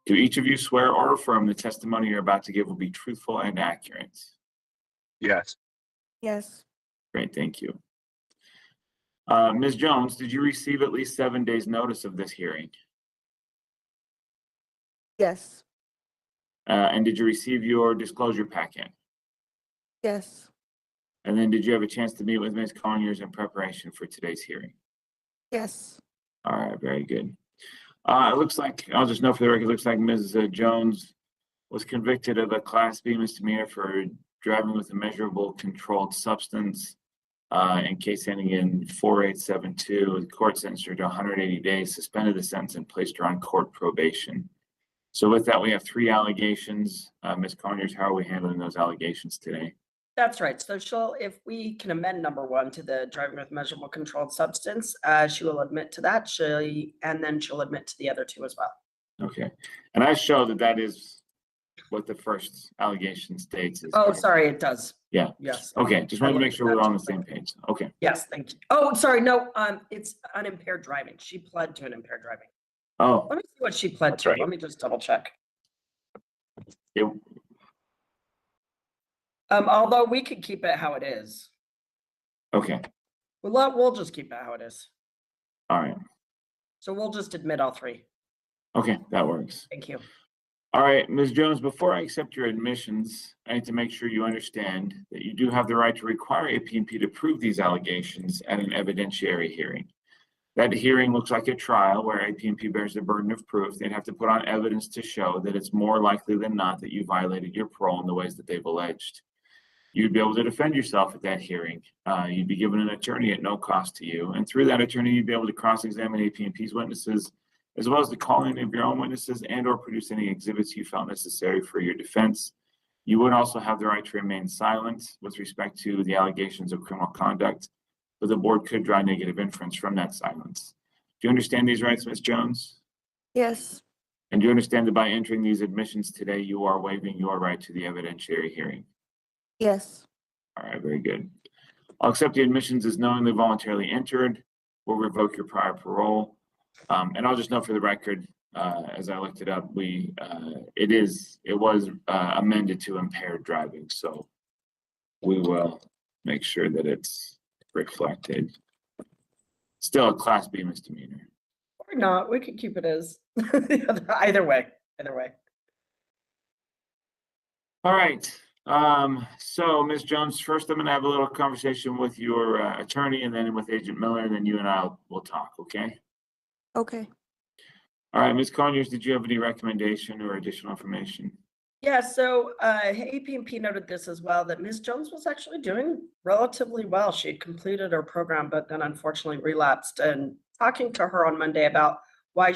Do each of you swear or affirm the testimony you're about to give will be truthful and accurate? Yes. Yes. Great, thank you. Ms. Jones, did you receive at least 7 days' notice of this hearing? Yes. And did you receive your disclosure packet? Yes. And then did you have a chance to meet with Ms. Conyers in preparation for today's hearing? Yes. All right, very good. It looks like, I'll just note for the record, it looks like Ms. Jones was convicted of a Class B misdemeanor for driving with a measurable controlled substance in case ending in 4872. The court sentenced her to 180 days, suspended the sentence, and placed her on court probation. So with that, we have 3 allegations. Ms. Conyers, how are we handling those allegations today? That's right. So if we can amend number 1 to the driving with measurable controlled substance, she will admit to that. And then she'll admit to the other 2 as well. Okay. And I show that that is what the first allegation states. Oh, sorry, it does. Yeah. Yes. Okay, just wanted to make sure we're on the same page. Okay. Yes, thank you. Oh, sorry, no, it's unimpaired driving. She pled to an impaired driving. Oh, Let me see what she pled to. Right. Let me just double check. it, Although we could keep it how it is. okay. We'll just keep it how it is. All right. So we'll just admit all 3. Okay, that works. Thank you. All right, Ms. Jones, before I accept your admissions, I need to make sure you understand that you do have the right to require AP&P to prove these allegations at an evidentiary hearing. That hearing looks like a trial where AP&P bears the burden of proof. They'd have to put on evidence to show that it's more likely than not that you violated your parole in the ways that they've alleged. You'd be able to defend yourself at that hearing. You'd be given an attorney at no cost to you. And through that attorney, you'd be able to cross-examine AP&P's witnesses, as well as to call any of your own witnesses and or produce any exhibits you felt necessary for your defense. You would also have the right to remain silent with respect to the allegations of criminal conduct, but the board could draw negative inference from that silence. Do you understand these rights, Ms. Jones? Yes. And do you understand that by entering these admissions today, you are waiving your right to the evidentiary hearing? Yes. All right, very good. I'll accept the admissions as knowingly voluntarily entered. We'll revoke your prior parole. And I'll just note for the record, as I looked it up, it was amended to impaired driving. So we will make sure that it's reflected. Still a Class B misdemeanor. Or not, we could keep it as either way. All right. So Ms. Jones, first I'm gonna have a little conversation with your attorney and then with Agent Miller, and then you and I will talk, okay? Okay. All right, Ms. Conyers, did you have any recommendation or additional information? Yeah, so AP&P noted this as well, that Ms. Jones was actually doing relatively well. She had completed her program, but then unfortunately relapsed. And talking to her on Monday about what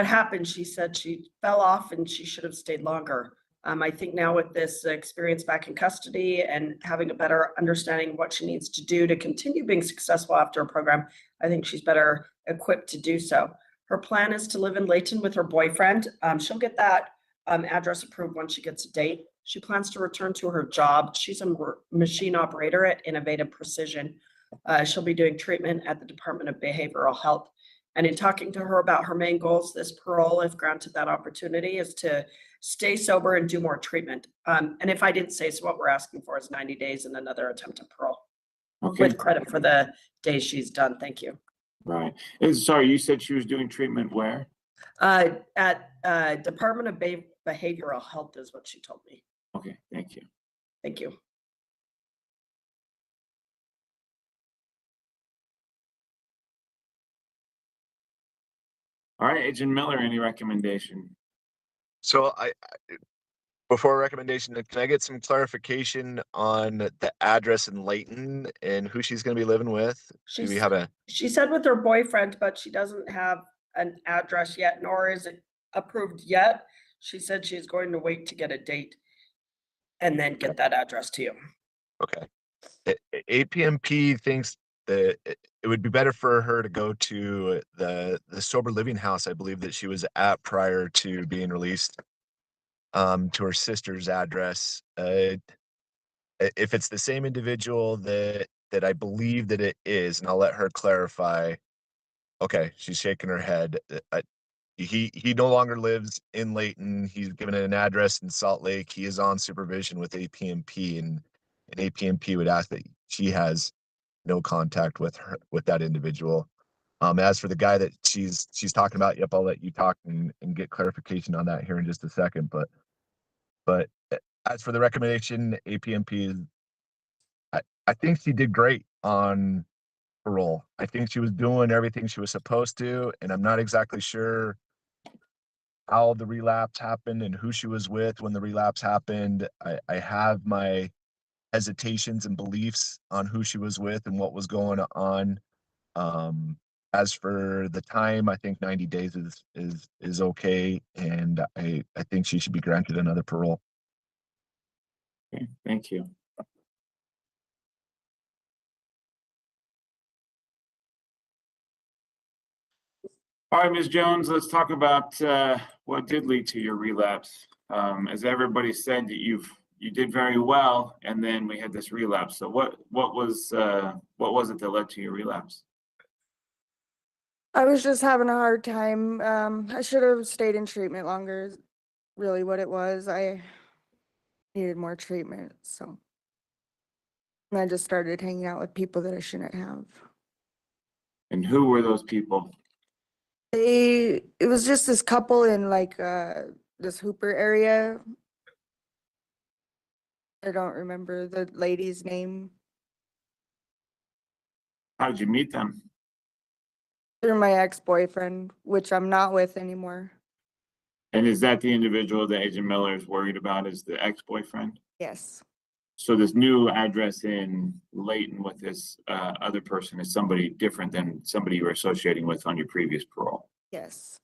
happened, she said she fell off and she should have stayed longer. I think now with this experience back in custody and having a better understanding of what she needs to do to continue being successful after a program, I think she's better equipped to do so. Her plan is to live in Layton with her boyfriend. She'll get that address approved once she gets a date. She plans to return to her job. She's a machine operator at Innovative Precision. She'll be doing treatment at the Department of Behavioral Health. And in talking to her about her main goals, this parole, if granted that opportunity, is to stay sober and do more treatment. And if I didn't say so, what we're asking for is 90 days and another attempt at parole. Okay. With credit for the days she's done. Thank you. Right. And sorry, you said she was doing treatment where? At Department of Behavioral Health is what she told me. Okay, thank you. Thank you. All right, Agent Miller, any recommendation? So before recommendation, can I get some clarification on the address in Layton and who she's going to be living with? Do we have She said with her boyfriend, but she doesn't have an address yet, nor is it approved yet. She said she's going to wait to get a date and then get that address to you. Okay. APMP thinks that it would be better for her to go to the sober living house, I believe, that she was at prior to being released, to her sister's address. If it's the same individual that I believe that it is, and I'll let her clarify. Okay, she's shaking her head. he no longer lives in Layton. He's given an address in Salt Lake. He is on supervision with APMP, and APMP would ask that she has no contact with that individual. As for the guy that she's talking about, yep, I'll let you talk and get clarification on that here in just a second. But as for the recommendation, APMP is, I think she did great on parole. I think she was doing everything she was supposed to, and I'm not exactly sure how the relapse happened and who she was with when the relapse happened. I have my hesitations and beliefs on who she was with and what was going on. As for the time, I think 90 days is okay, and I think she should be granted another parole. Okay, thank you. All right, Ms. Jones, let's talk about what did lead to your relapse. As everybody said, that you did very well, and then we had this relapse. So what was it that led to your relapse? I was just having a hard time. I should have stayed in treatment longer, is really what it was. I needed more treatment, so. And I just started hanging out with people that I shouldn't have. And who were those people? It was just this couple in like this Hooper area. I don't remember the lady's name. How did you meet them? Through my ex-boyfriend, which I'm not with anymore. And is that the individual that Agent Miller is worried about, is the ex-boyfriend? Yes. So this new address in Layton with this other person is somebody different than somebody you were associating with on your previous parole? Yes.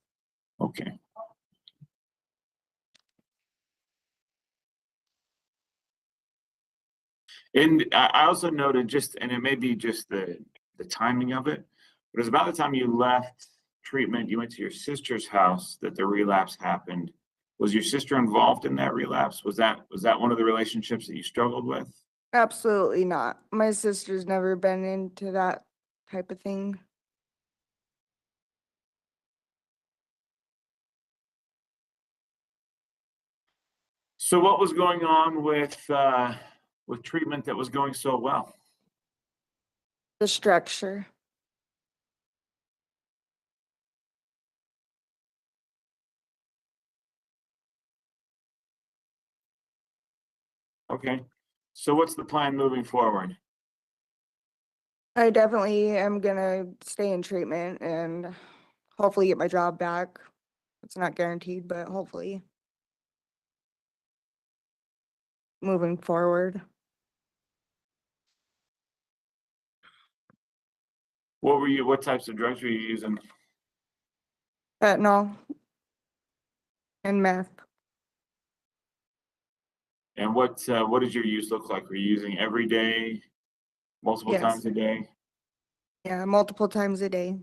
Okay. And I also noted just, and it may be just the timing of it, but it was about the time you left treatment, you went to your sister's house that the relapse happened. Was your sister involved in that relapse? Was that one of the relationships that you struggled with? Absolutely not. My sister's never been into that type of thing. So what was going on with treatment that was going so well? The structure. Okay. So what's the plan moving forward? I definitely am gonna stay in treatment and hopefully get my job back. It's not guaranteed, but hopefully. Moving forward. What types of drugs were you using? Fentanyl. And meth. And what does your use look like? Were you using every day, multiple Yes. times a day? Yeah, multiple times a day.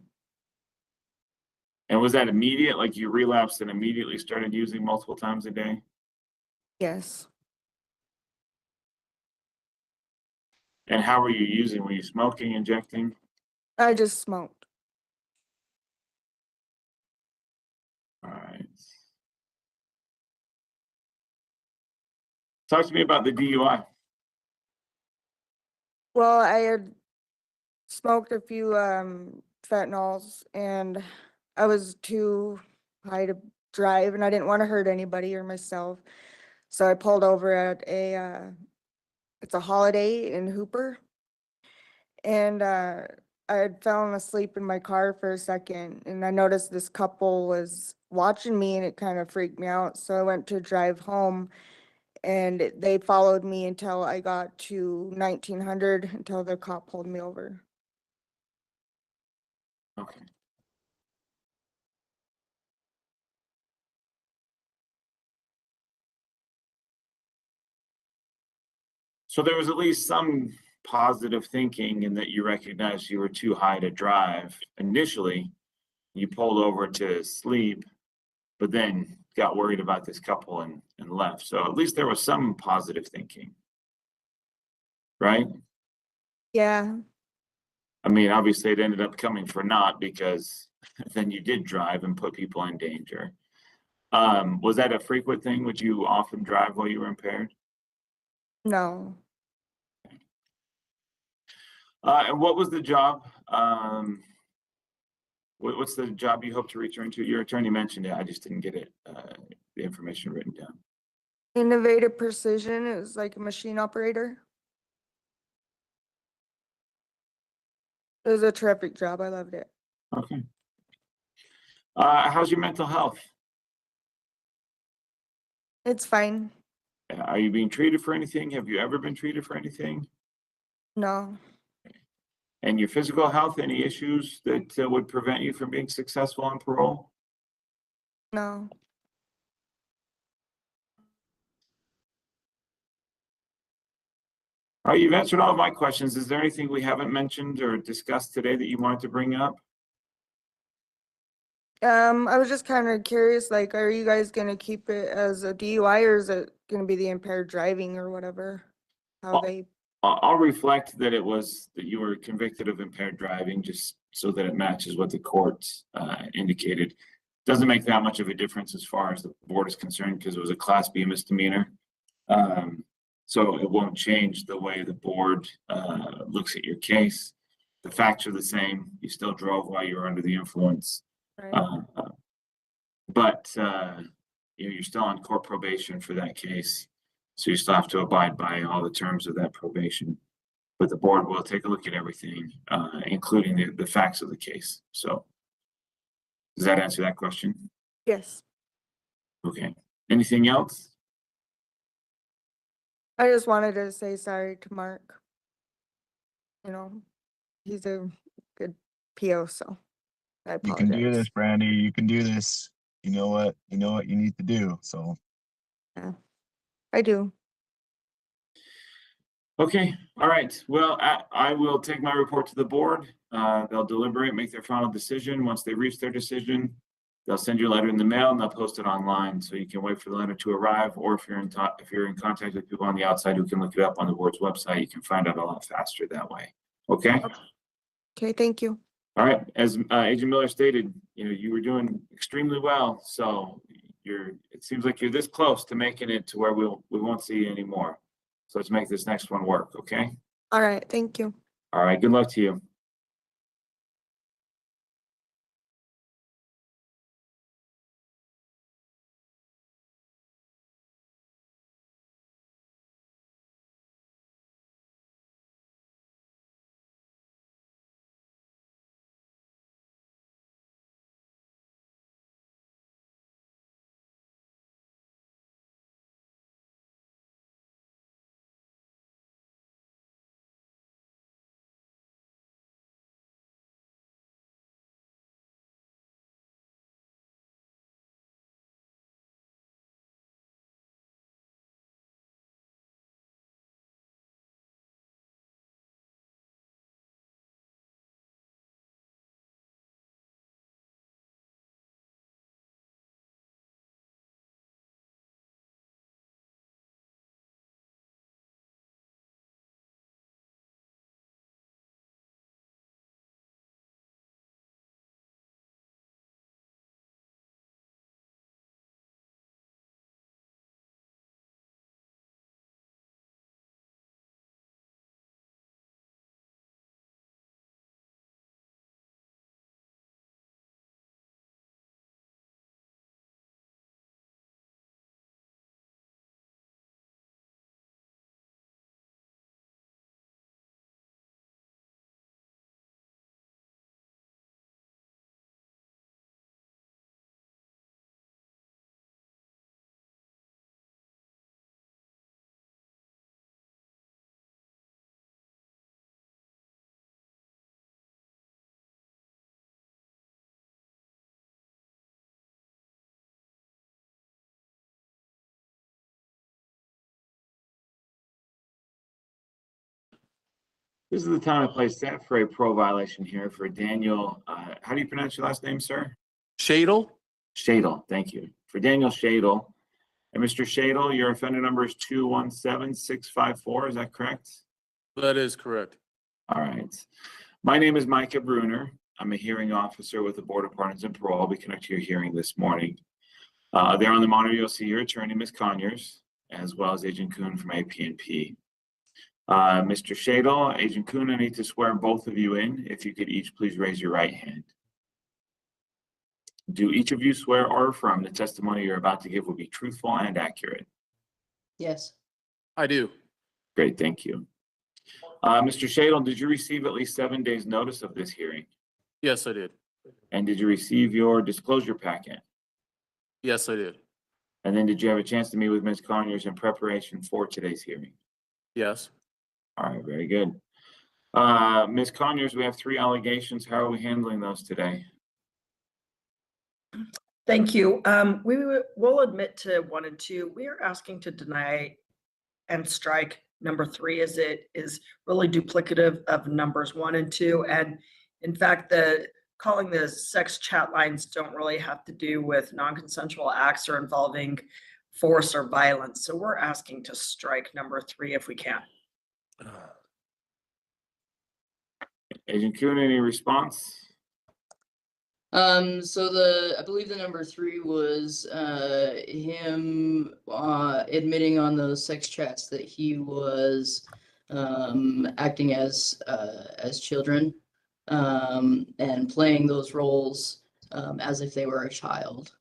And was that immediate? Like you relapsed and immediately started using multiple times a day? Yes. And how were you using? Were you smoking, injecting? I just smoked. All right. Talk to me about the DUI. Well, I had smoked a few fentanyls and I was too high to drive and I didn't want to hurt anybody or myself. So I pulled over at it's a Holiday in Hooper. And I had fallen asleep in my car for a second and I noticed this couple was watching me and it kind of freaked me out. So I went to drive home and they followed me until I got to 1900 until the cop pulled me over. Okay. So there was at least some positive thinking in that you recognized you were too high to drive. Initially, you pulled over to sleep, but then got worried about this couple and left. So at least there was some positive thinking, right? Yeah, I mean, obviously it ended up coming for naught because than you did drive and put people in danger. Was that a frequent thing? Would you often drive while you were impaired? No. And what was the job? What's the job you hope to return to? Your attorney mentioned it. I just didn't get it, the information written down. Innovative Precision is like a machine operator. It was a terrific job. I loved it. Okay. How's your mental health? It's fine. Are you being treated for anything? Have you ever been treated for anything? No. And your physical health, any issues that would prevent you from being successful on parole? No. All right, you've answered all of my questions. Is there anything we haven't mentioned or discussed today that you wanted to bring up? I was just kind of curious, like, are you guys gonna keep it as a DUI or is it gonna be the impaired driving or whatever? How they, I'll reflect that it was that you were convicted of impaired driving, just so that it matches what the courts indicated. Doesn't make that much of a difference as far as the board is concerned because it was a Class B misdemeanor. So it won't change the way the board looks at your case. The facts are the same. You still drove while you were under the influence. right? But you're still on court probation for that case. So you still have to abide by all the terms of that probation. But the board will take a look at everything, including the facts of the case. So does that answer that question? Yes. Okay. Anything else? I just wanted to say sorry to Mark. You know, he's a good PO, so I You can do apologize. this, Brandy. You can do this. You know what you need to do. So I do. Okay, all right. Well, I will take my report to the board. They'll deliberate, make their final decision. Once they reach their decision, they'll send you a letter in the mail and they'll post it online. So you can wait for the letter to arrive, or if you're in contact with people on the outside who can look it up on the board's website, you can find out a lot faster that way. Okay? Okay, thank you. All right. As Agent Miller stated, you were doing extremely well. So it seems like you're this close to making it to where we won't see you anymore. So let's make this next one work, okay? All right, thank you. All right, good luck to you. This is the time and place set for a pro violation here for Daniel. How do you pronounce your last name, sir? Shadle? Shadle, thank you. For Daniel Shadle. And Mr. Shadle, your offender number is 217654, is that correct? That is correct. All right. My name is Micah Bruner. I'm a hearing officer with the Board of Pardons and Parole. I'll be conducting your hearing this morning. There on the monitor, you'll see your attorney, Ms. Conyers, as well as Agent Kuhn from AP&P. Mr. Shadle, Agent Kuhn, I need to swear both of you in. If you could each please raise your right hand. Do each of you swear or affirm the testimony you're about to give will be truthful and accurate? Yes. I do. Great, thank you. Mr. Shadle, did you receive at least 7 days' notice of this hearing? Yes, I did. And did you receive your disclosure packet? Yes, I did. And then did you have a chance to meet with Ms. Conyers in preparation for today's hearing? Yes. All right, very good. Ms. Conyers, we have 3 allegations. How are we handling those today? Thank you. We'll admit to 1 and 2. We are asking to deny and strike number 3 as it is really duplicative of numbers 1 and 2. And in fact, calling the sex chat lines don't really have to do with non-consensual acts or involving force or violence. So we're asking to strike number 3 if we can. Agent Kuhn, any response? So I believe the number 3 was him admitting on those sex chats that he was acting as children and playing those roles as if they were a child.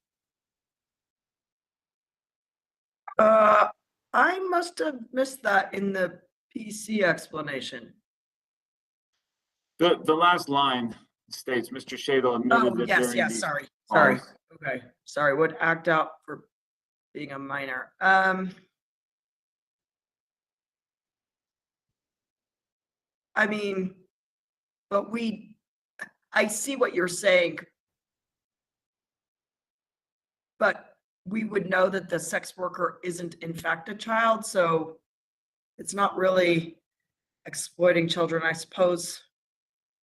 I must have missed that in the PC explanation. The last line states, Mr. Shadle admitted Oh, that yes, during yes, the- sorry. Oh. Okay, sorry, would act out for being a minor. I mean, but I see what you're saying. But we would know that the sex worker isn't in fact a child, so it's not really exploiting children, I suppose.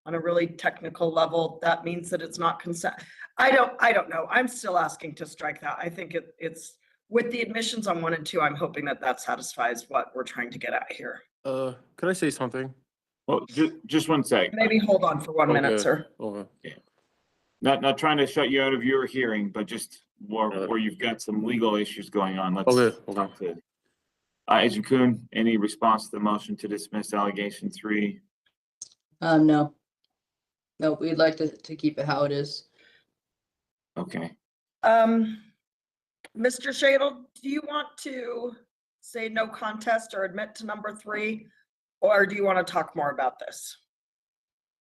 On a really technical level, that means that it's not consent. I don't know. I'm still asking to strike that. I think it's with the admissions on 1 and 2, I'm hoping that satisfies what we're trying to get at here. Could I say something? Well, just 1 sec. Maybe hold on for 1 minute, Okay. sir. Okay. Not trying to shut you out of your hearing, but just where you've got some legal issues going on. Let's Okay. talk to Agent Kuhn, any response to the motion to dismiss allegation 3? No. No, we'd like to keep it how it is. Okay. Mr. Shadle, do you want to say no contest or admit to number 3? Or do you want to talk more about this?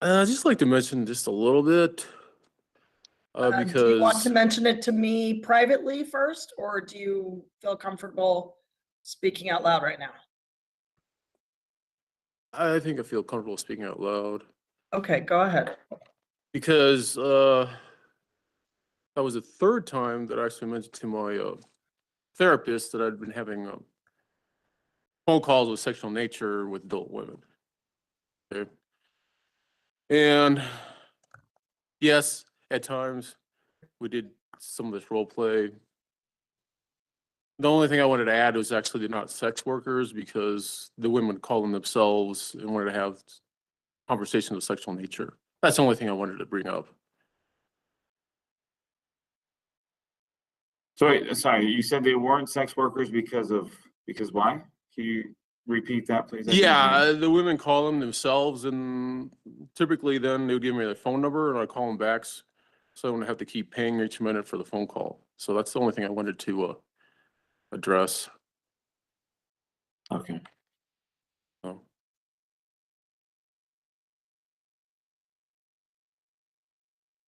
I'd just like to mention just a little bit. Do you want Because to mention it to me privately first, or do you feel comfortable speaking out loud right now? I think I feel comfortable speaking out loud. Okay, go ahead. Because that was the 3rd time that I actually mentioned to my therapist that I'd been having phone calls of sexual nature with adult women. Okay. And yes, at times we did some of this role play. The only thing I wanted to add was actually they're not sex workers, because the women call them themselves and wanted to have conversations of sexual nature. That's the only thing I wanted to bring up. So wait, sorry, you said they weren't sex workers because why? Can you repeat that, please? I didn't hear. Yeah, the women call them themselves, and typically then they would give me their phone number and I'd call them back. So I wouldn't have to keep paying each minute for the phone call. So that's the only thing I wanted to address. Okay. So.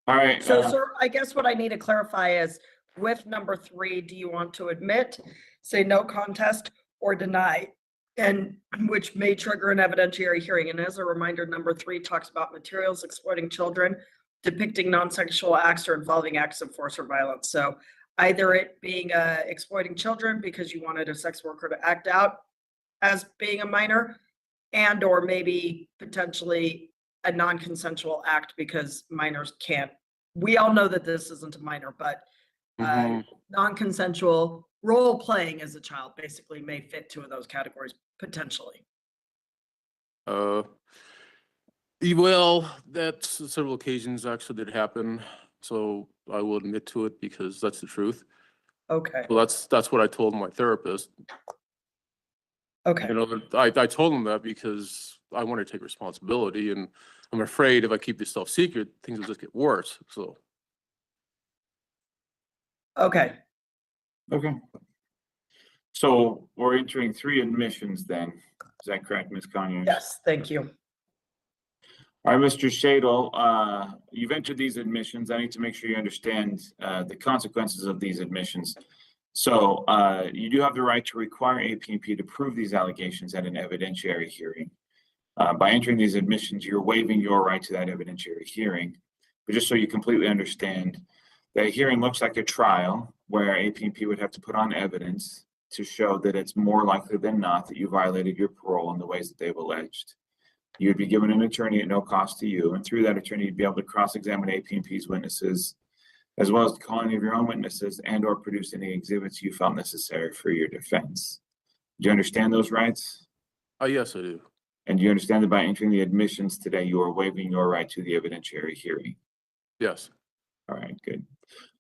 All right. So, sir, I guess what I need to clarify is with number 3, do you want to admit, say no contest, or deny? And which may trigger an evidentiary hearing. And as a reminder, number 3 talks about materials exploiting children, depicting non-sexual acts or involving acts of force or violence. So either it being exploiting children because you wanted a sex worker to act out as being a minor, and or maybe potentially a non-consensual act because minors can't. We all know that this isn't a minor, but non-consensual role playing as a child basically may fit 2 of those categories potentially. Well, that's several occasions actually did happen, so I will admit to it because that's the truth. Okay, Well, that's what I told my therapist. okay, You know, I told him that because I want to take responsibility, and I'm afraid if I keep this stuff secret, things will just get worse. So okay. Okay. So we're entering 3 admissions then. Is that correct, Ms. Conyers? Yes, thank you. All right, Mr. Shadle, you've entered these admissions. I need to make sure you understand the consequences of these admissions. So you do have the right to require AP&P to prove these allegations at an evidentiary hearing. By entering these admissions, you're waiving your right to that evidentiary hearing. But just so you completely understand, that hearing looks like a trial where AP&P would have to put on evidence to show that it's more likely than not that you violated your parole in the ways that they've alleged. You would be given an attorney at no cost to you, and through that attorney, you'd be able to cross-examine AP&P's witnesses, as well as call any of your own witnesses and or produce any exhibits you felt necessary for your defense. Do you understand those rights? yes, I do. And do you understand that by entering the admissions today, you are waiving your right to the evidentiary hearing? Yes. All right, good.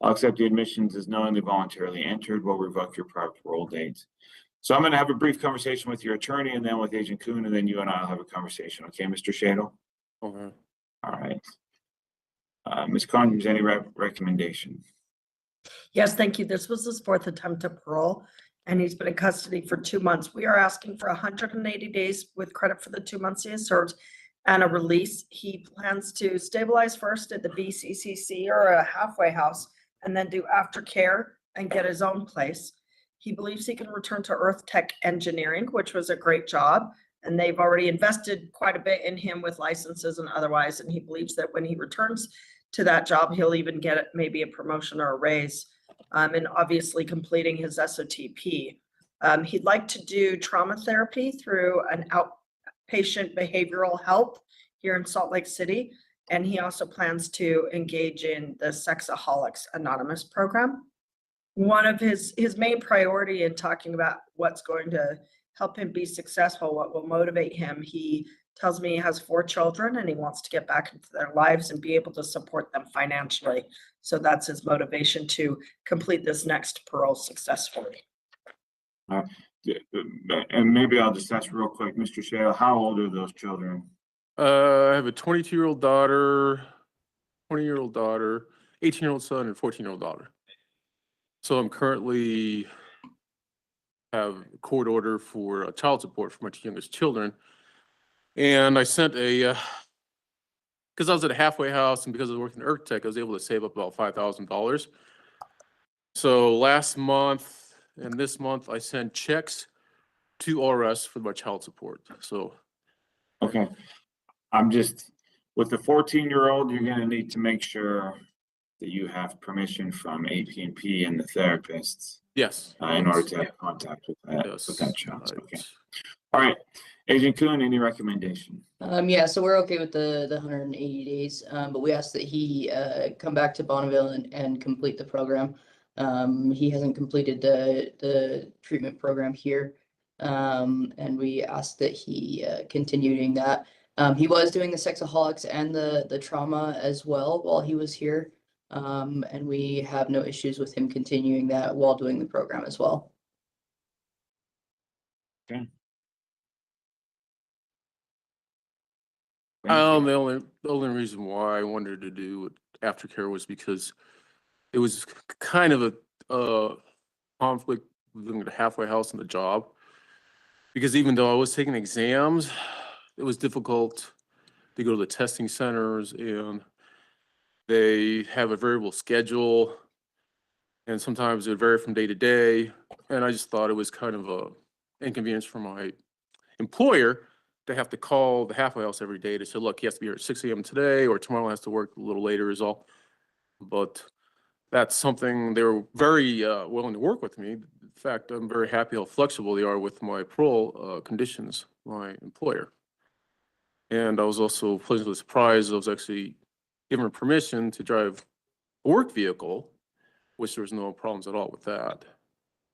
I'll accept the admissions as knowingly voluntarily entered. We'll revoke your prior parole date. So I'm going to have a brief conversation with your attorney and then with Agent Kuhn, and then you and I will have a conversation. Okay, Mr. Shadle? Okay. All right. Ms. Conyers, any recommendation? Yes, thank you. This was his 4th attempt at parole, and he's been in custody for 2 months. We are asking for 180 days with credit for the 2 months he has served and a release. He plans to stabilize first at the BCCC or a halfway house and then do aftercare and get his own place. He believes he can return to Earth Tech Engineering, which was a great job, and they've already invested quite a bit in him with licenses and otherwise, and he believes that when he returns to that job, he'll even get maybe a promotion or a raise, and obviously completing his SOTP. He'd like to do trauma therapy through an outpatient behavioral health here in Salt Lake City, and he also plans to engage in the Sexaholics Anonymous program. One of his main priority in talking about what's going to help him be successful, what will motivate him, he tells me he has 4 children and he wants to get back into their lives and be able to support them financially. So that's his motivation to complete this next parole successfully. And maybe I'll just ask real quick, Mr. Shadle, how old are those children? I have a 22-year-old daughter, 20-year-old daughter, 18-year-old son, and 14-year-old daughter. So I'm currently have a court order for child support for my 2 youngest children. And I sent because I was at a halfway house and because I was working in Earth Tech, I was able to save up about $5,000. So last month and this month, I sent checks to RS for my child support. So. Okay. I'm just, with the 14-year-old, you're going to need to make sure that you have permission from AP&P and the therapists. Yes. In order to have contact with that, Yes. child. Okay. All right. Agent Kuhn, any recommendation? Yeah, so we're okay with the 180 days, but we ask that he come back to Bonneville and complete the program. He hasn't completed the treatment program here, and we ask that he continue doing that. He was doing the Sexaholics and the trauma as well while he was here, and we have no issues with him continuing that while doing the program as well. Okay. The only reason why I wanted to do aftercare was because it was kind of a conflict living at a halfway house and the job. Because even though I was taking exams, it was difficult to go to the testing centers, and they have a variable schedule, and sometimes it would vary from day to day. And I just thought it was kind of a inconvenience for my employer to have to call the halfway house every day to say, look, he has to be here at 6 a.m. today, or tomorrow has to work a little later is all. But that's something they were very willing to work with me. In fact, I'm very happy how flexible they are with my parole conditions, my employer. And I was also pleasantly surprised I was actually given permission to drive a work vehicle, which there was no problems at all with that,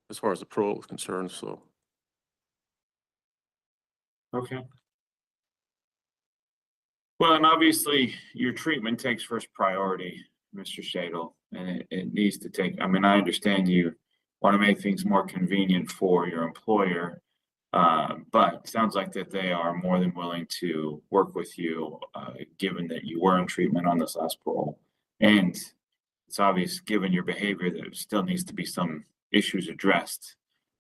as far as the parole was concerned, so. Okay. Well, and obviously your treatment takes first priority, Mr. Shadle, and it needs to take, I mean, I understand you want to make things more convenient for your employer. But it sounds like that they are more than willing to work with you, given that you were in treatment on this last parole. And it's obvious, given your behavior, that there still needs to be some issues addressed.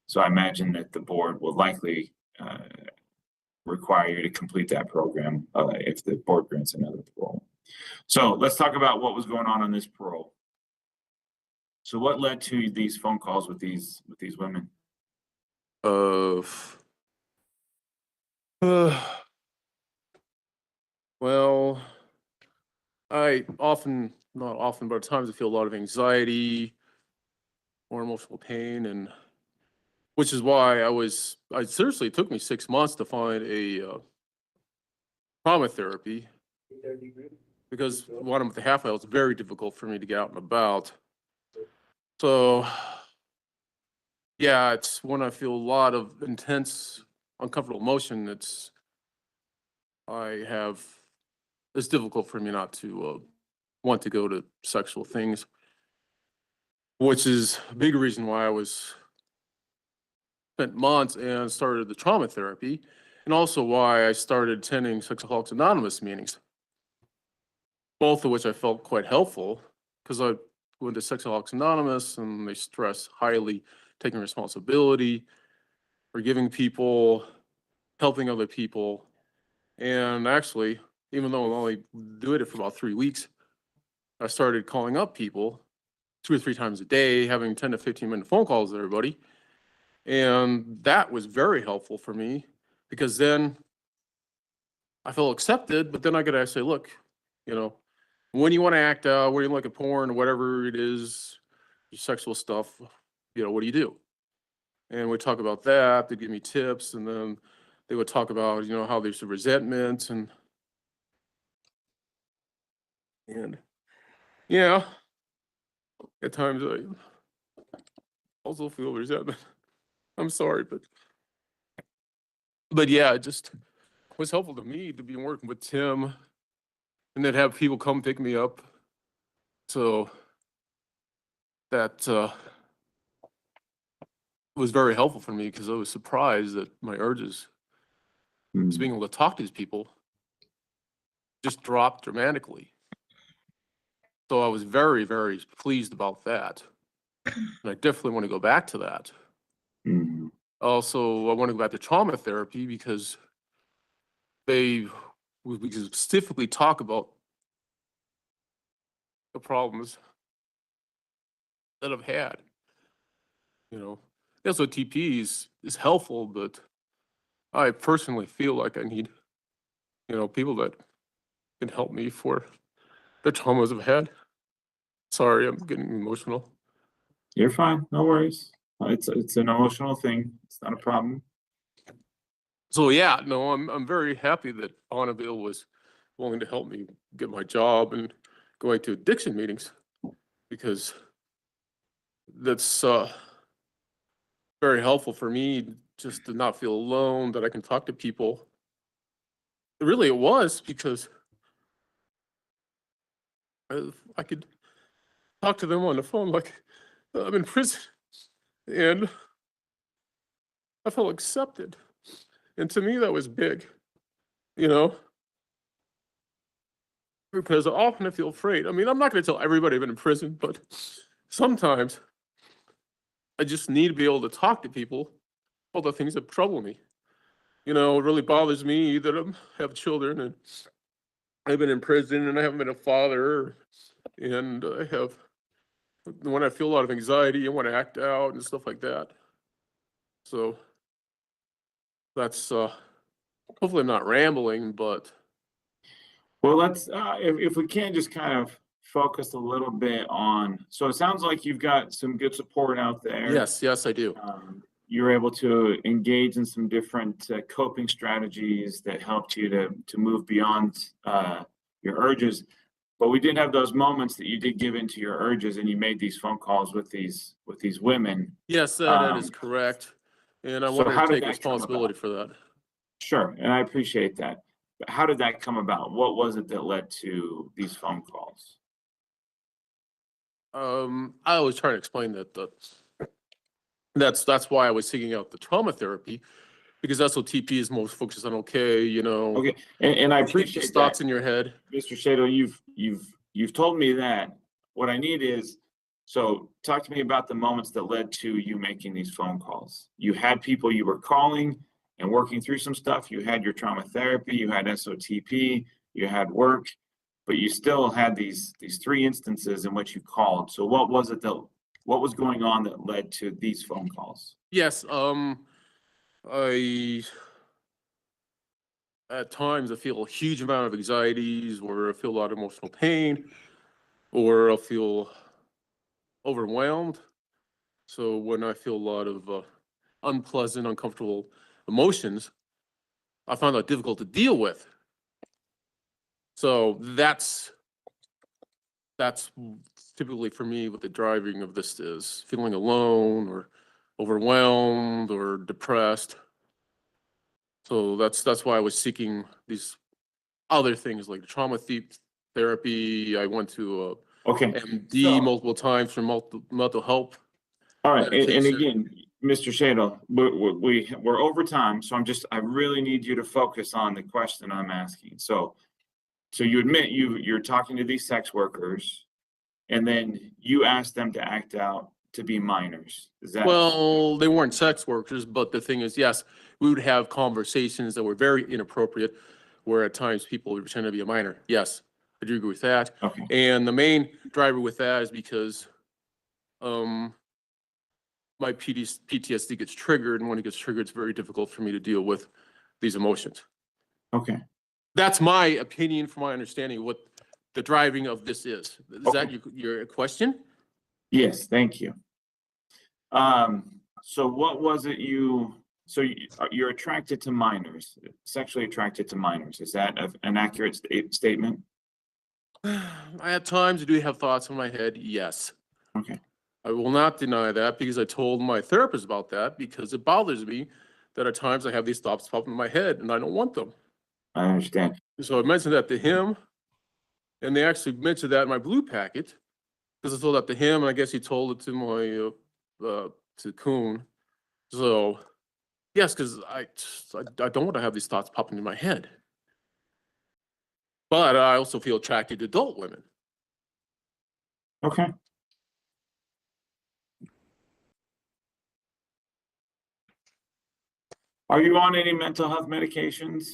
So I imagine that the board will likely require you to complete that program if the board grants another parole. So let's talk about what was going on this parole. So what led to these phone calls with these women? Well, I often, not often, but at times I feel a lot of anxiety or emotional pain, and which is why I seriously, it took me 6 months to find a trauma therapy, because when I'm with the half mile, it's very difficult for me to get out and about. So yeah, it's when I feel a lot of intense, uncomfortable emotion, it's difficult for me not to want to go to sexual things, which is a big reason why I spent months and started the trauma therapy, and also why I started attending Sexaholics Anonymous meetings, both of which I felt quite helpful, because I went to Sexaholics Anonymous and they stress highly taking responsibility, forgiving people, helping other people. And actually, even though I only did it for about 3 weeks, I started calling up people 2 or 3 times a day, having 10 to 15-minute phone calls with everybody. And that was very helpful for me, because then I felt accepted, but then I could actually say, look, you know, when you want to act out, when you look at porn, whatever it is, your sexual stuff, you know, what do you do? And we talk about that, they give me tips, and then they would talk about, you know, how there's resentment and yeah, at times I also feel resentment. I'm sorry, but yeah, it just was helpful to me to be working with Tim and then have people come pick me up. So that was very helpful for me, because I was surprised that my urges, just being able to talk to these people, just dropped dramatically. So I was very, very pleased about that. And I definitely want to go back to that. Also, I want to go back to trauma therapy, because we specifically talk about the problems that I've had. You know, SOTP is helpful, but I personally feel like I need, you know, people that can help me for the traumas I've had. Sorry, I'm getting emotional. You're fine, no worries. It's an emotional thing. It's not a problem. So yeah, no, I'm very happy that Bonneville was willing to help me get my job and going to addiction meetings, because that's very helpful for me, just to not feel alone, that I can talk to people. Really, it was because I could talk to them on the phone like I'm in prison, and I felt accepted. And to me, that was big, you know, because often I feel afraid. I mean, I'm not going to tell everybody I've been in prison, but sometimes I just need to be able to talk to people about the things that trouble me. You know, it really bothers me that I have children and I've been in prison and I haven't been a father, and when I feel a lot of anxiety, I want to act out and stuff like that. So that's, hopefully I'm not rambling, but. Well, let's, if we can just kind of focus a little bit on, so it sounds like you've got some good support out there. Yes, I do. You're able to engage in some different coping strategies that helped you to move beyond your urges. But we did have those moments that you did give into your urges, and you made these phone calls with these women. Yes, that is correct. And I so want how to did take that come responsibility about? for that. Sure, and I appreciate that. how did that come about? What was it that led to these phone calls? I was trying to explain that's why I was seeking out the trauma therapy, because that's what TP is most focused on. Okay, you know. Okay, and I Keep these appreciate thoughts that, in your head. Mr. Shadle. You've told me that. What I need is, so talk to me about the moments that led to you making these phone calls. You had people you were calling and working through some stuff. You had your trauma therapy, you had SOTP, you had work, but you still had these three instances in which you called. So what was it that, what was going on that led to these phone calls? Yes, at times I feel a huge amount of anxieties, or I feel a lot of emotional pain, or I feel overwhelmed. So when I feel a lot of unpleasant, uncomfortable emotions, I find that difficult to deal with. So that's typically for me what the driving of this is: feeling alone or overwhelmed or depressed. So that's why I was seeking these other things like trauma therapy. I went to Okay, MD so- multiple times for mental health. all right, and medication. again, Mr. Shadle, we're over time, so I really need you to focus on the question I'm asking. So you admit you're talking to these sex workers, and then you ask them to act out to be minors. Is that? Well, they weren't sex workers, but the thing is, yes, we would have conversations that were very inappropriate, where at times people would pretend to be a minor. Yes, I do agree with that. Okay, And the main driver with that is because my PTSD gets triggered, and when it gets triggered, it's very difficult for me to deal with these emotions. okay. That's my opinion, from my understanding of what the driving of this is. Is that your question? Yes, thank you. So what was it you're attracted to minors, sexually attracted to minors? Is that an accurate statement? At times I do have thoughts in my head, yes. Okay, I will not deny that, because I told my therapist about that, because it bothers me that at times I have these thoughts pop in my head and I don't want them. I understand. So I mentioned that to him, and they actually mentioned that in my blue packet, because I told that to him, and I guess he told it to my to Kuhn. So yes, because I don't want to have these thoughts popping in my head. But I also feel attracted to adult women. Okay. Are you on any mental health medications?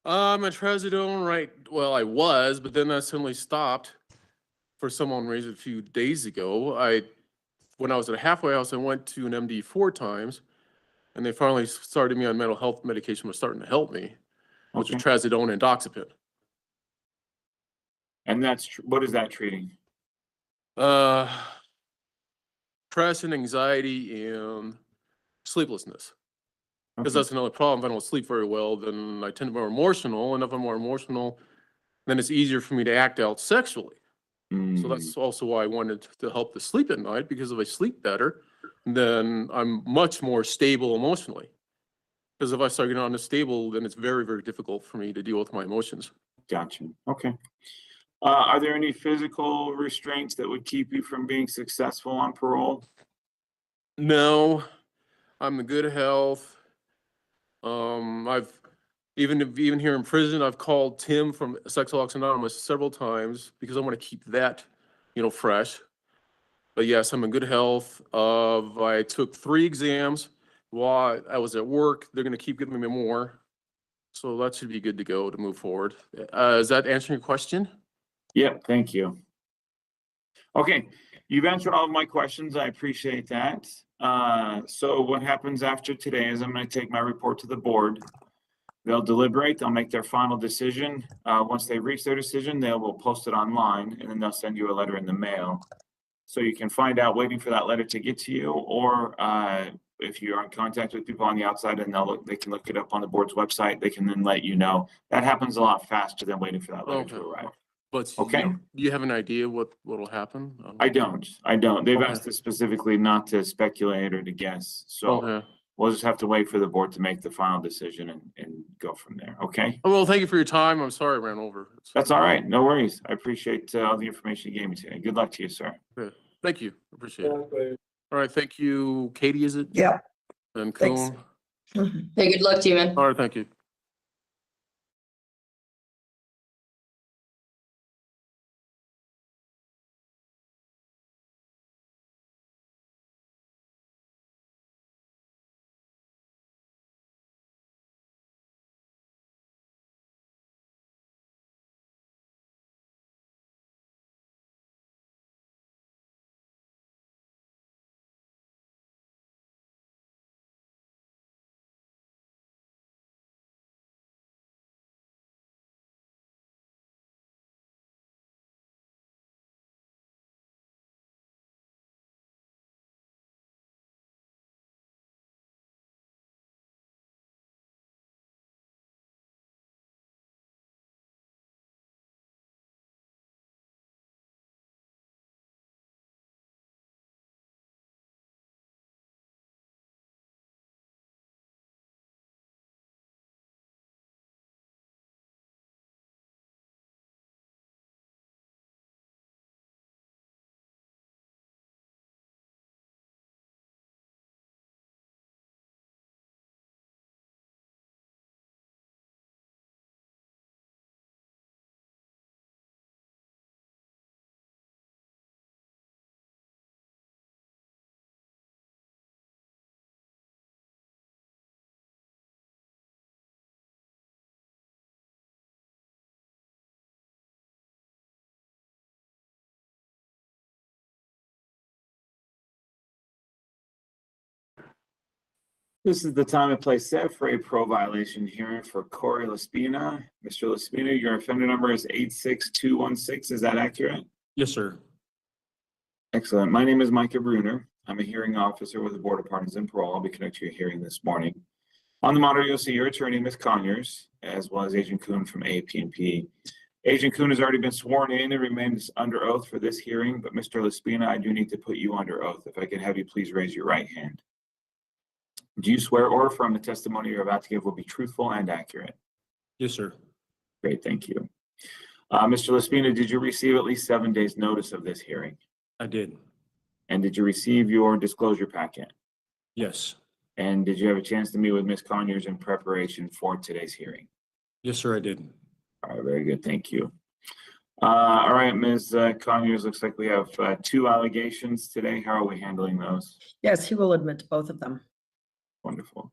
I'm a trazodone, right? Well, I was, but then that suddenly stopped for some unknown reason a few days ago. When I was at a halfway house, I went to an MD 4 times, and they finally started me on mental health medication, was starting to help me, which was Okay. trazodone and doxepin. And what is that treating? Depression, anxiety, and sleeplessness. Because Okay. that's another problem. If I don't sleep very well, then I tend to be more emotional. And if I'm more emotional, then it's easier for me to act out sexually. So Mm, that's also why I wanted to help the sleep at night, because if I sleep better, then I'm much more stable emotionally. Because if I start getting unstable, then it's very, very difficult for me to deal with my emotions. gotcha. Okay. Are there any physical restraints that would keep you from being successful on parole? No, I'm in good health. I've even here in prison, I've called Tim from Sex Alcoholics Anonymous several times, because I want to keep that, fresh. But yes, I'm in good health. I took 3 exams while I was at work. They're going to keep giving me more. So that should be good to go to move forward. Is that answering your question? Yeah, thank you. Okay, you've answered all of my questions. I appreciate that. So what happens after today is I'm going to take my report to the board. They'll deliberate, they'll make their final decision. Once they reach their decision, they will post it online, and then they'll send you a letter in the mail. So you can find out waiting for that letter to get to you, or if you're in contact with people on the outside and they can look it up on the board's website, they can then let you know. That happens a lot faster than waiting for that letter to Okay. arrive. But Okay. do you have an idea what'll happen? I don't. They've Okay. asked us specifically not to speculate or to guess. So Okay. we'll just have to wait for the board to make the final decision and go from there, okay? Oh, well, thank you for your time. I'm sorry I ran over. That's all right, no worries. I appreciate all the information you gave me today. Good luck to you, sir. Thank you. Appreciate it. All right, thank you. Katie, is it? Yeah. And Thanks. Coon. Hey, good luck to you, man. All right, thank you. This is the time and place set for a parole violation hearing for Cory Laspina. Mr. Laspina, your offender number is 86216. Is that accurate? Yes, sir. Excellent. My name is Micah Bruner. I'm a hearing officer with the Board of Pardons and Parole. I'll be conducting your hearing this morning. On the monitor, you'll see your attorney, Ms. Conyers, as well as Agent Kuhn from AP&P. Agent Kuhn has already been sworn in and remains under oath for this hearing, but Mr. Laspina, I do need to put you under oath. If I can have you please raise your right hand. Do you swear or affirm the testimony you're about to give will be truthful and accurate? Yes, sir. Great, thank you. Mr. Laspina, did you receive at least 7 days' notice of this hearing? I did. And did you receive your disclosure packet? Yes. And did you have a chance to meet with Ms. Conyers in preparation for today's hearing? Yes, sir, I did. All right, very good, thank you. All right, Ms. Conyers, looks like we have 2 allegations today. How are we handling those? Yes, he will admit to both of them. Wonderful.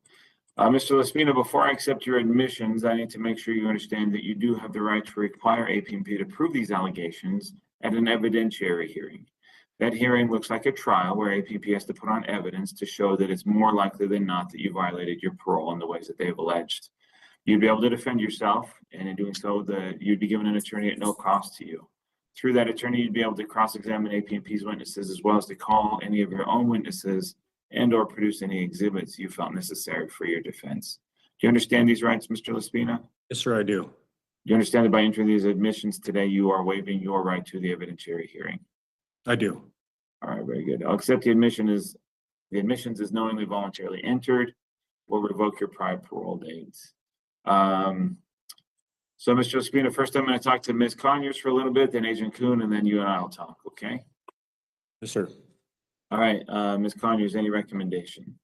Mr. Laspina, before I accept your admissions, I need to make sure you understand that you do have the right to require AP&P to prove these allegations at an evidentiary hearing. That hearing looks like a trial where AP&P has to put on evidence to show that it's more likely than not that you violated your parole in the ways that they have alleged. You'd be able to defend yourself, and in doing so, you'd be given an attorney at no cost to you. Through that attorney, you'd be able to cross-examine AP&P's witnesses as well as to call any of your own witnesses and or produce any exhibits you felt necessary for your defense. Do you understand these rights, Mr. Laspina? Yes, sir, I do. Do you understand that by entering these admissions today, you are waiving your right to the evidentiary hearing? I do. All right, very good. I'll accept the admissions is knowingly voluntarily entered. We'll revoke your prior parole dates. So Mr. Laspina, first I'm going to talk to Ms. Conyers for a little bit, then Agent Kuhn, and then you and I'll talk, okay? Yes, sir. All right, Ms. Conyers, any recommendation?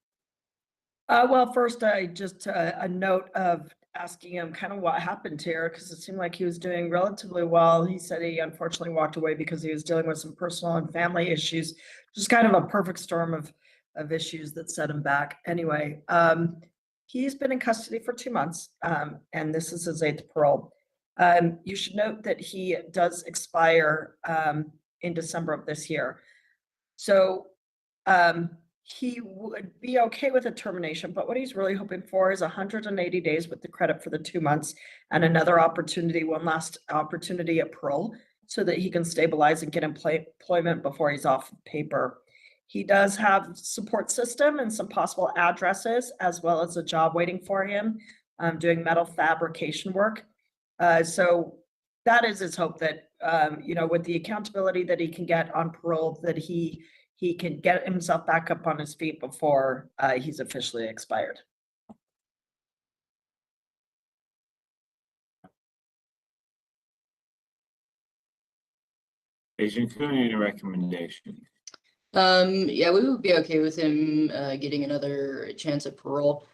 Well, first, I just a note of asking him kind of what happened here, because it seemed like he was doing relatively well. He said he unfortunately walked away because he was dealing with some personal and family issues, just kind of a perfect storm of issues that set him back. Anyway, he's been in custody for 2 months, and this is his 8th parole. You should note that he does expire in December of this year. So he would be okay with a termination, but what he's really hoping for is 180 days with the credit for the 2 months and another opportunity, one last opportunity at parole, so that he can stabilize and get employment before he's off paper. He does have support system and some possible addresses, as well as a job waiting for him, doing metal fabrication work. So that is his hope that, you know, with the accountability that he can get on parole, that he he can get himself back up on his feet before he's officially expired. Agent Coon, any recommendation? Yeah, we would be okay with him getting another chance at parole.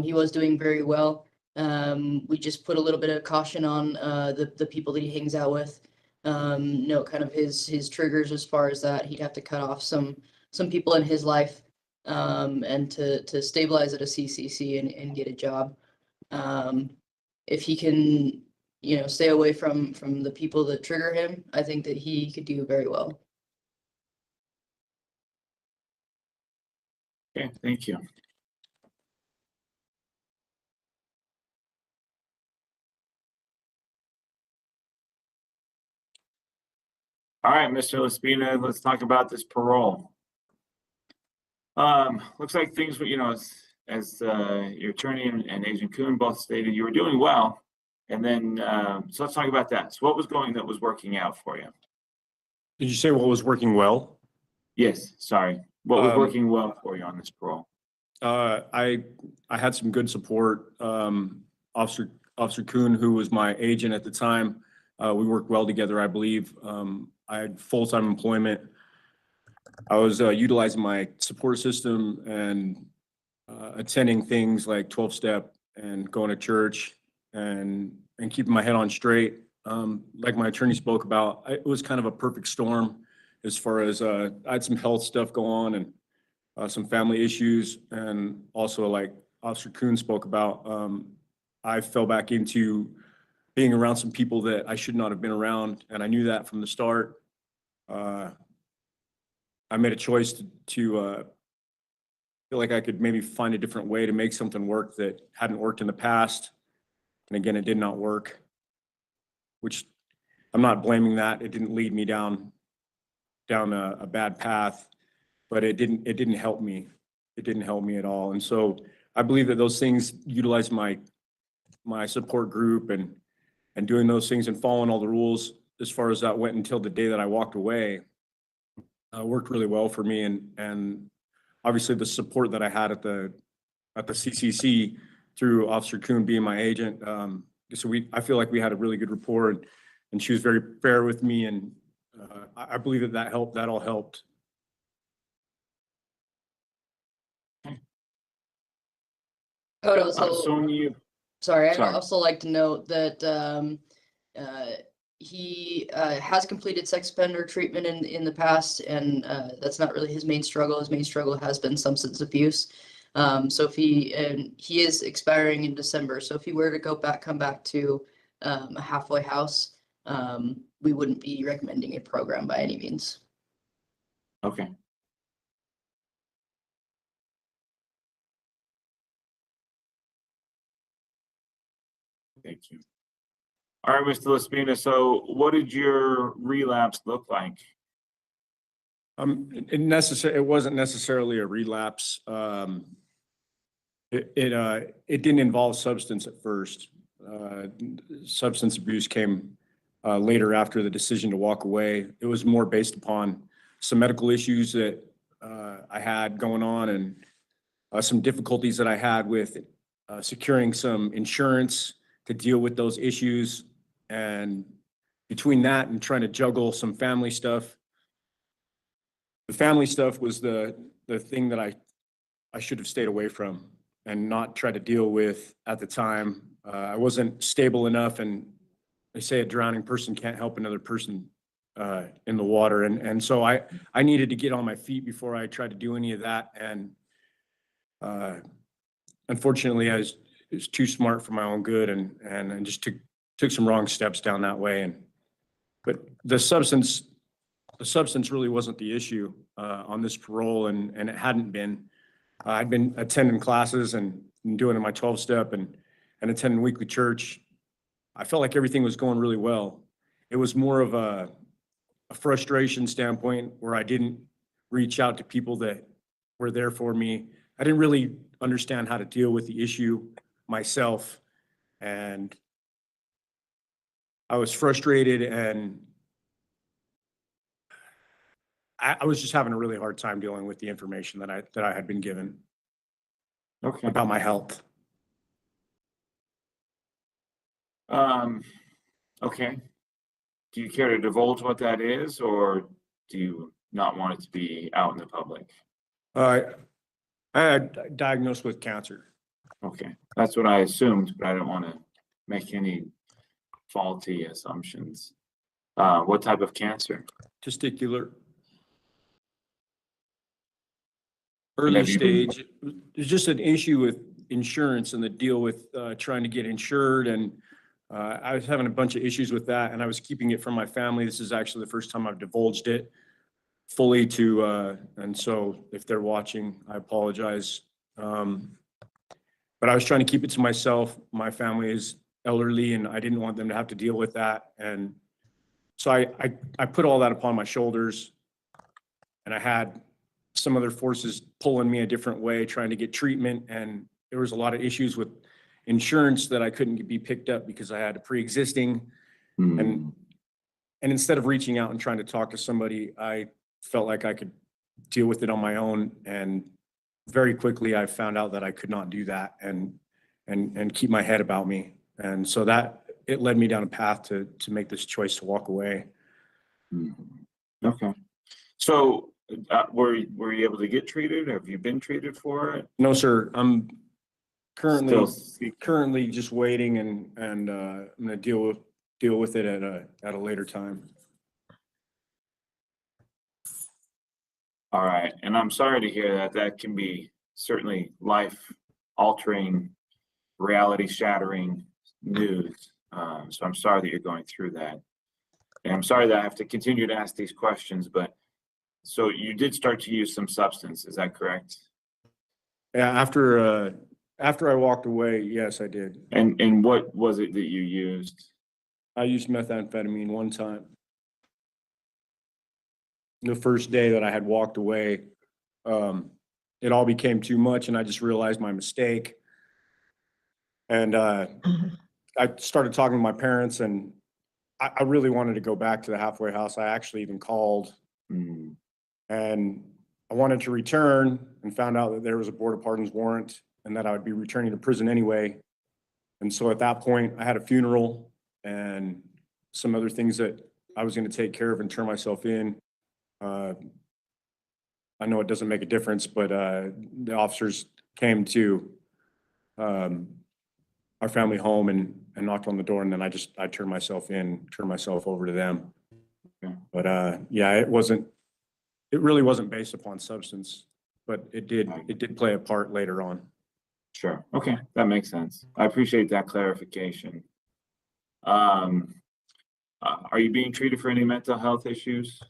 He was doing very well. We just put a little bit of caution on the people that he hangs out with. Note kind of his triggers as far as that. He'd have to cut off some people in his life and to stabilize at a CCC and get a job. If he can, you know, stay away from the people that trigger him, I think that he could do very well. Okay, thank you. All right, Mr. Laspina, let's talk about this parole. Looks like things were, you know, as your attorney and Agent Coon both stated, you were doing well. And then, so let's talk about that. So what was working out for you? Did you say what was working well? Yes, sorry. What was working well for you on this parole? I had some good support. Officer Kuhn, who was my agent at the time, we worked well together, I believe. I had full-time employment. I was utilizing my support system and attending things like 12-step and going to church and keeping my head on straight. Like my attorney spoke about, it was kind of a perfect storm as far as I had some health stuff go on and some family issues. And also, like Officer Kuhn spoke about, I fell back into being around some people that I should not have been around. And I knew that from the start. I made a choice to feel like I could maybe find a different way to make something work that hadn't worked in the past. And again, it did not work, which I'm not blaming that. It didn't lead me down a bad path, but it didn't help me. It didn't help me at all. And so I believe that those things, utilize my support group and doing those things and following all the rules as far as that went until the day that I walked away, worked really well for me. And obviously the support that I had at the CCC through Officer Kuhn being my agent. So I feel like we had a really good rapport, and she was very fair with me. And I believe that helped, that all helped. I would also, Sonia, sorry, I'd sorry. also like to note that he has completed sex offender treatment in the past, and that's not really his main struggle. His main struggle has been substance abuse. So if he is expiring in December, so if he were to come back to a halfway house, we wouldn't be recommending a program by any means. Okay. Thank you. All right, Mr. Laspina, so what did your relapse look like? It wasn't necessarily a relapse. It didn't involve substance at first. Substance abuse came later after the decision to walk away. It was more based upon some medical issues that I had going on, and some difficulties that I had with securing some insurance to deal with those issues. And between that and trying to juggle some family stuff, the family stuff was the thing that I should have stayed away from and not tried to deal with at the time. I wasn't stable enough, and they say a drowning person can't help another person in the water. And so I needed to get on my feet before I tried to do any of that. And unfortunately, I was too smart for my own good, and just took some wrong steps down that way. But the substance really wasn't the issue on this parole, and it hadn't been. I'd been attending classes and doing my 12-step and attending weekly church. I felt like everything was going really well. It was more of a frustration standpoint where I didn't reach out to people that were there for me. I didn't really understand how to deal with the issue myself, and I was frustrated, and I was just having a really hard time dealing with the information that I had been given Okay. about my health. Okay. Do you care to divulge what that is, or do you not want it to be out in the public? I had diagnosed with cancer. Okay, that's what I assumed, but I don't want to make any faulty assumptions. What type of cancer? Testicular. And Early have you been- stage. There's just an issue with insurance and the deal with trying to get insured, and I was having a bunch of issues with that, and I was keeping it from my family. This is actually the first time I've divulged it fully to, and so if they're watching, I apologize. But I was trying to keep it to myself. My family is elderly, and I didn't want them to have to deal with that. And so I put all that upon my shoulders, and I had some other forces pulling me a different way, trying to get treatment. And there was a lot of issues with insurance that I couldn't be picked up because I had a pre-existing. Hmm. And instead of reaching out and trying to talk to somebody, I felt like I could deal with it on my own. And very quickly, I found out that I could not do that and keep my head about me. And so that it led me down a path to make this choice to walk away. Okay. So, were you able to get treated? Have you been treated for it? No, sir. I'm Still currently just waiting, and I'm gonna deal with it at a later time. All right, and I'm sorry to hear that. That can be certainly life-altering, reality-shattering news. So I'm sorry that you're going through that. And I'm sorry that I have to continue to ask these questions, but so you did start to use some substance, is that correct? Yeah, after I walked away, yes, I did. And what was it that you used? I used methamphetamine one time. The first day that I had walked away, it all became too much, and I just realized my mistake. And I started talking to my parents, and I really wanted to go back to the halfway house. I actually even called, Hmm. and I wanted to return, and found out that there was a board of pardons warrant and that I would be returning to prison anyway. And so at that point, I had a funeral and some other things that I was going to take care of and turn myself in. I know it doesn't make a difference, but the officers came to our family home and knocked on the door, and then I turned myself over to them. Okay. But yeah, it really wasn't based upon substance, but it did play a part later on. Sure, okay, that makes sense. I appreciate that clarification. Are you being treated for any mental health issues?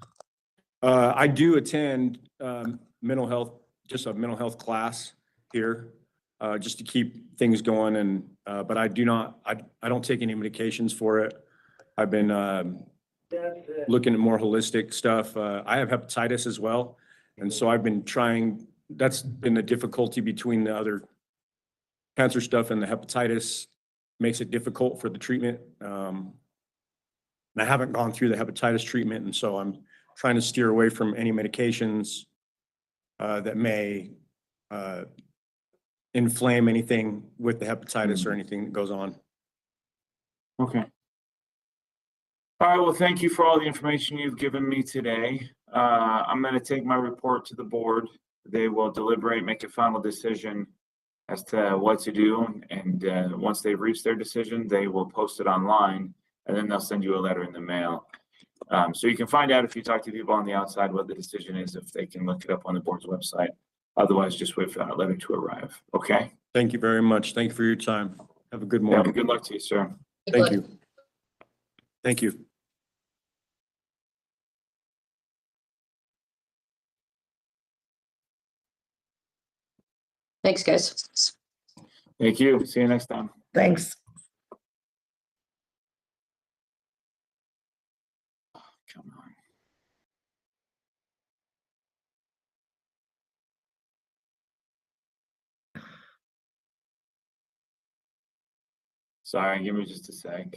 I do attend mental health class here, just to keep things going, and but I don't take any medications for it. I've been looking at more holistic stuff. I have hepatitis as well, and so I've been trying. That's been the difficulty between the other cancer stuff, and the hepatitis makes it difficult for the treatment. And I haven't gone through the hepatitis treatment, and so I'm trying to steer away from any medications that may inflame anything with the hepatitis or anything that goes on. Okay. All right, well, thank you for all the information you've given me today. I'm going to take my report to the board. They will deliberate, make a final decision as to what to do. And once they've reached their decision, they will post it online, and then they'll send you a letter in the mail. So you can find out if you talk to people on the outside what the decision is, if they can look it up on the board's website. Otherwise, just wait for that letter to arrive. Okay? Thank you very much. Thank you for your time. Have a good Yeah, morning. good luck to you, sir. Thank you. Thank you. Thanks, guys. Thank you. See you next time. Thanks. Come on. Sorry, give me just a sec.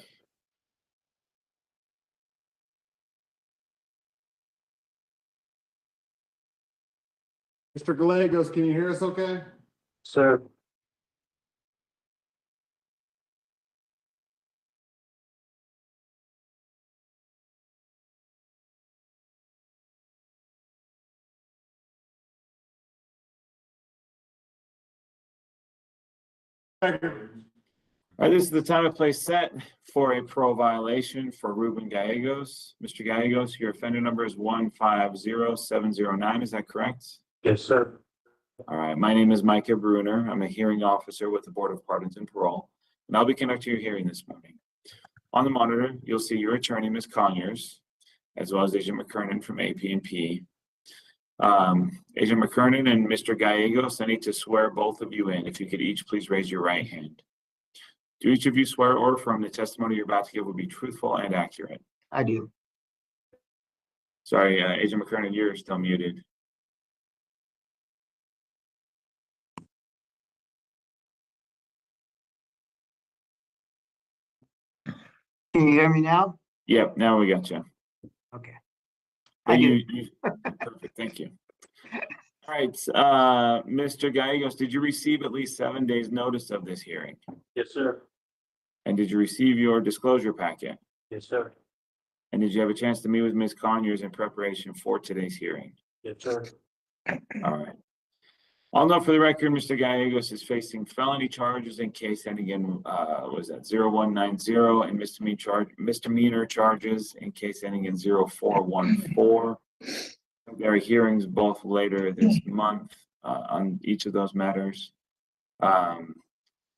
Mr. Gallegos, can you hear us okay? Sir. All right, this is the time and place set for a parole violation for Ruben Gallegos. Mr. Gallegos, your offender number is 150709, is that correct? Yes, sir. All right, my name is Micah Bruner. I'm a hearing officer with the Board of Pardons and Parole, and I'll be conducting your hearing this morning. On the monitor, you'll see your attorney, Ms. Conyers, as well as Agent McKernan from AP&P. Agent McKernan and Mr. Gallegos, I need to swear both of you in. If you could each please raise your right hand. Do each of you swear or affirm the testimony you're about to give will be truthful and accurate? I do. Sorry, Agent McKernan, you're still muted. Can you hear me now? Yep, now we got you. Okay. Perfect, thank you. All right, Mr. Gallegos, did you receive at least 7 days notice of this hearing? Yes, sir. And did you receive your disclosure packet? Yes, sir. And did you have a chance to meet with Ms. Conyers in preparation for today's hearing? Yes, sir. All right. I'll note for the record, Mr. Gallegos is facing felony charges in case ending in, was that 0190 and misdemeanor charges in case ending in 0414. There are hearings both later this month on each of those matters.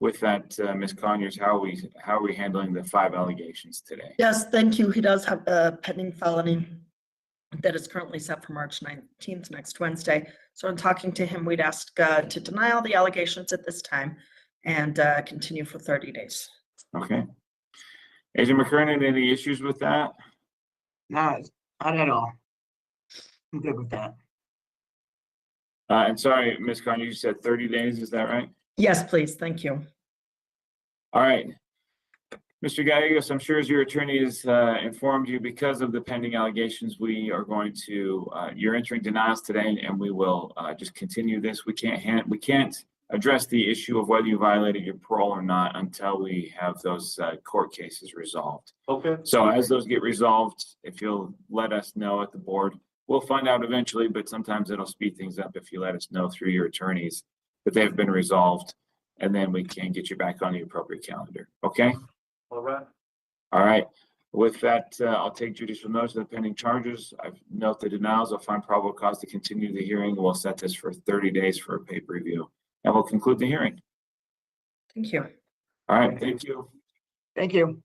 With that, Ms. Conyers, how are we handling the 5 allegations today? Yes, thank you. He does have a pending felony that is currently set for March 19th, next Wednesday. So in talking to him, we'd ask to deny all the allegations at this time and continue for 30 days. Okay. Agent McKernan, any issues with that? No, not at all. I'm good with that. And sorry, Ms. Conyers, you said 30 days, is that right? Yes, please. Thank you. All right. Mr. Gallegos, I'm sure as your attorney has informed you, because of the pending allegations, we are going to, you're entering denials today, and we will just continue this. We can't address the issue of whether you violated your parole or not until we have those court cases resolved. Okay. So as those get resolved, if you'll let us know at the board, we'll find out eventually, but sometimes it'll speed things up if you let us know through your attorneys that they've been resolved, and then we can get you back on the appropriate calendar. Okay? All right. All right. With that, I'll take judicial notice of the pending charges. I've note the denials. I'll find probable cause to continue the hearing. We'll set this for 30 days for a paper review, and we'll conclude the hearing. Thank you. All right. Thank you. Thank you.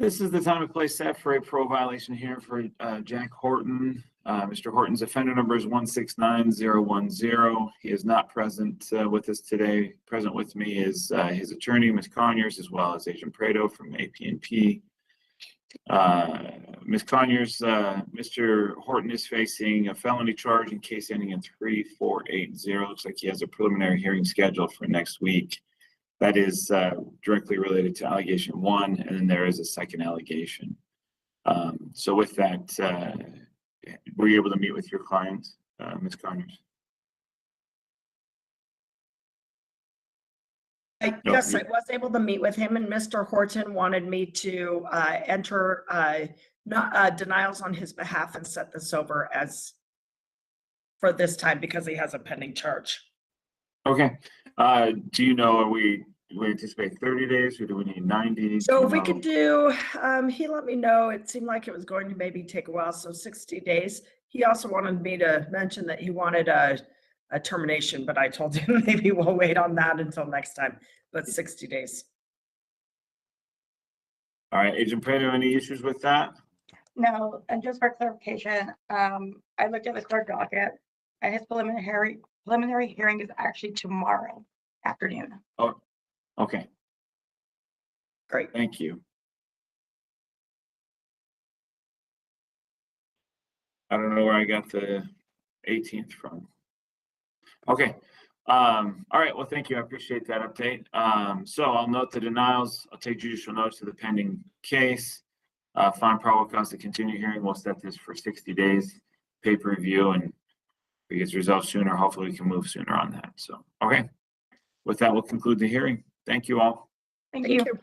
This is the time and place set for a parole violation here for Jack Horton. Mr. Horton's offender number is 169010. He is not present with us today. Present with me is his attorney, Ms. Conyers, as well as Agent Prado from AP&P. Ms. Conyers, Mr. Horton is facing a felony charge in case ending in 3480. Looks like he has a preliminary hearing scheduled for next week. That is directly related to allegation 1, and then there is a second allegation. So with that, were you able to meet with your client, Ms. Conyers? Yes, I was able to meet with him, and Mr. Horton wanted me to enter denials on his behalf and set this over as for this time because he has a pending charge. Okay. Do you know, we anticipate 30 days or do we need 90? So if we could do, he let me know, it seemed like it was going to maybe take a while, so 60 days. He also wanted me to mention that he wanted a termination, but I told him maybe we'll wait on that until next time, but 60 days. All right, Agent Prado, any issues with that? No, and just for clarification, I looked at the court docket. And his preliminary hearing is actually tomorrow afternoon. Oh, okay. Great. Thank you. I don't know where I got the 18th from. Okay. All right. Well, thank you. I appreciate that update. So I'll note the denials. I'll take judicial notice of the pending case. Find probable cause to continue hearing. We'll set this for 60 days, paper review, and if it gets resolved sooner, hopefully we can move sooner on that. So, okay. With that, we'll conclude the hearing. Thank you all. Thank you. you.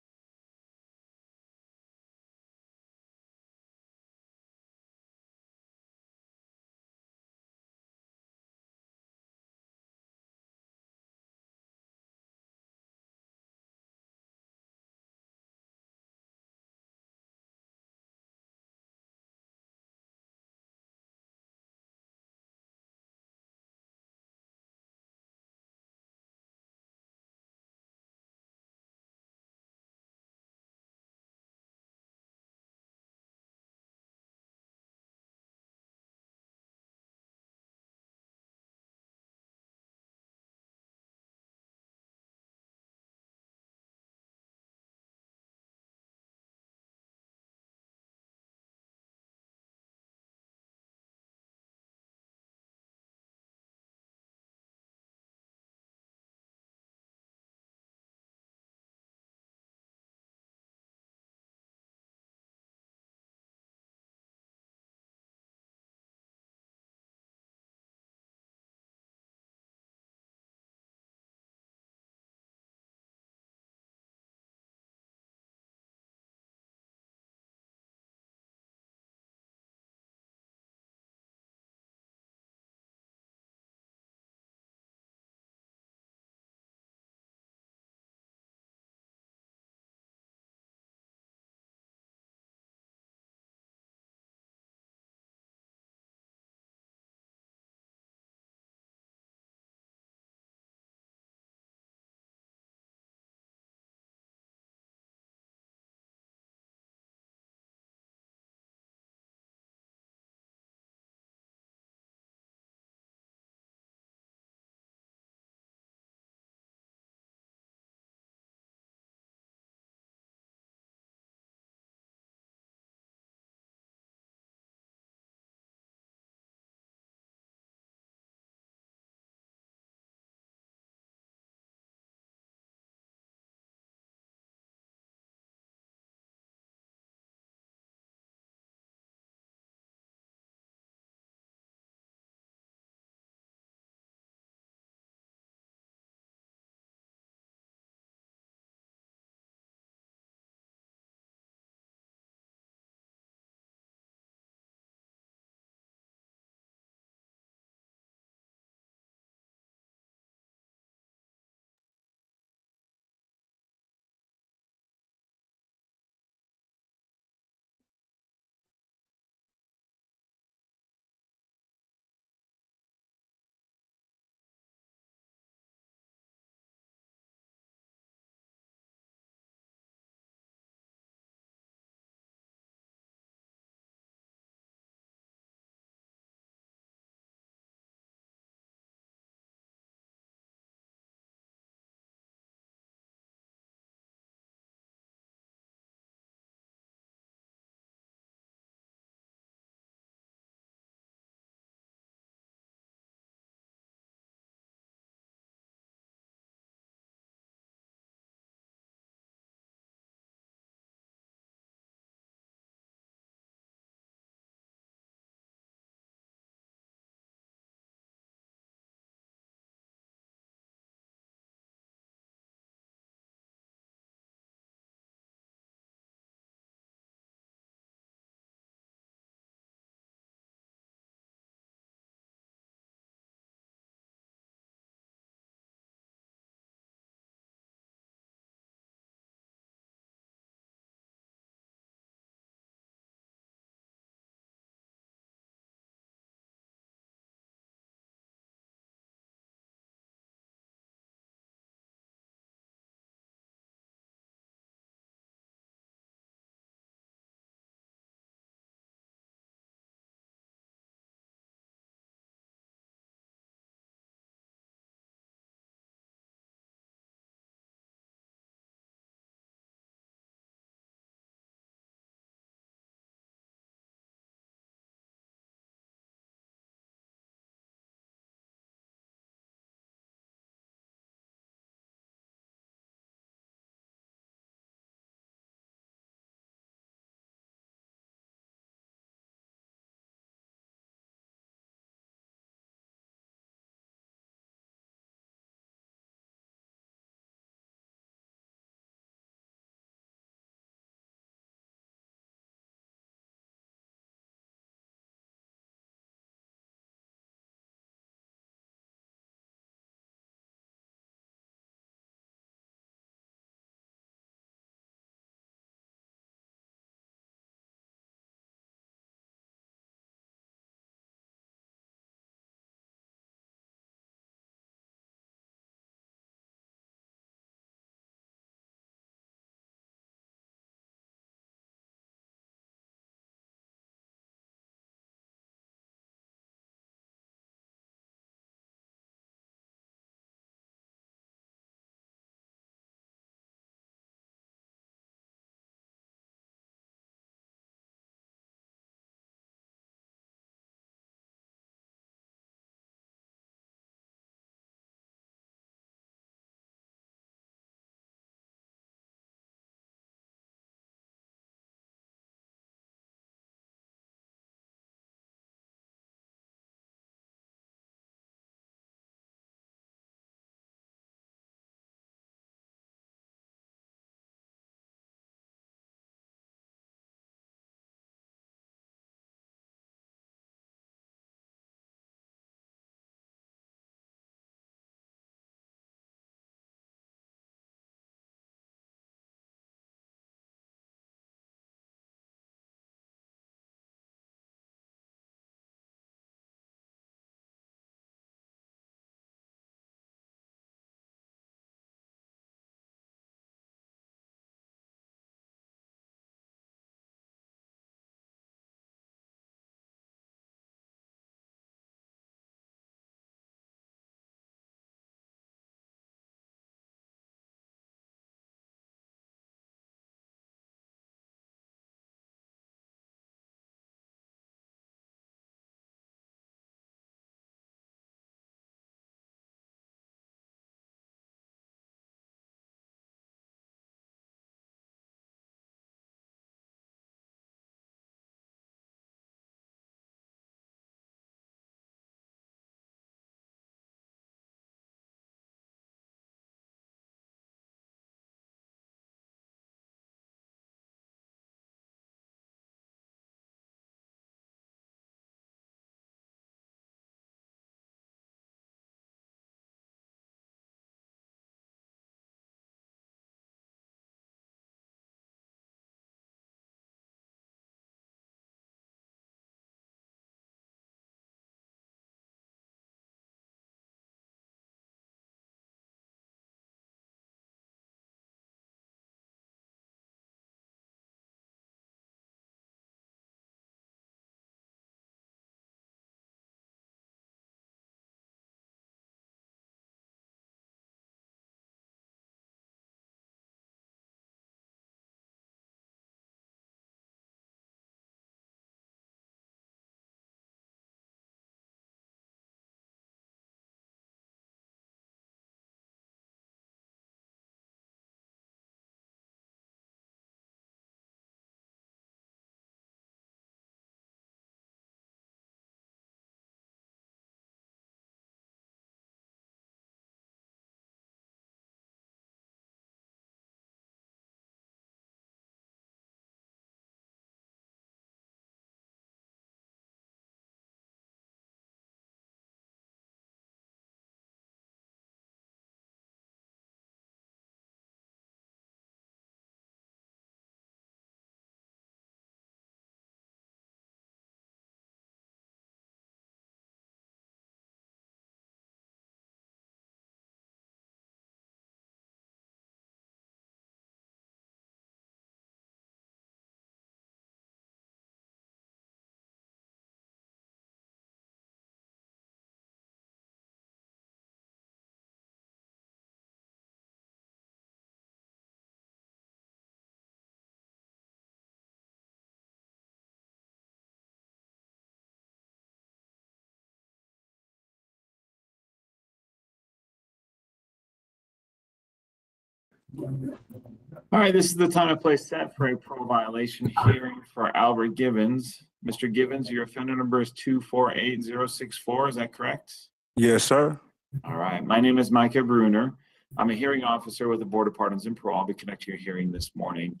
All right, this is the time and place set for a parole violation hearing for Albert Givens. Mr. Givens, your offender number is 248064, is that correct? Yes, sir. All right, my name is Micah Bruner. I'm a hearing officer with the Board of Pardons and Parole. I'll be conducting your hearing this morning.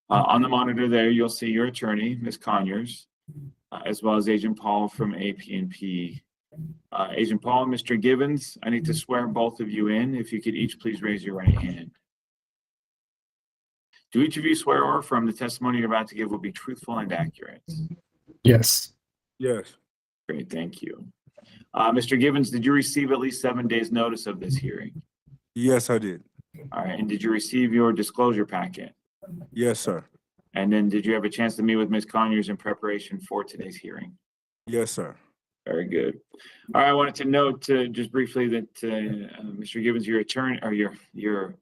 On the monitor there, you'll see your attorney, Ms. Conyers, as well as Agent Paul from AP&P. Agent Paul and Mr. Givens, I need to swear both of you in. If you could each please raise your right hand. Do each of you swear or affirm the testimony you're about to give will be truthful and accurate? Yes. Yes. Great, thank you. Mr. Givens, did you receive at least 7 days notice of this hearing? Yes, I did. All right, and did you receive your disclosure packet? Yes, sir. And then did you have a chance to meet with Ms. Conyers in preparation for today's hearing? Yes, sir. Very good. All right, I wanted to note just briefly that Mr. Givens, your attorney or your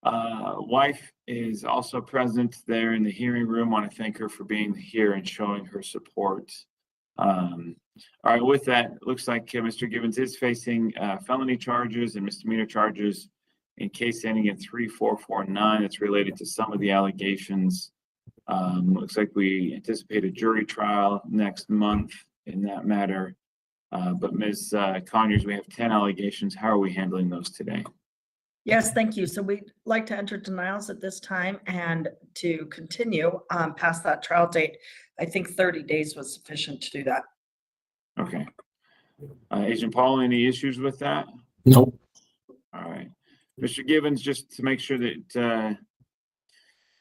wife is also present there in the hearing room. Want to thank her for being here and showing her support. All right, with that, it looks like Mr. Givens is facing felony charges and misdemeanor charges in case ending in 3449. It's related to some of the allegations. Looks like we anticipate a jury trial next month in that matter. But Ms. Conyers, we have 10 allegations. How are we handling those today? Yes, thank you. So we'd like to enter denials at this time and to continue past that trial date. I think 30 days was sufficient to do that. Okay. Agent Paul, any issues with that? Nope. All right. Mr. Givens, just to make sure that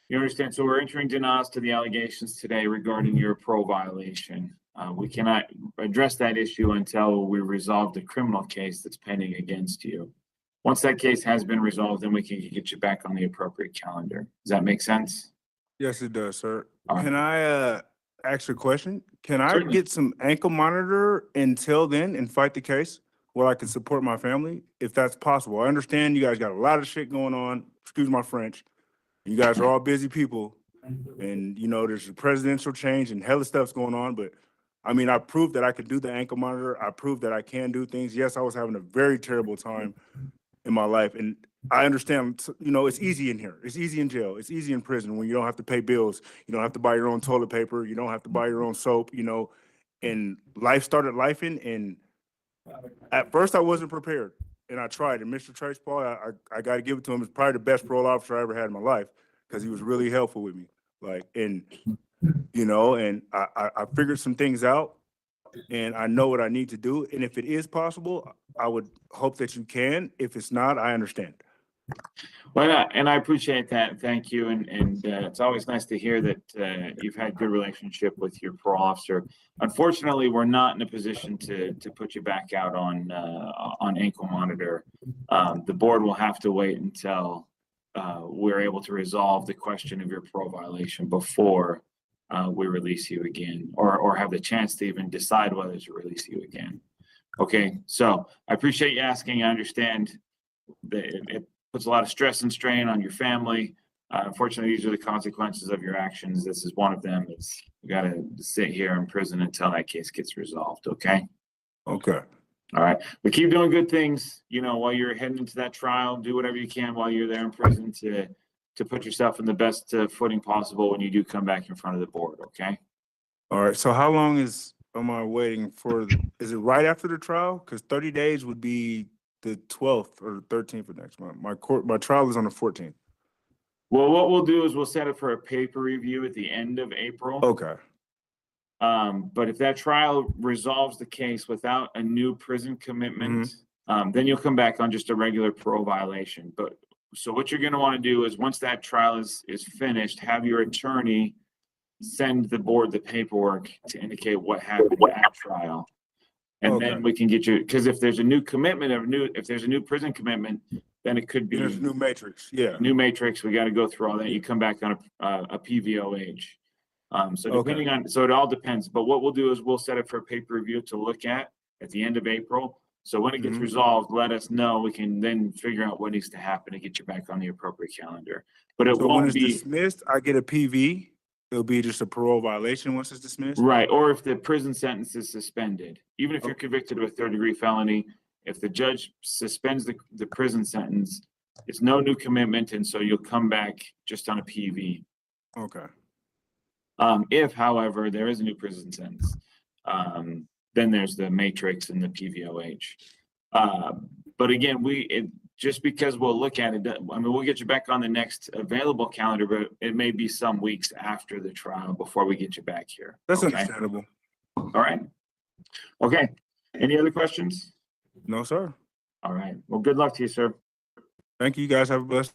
you understand, so we're entering denials to the allegations today regarding your parole violation. We cannot address that issue until we resolve the criminal case that's pending against you. Once that case has been resolved, then we can get you back on the appropriate calendar. Does that make sense? Yes, it does, sir. All right. Can I ask a question? Can I Certainly. get some ankle monitor until then and fight the case where I can support my family, if that's possible? I understand you guys got a lot of shit going on. Excuse my French. You guys are all busy people, and you know there's a presidential change and hella stuff's going on. But I mean, I proved that I could do the ankle monitor. I proved that I can do things. Yes, I was having a very terrible time in my life, and I understand. You know, it's easy in here. It's easy in jail. It's easy in prison when you don't have to pay bills. You don't have to buy your own toilet paper. You don't have to buy your own soap. You know, and life started lifing, and at first I wasn't prepared. And I tried. And Mr. Trace Paul, I got to give it to him. It's probably the best parole officer I ever had in my life because he was really helpful with me. Like, and, you know, and I figured some things out and I know what I need to do. And if it is possible, I would hope that you can. If it's not, I understand. Well, and I appreciate that. Thank you. And it's always nice to hear that you've had good relationship with your parole officer. Unfortunately, we're not in a position to put you back out on ankle monitor. The board will have to wait until we're able to resolve the question of your parole violation before we release you again, or have the chance to even decide whether to release you again. Okay, so I appreciate you asking. I understand that it puts a lot of stress and strain on your family. Unfortunately, these are the consequences of your actions. This is one of them. It's you got to sit here in prison until that case gets resolved. Okay. Okay. All right. But keep doing good things. You know, while you're heading into that trial, do whatever you can while you're there in prison to put yourself in the best footing possible when you do come back in front of the board. Okay. All right. So how long am I waiting for? Is it right after the trial? Because 30 days would be the 12th or the 13th of next month. My trial is on the 14th. Well, what we'll do is we'll set it for a paper review at the end of April. Okay. But if that trial resolves the case without a new prison commitment, then you'll come back on just a regular parole violation. But so what you're going to want to do is once that trial is finished, have your attorney send the board the paperwork to indicate what happened at trial. And then we can get you, because if there's a new commitment if there's a new prison commitment, then it could be there's a new matrix. Yeah. New matrix. We got to go through all that. You come back on a PVOH. So depending on, so it all depends. But what we'll do is we'll set it for a paper review to look at the end of April. So when it gets resolved, let us know. We can then figure out what needs to happen to get you back on the appropriate calendar. But it So when won't it's be dismissed, I get a PV. It'll be just a parole violation once it's dismissed. right. Or if the prison sentence is suspended, even if you're convicted of a third-degree felony, if the judge suspends the prison sentence, It's no new commitment, and so you'll come back just on a PV. Okay. If, however, there is a new prison sentence, then there's the matrix and the PVOH. But again, just because we'll look at it, I mean, we'll get you back on the next available calendar, but it may be some weeks after the trial before we get you back here. That's Okay? understandable. All right. Okay. Any other questions? No, sir. All right. Well, good luck to you, sir. Thank you. You guys have a blessed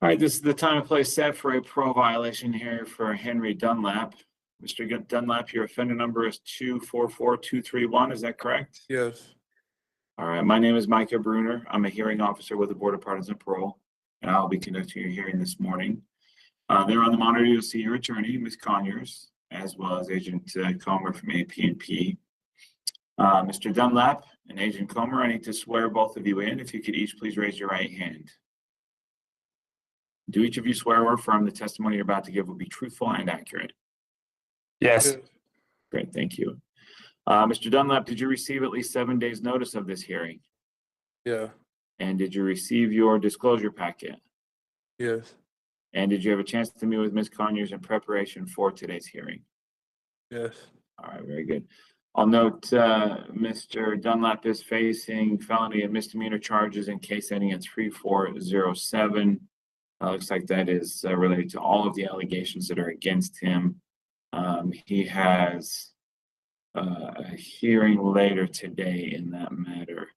All right, this is the time and place set for a parole violation here for Henry Dunlap. Mr. Dunlap, your offender number is 244231, is that correct? Yes. All right, my name is Micah Bruner. I'm a hearing officer with the Board of Pardons and Parole, and I'll be conducting your hearing this morning. There on the monitor, you'll see your attorney, Ms. Conyers, as well as Agent Comer from AP&P. Mr. Dunlap and Agent Comer, I need to swear both of you in. If you could each please raise your right hand. Do each of you swear or affirm the testimony you're about to give will be truthful and accurate? Yes. Great, thank you. Mr. Dunlap, did you receive at least 7 days' notice of this hearing? Yeah. And did you receive your disclosure packet? Yes. And did you have a chance to meet with Ms. Conyers in preparation for today's hearing? Yes. All right, very good. I'll note Mr. Dunlap is facing felony and misdemeanor charges in case ending in 3407. Looks like that is related to all of the allegations that are against him. He has a hearing later today in that matter.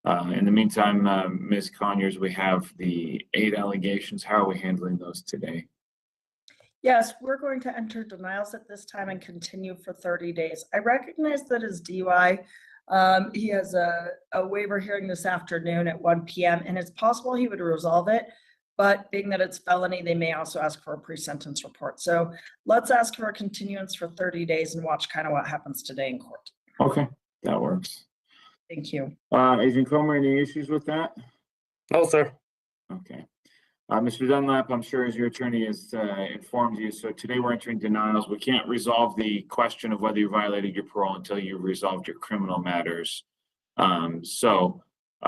In the meantime, Ms. Conyers, we have the 8 allegations. How are we handling those today? Yes, we're going to enter denials at this time and continue for 30 days. I recognize that his DUI, he has a waiver hearing this afternoon at 1 p.m. and it's possible he would resolve it. But being that it's felony, they may also ask for a pre-sentence report. So let's ask for a continuance for 30 days and watch kind of what happens today in court. Okay, that works. Thank you. Agent Comer, any issues with that? No, sir. Okay. Mr. Dunlap, I'm sure as your attorney has informed you, so today we're entering denials. We can't resolve the question of whether you violated your parole until you've resolved your criminal matters.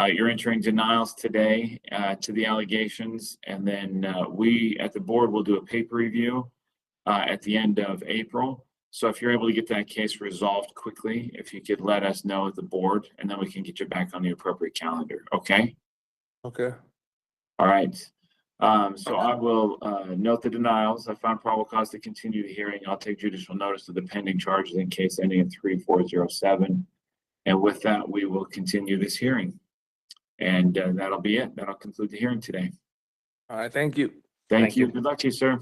You're entering denials today to the allegations, and then we at the board will do a paper review at the end of April. So if you're able to get that case resolved quickly, if you could let us know at the board, and then we can get you back on the appropriate calendar, okay? Okay. All right. So I will note the denials. I found probable cause to continue the hearing. I'll take judicial notice of the pending charges in case ending in 3407. And with that, we will continue this hearing. And that'll be it. That'll conclude the hearing today. All right. Thank you. Thank you. Good luck to you, sir.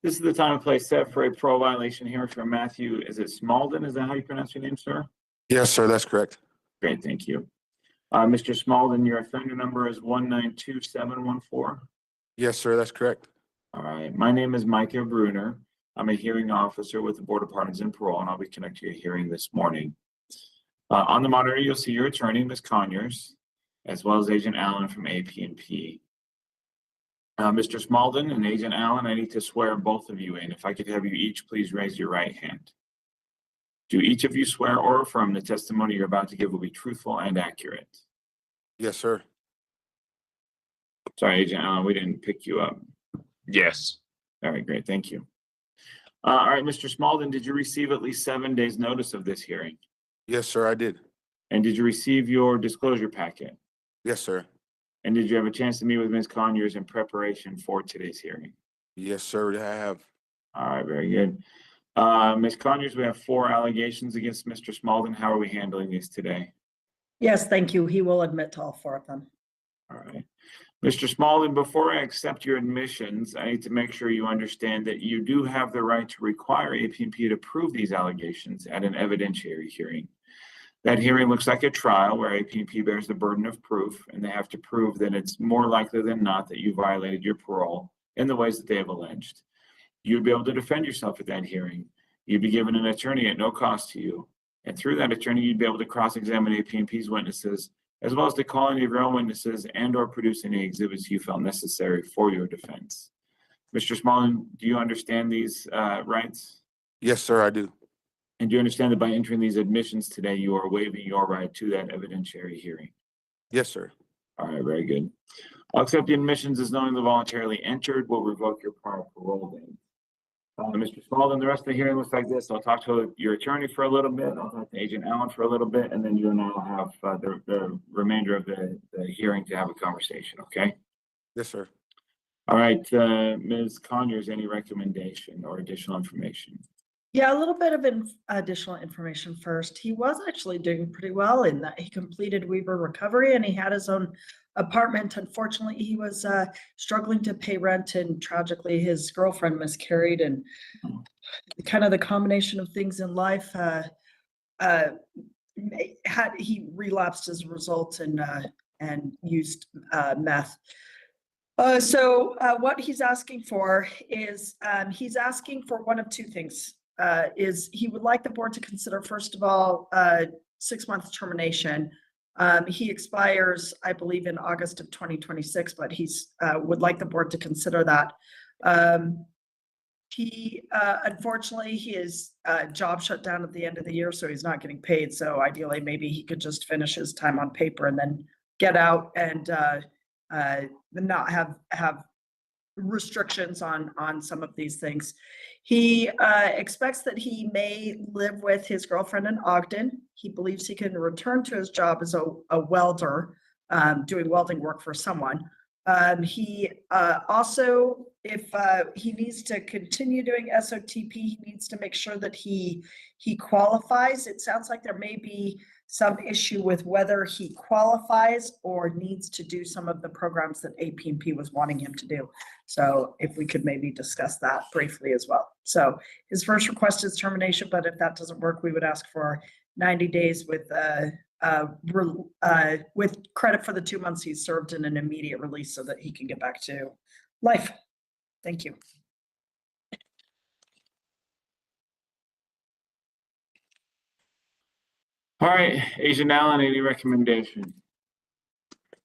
This is the time and place set for a parole violation hearing from Matthew. Is it SMAULDON? Is that how you pronounce your name, sir? Yes, sir, that's correct. Great, thank you. Mr. SMAULDON, your offender number is 192714. Yes, sir, that's correct. All right, my name is Micah Bruner. I'm a hearing officer with the Board of Pardons and Parole, and I'll be conducting a hearing this morning. On the monitor, you'll see your attorney, Ms. Conyers, as well as Agent Allen from AP&P. Mr. SMAULDON and Agent Allen, I need to swear both of you in. If I could have you each please raise your right hand. Do each of you swear or affirm the testimony you're about to give will be truthful and accurate? Yes, sir. Sorry, Agent Allen, we didn't pick you up. Yes. All right, great, thank you. All right, Mr. SMAULDON, did you receive at least 7 days' notice of this hearing? Yes, sir, I did. And did you receive your disclosure packet? Yes, sir. And did you have a chance to meet with Ms. Conyers in preparation for today's hearing? Yes, sir, I have. All right, very good. Ms. Conyers, we have 4 allegations against Mr. SMAULDON. How are we handling these today? Yes, thank you. He will admit to all 4 of them. All right. Mr. SMAULDON, before I accept your admissions, I need to make sure you understand that you do have the right to require AP&P to prove these allegations at an evidentiary hearing. That hearing looks like a trial where AP&P bears the burden of proof, and they have to prove that it's more likely than not that you violated your parole in the ways that they have alleged. You'd be able to defend yourself at that hearing. You'd be given an attorney at no cost to you. And through that attorney, you'd be able to cross-examine AP&P's witnesses, as well as to call any of your own witnesses and or produce any exhibits you felt necessary for your defense. Mr. SMAULDON, do you understand these rights? Yes, sir, I do. And do you understand that by entering these admissions today, you are waiving your right to that evidentiary hearing? Yes, sir. All right, very good. I'll accept the admissions as knowingly voluntarily entered. We'll revoke your prior parole date. Mr. SMAULDON, the rest of the hearing looks like this. I'll talk to your attorney for a little bit. I'll talk to Agent Allen for a little bit, and then you and I will have the remainder of the hearing to have a conversation, okay? Yes, sir. All right, Ms. Conyers, any recommendation or additional information? Yeah, a little bit of additional information first. He was actually doing pretty well in that he completed Weaver recovery and he had his own apartment. Unfortunately, he was struggling to pay rent, and tragically his girlfriend miscarried, and kind of the combination of things in life he relapsed as a result and used meth. So what he's asking for is he's asking for one of 2 things. Is he would like the board to consider, first of all, 6-month termination. He expires, I believe, in August of 2026, but he's would like the board to consider that. Unfortunately, his job shut down at the end of the year, so he's not getting paid. So ideally, maybe he could just finish his time on paper and then get out and not have restrictions on some of these things. He expects that he may live with his girlfriend in Ogden. He believes he can return to his job as a welder, doing welding work for someone. He also, if he needs to continue doing SOTP, he needs to make sure that he qualifies. It sounds like there may be some issue with whether he qualifies or needs to do some of the programs that AP&P was wanting him to do. So if we could maybe discuss that briefly as well. So his first request is termination, but if that doesn't work, we would ask for 90 days with credit for the 2 months he's served in an immediate release so that he can get back to life. Thank you. All right, Agent Allen, any recommendation?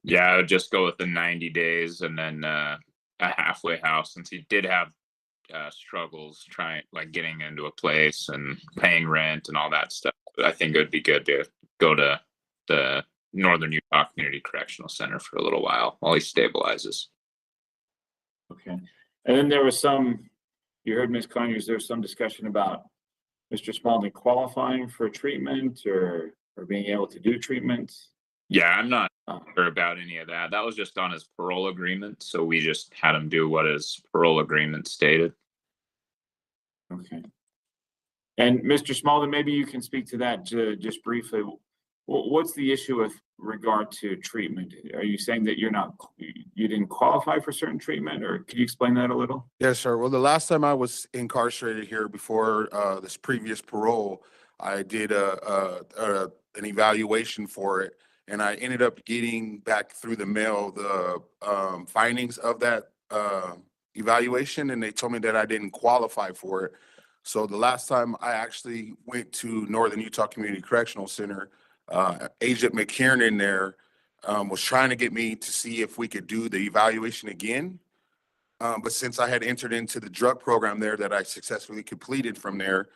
Yeah, I would just go with the 90 days and then a halfway house, since he did have struggles getting into a place and paying rent and all that stuff. But I think it would be good to go to the Northern Utah Community Correctional Center for a little while he stabilizes. Okay. And then there was you heard Ms. Conyers, there was some discussion about Mr. SMAULDON qualifying for treatment or being able to do treatment. Yeah, I'm not sure about any of that. That was just on his parole agreement. So we just had him do what his parole agreement stated. Okay. And Mr. SMAULDON, maybe you can speak to that just briefly. What's the issue with regard to treatment? Are you saying that you didn't qualify for certain treatment, or could you explain that a little? Yes, sir. Well, the last time I was incarcerated here before this previous parole, I did an evaluation for it, and I ended up getting back through the mail the findings of that evaluation, and they told me that I didn't qualify for it. So the last time I actually went to Northern Utah Community Correctional Center, Agent McKiernan there was trying to get me to see if we could do the evaluation again. But since I had entered into the drug program there that I successfully completed from there,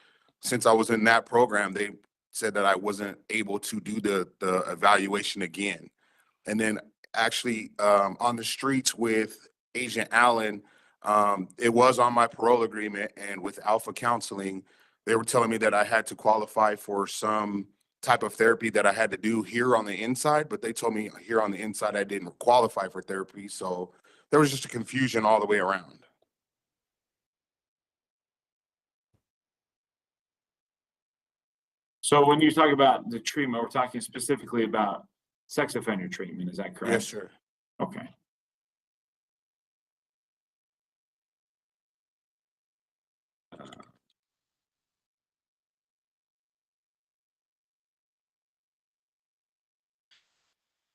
since I was in that program, they said that I wasn't able to do the evaluation again. And then actually on the streets with Agent Allen, it was on my parole agreement, and with Alpha Counseling, they were telling me that I had to qualify for some type of therapy that I had to do here on the inside, but they told me here on the inside I didn't qualify for therapy. So there was just a confusion all the way around. So when you talk about the treatment, we're talking specifically about sex offender treatment, is that correct? Yes, sir. Okay.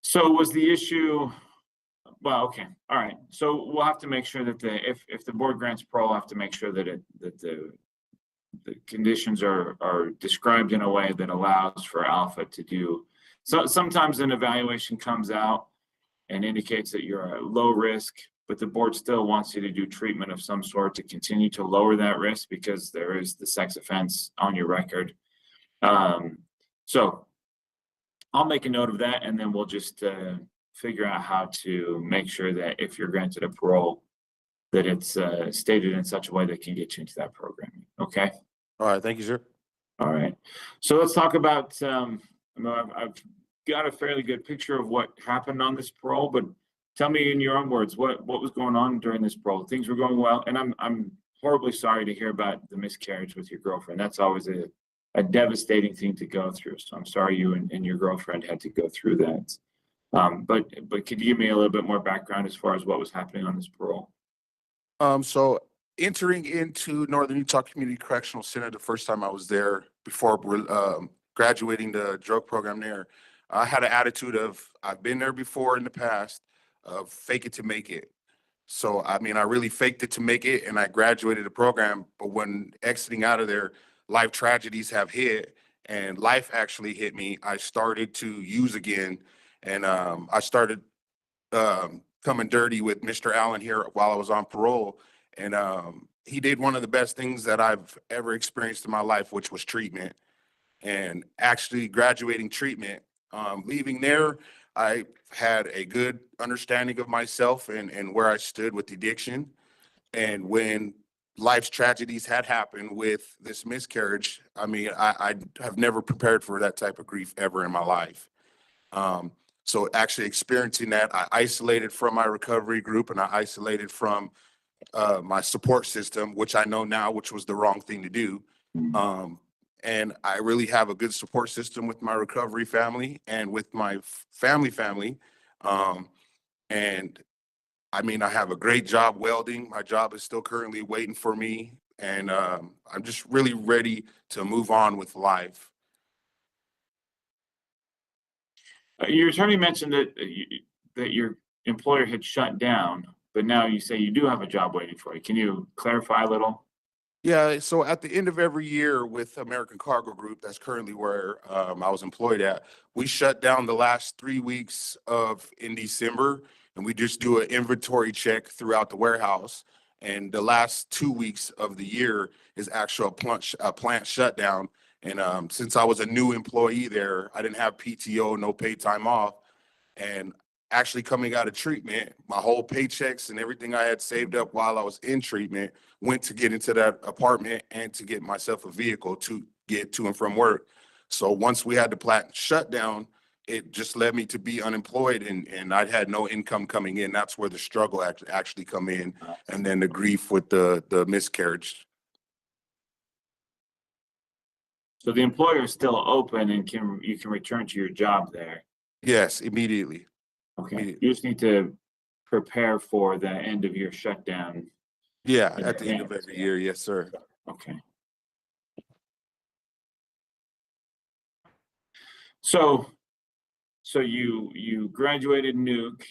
So was the issue, well, okay, all right. So we'll have to make sure that if the board grants parole, we'll have to make sure that the conditions are described in a way that allows for Alpha to do. So sometimes an evaluation comes out and indicates that you're at low risk, but the board still wants you to do treatment of some sort to continue to lower that risk because there is the sex offense on your record. So I'll make a note of that, and then we'll just figure out how to make sure that if you're granted a parole, that it's stated in such a way that can get you into that program. Okay. All right. Thank you, sir. All right. So let's talk about, I've got a fairly good picture of what happened on this parole, but tell me in your own words, what was going on during this parole? Things were going well, and I'm horribly sorry to hear about the miscarriage with your girlfriend. That's always a devastating thing to go through. So I'm sorry you and your girlfriend had to go through that. But could you give me a little bit more background as far as what was happening on this parole? So entering into Northern Utah Community Correctional Center the first time I was there before graduating the drug program there, I had an attitude of, I've been there before in the past, of fake it to make it. So, I mean, I really faked it to make it, and I graduated the program. But when exiting out of there, life tragedies have hit, and life actually hit me. I started to use again, and I started coming dirty with Mr. Allen here while I was on parole. And he did one of the best things that I've ever experienced in my life, which was treatment. And actually graduating treatment, leaving there, I had a good understanding of myself and where I stood with addiction. And when life's tragedies had happened with this miscarriage, I mean, I have never prepared for that type of grief ever in my life. So actually experiencing that, I isolated from my recovery group, and I isolated from my support system, which I know now, which was the wrong thing to do. And I really have a good support system with my recovery family and with my family. And I mean, I have a great job welding. My job is still currently waiting for me. And I'm just really ready to move on with life. Your attorney mentioned that that your employer had shut down, but now you say you do have a job waiting for you. Can you clarify a little? Yeah, so at the end of every year with American Cargo Group, that's currently where I was employed at, we shut down the last 3 weeks in December, and we just do an inventory check throughout the warehouse. And the last 2 weeks of the year is actual plant shutdown. And since I was a new employee there, I didn't have PTO, no paid time off. And actually coming out of treatment, my whole paychecks and everything I had saved up while I was in treatment went to get into that apartment and to get myself a vehicle to get to and from work. So once we had the plant shut down, it just led me to be unemployed, and I had no income coming in. That's where the struggle actually come in, and then the grief with the miscarriage. So the employer is still open and you can return to your job there. Yes, immediately. Okay, you just need to prepare for the end of year shutdown. Yeah, in at the end of advance. every year. Yes, sir. Okay. So you graduated nuke,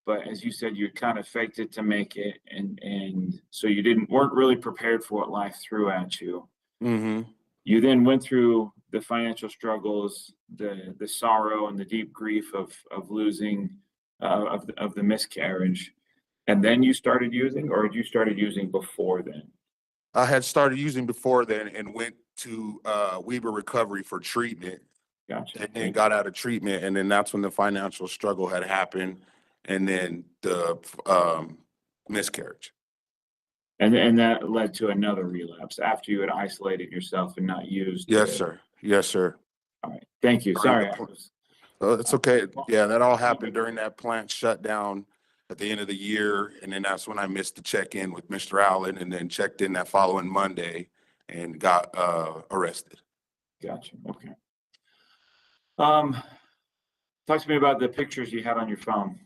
but as you said, you kind of faked it to make it, and so you weren't really prepared for what life threw at you. Mm-hmm. You then went through the financial struggles, the sorrow and the deep grief of losing of the miscarriage, and then you started using, or you started using before then? I had started using before then and went to Weber Recovery for treatment. Gotcha. And then got out of treatment, and then that's when the financial struggle had happened, and then the miscarriage. And that led to another relapse after you had isolated yourself and not used. Yes, sir. Yes, sir. All right. Thank you. Sorry. It's okay. Yeah, that all happened during that plant shutdown at the end of the year, and then that's when I missed the check-in with Mr. Allen, and then checked in that following Monday and got arrested. Gotcha. Okay. Talk to me about the pictures you had on your phone.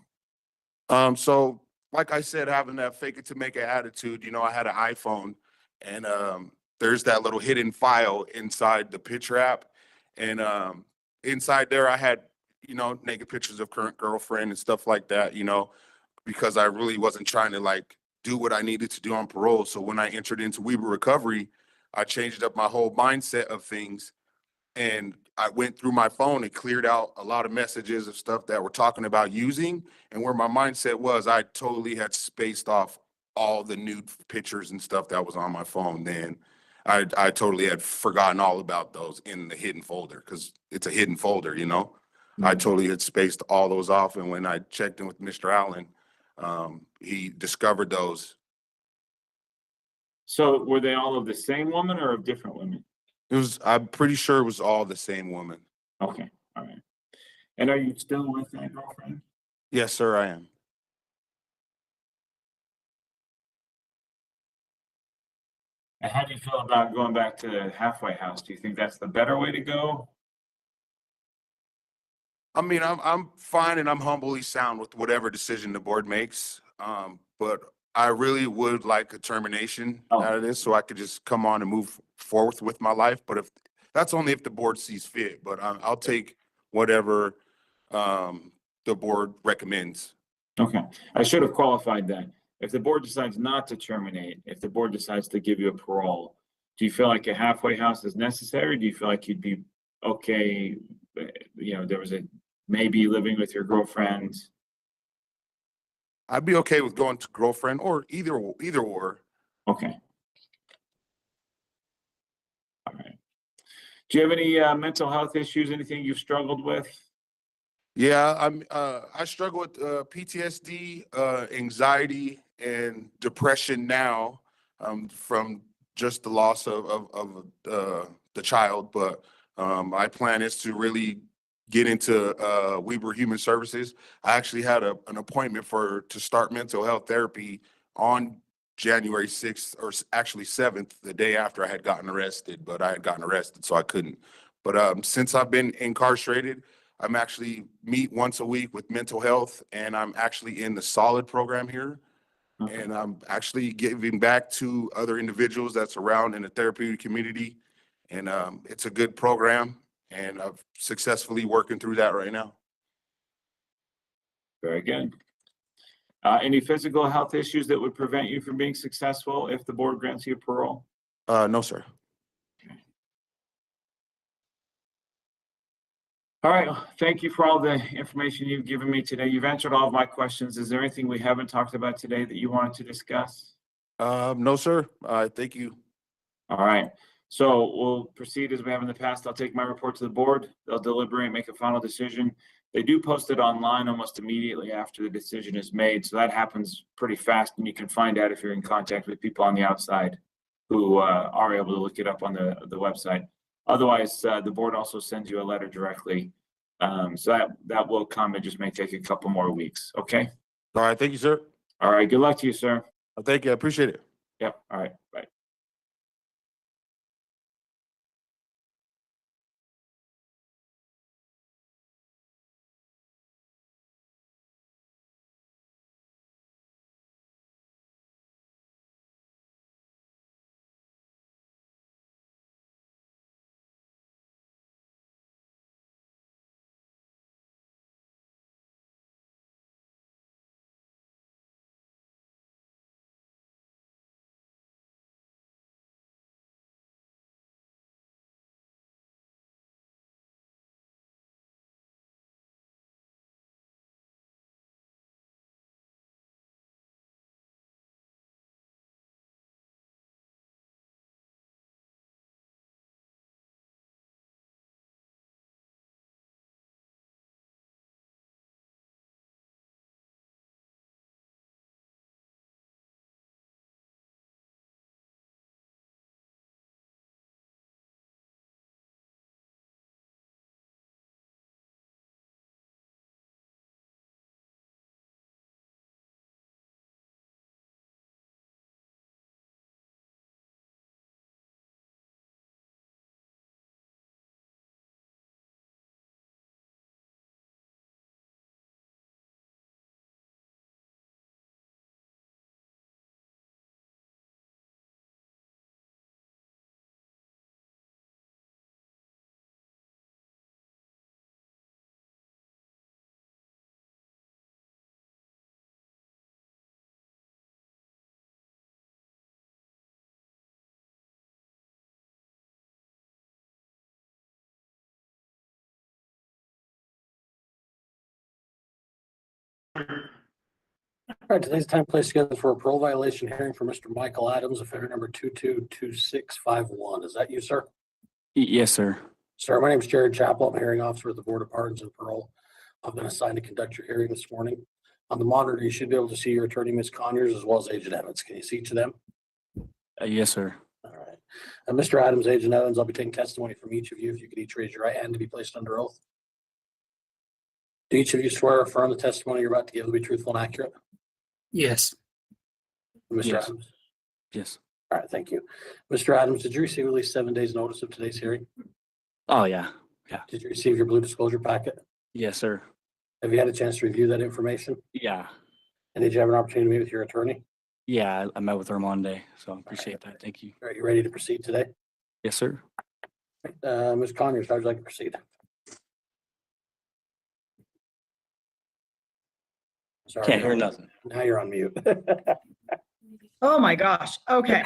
So like I said, having that fake it to make it attitude, you know, I had an iPhone, and there's that little hidden file inside the picture app. And inside there I had, you know, naked pictures of current girlfriend and stuff like that, you know, because I really wasn't trying to like do what I needed to do on parole. So when I entered into Weber Recovery, I changed up my whole mindset of things. And I went through my phone and cleared out a lot of messages of stuff that we're talking about using. And where my mindset was, I totally had spaced off all the nude pictures and stuff that was on my phone. Then I totally had forgotten all about those in the hidden folder, because it's a hidden folder, you know. I totally had spaced all those off. And when I checked in with Mr. Allen, he discovered those. So were they all of the same woman or of different women? I'm pretty sure it was all the same woman. Okay. All right. And are you still with that girlfriend? Yes, sir, I am. And how do you feel about going back to the halfway house? Do you think that's the better way to go? I mean, I'm fine and I'm humbly sound with whatever decision the board makes. But I really would like a termination out of this so I could just come on and move forward with my life. But if that's only if the board sees fit, but I'll take whatever the board recommends. Okay. I should have qualified that. If the board decides not to terminate, if the board decides to give you a parole, do you feel like a halfway house is necessary? Do you feel like you'd be okay? You know, there was a maybe living with your girlfriend. I'd be okay with going to girlfriend or either or. Okay. All right. Do you have any mental health issues? Anything you've struggled with? Yeah, I struggle with PTSD, anxiety, and depression now from just the loss of the child. But my plan is to really get into Weber Human Services. I actually had an appointment to start mental health therapy on January 6th, or actually 7th, the day after I had gotten arrested, but I had gotten arrested, so I couldn't. But since I've been incarcerated, I'm actually meet once a week with mental health, and I'm actually in the SOLID program here. Okay. And I'm actually giving back to other individuals that's around in the therapeutic community. And it's a good program, and I'm successfully working through that right now. Very good. Any physical health issues that would prevent you from being successful if the board grants you parole? No, sir. All right. Thank you for all the information you've given me today. You've answered all of my questions. Is there anything we haven't talked about today that you wanted to discuss? No, sir. Thank you. All right. So we'll proceed as we have in the past. I'll take my report to the board. They'll deliberate, make a final decision. They do post it online almost immediately after the decision is made. So that happens pretty fast, and you can find out if you're in contact with people on the outside who are able to look it up on the website. Otherwise, the board also sends you a letter directly. So that will come. It just may take a couple more weeks. Okay. All right. Thank you, sir. All right. Good luck to you, sir. Thank you. I appreciate it. Yep. All right. Bye. All right, today's time placed together for a parole violation hearing for Mr. Michael Adams, offender number 222651. Is that you, sir? Yes, sir. Sir, my name is Jared Chapel. I'm a hearing officer with the Board of Pardons and Parole. I've been assigned to conduct your hearing this morning. On the monitor, you should be able to see your attorney, Ms. Conyers, as well as Agent Evans. Can you see each of them? Yes, sir. All right. Mr. Adams, Agent Evans, I'll be taking testimony from each of you. If you could each raise your right hand to be placed under oath. Do each of you swear or affirm the testimony you're about to give will be truthful and accurate? Yes. Mr. Yes. Adams? Yes. All right, thank you. Mr. Adams, did you receive at least 7 days notice of today's hearing? Oh, yeah. Did you receive your blue disclosure packet? Yes, sir. Have you had a chance to review that information? Yeah. And did you have an opportunity to meet with your attorney? Yeah, I met with her Monday, so I appreciate that. Thank you. Are you ready to proceed today? Yes, sir. Ms. Conyers, how would you like to proceed? Sorry. Can't hear nothing. Now you're on mute. Oh my gosh. Okay.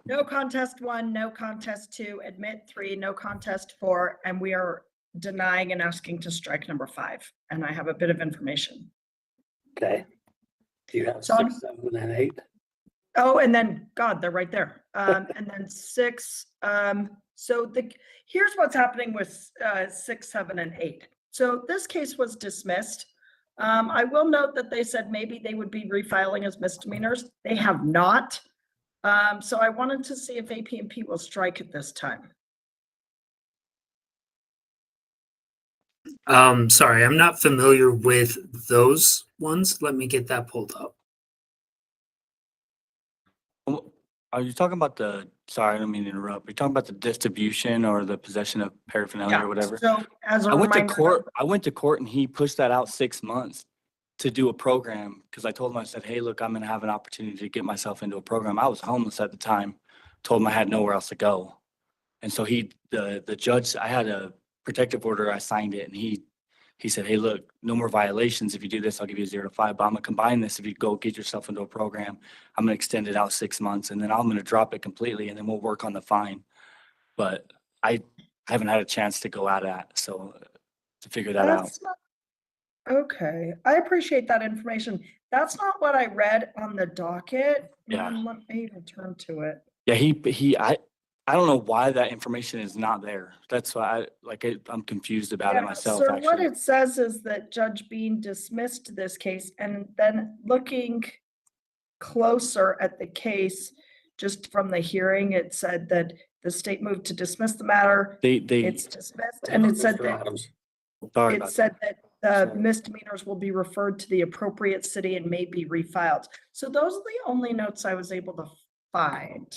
No contest 1, no contest 2, admit 3, no contest 4, and we are denying and asking to strike number 5. And I have a bit of information. Okay. Do you have So 6, 7, and 8? Oh, and then, God, they're right there. And then 6. So here's what's happening with 6, 7, and 8. So this case was dismissed. I will note that they said maybe they would be refiling as misdemeanors. They have not. So I wanted to see if AP&P will strike at this time. Sorry, I'm not familiar with those ones. Let me get that pulled up. Are you talking about sorry, I don't mean to interrupt. Are you talking about the distribution or the possession of paraphernalia or whatever? So as a I went to reminder- court. I went to court and he pushed that out 6 months to do a program because I told him, I said, hey, look, I'm going to have an opportunity to get myself into a program. I was homeless at the time, told him I had nowhere else to go. And so the judge, I had a protective order, I signed it, and he said, hey, look, no more violations. If you do this, I'll give you 0 to 5, but I'm gonna combine this. If you go get yourself into a program, I'm gonna extend it out 6 months and then I'm gonna drop it completely and then we'll work on the fine. But I haven't had a chance to go at that, so to figure that out. Okay, I appreciate that information. That's not what I read on the docket. Yeah. Let me return to it. Yeah, I don't know why that information is not there. That's why I'm confused about it Yeah, myself, so what actually. it says is that Judge Bean dismissed this case, and then looking closer at the case, just from the hearing, it said that the state moved to dismiss the matter. It's dismissed, and it said that Sorry it about said that the misdemeanors will be referred to the appropriate city and may be refiled. So those are the only notes I was able to find.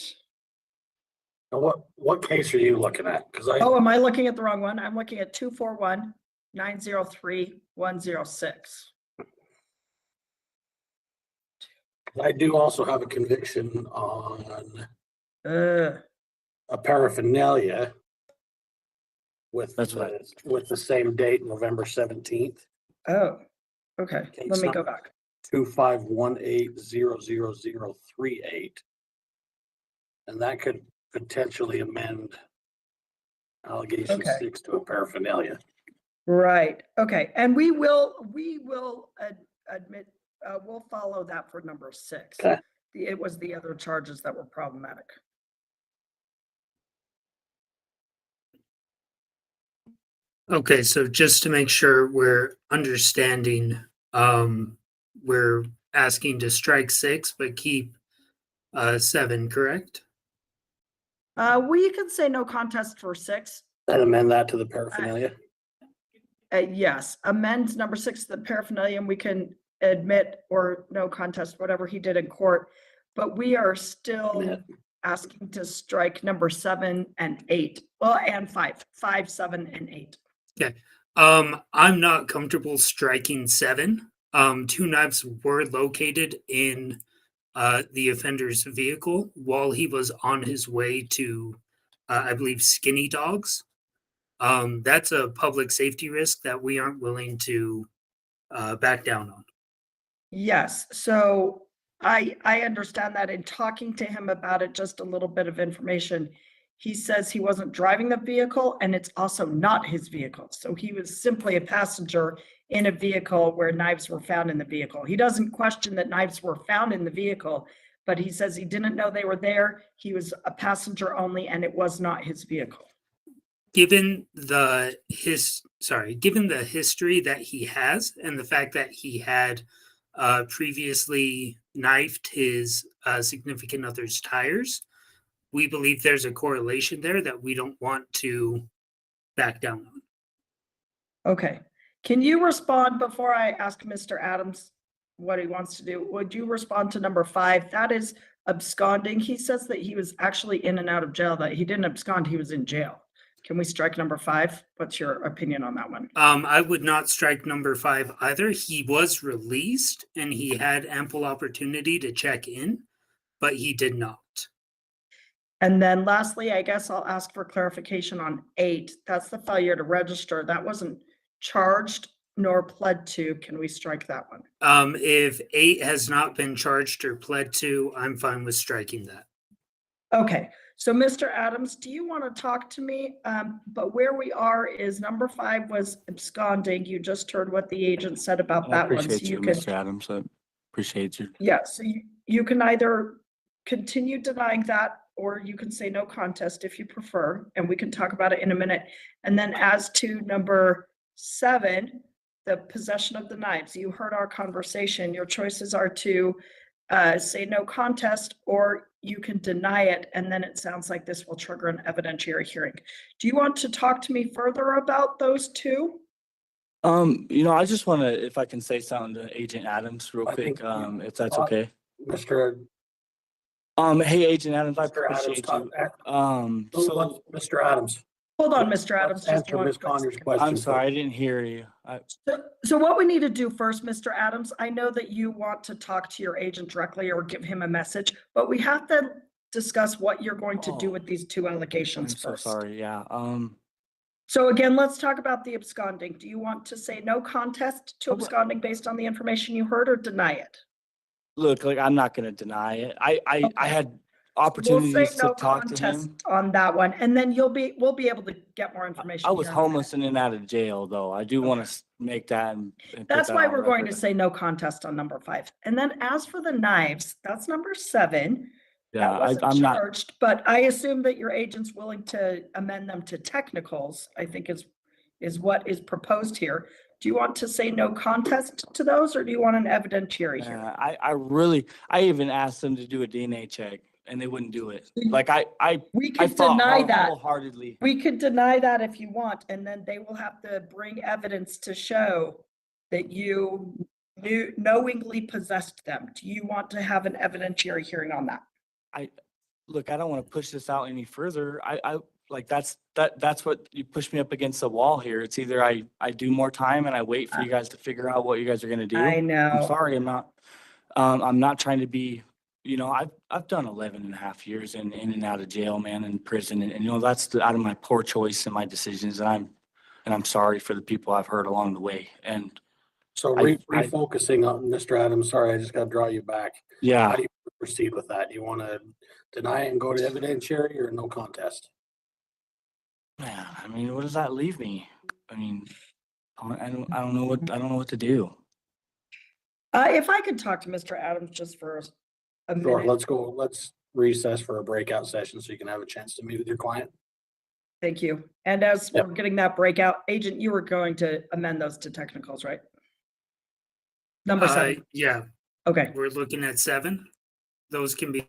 Now, what case are you looking at? Because Oh, am I looking at the wrong one? I'm looking at 241-903-106. I do also have a conviction on a paraphernalia with with the same date, November 17th. Oh, okay. Let me go back. 2518000038. And that could potentially amend allegation 6 to a paraphernalia. Right. Okay. And we will admit, we'll follow that for number 6. Okay. It was the other charges that were problematic. Okay, so just to make sure we're understanding, we're asking to strike 6, but keep 7, correct? We can say no contest for 6. And amend that to the paraphernalia. Yes, amend number 6 to the paraphernalia, and we can admit or no contest, whatever he did in court. But we are still asking to strike number 7 and 8. Well, and 5, 7, and 8. Okay. I'm not comfortable striking 7. 2 knives were located in the offender's vehicle while he was on his way to, I believe, Skinny Dogs. That's a public safety risk that we aren't willing to back down on. Yes, so I understand that. In talking to him about it, just a little bit of information. He says he wasn't driving the vehicle and it's also not his vehicle. So he was simply a passenger in a vehicle where knives were found in the vehicle. He doesn't question that knives were found in the vehicle, but he says he didn't know they were there. He was a passenger only, and it was not his vehicle. Given the history that he has and the fact that he had previously knifed his significant other's tires, we believe there's a correlation there that we don't want to back down on. Okay. Can you respond before I ask Mr. Adams what he wants to do? Would you respond to number 5? That is absconding. He says that he was actually in and out of jail, that he didn't abscond, he was in jail. Can we strike number 5? What's your opinion on that one? I would not strike number 5 either. He was released and he had ample opportunity to check in, but he did not. And then lastly, I guess I'll ask for clarification on 8. That's the failure to register. That wasn't charged nor pled to. Can we strike that one? If 8 has not been charged or pled to, I'm fine with striking that. Okay. So Mr. Adams, do you want to talk to me? But where we are is number 5 was absconding. You just heard what the agent said about I that one. appreciate So you, you can, Mr. Adams. I appreciate you. yeah, so you can either continue denying that, or you can say no contest if you prefer, and we can talk about it in a minute. And then as to number 7, the possession of the knives, you heard our conversation. Your choices are to say no contest, or you can deny it, and then it sounds like this will trigger an evidentiary hearing. Do you want to talk to me further about those 2? I just want to, if I can say something to Agent Adams real I quick, think if that's okay. Mr. Hey, Agent Adams, I Mr. Adams, appreciate talk you. back. So Mr. Adams. Hold on, Mr. Adams. Let's just answer one Ms. quick Conyers' second. question. I'm sorry, I didn't hear you. So what we need to do first, Mr. Adams, I know that you want to talk to your agent directly or give him a message, but we have to discuss what you're going to do with these 2 I'm allegations so first. sorry, yeah. So again, let's talk about the absconding. Do you want to say no contest to absconding based on the information you heard, or deny it? Look, like, I'm not gonna deny it. I had We'll say opportunities to no talk to contest him. on that one, and then we'll be able to get more information. I was here in a minute. homeless and in and out of jail, though. I do want to make that and put That's that why on we're going to record. say no contest on number 5. And then as for the knives, that's number 7. Yeah, That wasn't I'm not, charged, but I assume that your agent's willing to amend them to technicals, I think is what is proposed here. Do you want to say no contest to those, or do you want an evidentiary hearing? I even asked them to do a DNA check and they wouldn't do it. Like, We I could fought deny that. wholeheartedly. We could deny that if you want, and then they will have to bring evidence to show that you knowingly possessed them. Do you want to have an evidentiary hearing on that? Look, I don't want to push this out any further. Like, that's what you push me up against the wall here. It's either I do more time and I wait for you guys to figure out what you guys are gonna do. I know. I'm sorry, I'm not trying to be, I've done 11 and a half years in and out of jail, man, in prison. And that's out of my poor choice and my decisions. And I'm sorry for the people I've hurt along the way. And So refocusing on Mr. Adams, sorry, I just got to draw you back. yeah, How do you proceed with that? Do you want to deny it and go to evidentiary, or no contest? man, I mean, what does that leave me? I mean, I don't know what to do. If I could talk to Mr. Adams just for a Sure, minute. let's recess for a breakout session so you can have a chance to meet with your client. Thank you. And as Yep. we're getting that breakout, agent, you were going to amend those to technicals, right? Number 7. Yeah, Okay. we're looking at 7. Those can be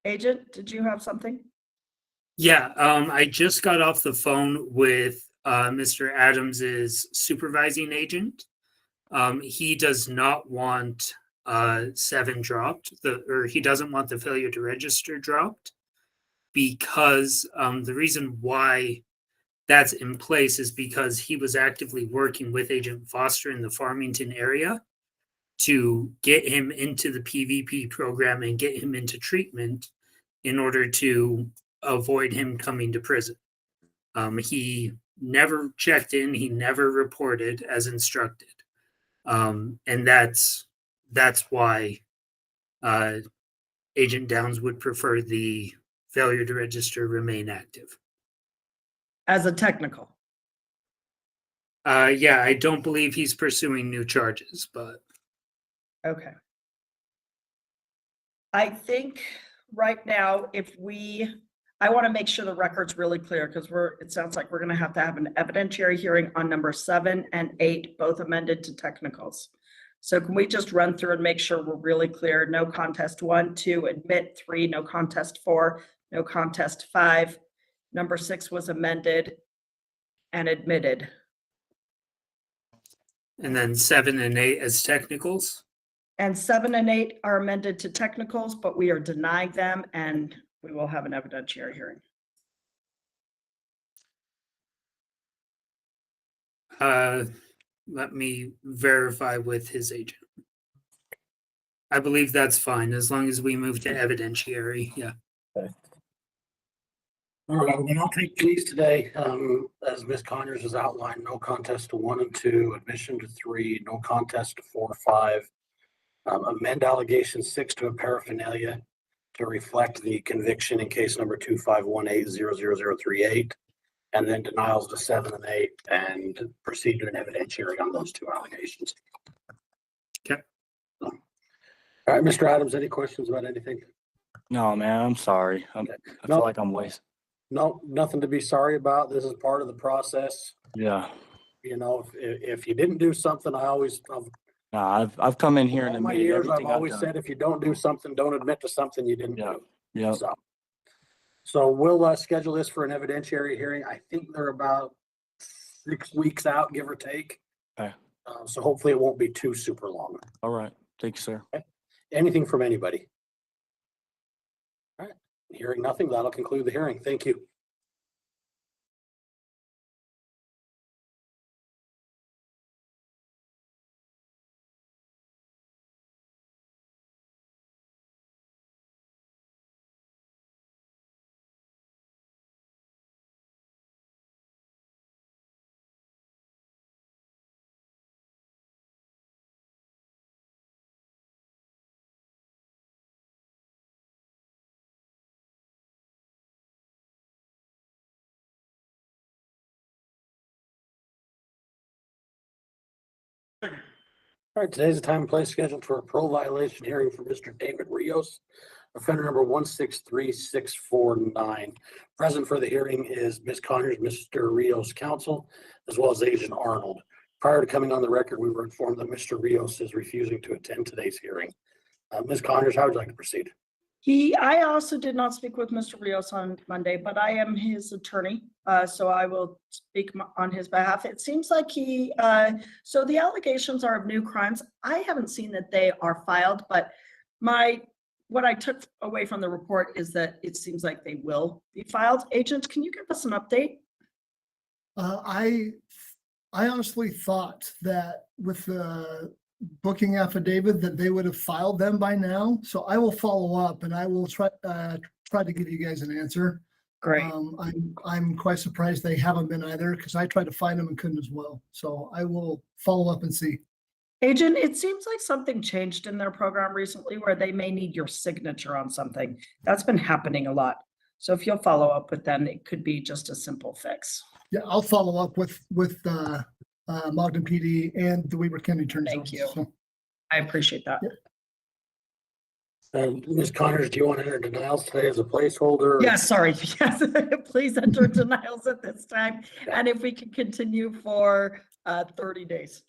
Agent, did you have something? Yeah, I just got off the phone with Mr. Adams's supervising agent. He does not want 7 dropped, or he doesn't want the failure to register dropped, because the reason why that's in place is because he was actively working with Agent Foster in the Farmington area to get him into the PVP program and get him into treatment in order to avoid him coming to prison. He never checked in, he never reported as instructed. And that's why Agent Downs would prefer the failure to register remain active. As a technical. Yeah, I don't believe he's pursuing new charges, but Okay. I think right now, I want to make sure the record's really clear because it sounds like we're going to have an evidentiary hearing on number 7 and 8, both amended to technicals. So can we just run through and make sure we're really clear? No contest 1, 2, admit 3, no contest 4, no contest 5. Number 6 was amended and admitted. and then 7 and 8 as technicals. And 7 and 8 are amended to technicals, but we are denying them and we will have an evidentiary hearing. Let me verify with his agent. I believe that's fine as long as we move to evidentiary. Yeah. All right, and I'll take these today. As Ms. Conyers has outlined, no contest to 1 and 2, admission to 3, no contest to 4, 5. Amend allegation 6 to a paraphernalia to reflect the conviction in case number 2518000038, and then denials to 7 and 8, and proceed to an evidentiary on those 2 allegations. Okay. All right, Mr. Adams, any questions about anything? No, man, I'm sorry. I feel like I'm wasting. No, nothing to be sorry about. This is part of the process. Yeah. You know, if you didn't do something, Nah, I've come in here and all my admitted years, I've everything I've always done. said, if you don't do something, don't admit to something you didn't Yeah. do. Yeah. So we'll schedule this for an evidentiary hearing. I think they're about 6 weeks out, give or take. Okay. So hopefully it won't be too super long. All right. Thank you, sir. Anything from anybody? All right, hearing nothing, that'll conclude the hearing. Thank you. All right, today's the time and place scheduled for a parole violation hearing for Mr. David Rios, offender number 163649. Present for the hearing is Ms. Conyers, Mr. Rios' counsel, as well as Agent Arnold. Prior to coming on the record, we were informed that Mr. Rios is refusing to attend today's hearing. Ms. Conyers, how would you like to proceed? I also did not speak with Mr. Rios on Monday, but I am his attorney, so I will speak on his behalf. It seems like so the allegations are of new crimes. I haven't seen that they are filed, but what I took away from the report is that it seems like they will be filed. Agent, can you give us an update? I honestly thought that with the booking affidavit that they would have filed them by now. So I will follow up and I will try to give you guys an answer. Great. I'm quite surprised they haven't been either because I tried to find them and couldn't as well. So I will follow up and see. Agent, it seems like something changed in their program recently where they may need your signature on something. That's been happening a lot. So if you'll follow up with them, it could be just a simple fix. Yeah, I'll follow up with Ogden PD and the Weber County Attorney's Thank Office. you. So, I appreciate that. Ms. Conyers, do you want to enter denials today as a placeholder? Yes, sorry. Yes, please enter denials at this time. And if we can continue for 30 days.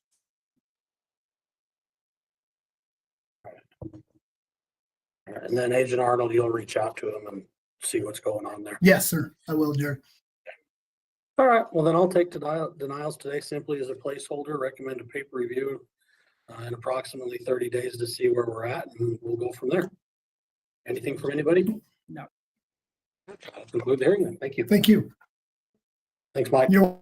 And then Agent Arnold, you'll reach out to him and see what's going on there. Yes, sir. I will, Jared. All right, well then I'll take denials today simply as a placeholder, recommend a paper review in approximately 30 days to see where we're at, and we'll go from there. Anything from anybody? No. I'll conclude the hearing then. Thank you. Thank you. Thanks, Mike. You're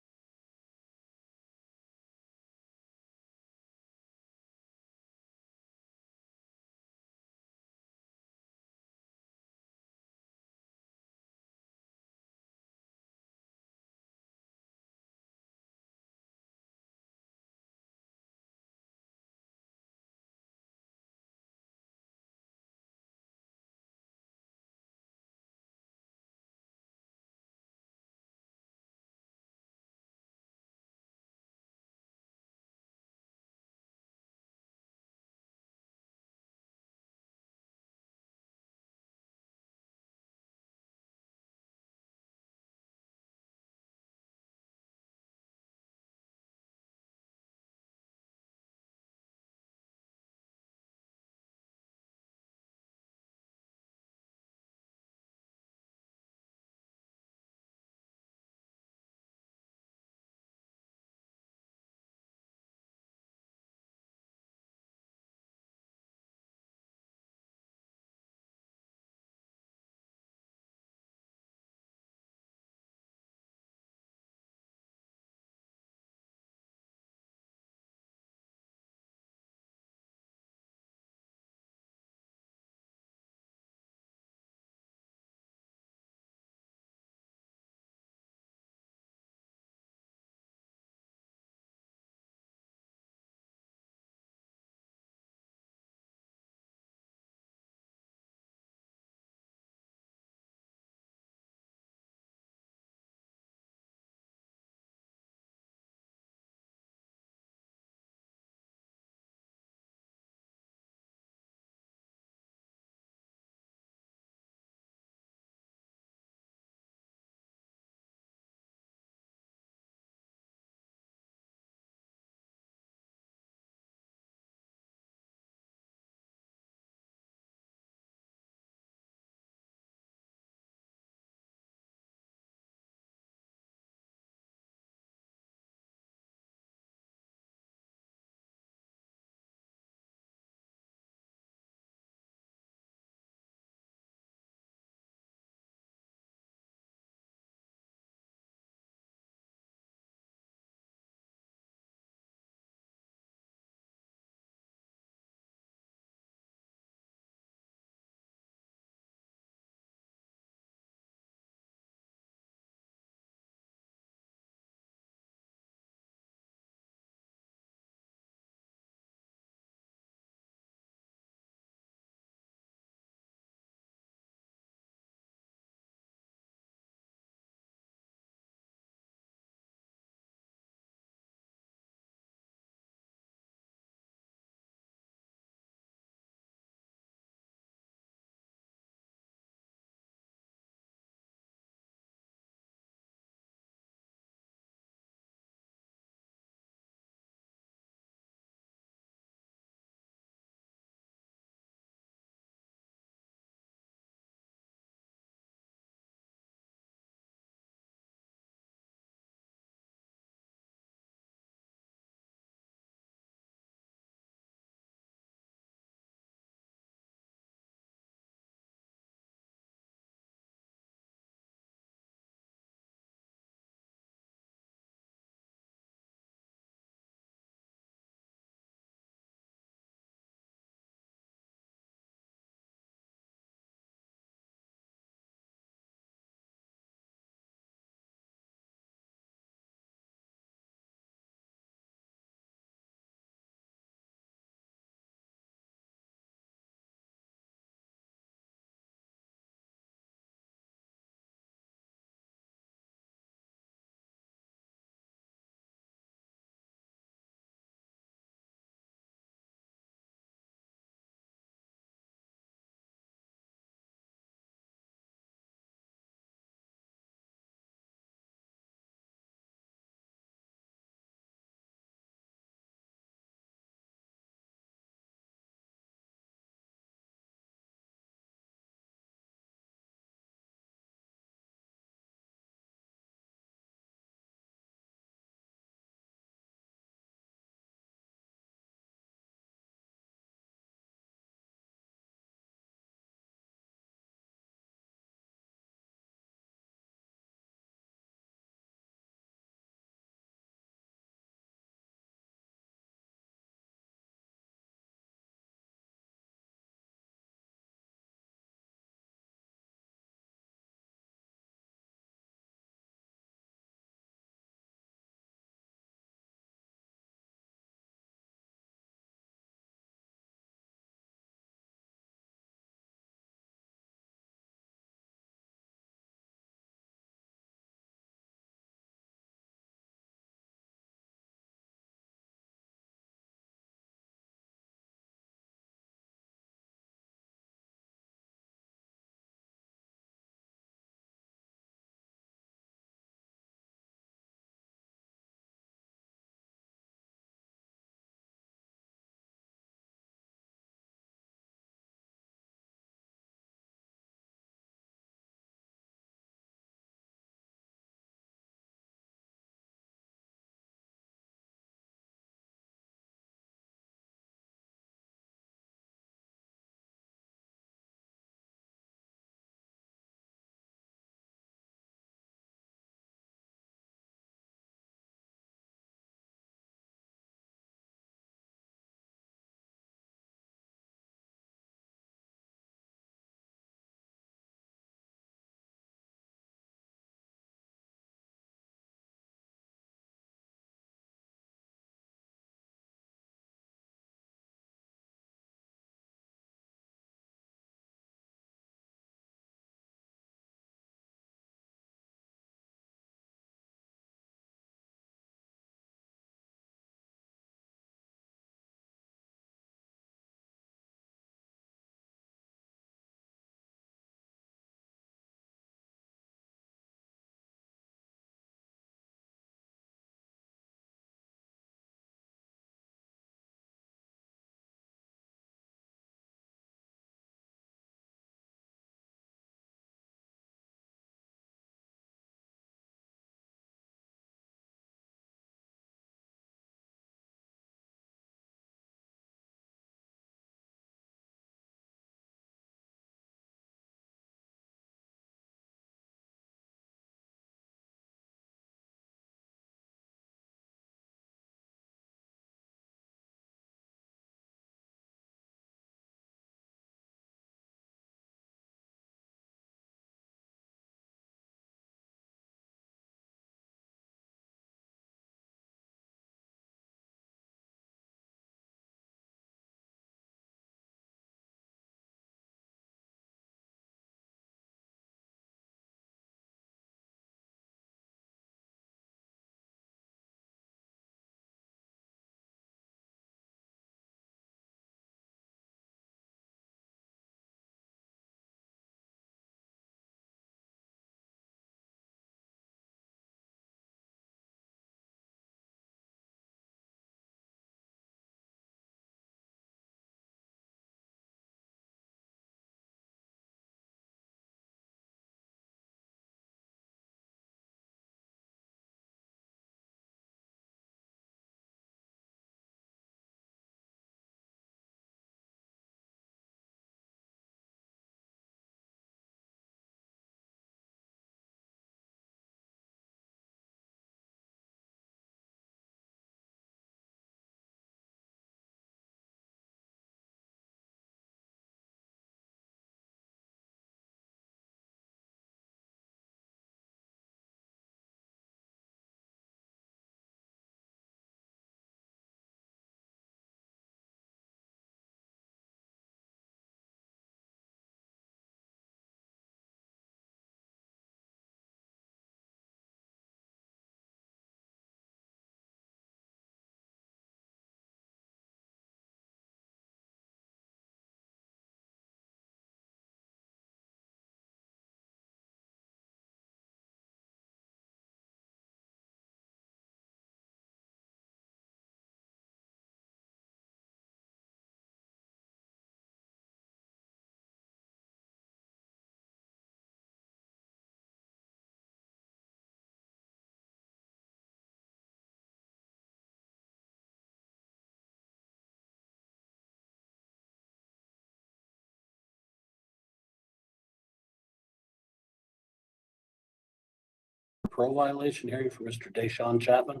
parole violation hearing for Mr. DEYSHAWN Chapman,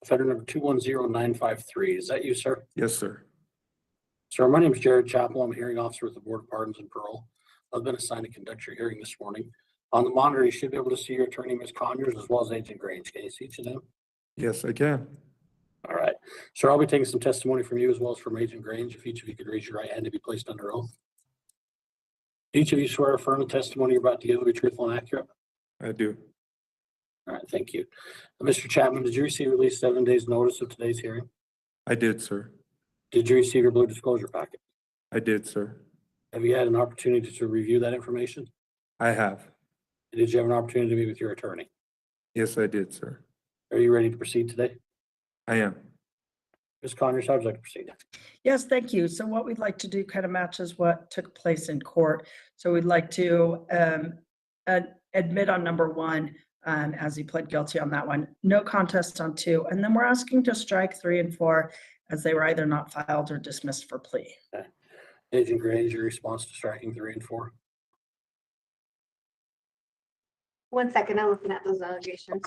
offender number 210953. Is that you, sir? Yes, sir. Sir, my name is Jared Chapel. I'm a hearing officer with the Board of Pardons and Parole. I've been assigned to conduct your hearing this morning. On the monitor, you should be able to see your attorney, Ms. Conyers, as well as Agent Grange. Can you see each of them? Yes, I can. All right. Sir, I'll be taking some testimony from you as well as from Agent Grange. If each of you could raise your right hand to be placed under oath. Each of you swear or affirm the testimony you're about to give will be truthful and accurate? I do. All right, thank you. Mr. Chapman, did you receive at least 7 days notice of today's hearing? I did, sir. Did you receive your blue disclosure packet? I did, sir. Have you had an opportunity to review that information? I have. Did you have an opportunity to meet with your attorney? Yes, I did, sir. Are you ready to proceed today? I am. Ms. Conyers, how would you like to proceed? Yes, thank you. So what we'd like to do kind of matches what took place in court. So we'd like to admit on number 1, as he pled guilty on that one, no contest on 2, and then we're asking to strike 3 and 4 as they were either not filed or dismissed for plea. Okay. Agent Grange, your response to striking 3 and 4? 1 second, I'm looking at those allegations.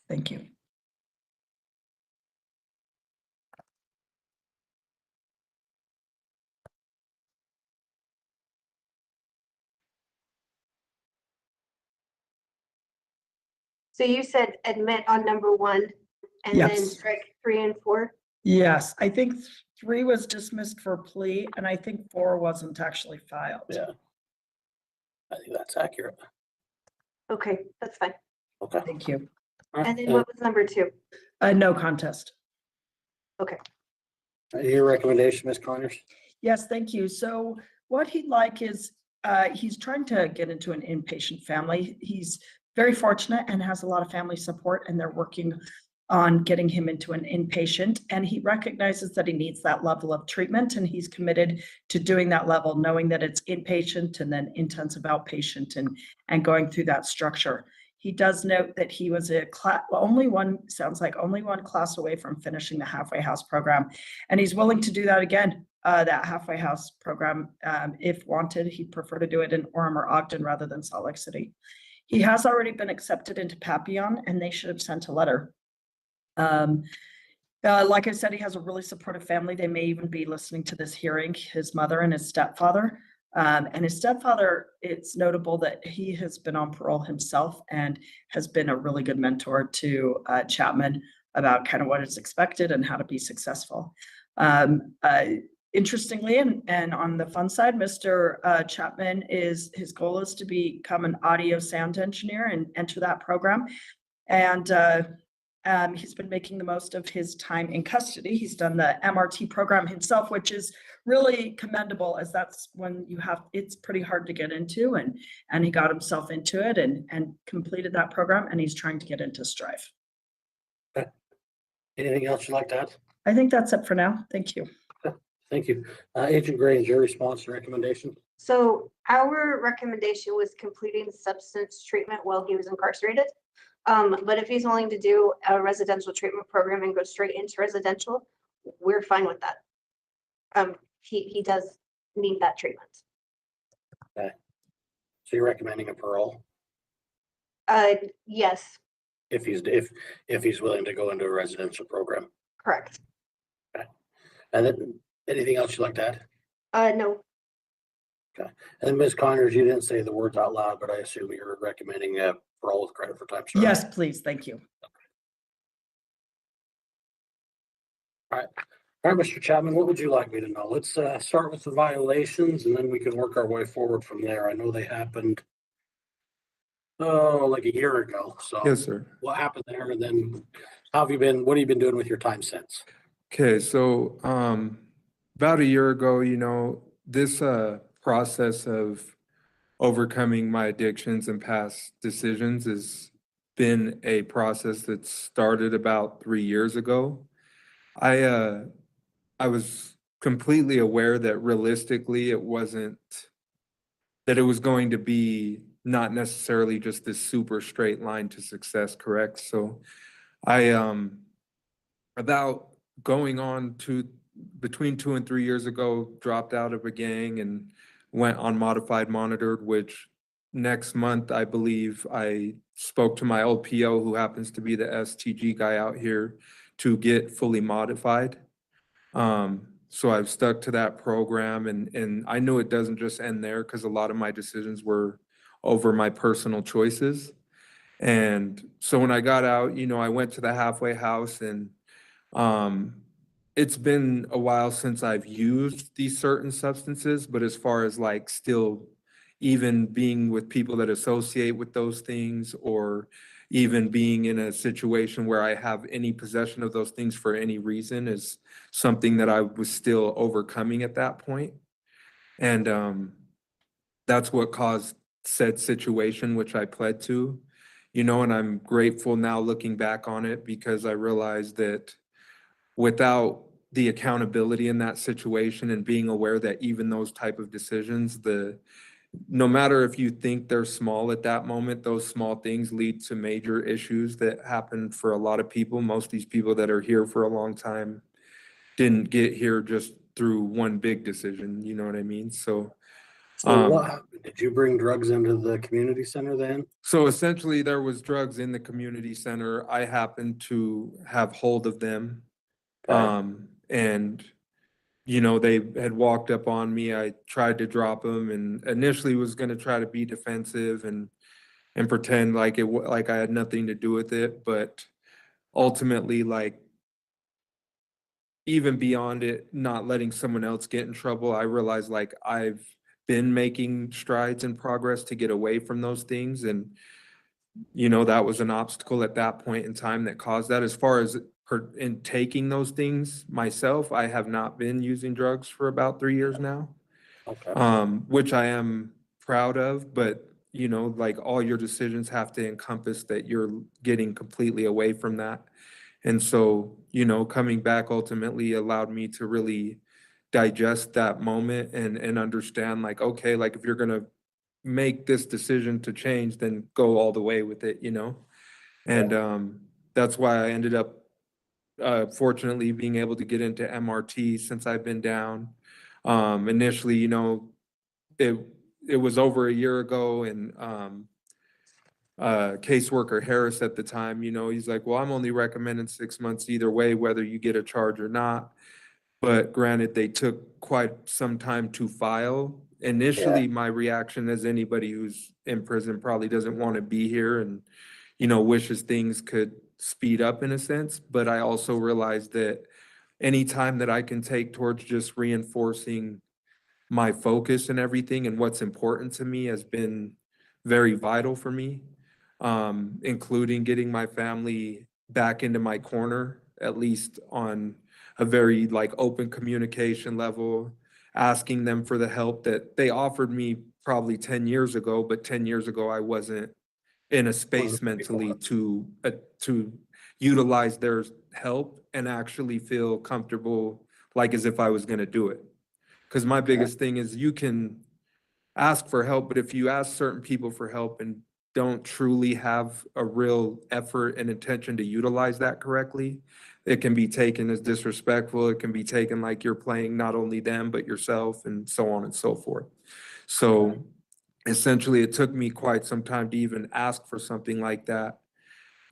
Thank you. So you said admit on number 1 and then Yes. strike 3 and 4? Yes, I think 3 was dismissed for plea, and I think 4 wasn't actually filed. Yeah. I think that's accurate. Okay, that's fine. Okay. Thank you. All right. And then what was number 2? No contest. Okay. Your recommendation, Ms. Conyers? Yes, thank you. So what he'd like is, he's trying to get into an inpatient family. He's very fortunate and has a lot of family support, and they're working on getting him into an inpatient. And he recognizes that he needs that level of treatment, and he's committed to doing that level, knowing that it's inpatient and then intensive outpatient and going through that structure. He does note that he was only one class away from finishing the halfway house program. And he's willing to do that again, that halfway house program. If wanted, he'd prefer to do it in Orem or Ogden rather than Salt Lake City. He has already been accepted into Papillon, and they should have sent a letter. Like I said, he has a really supportive family. They may even be listening to this hearing, his mother and his stepfather. And his stepfather, it's notable that he has been on parole himself and has been a really good mentor to Chapman about kind of what is expected and how to be successful. Interestingly, and on the fun side, Mr. Chapman his goal is to become an audio sound engineer and enter that program. And he's been making the most of his time in custody. He's done the MRT program himself, which is really commendable, as that's when it's pretty hard to get into, and he got himself into it and completed that program, and he's trying to get into Strive. Okay. Anything else you'd like to add? I think that's it for now. Thank you. Okay. Thank you. Agent Grange, your response to recommendation? So our recommendation was completing substance treatment while he was incarcerated. But if he's willing to do a residential treatment program and go straight into residential, we're fine with that. He does need that treatment. Okay. So you're recommending a parole? Yes, If he's willing to go into a residential program? correct. Okay. And then anything else you'd like to add? No, Okay. And then Ms. Conyers, you didn't say the words out loud, but I assume you're recommending parole with credit for time served? Yes, please. Thank you. All right, Mr. Chapman, what would you like me to know? Let's start with the violations, and then we can work our way forward from there. I know they happened like a year ago. So Yes, sir. what happened there, and then what have you been doing with your time since? Okay, so about a year ago, this process of overcoming my addictions and past decisions has been a process that started about 3 years ago. I was completely aware that realistically it was going to be not necessarily just this super straight line to success, correct? So about going on to between 2 and 3 years ago, dropped out of a gang and went on modified monitored, which next month, I believe, I spoke to my old PO, who happens to be the STG guy out here, to get fully modified. So I've stuck to that program, and I know it doesn't just end there, because a lot of my decisions were over my personal choices. And so when I got out, you know, I went to the halfway house, and it's been a while since I've used these certain substances, but as far as like still even being with people that associate with those things, or even being in a situation where I have any possession of those things for any reason, is something that I was still overcoming at that point. And that's what caused said situation, which I pled to, you know, and I'm grateful now looking back on it, because I realized that without the accountability in that situation, and being aware that even those type of decisions, no matter if you think they're small at that moment, those small things lead to major issues that happen for a lot of people. Most of these people that are here for a long time didn't get here just through one big decision, you know what I mean? So What happened? Did you bring drugs into the community center then? So essentially, there was drugs in the community center. I happened to have hold of them. And, you know, they had walked up on me. I tried to drop them, and initially was going to try to be defensive and pretend like like I had nothing to do with it. But ultimately, like, even beyond it, not letting someone else get in trouble, I realized like I've been making strides and progress to get away from those things. And, you know, that was an obstacle at that point in time that caused that. As far as in taking those things myself, I have not been using drugs for about 3 years now, which I am proud of. But, you know, like, all your decisions have to encompass that you're getting completely away from that. And so, you know, coming back ultimately allowed me to really digest that moment and understand, like, okay, like, if you're going to make this decision to change, then go all the way with it, you know? And that's why I ended up fortunately being able to get into MRT since I've been down. Initially, you know, it was over a year ago, and caseworker Harris at the time, you know, he's like, well, I'm only recommending 6 months either way, whether you get a charge or not. But granted, they took quite some time to file. Initially, my reaction, as anybody who's in prison probably doesn't want to be here and, you know, wishes things could speed up in a sense. But I also realized that any time that I can take towards just reinforcing my focus and everything and what's important to me has been very vital for me, including getting my family back into my corner, at least on a very like open communication level, asking them for the help that they offered me probably 10 years ago, but 10 years ago I wasn't in a space mentally to utilize their help and actually feel comfortable, like as if I was gonna do it. Because my biggest thing is, you can ask for help, but if you ask certain people for help and don't truly have a real effort and intention to utilize that correctly, it can be taken as disrespectful. It can be taken like you're playing not only them, but yourself, and so on and so forth. So essentially, it took me quite some time to even ask for something like that.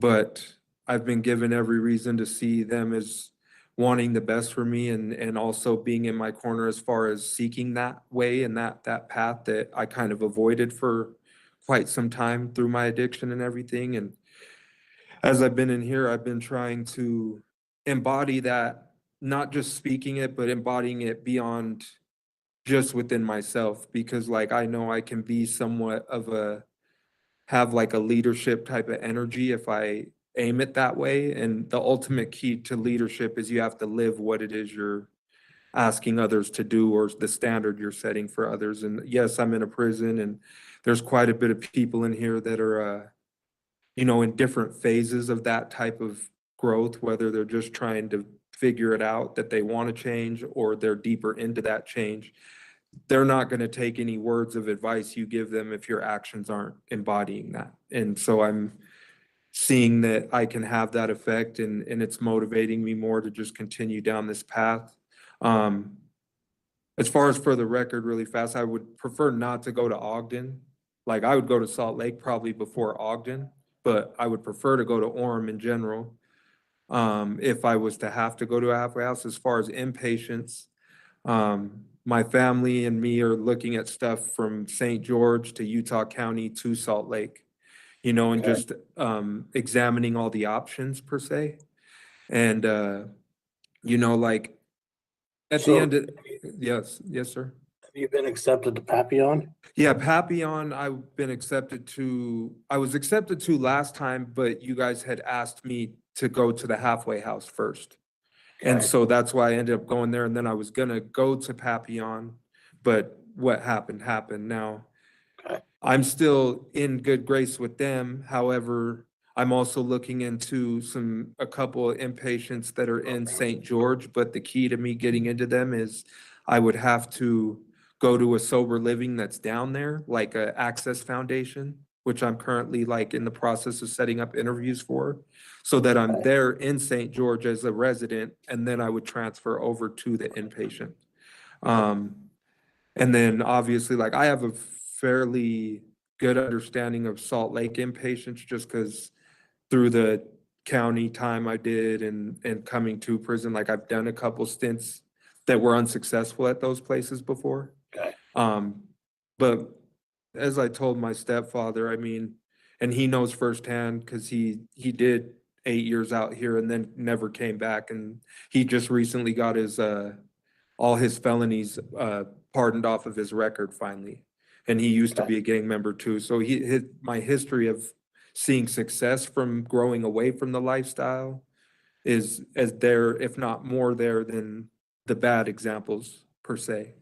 But I've been given every reason to see them as wanting the best for me, and also being in my corner as far as seeking that way and that path that I kind of avoided for quite some time through my addiction and everything. And as I've been in here, I've been trying to embody that, not just speaking it, but embodying it beyond just within myself, because like, I know I can be somewhat of have like a leadership type of energy if I aim it that way. And the ultimate key to leadership is you have to live what it is you're asking others to do, or the standard you're setting for others. And yes, I'm in a prison, and there's quite a bit of people in here that are, you know, in different phases of that type of growth, whether they're just trying to figure it out that they want to change, or they're deeper into that change. They're not going to take any words of advice you give them if your actions aren't embodying that. And so I'm seeing that I can have that effect, and it's motivating me more to just continue down this path. As far as for the record, really fast, I would prefer not to go to Ogden. like I would go to Salt Lake probably before Ogden, but I would prefer to go to Orem in general. If I was to have to go to a halfway house. As far as inpatients, my family and me are looking at stuff from St. George to Utah County to Salt Lake, you know, and just examining all the options per se. And, you know, like at the end of, yes, sir. Have you been accepted to Papillon? Yeah, Papillon, I've been accepted to, I was accepted to last time, but you guys had asked me to go to the halfway house first. And so that's why I ended up going there, and then I was gonna go to Papillon, but what happened happened. Now, I'm still in good grace with them. However, I'm also looking into a couple of inpatients that are in St. George, but the key to me getting into them is I would have to go to a sober living that's down there, like a Access Foundation, which I'm currently like in the process of setting up interviews for, so that I'm there in St. George as a resident, and then I would transfer over to the inpatient. And then obviously, like I have a fairly good understanding of Salt Lake inpatients just because through the county time I did and coming to prison, like I've done a couple stints that were unsuccessful at those places before. But as I told my stepfather, I mean, and he knows firsthand because he did 8 years out here and then never came back, and he just recently got his all his felonies pardoned off of his record finally, and he used to be a gang member too. So my history of seeing success from growing away from the lifestyle is as there, if not more there than the bad examples per se.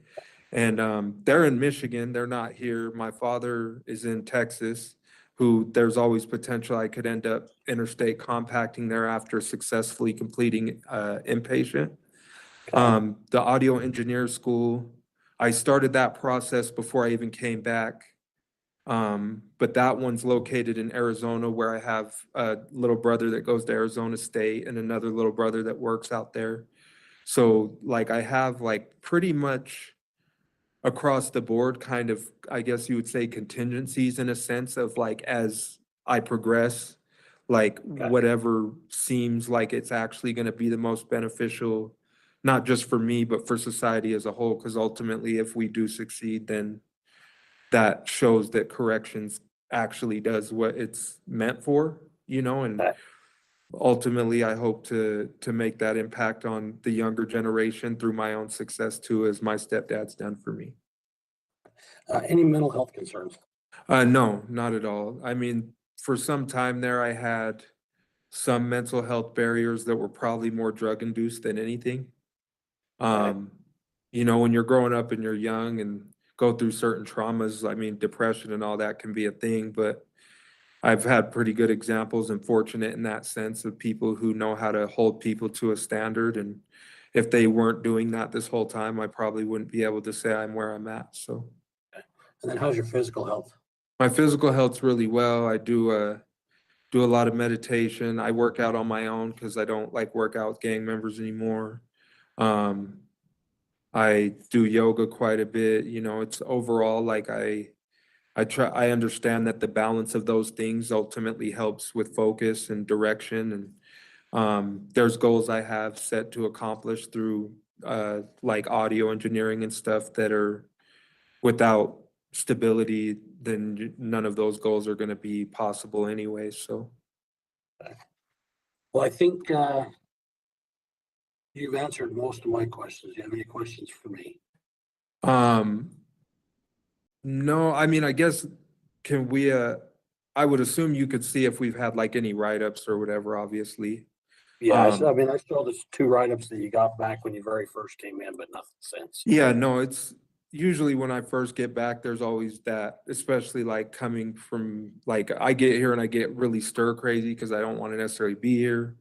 And they're in Michigan, they're not here. My father is in Texas, who there's always potential I could end up interstate compacting there after successfully completing inpatient. The audio engineer school, I started that process before I even came back. But that one's located in Arizona, where I have a little brother that goes to Arizona State and another little brother that works out there. So like I have like pretty much across the board kind of, I guess you would say, contingencies in a sense of like as I progress, like whatever seems like it's actually going to be the most beneficial, not just for me, but for society as a whole. Because ultimately, if we do succeed, then that shows that corrections actually does what it's meant for, you know, and ultimately I hope to make that impact on the younger generation through my own success too, as my stepdad's done for me. Any mental health concerns? No, not at all. I mean, for some time there, I had some mental health barriers that were probably more drug induced than anything. You know, when you're growing up and you're young and go through certain traumas, I mean, depression and all that can be a thing, but I've had pretty good examples and fortunate in that sense of people who know how to hold people to a standard. And if they weren't doing that this whole time, I probably wouldn't be able to say I'm where I'm at, so. And then how's your physical health? My physical health's really well. I do a lot of meditation. I work out on my own because I don't like work out with gang members anymore. I do yoga quite a bit. You know, it's overall like I understand that the balance of those things ultimately helps with focus and direction. And there's goals I have set to accomplish through like audio engineering and stuff that are without stability, then none of those goals are going to be possible anyway. So. Well, I think you've answered most of my questions. Do you have any questions for me? No, I mean, I guess, can we, I would assume you could see if we've had like any write-ups or whatever, obviously. Yeah, I mean, I saw the 2 write-ups that you got back when you very first came in, but nothing since. Yeah, no, it's usually when I first get back, there's always that, especially like coming from, like I get here and I get really stir crazy because I don't want to necessarily be here.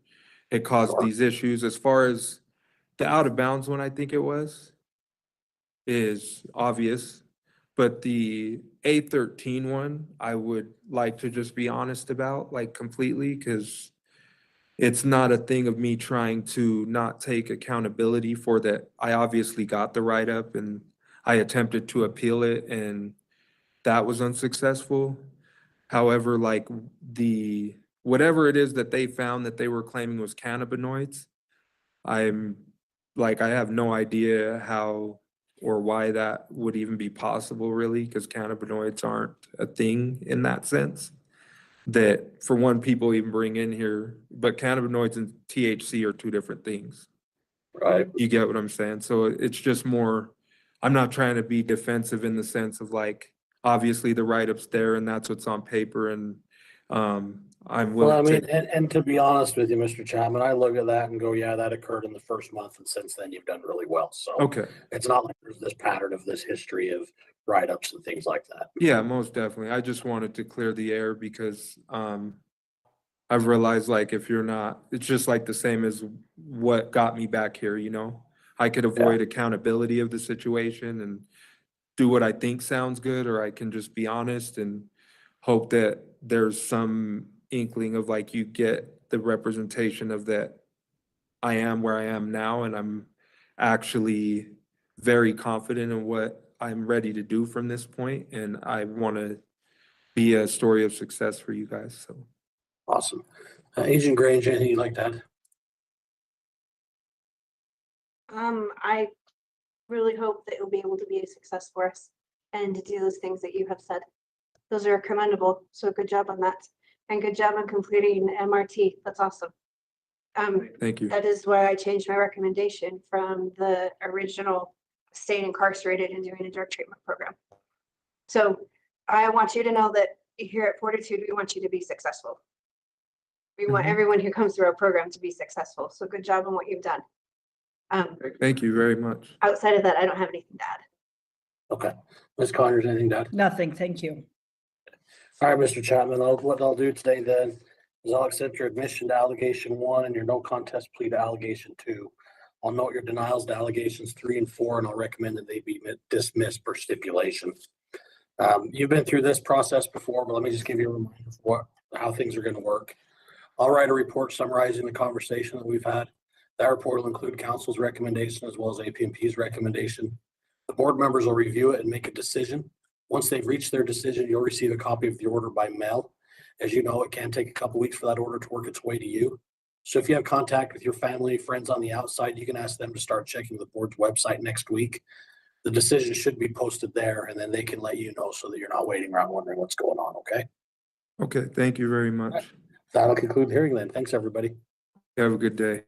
It caused these issues. As far as the out of bounds one, I think it was, is obvious. But the A13 one, I would like to just be honest about, like completely, because it's not a thing of me trying to not take accountability for that. I obviously got the write-up and I attempted to appeal it, and that was unsuccessful. However, like whatever it is that they found that they were claiming was cannabinoids, I'm like, I have no idea how or why that would even be possible really, because cannabinoids aren't a thing in that sense. That for one, people even bring in here, but cannabinoids and THC are two different things. Right. You get what I'm saying? So it's just more, I'm not trying to be defensive in the sense of like, obviously the write-up's there and that's what's on paper and I'm Well, I willing mean, to. and to be honest with you, Mr. Chapman, I look at that and go, yeah, that occurred in the first month, and since then you've done really well. So Okay. it's not like there's this pattern of this history of write-ups and things like that. Yeah, most definitely. I just wanted to clear the air because I've realized like if you're not, it's just like the same as what got me back here, you know? I could avoid accountability of the situation and do what I think sounds good, or I can just be honest and hope that there's some inkling of like you get the representation of that I am where I am now and I'm actually very confident in what I'm ready to do from this point, and I want to be a story of success for you guys. So Awesome. Agent Grange, anything you'd like to add? I really hope that you'll be able to be a success for us and to do those things that you have said. Those are commendable. So good job on that. And good job on completing MRT. That's awesome. thank you. That is why I changed my recommendation from the original staying incarcerated and doing a drug treatment program. So I want you to know that here at Fortitude, we want you to be successful. We want everyone who comes through our program to be successful. So good job on what you've done. Thank you very much. Outside of that, I don't have anything to add. Okay. Ms. Connors, anything to add? Nothing, thank you. All right, Mr. Chapman, what I'll do today then is I'll accept your admission to allegation 1 and your no contest plea to allegation 2. I'll note your denials to allegations 3 and 4, and I'll recommend that they be dismissed per stipulation. You've been through this process before, but let me just give you a reminder of how things are going to work. I'll write a report summarizing the conversation that we've had. That report will include council's recommendation as well as APMP's recommendation. The board members will review it and make a decision. Once they've reached their decision, you'll receive a copy of the order by mail. As you know, it can take a couple weeks for that order to work its way to you. So if you have contact with your family, friends on the outside, you can ask them to start checking the board's website next week. The decision should be posted there, and then they can let you know so that you're not waiting around wondering what's going on, okay? Okay, thank you very much. That'll conclude the hearing then. Thanks, everybody. Have a good day.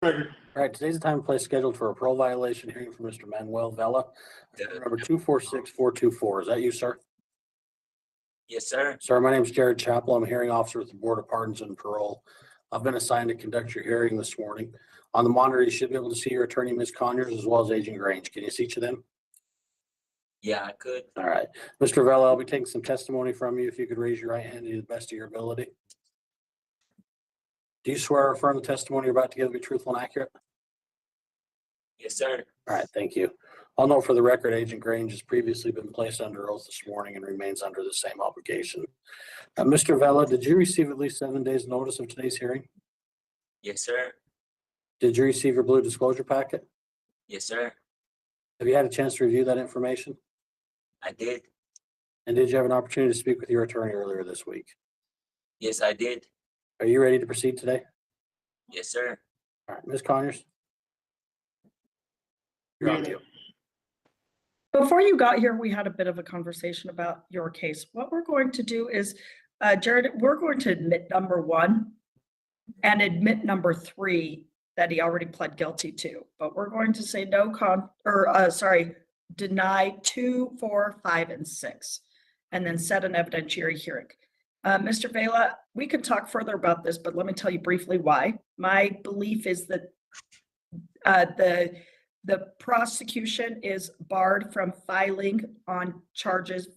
All right, today's the time and place scheduled for a parole violation hearing for Mr. Manuel VELA. Number 246424. Is that you, sir? Yes, sir. Sir, my name is Jared Chapel. I'm a hearing officer with the Board of Pardons and Parole. I've been assigned to conduct your hearing this morning. On the monitor, you should be able to see your attorney, Ms. Conyers, as well as Agent Grange. Can you see each of them? Yeah, I could. All right. Mr. Vela, I'll be taking some testimony from you. If you could raise your right hand to the best of your ability. Do you swear or affirm the testimony you're about to give to be truthful and accurate? Yes, sir. All right, thank you. I'll note for the record, Agent Grange has previously been placed under oath this morning and remains under the same obligation. Mr. Vela, did you receive at least 7 days notice of today's hearing? Yes, sir. Did you receive your blue disclosure packet? Yes, sir. Have you had a chance to review that information? I did. And did you have an opportunity to speak with your attorney earlier this week? Yes, I did. Are you ready to proceed today? Yes, sir. All right, Ms. Conyers. You're on mute. Before you got here, we had a bit of a conversation about your case. What we're going to do is, Jared, we're going to admit number 1 and admit number 3 that he already pled guilty to, but we're going to say deny 2, 4, 5, and 6, and then set an evidentiary hearing. Mr. Vela, we can talk further about this, but let me tell you briefly why. My belief is that the prosecution is barred from filing charges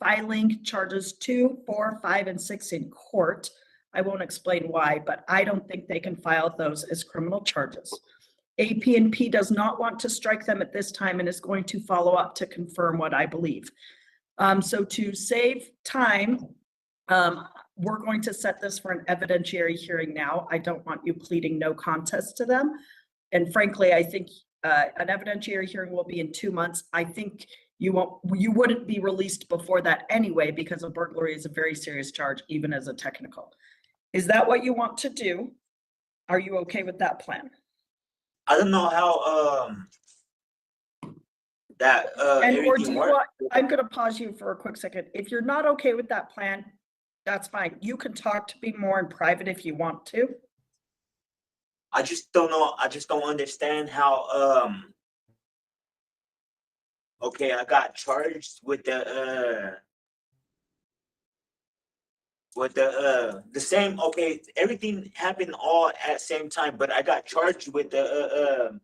2, 4, 5, and 6 in court. I won't explain why, but I don't think they can file those as criminal charges. AP&P does not want to strike them at this time and is going to follow up to confirm what I believe. So to save time, we're going to set this for an evidentiary hearing now. I don't want you pleading no contest to them. And frankly, I think an evidentiary hearing will be in 2 months. I think you wouldn't be released before that anyway, because a burglary is a very serious charge, even as a technical. Is that what you want to do? Are you okay with that plan? I don't know how that Or do everything you works. want, I'm gonna pause you for a quick second. If you're not okay with that plan, that's fine. You can talk to me more in private if you want to. I just don't know. I just don't understand how okay, I got charged with the same, okay, everything happened all at the same time, but I got charged with the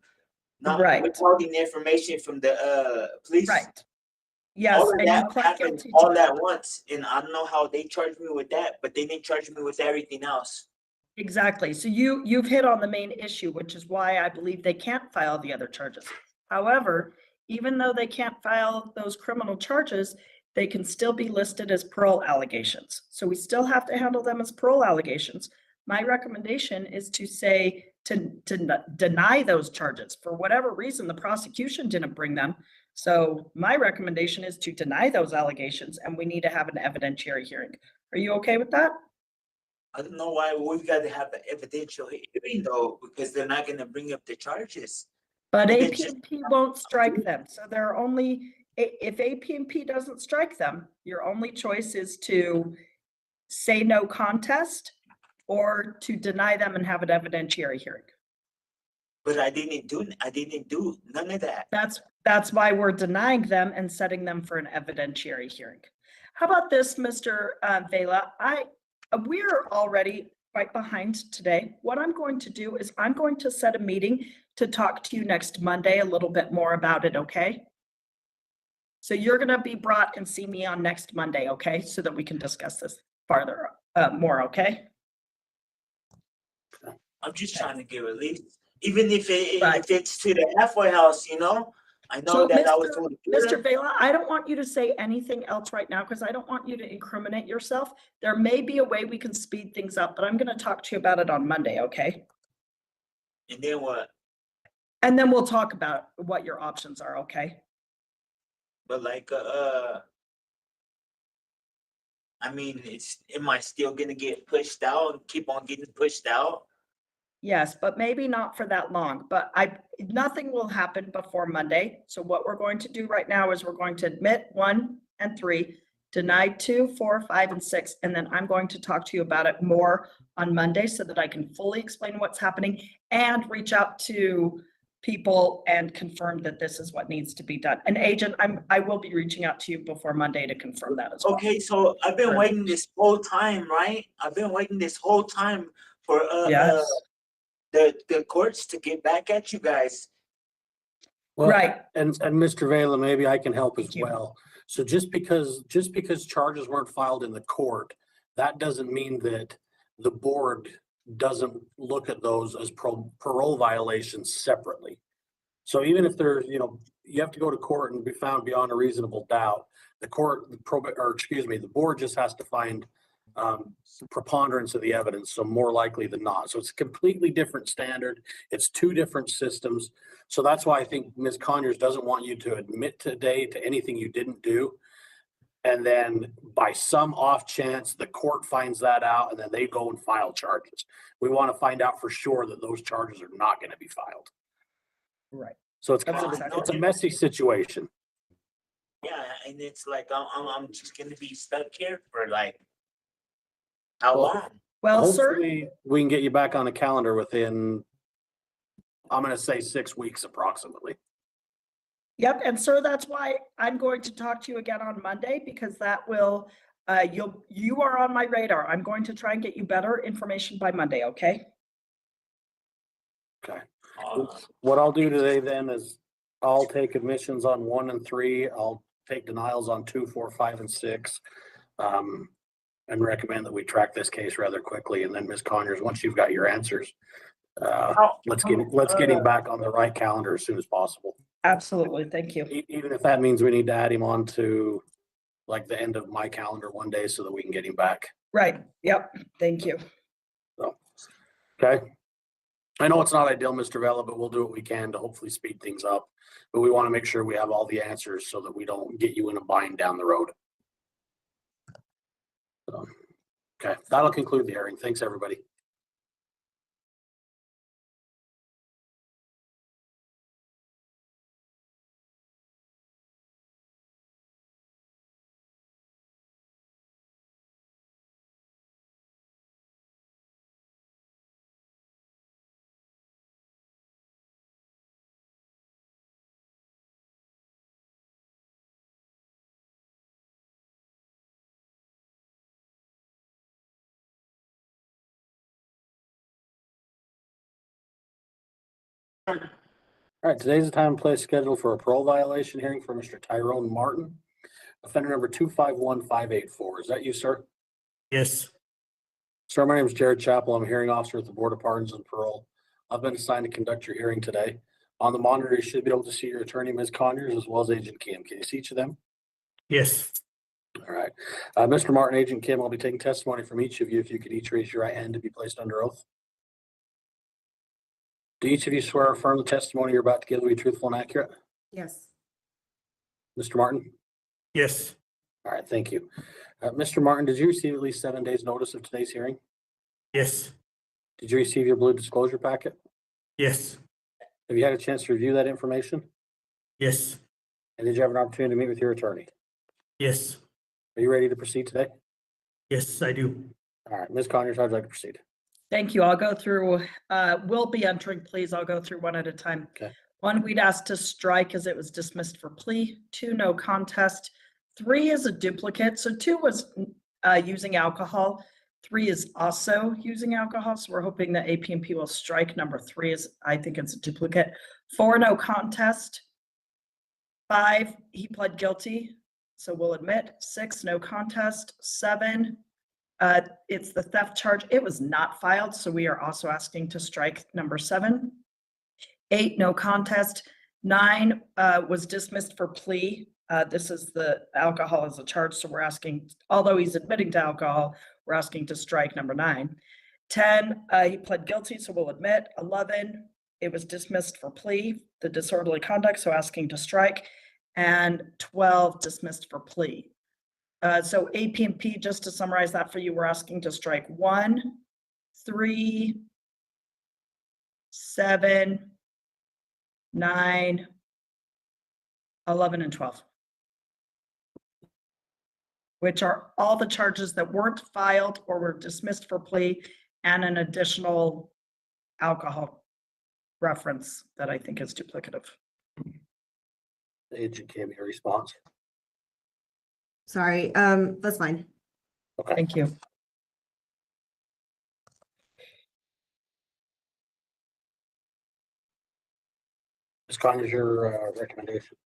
not Right. withholding the information from the police. Right. Yes, All of and you that pled happened guilty all to at once, and I don't know how they charged me with that, but they didn't charge me with everything else. Exactly. So you've hit on the main issue, which is why I believe they can't file the other charges. However, even though they can't file those criminal charges, they can still be listed as parole allegations. So we still have to handle them as parole allegations. My recommendation is to say to deny those charges. For whatever reason, the prosecution didn't bring them. So my recommendation is to deny those allegations, and we need to have an evidentiary hearing. Are you okay with that? I don't know why we got to have an evidential hearing though, because they're not going to bring up the charges. But And it's just- AP&P won't strike them. So there are only, if AP&P doesn't strike them, your only choice is to say no contest or to deny them and have an evidentiary hearing. But I didn't do none of that. That's why we're denying them and setting them for an evidentiary hearing. How about this, Mr. Vela? We're already right behind today. What I'm going to do is I'm going to set a meeting to talk to you next Monday a little bit more about it, okay? So you're gonna be brought and see me on next Monday, okay? So that we can discuss this farther, more, okay? I'm just trying to get released, even if it's to the halfway house, you know. I know So that I was told. Mr. Vela, I don't want you to say anything else right now because I don't want you to incriminate yourself. There may be a way we can speed things up, but I'm gonna talk to you about it on Monday, okay? And then what? And then we'll talk about what your options are, okay? But like, I mean, am I still gonna get pushed out and keep on getting pushed out? Yes, but maybe not for that long, but nothing will happen before Monday. So what we're going to do right now is we're going to admit 1 and 3, denied 2, 4, 5, and 6. And then I'm going to talk to you about it more on Monday so that I can fully explain what's happening and reach out to people and confirm that this is what needs to be done. And agent, I will be reaching out to you before Monday to confirm that as well. Okay, so I've been waiting this whole time, right? I've been waiting this whole time for Yes. the courts to get back at you guys. Well, Right. And Mr. Vela, maybe I can help as Thank you. well. So just because charges weren't filed in the court, that doesn't mean that the board doesn't look at those as parole violations separately. So even if there's, you have to go to court and be found beyond a reasonable doubt, the board just has to find preponderance of the evidence, so more likely than not. So it's a completely different standard. It's two different systems. So that's why I think Ms. Conyers doesn't want you to admit today to anything you didn't do. And then by some off chance, the court finds that out and then they go and file charges. We want to find out for sure that those charges are not going to be filed. Right. So it's it's a messy situation. Yeah, and it's like I'm just gonna be stuck here for like how long? Well, sir, Hopefully we can get you back on the calendar within, I'm going to say 6 weeks approximately. yep. And sir, that's why I'm going to talk to you again on Monday, because that will, you are on my radar. I'm going to try and get you better information by Monday, okay? Okay. What I'll do today then is I'll take admissions on 1 and 3. I'll take denials on 2, 4, 5, and 6. And recommend that we track this case rather quickly. And then Ms. Conyers, once you've got your answers, let's get him back on the right calendar as soon as possible. Absolutely. Thank you. Even if that means we need to add him on to like the end of my calendar one day so that we can get him back. Right. Yep. Thank you. So, okay. I know it's not ideal, Mr. Vela, but we'll do what we can to hopefully speed things up. But we want to make sure we have all the answers so that we don't get you in a bind down the road. So, okay, that'll conclude the hearing. Thanks, everybody. All right, today's the time and place scheduled for a parole violation hearing for Mr. Tyrone Martin, offender number 251584. Is that you, sir? Yes. Sir, my name is Jared Chappell. I'm a hearing officer at the Board of Pardons and Parole. I've been assigned to conduct your hearing today. On the monitor, you should be able to see your attorney, Ms. Conyers, as well as Agent Kim. Can you see each of them? Yes. All right. Mr. Martin, Agent Kim, I'll be taking testimony from each of you. If you could each raise your right hand to be placed under oath. Do each of you swear or affirm the testimony you're about to give will be truthful and accurate? Yes. Mr. Martin? Yes. All right, thank you. Mr. Martin, did you receive at least 7 days notice of today's hearing? Yes. Did you receive your blue disclosure packet? Yes. Have you had a chance to review that information? Yes. And did you have an opportunity to meet with your attorney? Yes. Are you ready to proceed today? Yes, I do. All right, Ms. Conyers, how'd you like to proceed? Thank you. I'll go through, we'll be entering pleas. I'll go through one at a time. Okay. 1, we'd asked to strike as it was dismissed for plea. 2, no contest. 3 is a duplicate. So 2 was using alcohol. 3 is also using alcohol. So we're hoping that AP&P will strike. Number 3 is, I think it's a duplicate. 4, no contest. 5, he pled guilty. So we'll admit. 6, no contest. 7, it's the theft charge. It was not filed, so we are also asking to strike number 7. 8, no contest. 9 was dismissed for plea. This is the alcohol as a charge, so we're asking, although he's admitting to alcohol, we're asking to strike number 9. 10, he pled guilty, so we'll admit. 11, it was dismissed for plea, the disorderly conduct, so asking to strike. And 12, dismissed for plea. So AP&P, just to summarize that for you, we're asking to strike 1, 3, 7, 9, 11, and 12. which are all the charges that weren't filed or were dismissed for plea, and an additional alcohol reference that I think is duplicative. The agent gave me a response. Sorry, that's fine. Okay. Thank you. Ms. Conyers, your recommendation.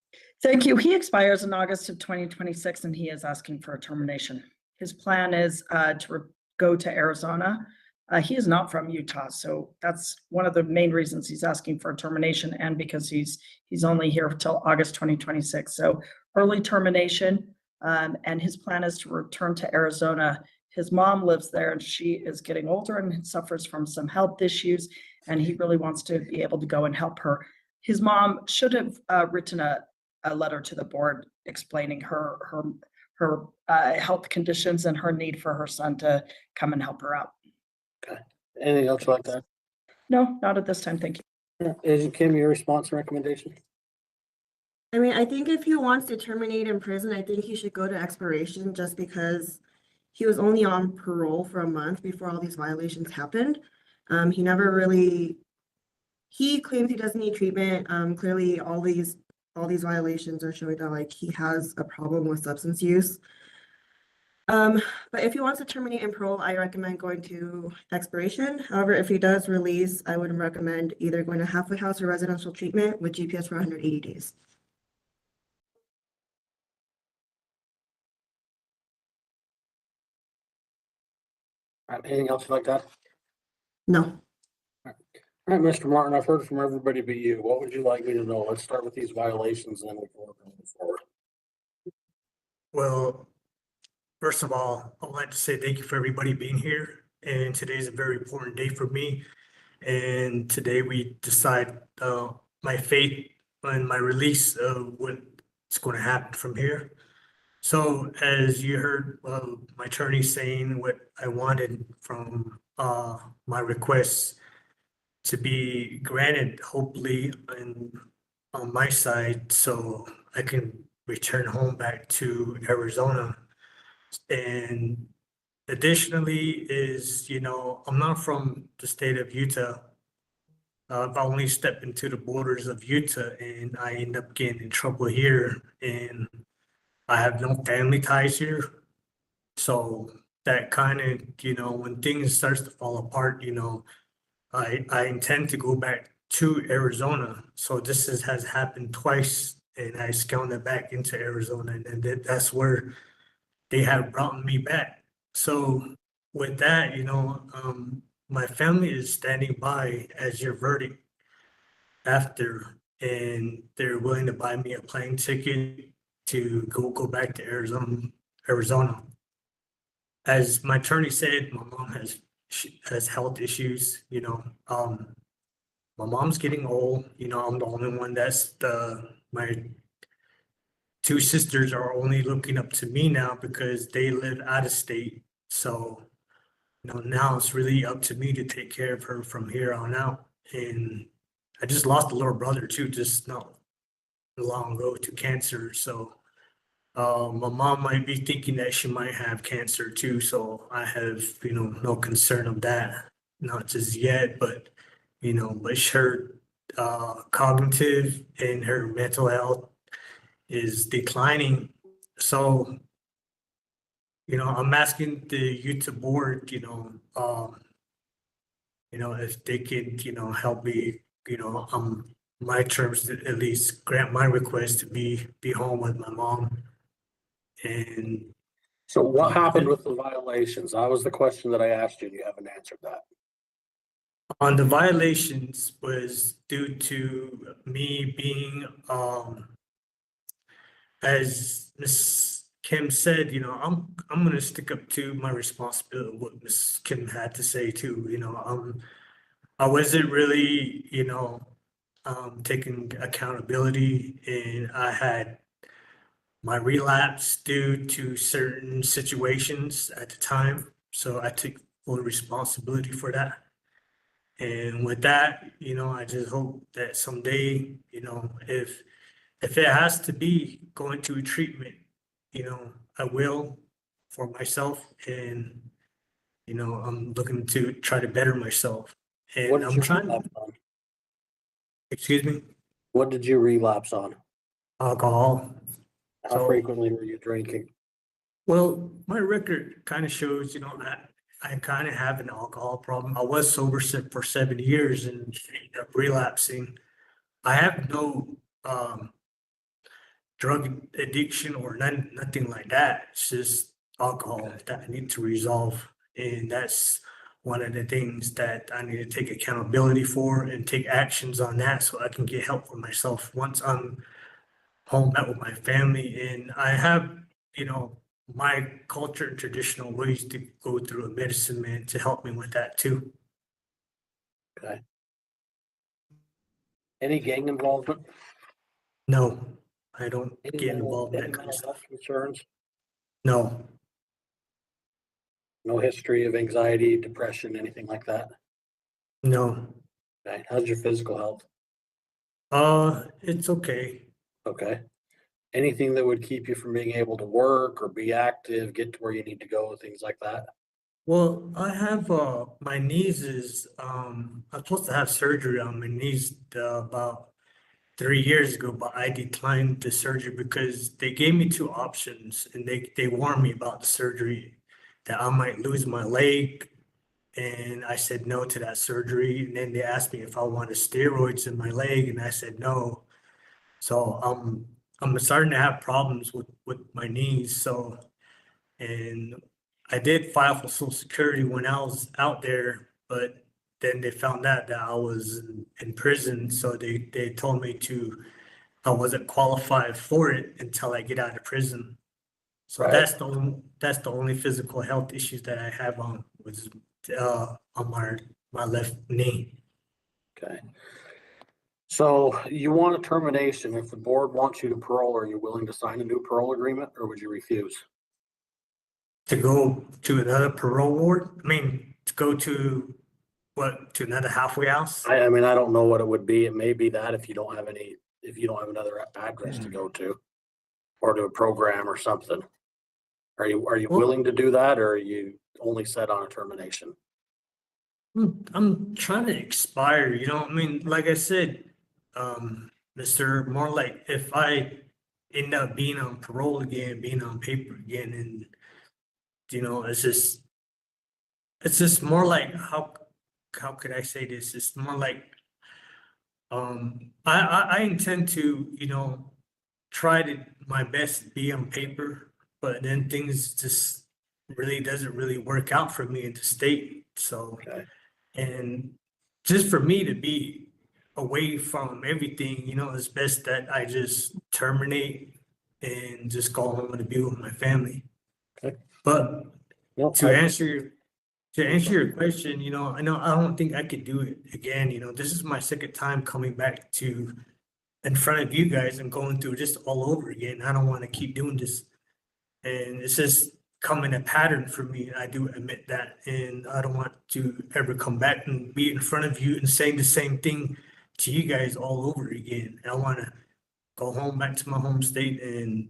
Thank you. He expires in August of 2026 and he is asking for a termination. His plan is to go to Arizona. He is not from Utah, so that's one of the main reasons he's asking for a termination, and because he's only here until August 2026. So early termination, and his plan is to return to Arizona. His mom lives there and she is getting older and suffers from some health issues, and he really wants to be able to go and help her. His mom should have written a letter to the board explaining her health conditions and her need for her son to come and help her out. Okay. Anything else like that? No, not at this time. Thank you. Agent Kim, your response and recommendation? I mean, I think if he wants to terminate in prison, I think he should go to expiration, just because he was only on parole for a month before all these violations happened. He never really, he claims he doesn't need treatment. Clearly all these violations are showing that like he has a problem with substance use. But if he wants to terminate in parole, I recommend going to expiration. However, if he does release, I would recommend either going to halfway house or residential treatment with GPS for 180 days. Anything else like that? No. All right, Mr. Martin, I've heard from everybody but you. What would you like me to know? Let's start with these violations and then we can work on it forward. Well, first of all, I'd like to say thank you for everybody being here. And today is a very important day for me. And today we decide my fate and my release of what's going to happen from here. So as you heard my attorney saying what I wanted from my requests to be granted, hopefully on my side, so I can return home back to Arizona. And additionally is, I'm not from the state of Utah. I've only stepped into the borders of Utah and I end up getting in trouble here, and I have no family ties here. So that kind of, when things starts to fall apart, I intend to go back to Arizona. So this has happened twice, and I scouted back into Arizona, and that's where they have brought me back. So with that, my family is standing by as your verdict after, and they're willing to buy me a plane ticket to go back to Arizona. As my attorney said, my mom has health issues. My mom's getting old. I'm the only one my two sisters are only looking up to me now because they live out of state. So, now it's really up to me to take care of her from here on out. And I just lost a little brother too, just not long ago to cancer. So my mom might be thinking that she might have cancer too. So I have, no concern of that. Not just yet, but, but her cognitive and her mental health is declining. So, I'm asking the Utah board, if they can, help me, my terms to at least grant my request to be home with my mom. And so what happened with the violations? That was the question that I asked you. You haven't answered that. On the violations was due to me being, as Ms. Kim said, I'm gonna stick up to my responsibility, what Ms. Kim had to say too. I wasn't really, taking accountability, and I had my relapse due to certain situations at the time. So I took full responsibility for that. And with that, I just hope that someday, if it has to be going to a treatment, I will. for myself, and I'm looking to try to better myself. What And did I'm you trying, relapse on? excuse me, What did you relapse on? alcohol. How So- frequently were you drinking? Well, my record kind of shows, that I kind of have an alcohol problem. I was sober for 7 years and ended up relapsing. I have no drug addiction or nothing like that. It's just alcohol that I need to resolve. And that's one of the things that I need to take accountability for and take actions on that so I can get help for myself once I'm home back with my family. And I have, my culture and traditional ways to go through a medicine man to help me with that too. Okay. Any gang involvement? No, I don't Any get mental- involved in any that kind of mental stuff. health concerns? No, No history of anxiety, depression, anything like that? no. Okay. How's your physical health? It's okay. Okay. Anything that would keep you from being able to work or be active, get to where you need to go, things like that? Well, I have, my knees is, I'm supposed to have surgery on my knees, about 3 years ago, but I declined the surgery because they gave me two options and they warned me about the surgery, that I might lose my leg. And I said no to that surgery. And then they asked me if I wanted steroids in my leg and I said no. So I'm starting to have problems with my knees. So, and I did file for Social Security when I was out there, but then they found out that I was in prison. So they told me I wasn't qualified for it until I get out of prison. So Right. that's the only physical health issues that I have on my left knee. Okay. So you want a termination. If the board wants you to parole, are you willing to sign a new parole agreement or would you refuse? To go to another parole ward? I mean, to go to to another halfway house? I mean, I don't know what it would be. It may be that if you don't have another address to go to or to a program or something. Are you Well- willing to do that or are you only set on a termination? I'm trying to expire, I mean, like I said, Mr. More like if I end up being on parole again, being on paper again, and it's just more like how could I say this? It's more like I intend to, try to my best to be on paper, but then things just really doesn't really work out for me in the state. So Okay. and just for me to be away from everything, it's best that I just terminate and just go home and be with my family. Okay. But No, to answer your question, I don't think I could do it again. This is my second time coming back in front of you guys and going through this all over again. I don't want to keep doing this. And it's just coming a pattern for me. I do admit that. And I don't want to ever come back and be in front of you and saying the same thing to you guys all over again. I want to go home back to my home state and,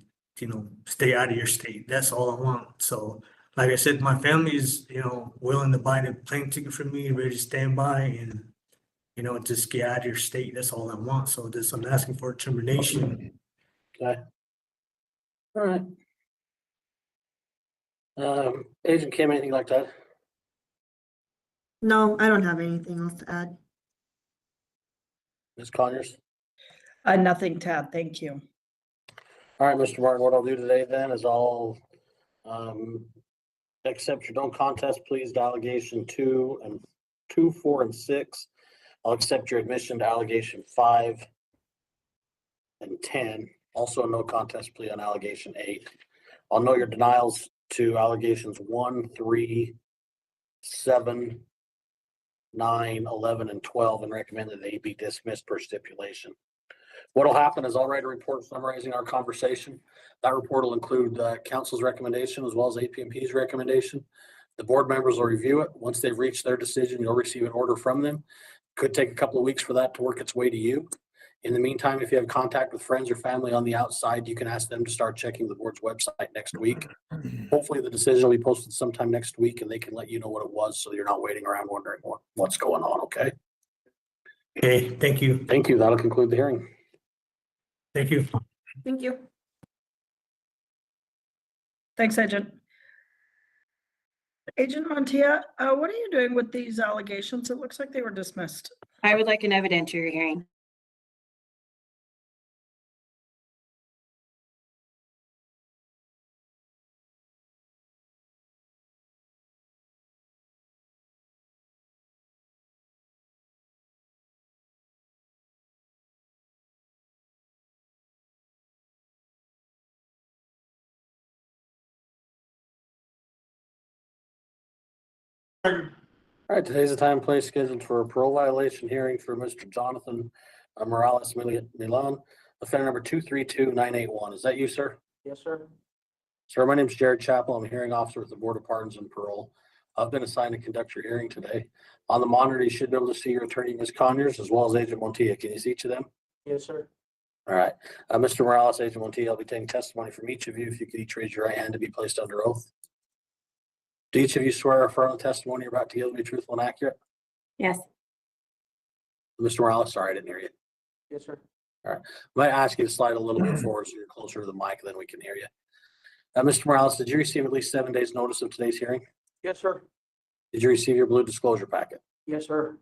stay out of your state. That's all I want. So like I said, my family is, willing to buy the plane ticket for me, ready to stand by and, just get out of your state. That's all I want. So I'm asking for a termination. Okay. All right. Agent Kim, anything like that? No, I don't have anything else to add. Ms. Conyers? Nothing to add. Thank you. All right, Mr. Martin, what I'll do today then is I'll accept your no contest pleas to allegation 2, 4, and 6. I'll accept your admission to allegation 5 and 10. Also a no contest plea on allegation 8. I'll know your denials to allegations 1, 3, 7, 9, 11, and 12 and recommend that they be dismissed per stipulation. What'll happen is I'll write a report summarizing our conversation. That report will include council's recommendation as well as APMP's recommendation. The board members will review it. Once they've reached their decision, you'll receive an order from them. Could take a couple of weeks for that to work its way to you. In the meantime, if you have contact with friends or family on the outside, you can ask them to start checking the board's website next week. Hopefully the decision will be posted sometime next week and they can let you know what it was, so you're not waiting around wondering what's going on, okay? Okay, thank you. Thank you. That'll conclude the hearing. Thank you. Thank you. Thanks, Agent. Agent Montia, what are you doing with these allegations? It looks like they were dismissed. I would like an evidentiary hearing. All right, today's the time and place scheduled for a parole violation hearing for Mr. Jonathan Morales-MILLAN, offender number 232981. Is that you, sir? Yes, sir. Sir, my name is Jared Chapel. I'm a hearing officer with the Board of Pardons and Parole. I've been assigned to conduct your hearing today. On the monitor, you should be able to see your attorney, Ms. Conyers, as well as Agent Montilla. Can you see each of them? Yes, sir. All right. Mr. Morales, Agent Montilla, I'll be taking testimony from each of you. If you could each raise your right hand to be placed under oath. Do each of you swear or affirm the testimony you're about to give will be truthful and accurate? Yes. Mr. Morales, sorry, I didn't hear you. Yes, sir. All right. I might ask you to slide a little bit forward so you're closer to the mic, then we can hear you. Mr. Morales, did you receive at least 7 days notice of today's hearing? Yes, sir. Did you receive your blue disclosure packet? Yes, sir.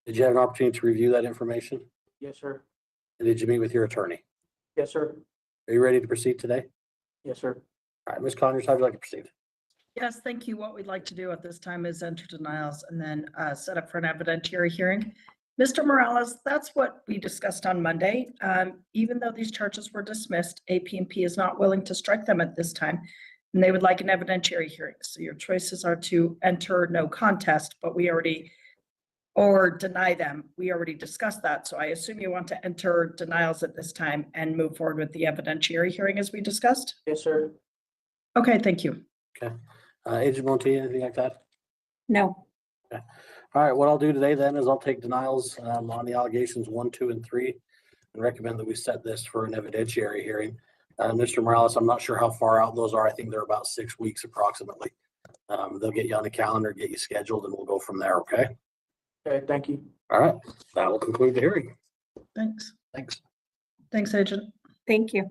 Did you have an opportunity to review that information? Yes, sir. And did you meet with your attorney? Yes, sir. Are you ready to proceed today? Yes, sir. All right, Ms. Conyers, how would you like to proceed? Yes, thank you. What we'd like to do at this time is enter denials and then set up for an evidentiary hearing. Mr. Morales, that's what we discussed on Monday. Even though these charges were dismissed, AP&P is not willing to strike them at this time, and they would like an evidentiary hearing. So your choices are to enter no contest, but or deny them. We already discussed that. So I assume you want to enter denials at this time and move forward with the evidentiary hearing as we discussed? Yes, sir. Okay, thank you. Okay. Agent Montilla, anything like that? No. Okay. All right, what I'll do today then is I'll take denials on the allegations 1, 2, and 3 and recommend that we set this for an evidentiary hearing. Mr. Morales, I'm not sure how far out those are. I think they're about 6 weeks approximately. They'll get you on the calendar, get you scheduled, and we'll go from there, okay? Okay, thank you. All right, that will conclude the hearing. Thanks. Thanks. Thanks, Agent. Thank you.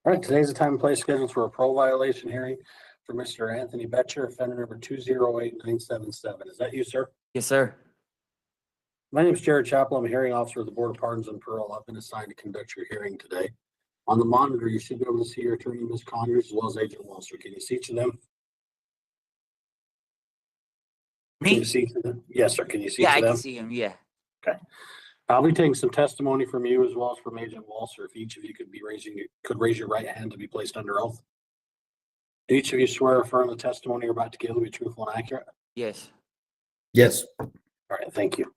All right, today's the time and place scheduled for a parole violation hearing for Mr. Anthony Betcher, offender number 208977. Is that you, sir? Yes, sir. My name is Jared Chapman. I'm a hearing officer of the Board of Pardons and Parole. I've been assigned to conduct your hearing today. On the monitor, you should be able to see your attorney, Ms. Conyers, as well as Agent Walser. Can you see each of them? Can you see each of them? Yes, sir. Can you see Yeah, each I of them? can see him. Yeah. Okay. I'll be taking some testimony from you as well as from Agent Walser. If each of you could raise your right hand to be placed under oath. Do each of you swear or affirm the testimony you're about to give will be truthful and accurate? Yes. Yes. All right, thank you.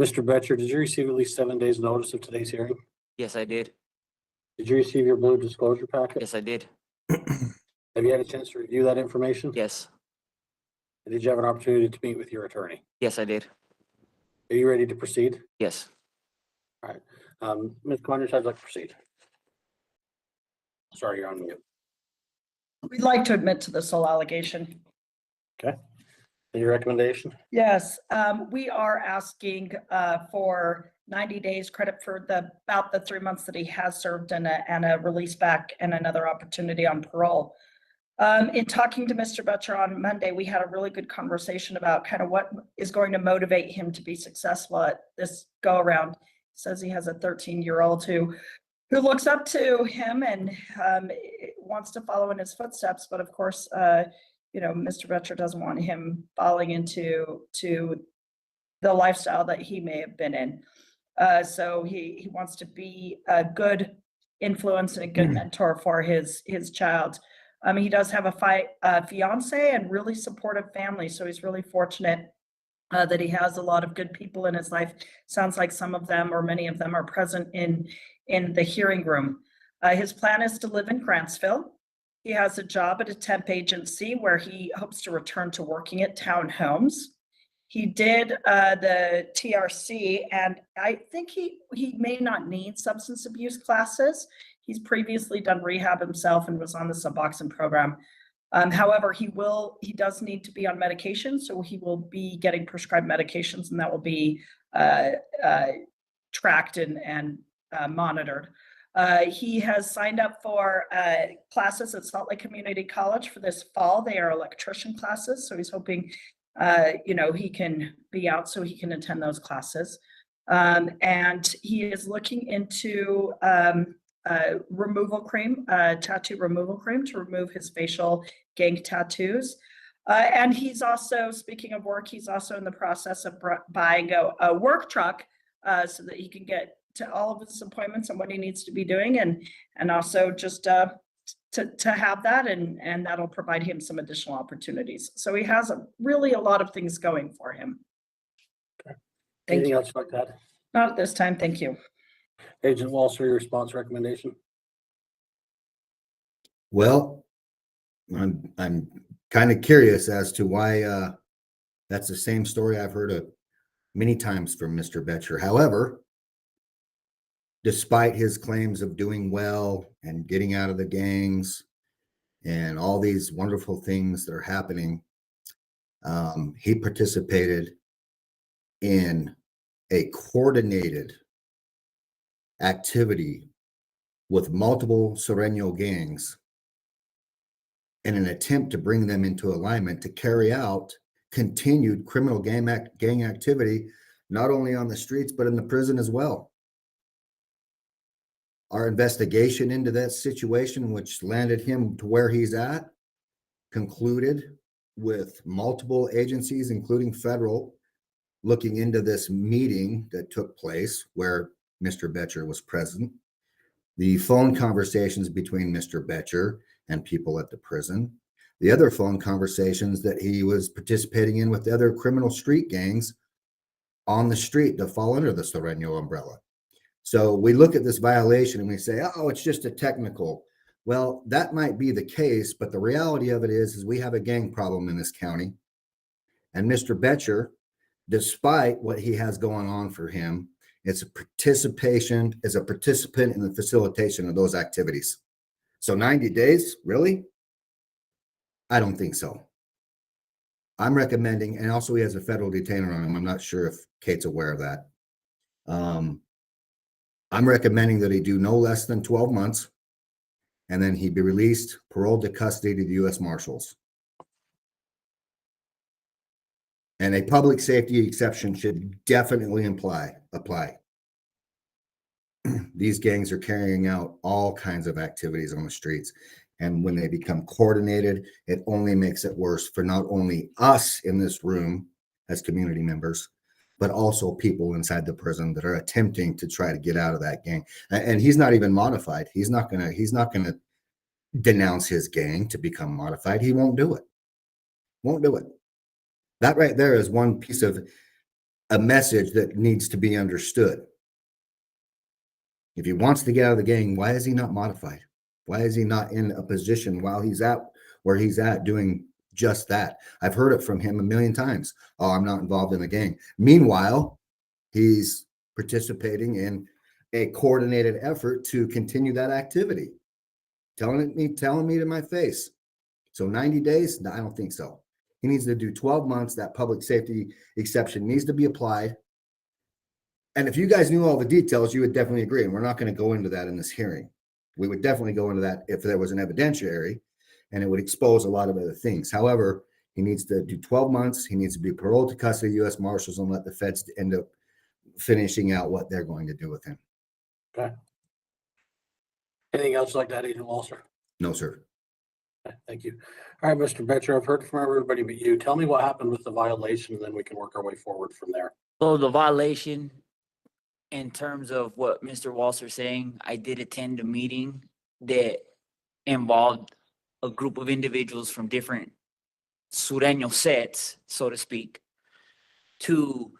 Mr. Betcher, did you receive at least 7 days notice of today's hearing? Yes, I did. Did you receive your blue disclosure packet? Yes, I did. Have you had a chance to review that information? Yes. And did you have an opportunity to meet with your attorney? Yes, I did. Are you ready to proceed? Yes. All right. Ms. Conyers, I'd like to proceed. Sorry, you're on mute. We'd like to admit to this whole allegation. Okay. Your recommendation? Yes, we are asking for 90 days credit for about the 3 months that he has served and a release back and another opportunity on parole. In talking to Mr. Betcher on Monday, we had a really good conversation about kind of what is going to motivate him to be successful at this go around. He says he has a 13-year-old who looks up to him and wants to follow in his footsteps. But of course, Mr. Betcher doesn't want him falling into the lifestyle that he may have been in. So he wants to be a good influence and a good mentor for his child. He does have a fiance and really supportive family, so he's really fortunate that he has a lot of good people in his life. Sounds like some of them or many of them are present in the hearing room. His plan is to live in Grantsville. He has a job at a temp agency where he hopes to return to working at townhomes. He did the TRC, and I think he may not need substance abuse classes. He's previously done rehab himself and was on the Suboxone program. However, he does need to be on medication, so he will be getting prescribed medications, and that will be tracked and monitored. He has signed up for classes at Salt Lake Community College for this fall. They are electrician classes, so he's hoping, he can be out so he can attend those classes. And he is looking into removal cream, tattoo removal cream to remove his facial gang tattoos. And he's also, speaking of work, he's also in the process of buying a work truck so that he can get to all of his appointments and what he needs to be doing, and also just to have that, and that'll provide him some additional opportunities. So he has really a lot of things going for him. Okay. Thank Anything you. else like that? Not at this time, thank you. Agent Walser, your response recommendation? Well, I'm kind of curious as to why that's the same story I've heard many times from Mr. Betcher. However, despite his claims of doing well and getting out of the gangs and all these wonderful things that are happening, he participated in a coordinated activity with multiple Sereno gangs in an attempt to bring them into alignment to carry out continued criminal gang activity, not only on the streets, but in the prison as well. Our investigation into that situation, which landed him to where he's at, concluded with multiple agencies, including federal, looking into this meeting that took place where Mr. Betcher was present, the phone conversations between Mr. Betcher and people at the prison, the other phone conversations that he was participating in with the other criminal street gangs on the street that fall under the Sereno umbrella. So we look at this violation and we say, oh, it's just a technical. Well, that might be the case, but the reality of it is we have a gang problem in this county. And Mr. Betcher, despite what he has going on for him, is a participant in the facilitation of those activities. So 90 days, really? I don't think so. I'm recommending, and also he has a federal detainer on him. I'm not sure if Kate's aware of that. I'm recommending that he do no less than 12 months and then he'd be released, paroled to custody to the U.S. Marshals. And a public safety exception should definitely apply. These gangs are carrying out all kinds of activities on the streets. And when they become coordinated, it only makes it worse for not only us in this room as community members, but also people inside the prison that are attempting to try to get out of that gang. And he's not even modified. He's not gonna denounce his gang to become modified. He won't do it. Won't do it. That right there is one piece of a message that needs to be understood. If he wants to get out of the gang, why is he not modified? Why is he not in a position while he's at where he's at doing just that? I've heard it from him a million times. Oh, I'm not involved in the gang. Meanwhile, he's participating in a coordinated effort to continue that activity. Telling me to my face. So 90 days? No, I don't think so. He needs to do 12 months. That public safety exception needs to be applied. And if you guys knew all the details, you would definitely agree. And we're not going to go into that in this hearing. We would definitely go into that if there was an evidentiary, and it would expose a lot of other things. However, he needs to do 12 months. He needs to be paroled to custody of U.S. Marshals and let the feds end up finishing out what they're going to do with him. Okay. Anything else like that, Agent Walser? No, sir. Okay, thank you. All right, Mr. Betcher, I've heard from everybody but you. Tell me what happened with the violation, and then we can work our way forward from there. So the violation, in terms of what Mr. Walser's saying, I did attend a meeting that involved a group of individuals from different Sureño sets, so to speak, to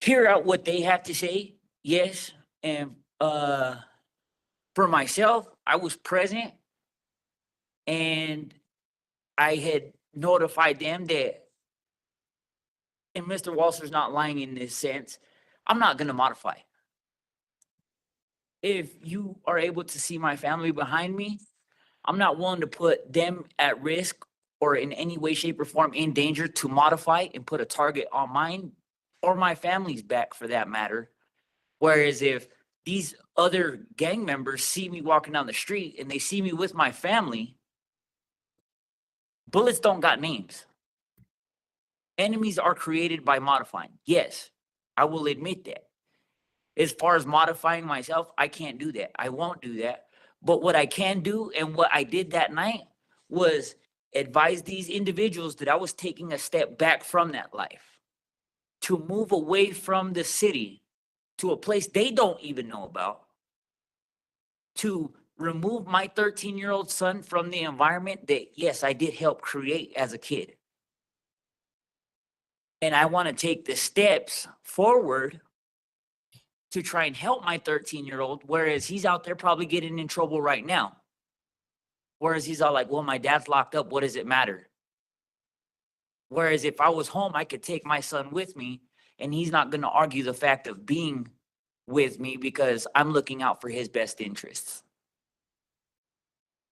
hear out what they have to say. Yes. And for myself, I was present and I had notified them that, and Mr. Walser's not lying in this sense, I'm not going to modify. If you are able to see my family behind me, I'm not willing to put them at risk or in any way, shape, or form in danger to modify and put a target on mine or my family's back for that matter. Whereas if these other gang members see me walking down the street and they see me with my family, bullets don't got names. Enemies are created by modifying. Yes, I will admit that. As far as modifying myself, I can't do that. I won't do that. But what I can do and what I did that night was advise these individuals that I was taking a step back from that life, to move away from the city to a place they don't even know about, to remove my 13-year-old son from the environment that, yes, I did help create as a kid. And I want to take the steps forward to try and help my 13-year-old, whereas he's out there probably getting in trouble right now. Whereas he's all like, well, my dad's locked up, what does it matter? Whereas if I was home, I could take my son with me and he's not going to argue the fact of being with me because I'm looking out for his best interests.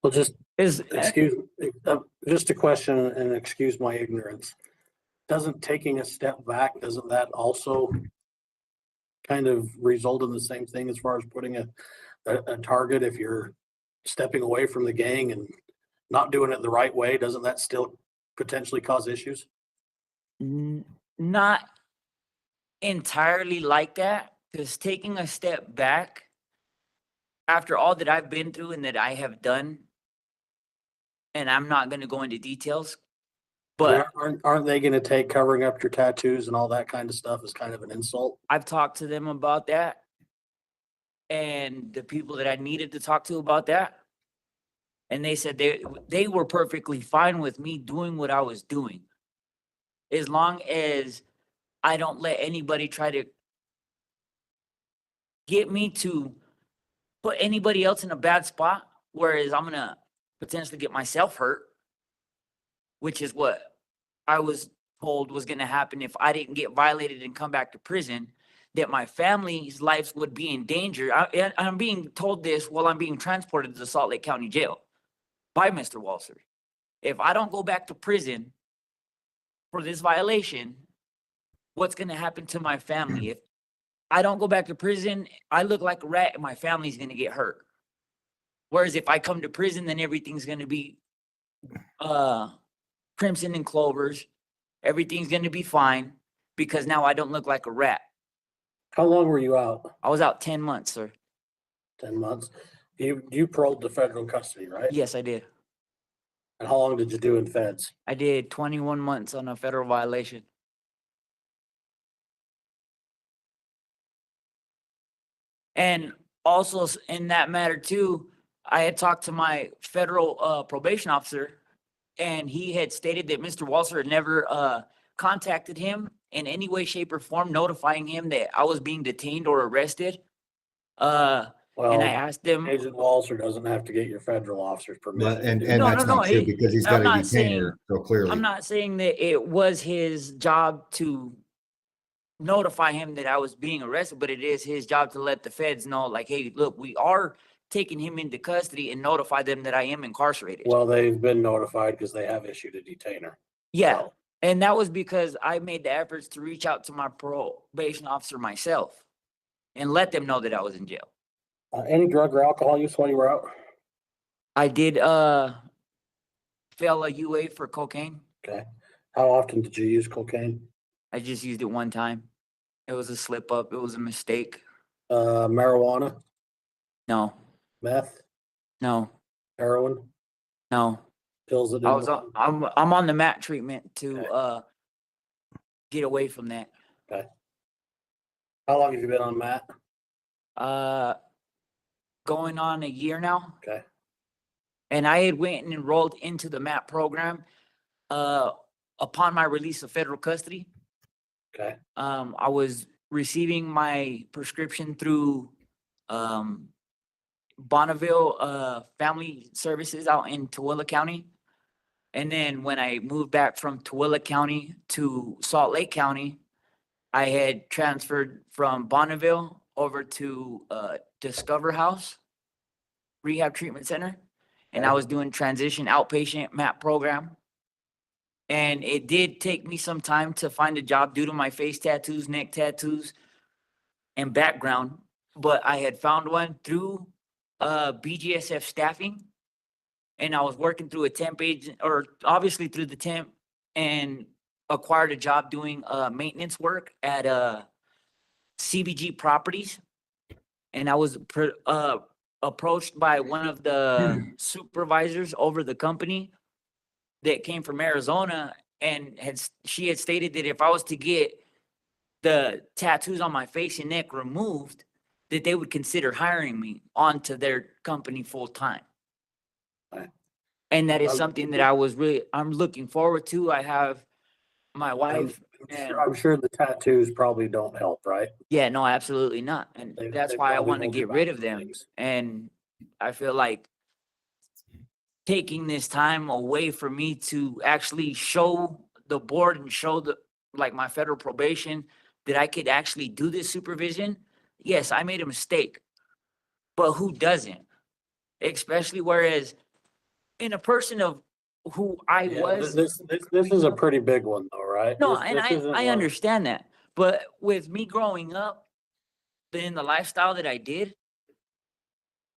Well, just excuse, just a question and excuse my ignorance. Doesn't taking a step back, doesn't that also kind of result in the same thing as far as putting a target? If you're stepping away from the gang and not doing it the right way, doesn't that still potentially cause issues? Not entirely like that, because taking a step back after all that I've been through and that I have done, and I'm not going to go into details, but aren't they going to take covering up your tattoos and all that kind of stuff as kind of an insult? I've talked to them about that, and the people that I needed to talk to about that, and they said they were perfectly fine with me doing what I was doing, as long as I don't let anybody try to get me to put anybody else in a bad spot, whereas I'm gonna potentially get myself hurt, which is what I was told was gonna happen if I didn't get violated and come back to prison, that my family's lives would be in danger. I'm being told this while I'm being transported to the Salt Lake County Jail by Mr. Walser. If I don't go back to prison for this violation, what's gonna happen to my family? If I don't go back to prison, I look like a rat and my family's gonna get hurt. Whereas if I come to prison, then everything's gonna be crimson and clovers. Everything's gonna be fine because now I don't look like a rat. How long were you out? I was out 10 months, sir. 10 months? You paroled to federal custody, right? Yes, I did. And how long did you do in feds? I did 21 months on a federal violation. And also in that matter too, I had talked to my federal probation officer, and he had stated that Mr. Walser had never contacted him in any way, shape, or form, notifying him that I was being detained or arrested. And Well, I asked him, Agent Walser doesn't have to get your federal officer's permission. But, and No, that's no, not no, true he- because he's I'm got a not saying- detainer so clearly. I'm not saying that it was his job to notify him that I was being arrested, but it is his job to let the feds know, like, hey, look, we are taking him into custody, and notify them that I am incarcerated. Well, they've been notified because they have issued a detainer. Yeah, So, and that was because I made the efforts to reach out to my probation officer myself and let them know that I was in jail. any drug or alcohol use while you were out? I did fail a UA for cocaine. Okay. How often did you use cocaine? I just used it one time. It was a slip up. It was a mistake. Marijuana, No, meth, no, heroin, no. pills that I didn't was work? I'm on the MAT treatment to get away from that. Okay. How long have you been on Matt? Going on a year now. Okay. And I had went and enrolled into the MAT program upon my release of federal custody. Okay. I was receiving my prescription through Bonneville Family Services out in Tooele County. And then when I moved back from Tooele County to Salt Lake County, I had transferred from Bonneville over to Discover House Rehab Treatment Center. And I was doing transition outpatient MAP program. And it did take me some time to find a job due to my face tattoos, neck tattoos, and background. But I had found one through BGSF staffing. And I was working through a temp agent, or obviously through the temp, and acquired a job doing maintenance work at CBG Properties. And I was approached by one of the supervisors over the company that came from Arizona, and she had stated that if I was to get the tattoos on my face and neck removed, that they would consider hiring me onto their company full time. Right. And that is Well, something that I'm looking forward to. I have my wife. I'm sure the tattoos probably don't help, right? Yeah, no, absolutely not. And that's they why I probably want to hold you get back rid of from them. things. And I feel like taking this time away for me to actually show the board and show like my federal probation that I could actually do this supervision. Yes, I made a mistake, but who doesn't? Especially whereas in a person of who I Yeah, was. This is a pretty big one though, right? No, This- and this isn't I one- understand that, but with me growing up in the lifestyle that I did,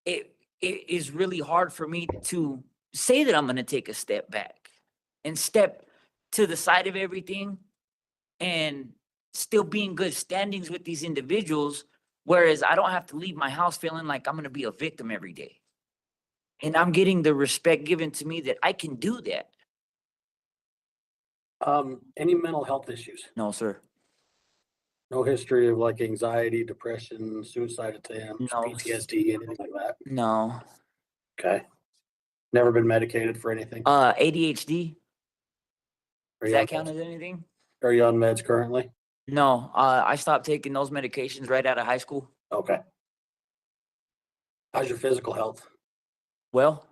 it is really hard for me to say that I'm gonna take a step back and step to the side of everything and still be in good standings with these individuals, whereas I don't have to leave my house feeling like I'm gonna be a victim every day. And I'm getting the respect given to me that I can do that. Any mental health issues? No, sir. No history of like anxiety, depression, suicide attempts, No. PTSD, anything like that? No. Okay. Never been medicated for anything? ADHD, Are does you on that count meds? as anything? Are you on meds currently? No, I stopped taking those medications right out of high school. Okay. How's your physical health? Well,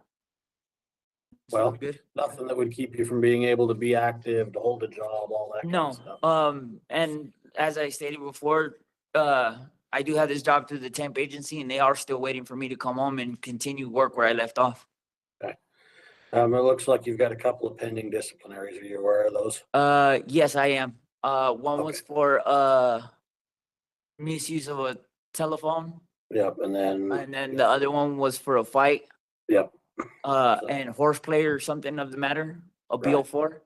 Well, good. nothing that would keep you from being able to be active, to hold a job, all that kind No, of stuff. and as I stated before, I do have this job through the temp agency, and they are still waiting for me to come home and continue work where I left off. Okay. It looks like you've got a couple of pending disciplinaries. Are you aware of those? Yes, I am. One was for misuse of a telephone, Yep, and then and then the other one was for a fight. Yep. And horseplay or something of the matter, a Right. BO4.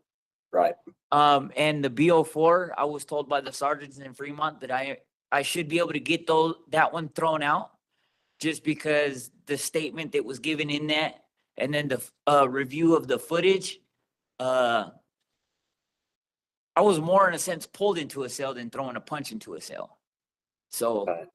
Right. And the BO4, I was told by the sergeants in Fremont that I should be able to get that one thrown out, just because the statement that was given in that, and then the review of the footage, I was more in a sense pulled into a cell than throwing a punch into a cell. So,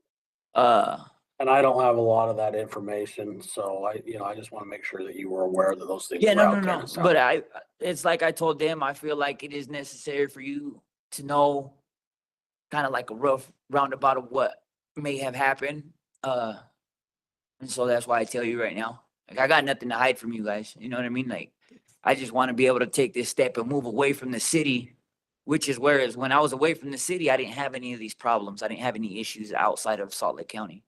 And I don't have a lot of that information, so I just want to make sure that you were aware that those things yeah, were no, out no, there. no. So, But it's like I told them, I feel like it is necessary for you to know kind of like a rough roundabout of what may have happened. And so that's why I tell you right now, like, I got nothing to hide from you guys. You know what I mean? Like, I just want to be able to take this step and move away from the city, which is whereas when I was away from the city, I didn't have any of these problems. I didn't have any issues outside of Salt Lake County.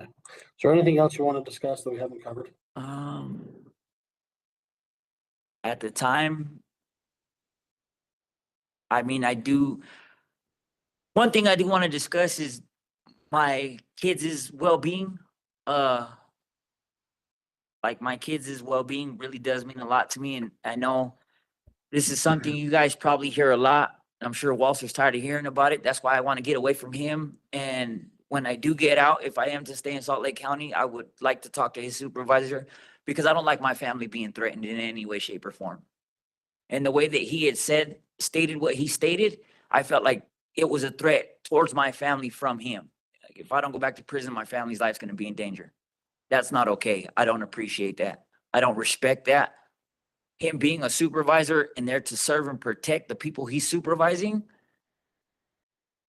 is there anything else you want to discuss that we haven't covered? At the time, I mean, one thing I do want to discuss is my kids' well-being. Like, my kids' well-being really does mean a lot to me, and I know this is something you guys probably hear a lot. I'm sure Walter's tired of hearing about it. That's why I want to get away from him. And when I do get out, if I am to stay in Salt Lake County, I would like to talk to his supervisor, because I don't like my family being threatened in any way, shape, or form. And the way that he had stated what he stated, I felt like it was a threat towards my family from him. Like, if I don't go back to prison, my family's life's going to be in danger. That's not okay. I don't appreciate that. I don't respect that. Him being a supervisor and there to serve and protect the people he's supervising,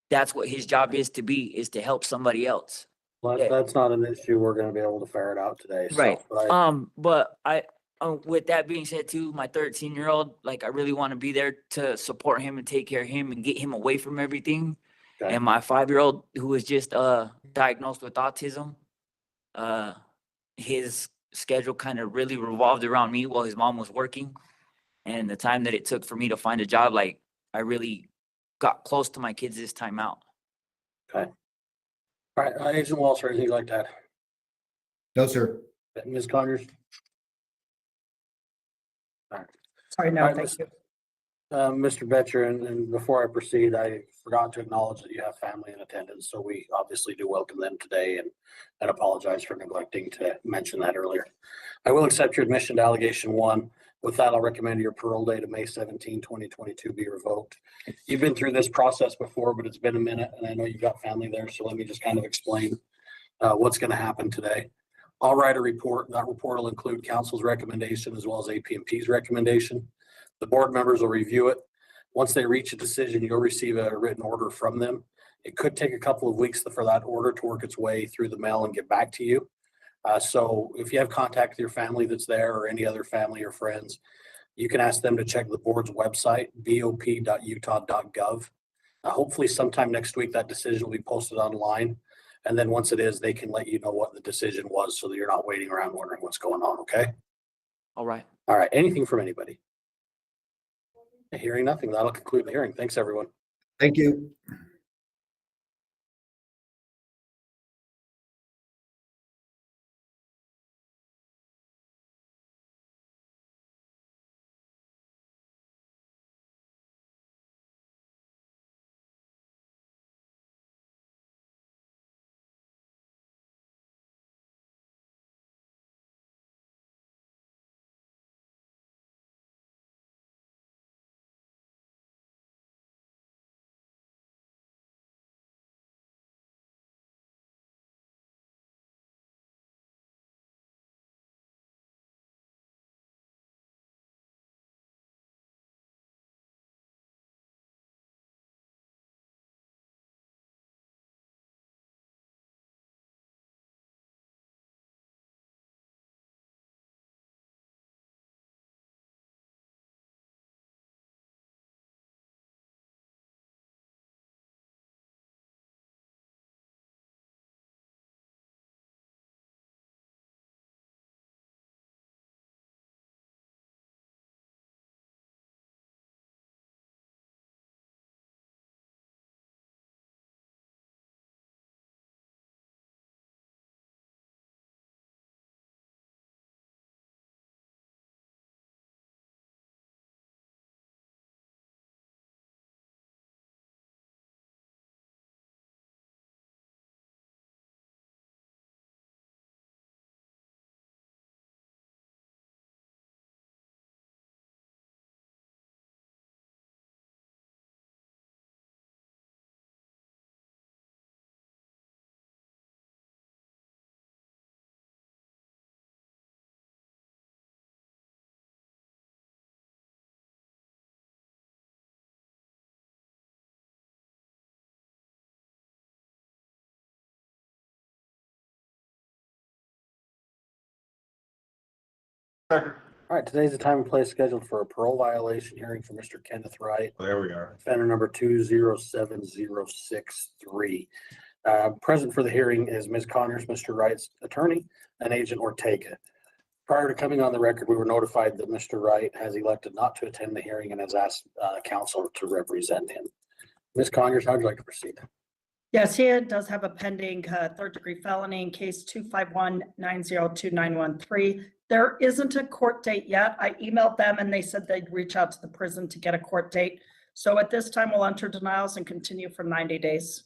that's what his job is to help somebody else. Well, that's not an issue. We're going to be able to ferret out today. So, Right. but But with that being said too, my 13-year-old, like, I really want to be there to support him and take care of him and get him away from everything. Okay. And my 5-year-old, who was just diagnosed with autism, his schedule kind of really revolved around me while his mom was working. And the time that it took for me to find a job, like, I really got close to my kids this time out. Okay. All right, Agent Walter, anything like that? No, sir. Ms. Conyers? All right. Sorry, no, All right, thank you. Mr. Betcher, and before I proceed, I forgot to acknowledge that you have family in attendance, so we obviously do welcome them today and apologize for neglecting to mention that earlier. I will accept your admission to allegation 1. With that, I'll recommend your parole date of May 17, 2022 be revoked. You've been through this process before, but it's been a minute, and I know you've got family there, so let me just kind of explain what's going to happen today. I'll write a report. That report will include council's recommendation as well as APMP's recommendation. The board members will review it. Once they reach a decision, you'll receive a written order from them. It could take a couple of weeks for that order to work its way through the mail and get back to you. So if you have contact with your family that's there or any other family or friends, you can ask them to check the board's website, bop.utah.gov. Hopefully sometime next week, that decision will be posted online. And then once it is, they can let you know what the decision was so that you're not waiting around wondering what's going on, okay? All right. All right, anything from anybody? Hearing nothing, that'll conclude the hearing. Thanks, everyone. Thank you. All right, today's the time and place scheduled for a parole violation hearing for Mr. Kenneth Wright. There we are. Offender number 207063. Present for the hearing is Ms. Connors, Mr. Wright's attorney, and Agent Ortega. Prior to coming on the record, we were notified that Mr. Wright has elected not to attend the hearing and has asked counsel to represent him. Ms. Connors, how would you like to proceed? Yes, he does have a pending third-degree felony in case 251902913. There isn't a court date yet. I emailed them and they said they'd reach out to the prison to get a court date. So at this time, we'll enter denials and continue for 90 days.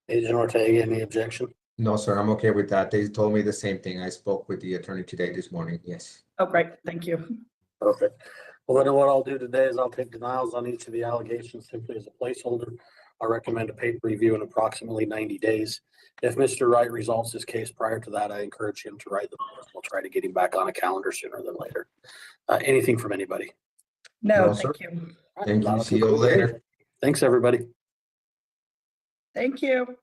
Agent Ortega, any objection? No, sir, I'm okay with that. They told me the same thing. I spoke with the attorney today, this morning. Yes. Oh, great. Thank you. Perfect. Well, then what I'll do today is I'll take denials on each of the allegations simply as a placeholder. I recommend a paper review in approximately 90 days. If Mr. Wright resolves his case prior to that, I encourage him to write the notice. We'll try to get him back on a calendar sooner than later. Anything from anybody? No, No, sir. thank you. Thank you. See you later. Thanks, everybody. Thank you.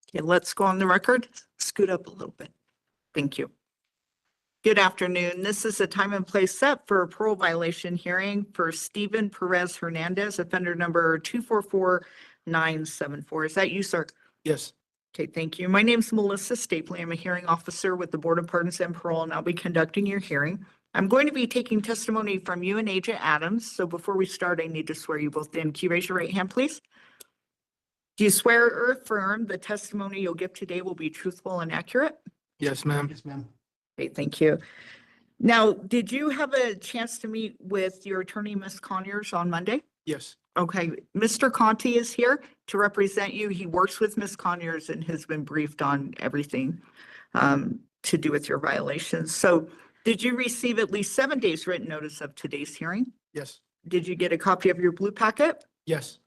Okay, let's go on the record. Scoot up a little bit. Thank you. Good afternoon. This is a time and place set for a parole violation hearing for Stephen PEREZ-HERNANDEZ, offender number 244974. Is that you, sir? Yes. Okay, thank you. My name is Melissa Stapley. I'm a hearing officer with the Board of Pardons and Parole, and I'll be conducting your hearing. I'm going to be taking testimony from you and Agent Adams. So before we start, I need to swear you both in. Can you raise your right hand, please? Do you swear or affirm the testimony you'll give today will be truthful and accurate? Yes, ma'am. Yes, ma'am. Okay, thank you. Now, did you have a chance to meet with your attorney, Ms. Conyers, on Monday? Yes. Okay, Mr. Conti is here to represent you. He works with Ms. Conyers and has been briefed on everything to do with your violations. So did you receive at least 7 days written notice of today's hearing? Yes. Did you get a copy of your blue packet? Yes.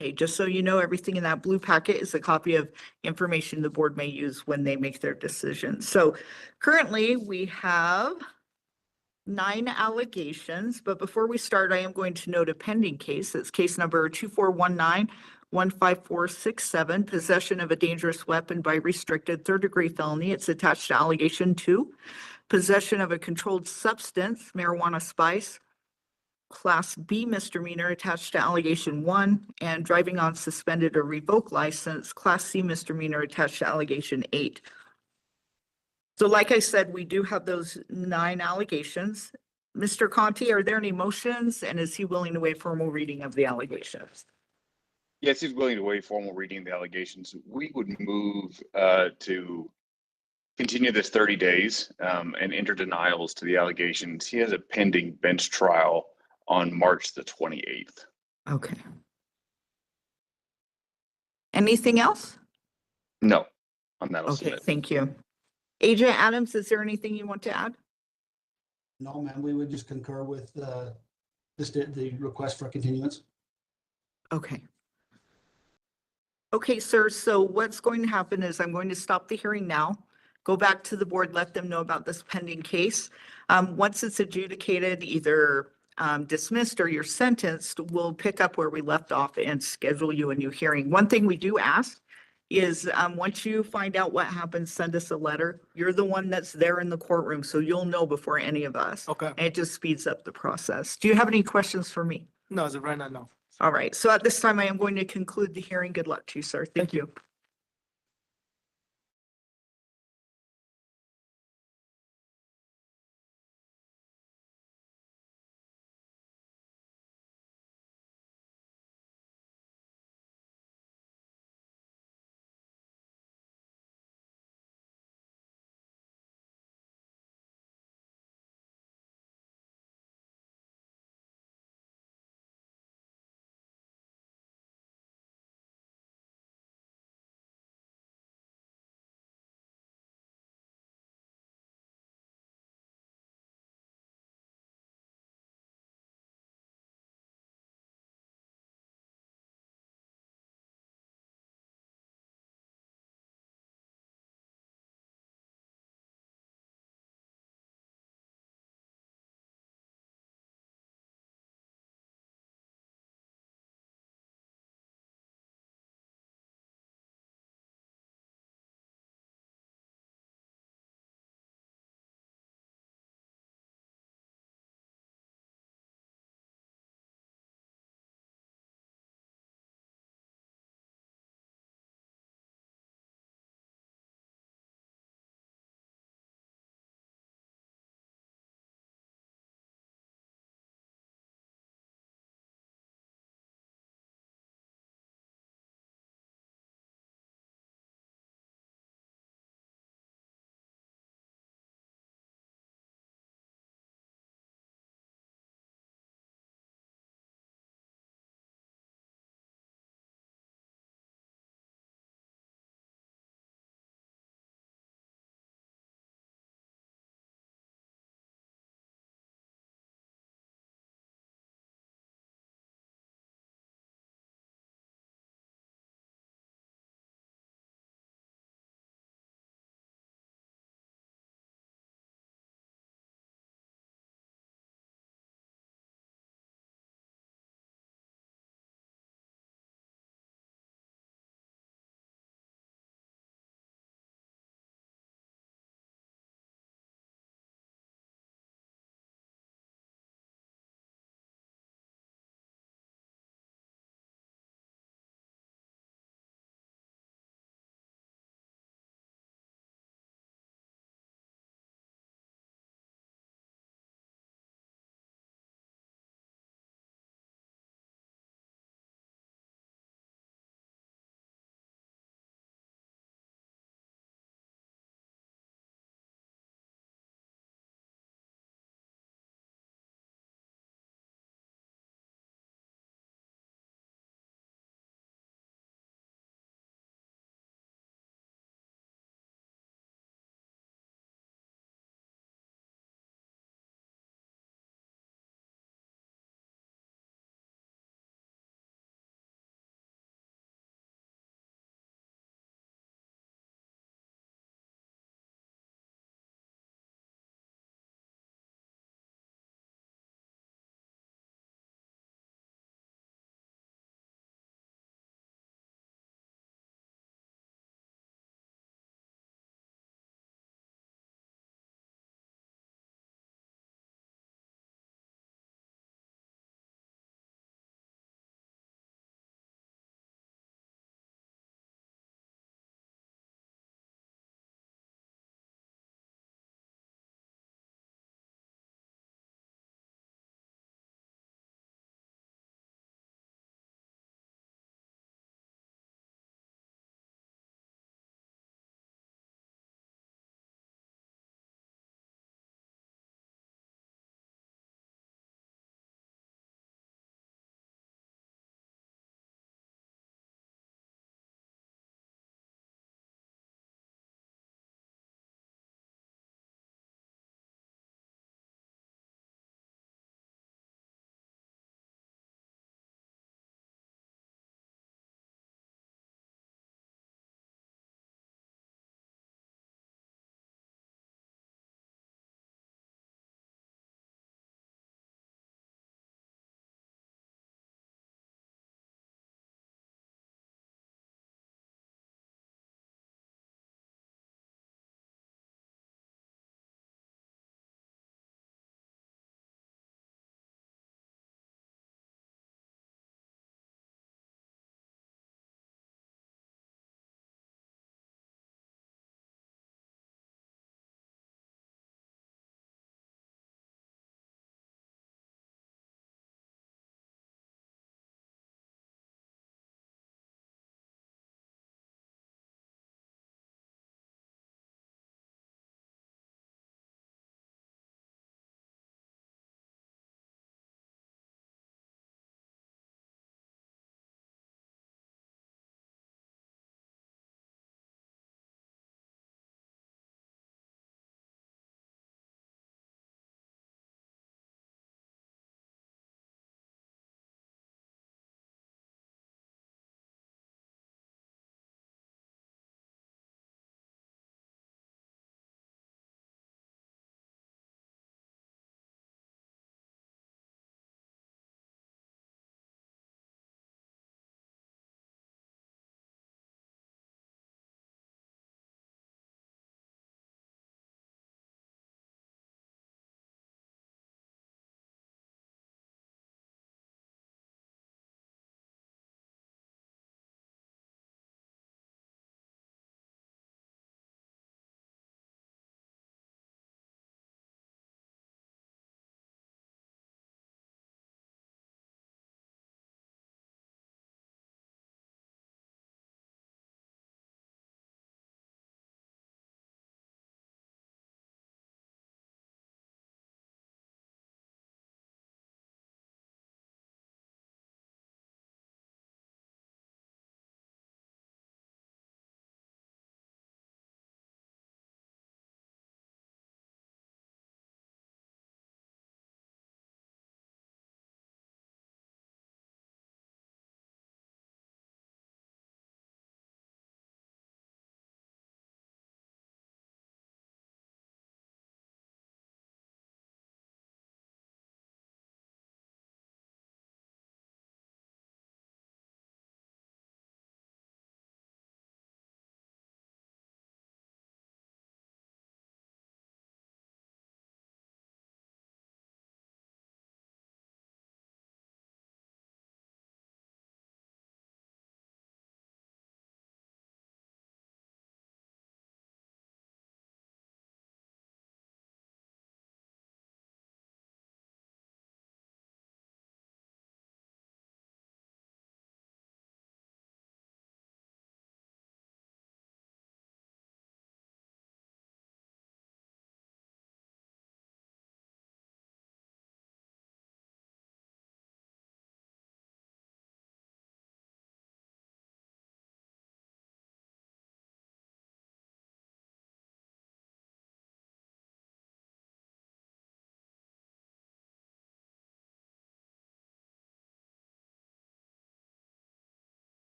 Okay, just so you know, everything in that blue packet is a copy of information the board may use when they make their decision. So currently we have 9 allegations, but before we start, I am going to note a pending case. It's case number 2419-15467, possession of a dangerous weapon by restricted 3rd-degree felony. It's attached to allegation 2. Possession of a controlled substance, marijuana spice, Class B misdemeanor attached to allegation 1, and driving on suspended or revoked license, Class C misdemeanor attached to allegation 8. So like I said, we do have those 9 allegations. Mr. Conti, are there any motions, and is he willing to waive formal reading of the allegations? Yes, he's willing to waive formal reading of the allegations. We would move to continue this 30 days and enter denials to the allegations. He has a pending bench trial on March the 28th. Okay. Anything else? No, on that. Okay, thank you. Agent Adams, is there anything you want to add? No, ma'am, we would just concur with the request for continuance. Okay. Okay, sir, so what's going to happen is I'm going to stop the hearing now, go back to the board, let them know about this pending case. Once it's adjudicated, either dismissed or you're sentenced, we'll pick up where we left off and schedule you a new hearing. One thing we do ask is once you find out what happens, send us a letter. You're the one that's there in the courtroom, so you'll know before any of us. Okay. And it just speeds up the process. Do you have any questions for me? No, as of right now, no. All right, so at this time, I am going to conclude the hearing. Good luck to you, sir. Thank you.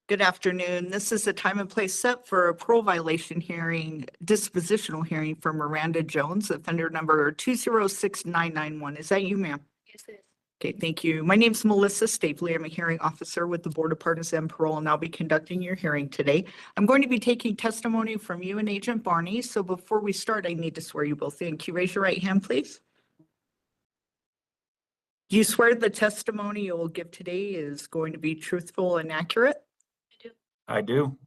Good afternoon. This is the time and place set for a parole violation hearing, dispositional hearing for Miranda Jones, offender number 206991. Is that you, ma'am? Yes, it is. Okay, thank you. My name's Melissa Stapley. I'm a hearing officer with the Board of Pardons and Parole, and I'll be conducting your hearing today. I'm going to be taking testimony from you and Agent Barney. So before we start, I need to swear you both in. Can you raise your right hand, please? Do you swear the testimony you will give today is going to be truthful and accurate? I do.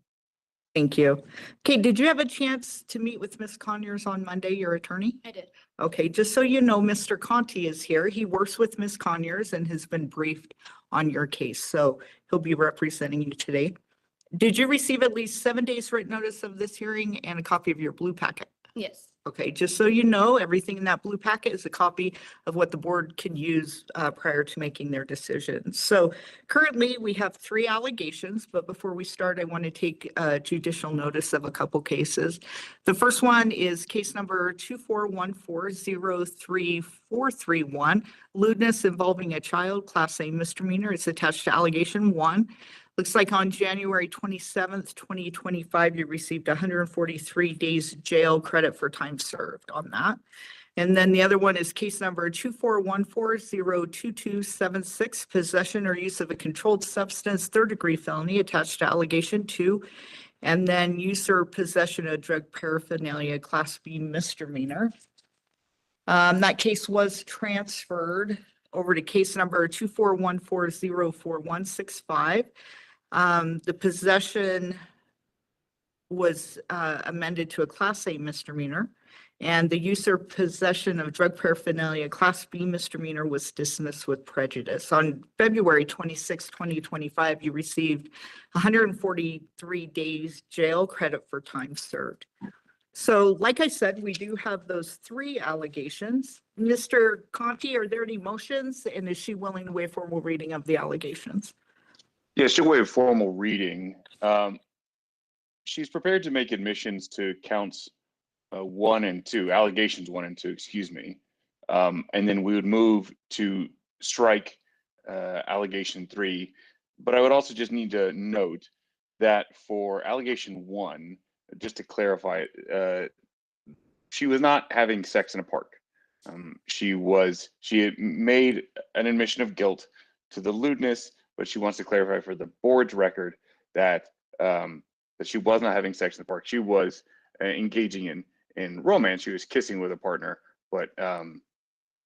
Thank you. Okay, did you have a chance to meet with Ms. Conyers on Monday, your attorney? I did. Okay, just so you know, Mr. Conti is here. He works with Ms. Conyers and has been briefed on your case, so he'll be representing you today. Did you receive at least 7 days written notice of this hearing and a copy of your blue packet? Yes. Okay, just so you know, everything in that blue packet is a copy of what the board can use prior to making their decisions. So currently, we have 3 allegations, but before we start, I want to take judicial notice of a couple cases. The first one is case number 241403431, lewdness involving a child, Class A misdemeanor. It's attached to allegation 1. Looks like on January 27th, 2025, you received 143 days jail credit for time served on that. And then the other one is case number 241402276, possession or use of a controlled substance, 3rd-degree felony, attached to allegation 2. And then use or possession of drug paraphernalia, Class B misdemeanor. That case was transferred over to case number 241404165. The possession was amended to a Class A misdemeanor, and the use or possession of drug paraphernalia, Class B misdemeanor, was dismissed with prejudice. On February 26, 2025, you received 143 days jail credit for time served. So like I said, we do have those 3 allegations. Mr. Conti, are there any motions, and is she willing to waive formal reading of the allegations? Yeah, she'll waive formal reading. She's prepared to make admissions to counts 1 and 2, allegations 1 and 2, excuse me. And then we would move to strike allegation 3. But I would also just need to note that for allegation 1, just to clarify it, she was not having sex in a park. She had made an admission of guilt to the lewdness, but she wants to clarify for the board's record that that she was not having sex in the park. She was engaging in romance. She was kissing with a partner, but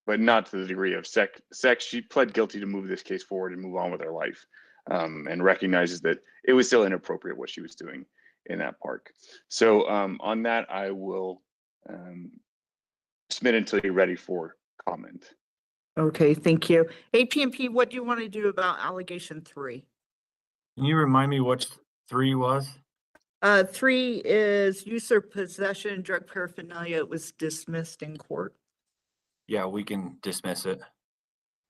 not to the degree of sex. She pled guilty to move this case forward and move on with her life, and recognizes that it was still inappropriate what she was doing in that park. So on that, I will submit until you're ready for comment. Okay, thank you. APMP, what do you want to do about allegation 3? Can you remind me which 3 was? 3 is use or possession, drug paraphernalia. It was dismissed in court. Yeah, we can dismiss it.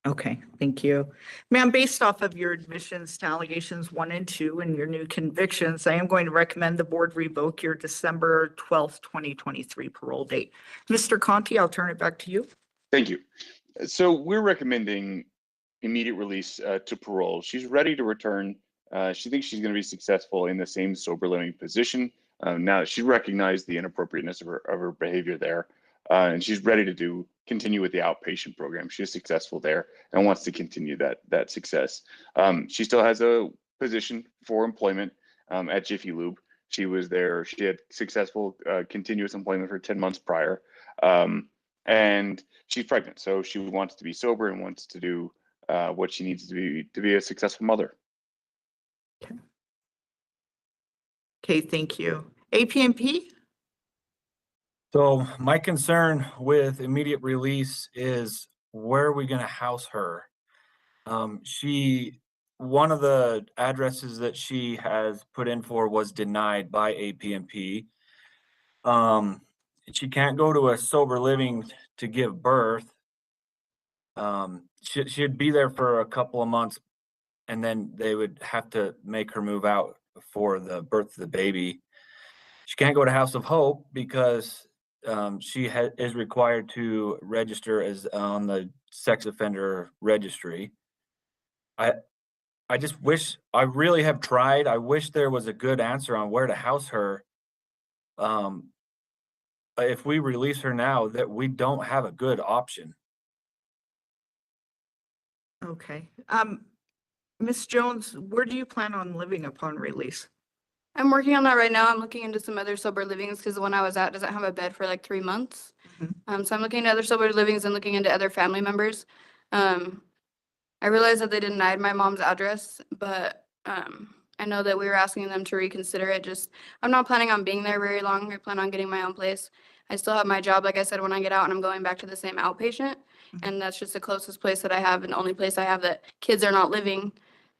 Okay, thank you. Ma'am, based off of your admissions to allegations 1 and 2 and your new convictions, I am going to recommend the board revoke your December 12th, 2023 parole date. Mr. Conti, I'll turn it back to you. Thank you. So we're recommending immediate release to parole. She's ready to return. She thinks she's going to be successful in the same sober living position. Now that she recognized the inappropriateness of her behavior there, and she's ready to continue with the outpatient program. She's successful there and wants to continue that success. She still has a position for employment at Jiffy Lube. She was there. She had successful continuous employment for 10 months prior. And she's pregnant, so she wants to be sober and wants to do what she needs to be a successful mother. Okay, thank you. APMP? So my concern with immediate release is, where are we going to house her? One of the addresses that she has put in for was denied by APMP. She can't go to a sober living to give birth. She'd be there for a couple of months, and then they would have to make her move out for the birth of the baby. She can't go to House of Hope because she is required to register as on the sex offender registry. I just wish, I really have tried. I wish there was a good answer on where to house her. If we release her now, that we don't have a good option. Okay. Ms. Jones, where do you plan on living upon release? I'm working on that right now. I'm looking into some other sober livings because the one I was at doesn't have a bed for like 3 months. So I'm looking into other sober livings and looking into other family members. I realized that they denied my mom's address, but I know that we were asking them to reconsider it. Just, I'm not planning on being there very long. I plan on getting my own place. I still have my job, like I said, when I get out, and I'm going back to the same outpatient. And that's just the closest place that I have and the only place I have that kids are not living.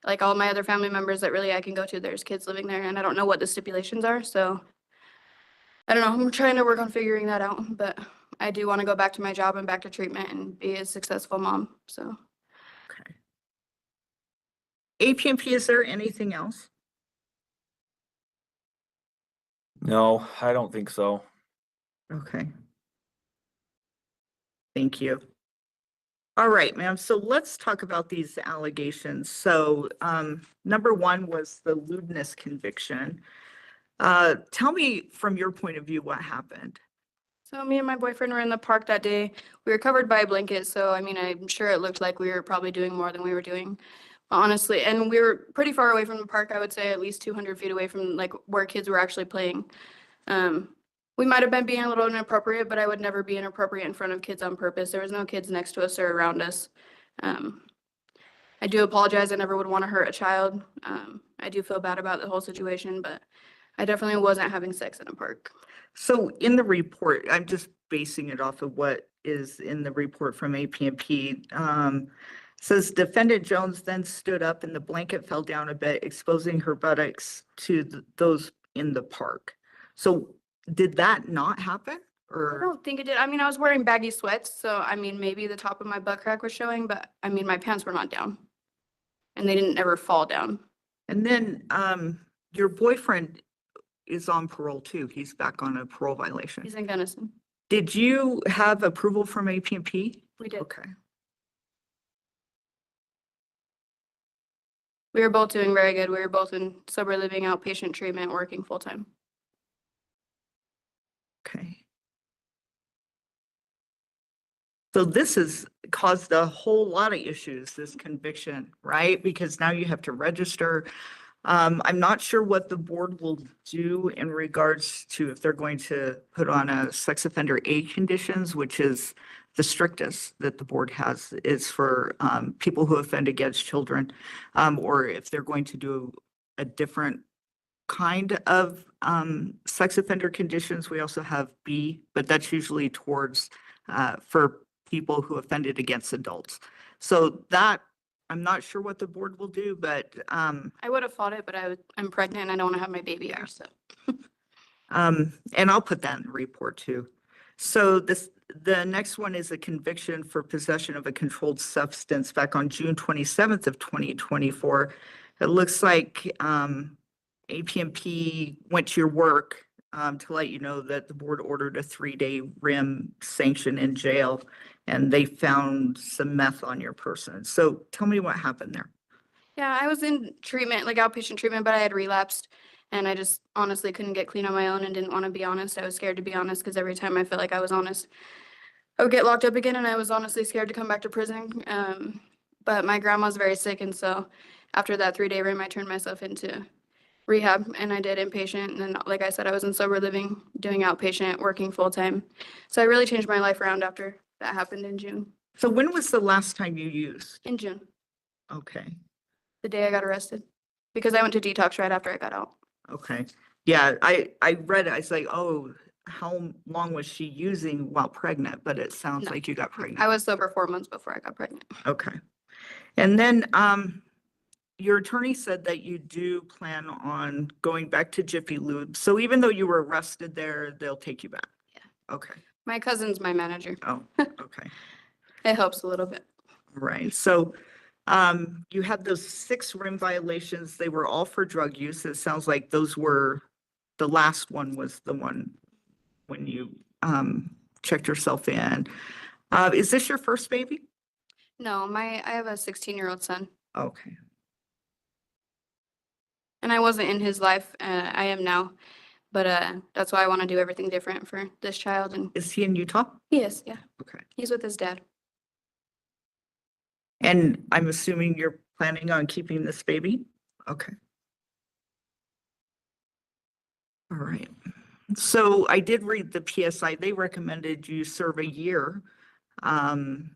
Like all my other family members that really I can go to, there's kids living there, and I don't know what the stipulations are, so I don't know. I'm trying to work on figuring that out, but I do want to go back to my job and back to treatment and be a successful mom, so. APMP, is there anything else? No, I don't think so. Okay. Thank you. All right, ma'am. So let's talk about these allegations. So number one was the lewdness conviction. Tell me from your point of view what happened. So me and my boyfriend were in the park that day. We were covered by a blanket, so I mean, I'm sure it looked like we were probably doing more than we were doing. Honestly, and we were pretty far away from the park. I would say at least 200 feet away from like where kids were actually playing. We might have been being a little inappropriate, but I would never be inappropriate in front of kids on purpose. There was no kids next to us or around us. I do apologize. I never would want to hurt a child. I do feel bad about the whole situation, but I definitely wasn't having sex in a park. So in the report, I'm just basing it off of what is in the report from APMP. Says defendant Jones then stood up and the blanket fell down a bit, exposing her buttocks to those in the park. So did that not happen? I Or don't think it did. I mean, I was wearing baggy sweats, so I mean, maybe the top of my butt crack was showing, but I mean, my pants were not down. And they didn't ever fall down. and then your boyfriend is on parole too. He's back on a parole violation. He's in Gunnison. Did you have approval from APMP? We did. Okay. We were both doing very good. We were both in sober living, outpatient treatment, working full time. Okay. So this has caused a whole lot of issues, this conviction, right? Because now you have to register. I'm not sure what the board will do in regards to if they're going to put on a sex offender A conditions, which is the strictest that the board has is for people who offend against children, or if they're going to do a different kind of sex offender conditions. We also have B, but that's usually towards for people who offended against adults. So that, I'm not sure what the board will do, but I would have fought it, but I'm pregnant and I don't want to have my baby here, so. and I'll put that in the report too. So the next one is a conviction for possession of a controlled substance back on June 27th of 2024. It looks like APMP went to your work to let you know that the board ordered a 3-day RIM sanction in jail, and they found some meth on your person. So tell me what happened there. Yeah, I was in treatment, like outpatient treatment, but I had relapsed and I just honestly couldn't get clean on my own and didn't want to be honest. I was scared to be honest because every time I felt like I was honest, I would get locked up again, and I was honestly scared to come back to prison. But my grandma's very sick, and so after that 3-day RIM, I turned myself into rehab, and I did inpatient. And then, like I said, I was in sober living, doing outpatient, working full time. So I really changed my life around after that happened in June. So when was the last time you used? In June, Okay. the day I got arrested, because I went to detox right after I got out. Okay. Yeah, I read it. I was like, oh, how long was she using while pregnant? But it sounds No. like you got pregnant. I was sober 4 months before I got pregnant. Okay. And then your attorney said that you do plan on going back to Jiffy Lube. So even though you were arrested there, they'll take you back? Yeah. Okay. My cousin's my manager. Oh, okay. It helps a little bit. Right. So you had those 6 RIM violations. They were all for drug use. It sounds like those were, the last one was the one when you checked yourself in. Is this your first baby? No, I have a 16-year-old son. Okay. And I wasn't in his life, I am now, but that's why I want to do everything different for this child. And Is he in Utah? he is, yeah. Okay. He's with his dad. And I'm assuming you're planning on keeping this baby? Okay. All right. So I did read the PSI. They recommended you serve a year. And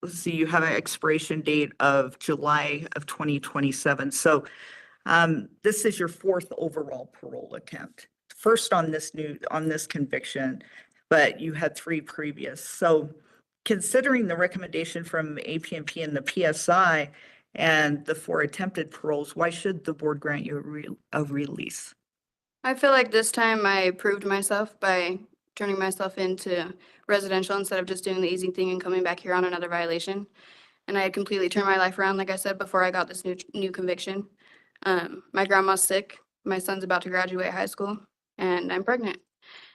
let's see, you have an expiration date of July of 2027. So this is your 4th overall parole attempt. First on this conviction, but you had 3 previous. So considering the recommendation from APNP and the PSI and the 4 attempted paroles, why should the board grant you a release? I feel like this time I proved myself by turning myself into residential instead of just doing the easy thing and coming back here on another violation. And I had completely turned my life around, like I said, before I got this new conviction. My grandma's sick. My son's about to graduate high school and I'm pregnant.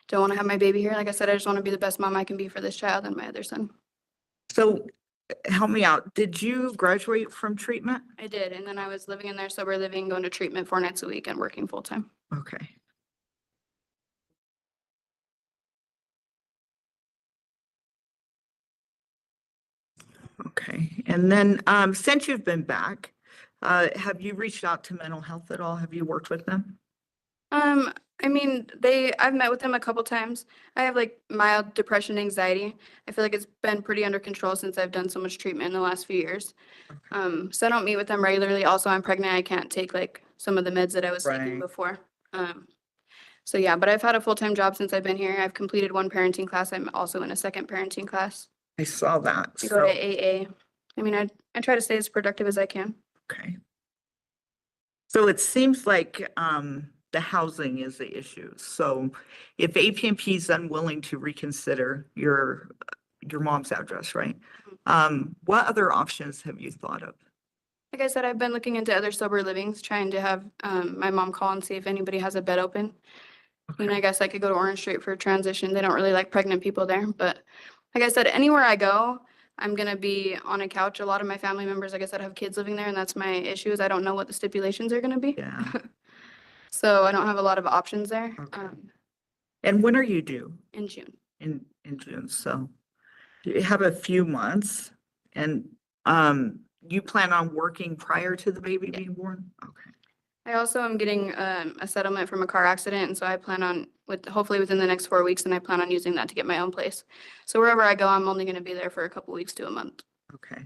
Don't want to have my baby here. Like I said, I just want to be the best mom I can be for this child and my other son. So help me out. Did you graduate from treatment? I did. And then I was living in there, sober living, going to treatment 4 nights a week and working full time. Okay. Okay. And then since you've been back, have you reached out to mental health at all? Have you worked with them? I mean, I've met with them a couple times. I have like mild depression, anxiety. I feel like it's been pretty under control since I've done so much treatment in the last few years. So I don't meet with them regularly. Also, I'm pregnant. I can't take like some of the meds that I was taking before. So yeah, but I've had a full-time job since I've been here. I've completed 1 parenting class. I'm also in a 2nd parenting class. I saw that. I go to AA. I mean, I try to stay as productive as I can. Okay. So it seems like the housing is the issue. So if APNP is unwilling to reconsider your mom's address, right? What other options have you thought of? Like I said, I've been looking into other sober livings, trying to have my mom call and see if anybody has a bed open. I mean, I guess I could go to Orange Street for transition. They don't really like pregnant people there, but like I said, anywhere I go, I'm gonna be on a couch. A lot of my family members, like I said, have kids living there, and that's my issue is I don't know what the stipulations are gonna be. Yeah. So I don't have a lot of options there. And when are you due? In June. In June. So you have a few months, and you plan on working prior to the baby being born? Okay. I also am getting a settlement from a car accident, and so I plan on hopefully within the next 4 weeks, and I plan on using that to get my own place. So wherever I go, I'm only going to be there for a couple weeks to a month. Okay.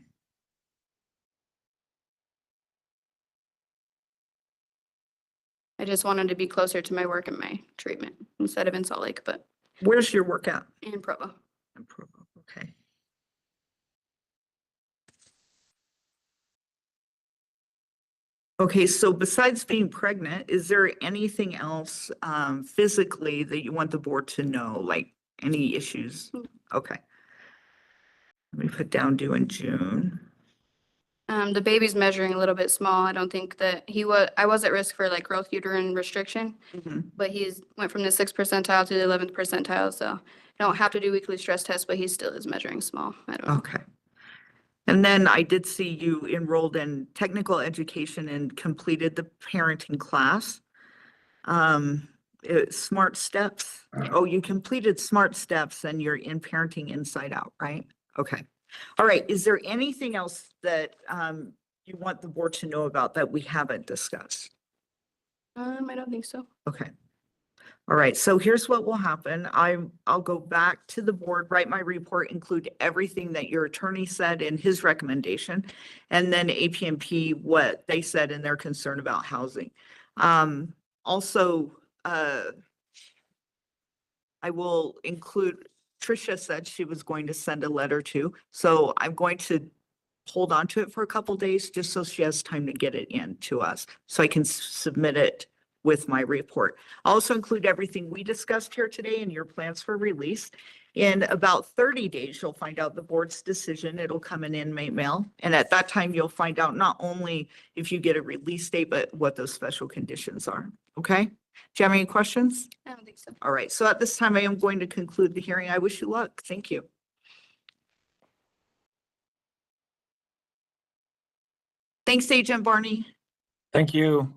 I just wanted to be closer to my work and my treatment instead of in Salt Lake, but Where's your work at? in Provo. In Provo. Okay. Okay, so besides being pregnant, is there anything else physically that you want the board to know, like any issues? Okay. Let me put down due in June. The baby's measuring a little bit small. I don't think that I was at risk for like growth uterine restriction, but he's went from the 6th percentile to the 11th percentile. So I don't have to do weekly stress tests, but he still is measuring small. I don't know. Okay. And then I did see you enrolled in technical education and completed the parenting class. Smart Steps. Oh, you completed Smart Steps and you're in Parenting Inside Out, right? Okay. All right. Is there anything else that you want the board to know about that we haven't discussed? I don't think so. Okay. All right. So here's what will happen. I'll go back to the board, write my report, include everything that your attorney said in his recommendation, and then APNP, what they said and their concern about housing. Also, I will include, Tricia said she was going to send a letter too. So I'm going to hold on to it for a couple days just so she has time to get it in to us so I can submit it with my report. I'll also include everything we discussed here today and your plans for release. In about 30 days, you'll find out the board's decision. It'll come in inmate mail. And at that time, you'll find out not only if you get a release date, but what those special conditions are. Okay? Do you have any questions? I don't think so. All right. So at this time, I am going to conclude the hearing. I wish you luck. Thank you. Thanks, Agent Barney. Thank you.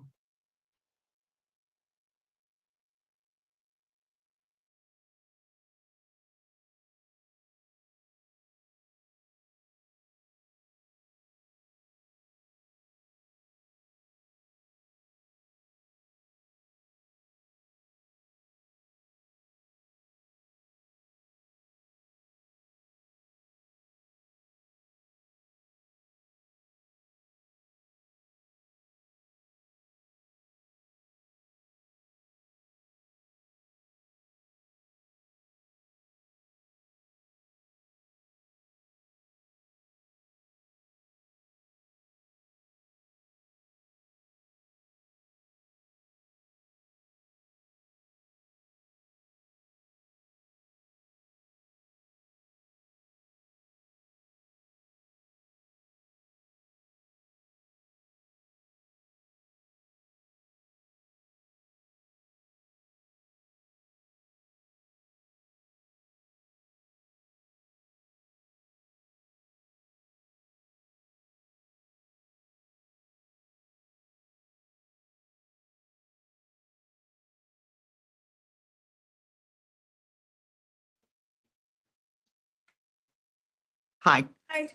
Hi. Hi.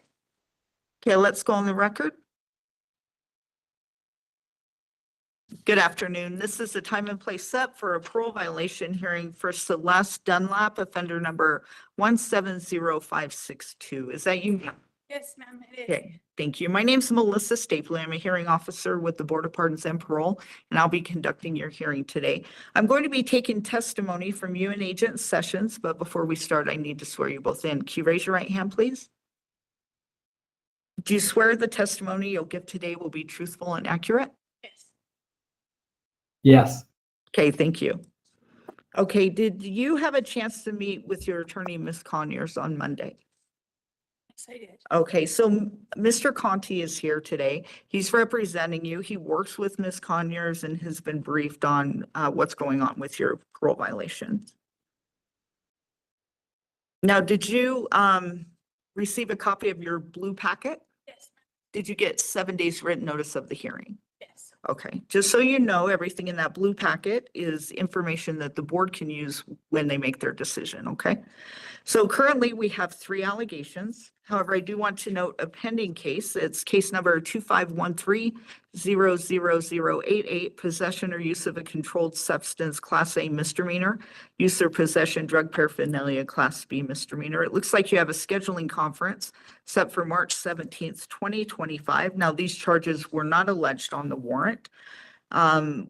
Okay, let's go on the record. Good afternoon. This is the time and place set for a parole violation hearing for Celeste Dunlap, offender number 170562. Is that you? Yes, ma'am, it is. Okay, thank you. My name's Melissa Stapley. I'm a hearing officer with the Board of Pardons and Parole, and I'll be conducting your hearing today. I'm going to be taking testimony from you and Agent Sessions, but before we start, I need to swear you both in. Can you raise your right hand, please? Do you swear the testimony you'll give today will be truthful and accurate? Yes. Yes. Okay, thank you. Okay, did you have a chance to meet with your attorney, Ms. Conyers, on Monday? Yes, I did. Okay, so Mr. Conti is here today. He's representing you. He works with Ms. Conyers and has been briefed on what's going on with your parole violation. Now, did you receive a copy of your blue packet? Yes. Did you get 7 days written notice of the hearing? Yes. Okay, just so you know, everything in that blue packet is information that the board can use when they make their decision, okay? So currently we have 3 allegations. However, I do want to note a pending case. It's case number 2513-00088, possession or use of a controlled substance, Class A misdemeanor, use or possession drug paraphernalia, Class B misdemeanor. It looks like you have a scheduling conference set for March 17th, 2025. Now, these charges were not alleged on the warrant.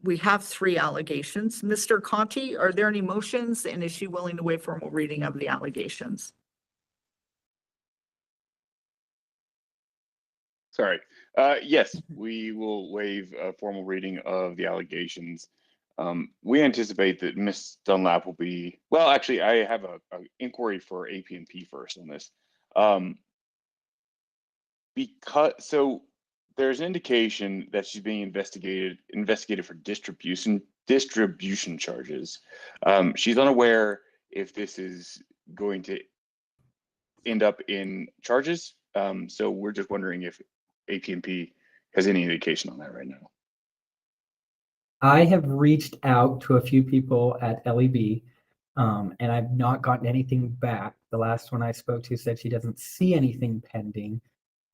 We have 3 allegations. Mr. Conti, are there any motions, and is she willing to waive formal reading of the allegations? Sorry. Yes, we will waive a formal reading of the allegations. We anticipate that Ms. Dunlap will be, well, actually, I have a inquiry for AP&P first on this. So there's an indication that she's being investigated for distribution charges. She's unaware if this is going to end up in charges. So we're just wondering if AP&P has any indication on that right now. I have reached out to a few people at LEB, and I've not gotten anything back. The last one I spoke to said she doesn't see anything pending.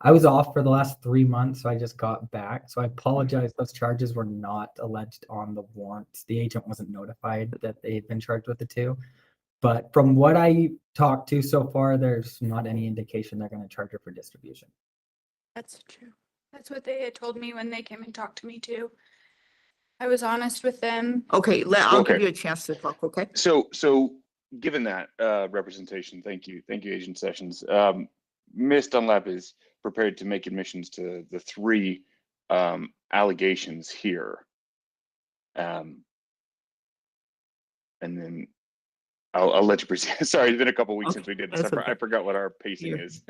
I was off for the last 3 months, so I just got back. So I apologize. Those charges were not alleged on the warrant. The agent wasn't notified that they had been charged with the 2. But from what I talked to so far, there's not any indication they're going to charge her for distribution. That's true. That's what they had told me when they came and talked to me too. I was honest with them. Okay, I'll give you a chance to talk, okay? So given that representation, thank you, Agent Sessions. Ms. Dunlap is prepared to make admissions to the 3 allegations here. And then I'll let you proceed. Sorry, it's been a couple weeks since we did this. I forgot what our pacing is.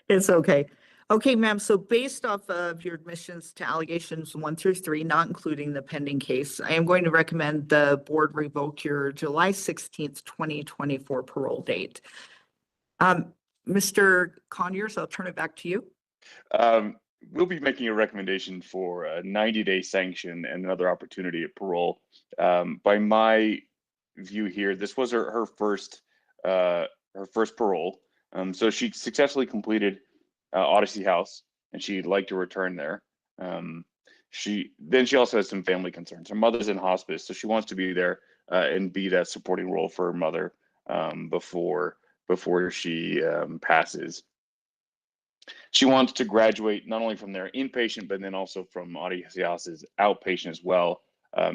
It's okay. Okay, ma'am, so based off of your admissions to allegations 1 through 3, not including the pending case, I am going to recommend the board revoke your July 16th, 2024 parole date. Mr. Conyers, I'll turn it back to you. we'll be making a recommendation for a 90-day sanction and another opportunity at parole. By my view here, this was her first parole. So she successfully completed Odyssey House, and she'd like to return there. She also has some family concerns. Her mother's in hospice, so she wants to be there and be that supporting role for her mother before she passes. She wants to graduate not only from their inpatient, but then also from Odyssey House's outpatient as well.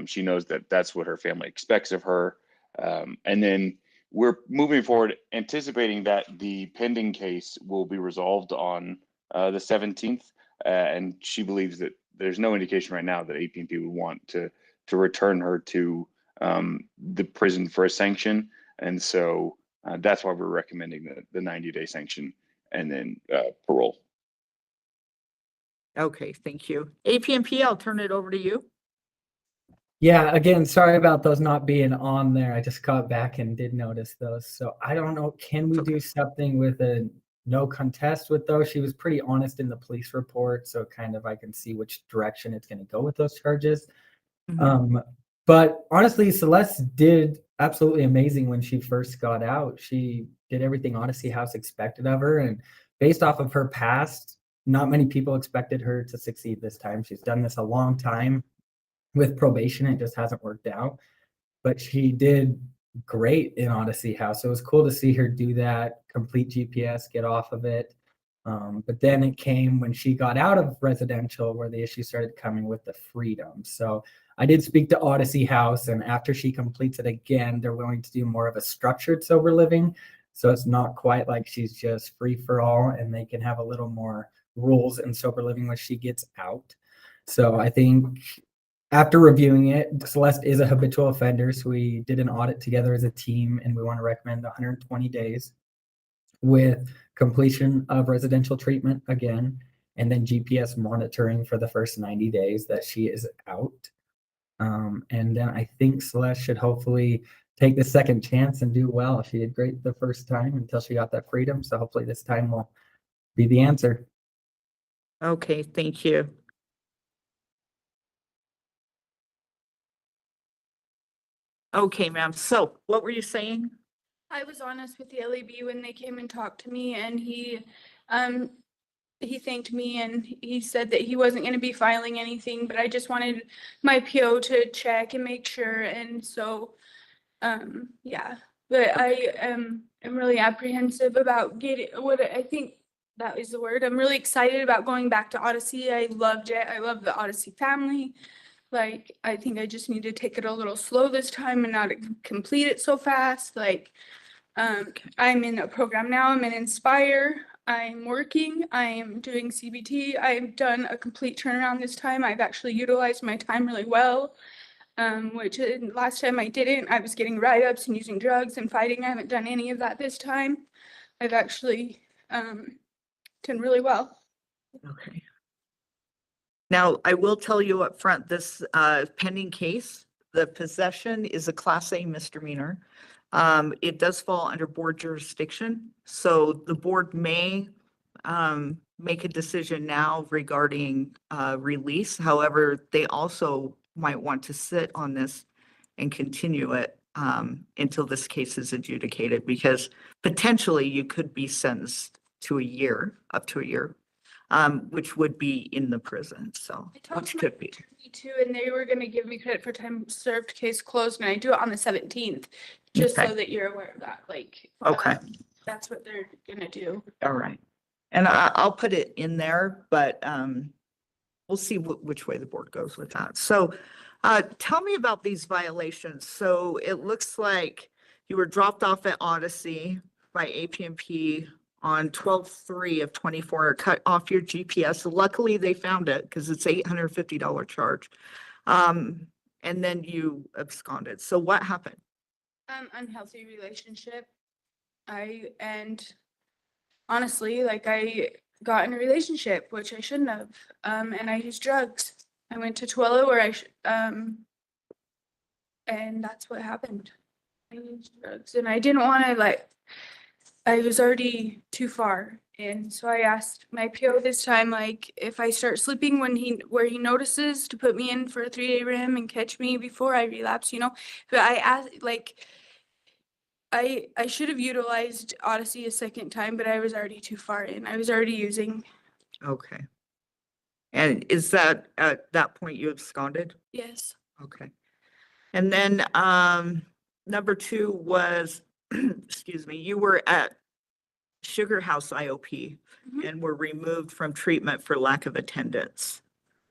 She knows that that's what her family expects of her. And then we're moving forward, anticipating that the pending case will be resolved on the 17th. And she believes that there's no indication right now that APNP would want to return her to the prison for a sanction. And so that's why we're recommending the 90-day sanction and then parole. Okay, thank you. APNP, I'll turn it over to you. Yeah, again, sorry about those not being on there. I just got back and did notice those. So I don't know, can we do something with a no contest with those? She was pretty honest in the police report, so kind of I can see which direction it's going to go with those charges. But honestly, Celeste did absolutely amazing when she first got out. She did everything Odyssey House expected of her, and based off of her past, not many people expected her to succeed this time. She's done this a long time with probation. It just hasn't worked out, but she did great in Odyssey House. So it was cool to see her do that, complete GPS, get off of it. But then it came when she got out of residential where the issue started coming with the freedom. So I did speak to Odyssey House, and after she completes it again, they're willing to do more of a structured sober living. So it's not quite like she's just free for all, and they can have a little more rules in sober living when she gets out. So I think after reviewing it, Celeste is a habitual offender. So we did an audit together as a team, and we want to recommend 120 days with completion of residential treatment again, and then GPS monitoring for the first 90 days that she is out. And then I think Celeste should hopefully take the second chance and do well. She did great the first time until she got that freedom. So hopefully this time will be the answer. Okay, thank you. Okay, ma'am. So what were you saying? I was honest with the LAB when they came and talked to me, and he thanked me, and he said that he wasn't going to be filing anything, but I just wanted my PO to check and make sure. And so, yeah, but I am really apprehensive about getting what I think that is the word. I'm really excited about going back to Odyssey. I loved it. I love the Odyssey family. Like, I think I just need to take it a little slow this time and not complete it so fast. Like, I'm in a program now. I'm in Inspire. I'm working. I am doing CBT. I've done a complete turnaround this time. I've actually utilized my time really well, which last time I didn't. I was getting write-ups and using drugs and fighting. I haven't done any of that this time. I've actually done really well. Okay. Now, I will tell you up front, this pending case, the possession is a Class A misdemeanor. It does fall under board jurisdiction, so the board may make a decision now regarding release. However, they also might want to sit on this and continue it until this case is adjudicated, because potentially you could be sentenced to a year, up to a year, which would be in the prison. So, which could be. Too, and they were going to give me credit for time served, case closed, and I do it on the 17th, just so that you're aware of that. Like, okay, that's what they're going to do. all right, and I'll put it in there, but we'll see which way the board goes with that. So, tell me about these violations. So it looks like you were dropped off at Odyssey by APNP on 12/3 of 24, cut off your GPS. Luckily, they found it because it's $850 charge. And then you absconded. So what happened? Unhealthy relationship. And honestly, like, I got in a relationship, which I shouldn't have. And I used drugs. I went to Twillo where and that's what happened. I used drugs, and I didn't want to, like, I was already too far And so I asked my PO this time, like, if I start slipping where he notices, to put me in for a 3-day rim and catch me before I relapse, you know? But I asked, like, I should have utilized Odyssey a second time, but I was already too far in. I was already using. Okay. And is that at that point you absconded? Yes. Okay. And then number 2 was, excuse me, you were at Sugar House IOP and were removed from treatment for lack of attendance.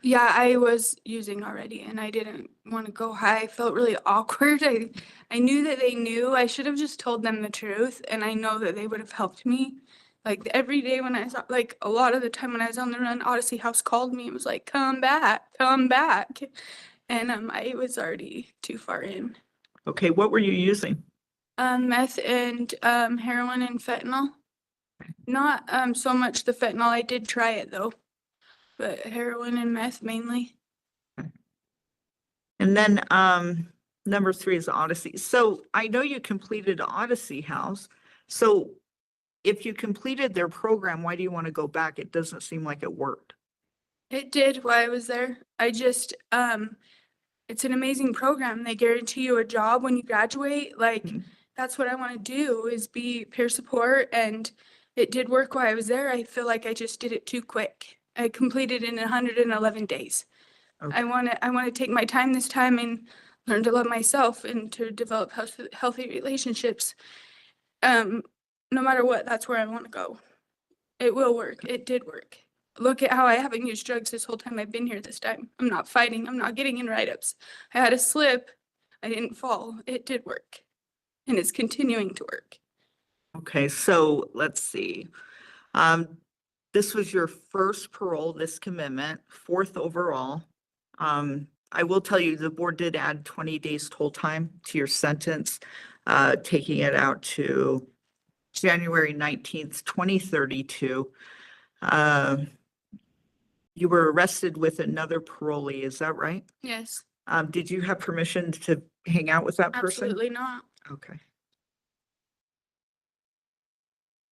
Yeah, I was using already and I didn't want to go high. I felt really awkward. I knew that they knew. I should have just told them the truth, and I know that they would have helped me. Like every day when I was, like a lot of the time when I was on the run, Odyssey House called me and was like, come back. And I was already too far in. Okay, what were you using? Meth and heroin and fentanyl. Not so much the fentanyl. I did try it though, but heroin and meth mainly. And then number 3 is Odyssey. So I know you completed Odyssey House. So if you completed their program, why do you want to go back? It doesn't seem like it worked. It did while I was there. I just it's an amazing program. They guarantee you a job when you graduate. Like that's what I want to do, is be peer support, and it did work while I was there. I feel like I just did it too quick. I completed in 111 days. Okay. I want to take my time this time and learn to love myself and to develop healthy relationships. No matter what, that's where I want to go. It will work. It did work. Look at how I haven't used drugs this whole time I've been here this time. I'm not fighting. I'm not getting in write-ups. I had a slip. I didn't fall. It did work. And it's continuing to work. Okay, so let's see. This was your first parole, this commitment, 4th overall. I will tell you, the board did add 20 days total time to your sentence, taking it out to January 19th, 2032. You were arrested with another parolee, is that right? Yes. Did you have permission to hang out with that person? Absolutely not. Okay.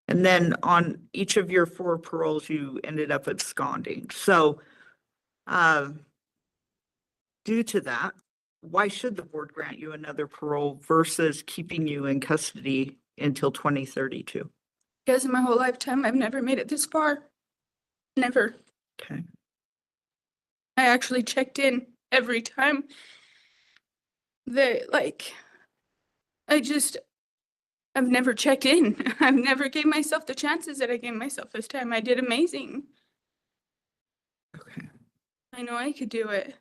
And then on each of your 4 paroles, you ended up absconding. So due to that, why should the board grant you another parole versus keeping you in custody until 2032? Because in my whole lifetime, I've never made it this far. Never. Okay. I actually checked in every time. I've never checked in. I've never gave myself the chances that I gave myself this time. I did amazing. Okay. I know I could do it.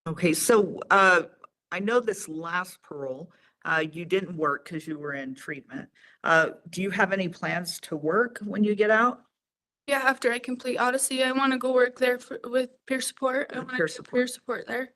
Okay, so I know this last parole, you didn't work because you were in treatment. Do you have any plans to work when you get out? Yeah, after I complete Odyssey, I want to go work there with peer support. I want Peer to do support. peer support there.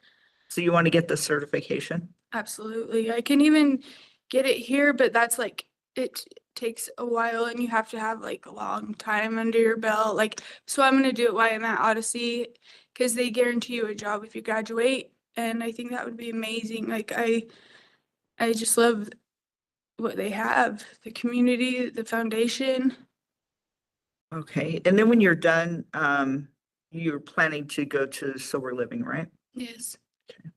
So you want to get the certification? Absolutely. I can even get it here, but that's like, it takes a while and you have to have like a long time under your belt. So I'm going to do it while I'm at Odyssey because they guarantee you a job if you graduate. And I think that would be amazing. I just love what they have, the community, the foundation. Okay, and then when you're done, you're planning to go to sober living, right? Yes. Okay.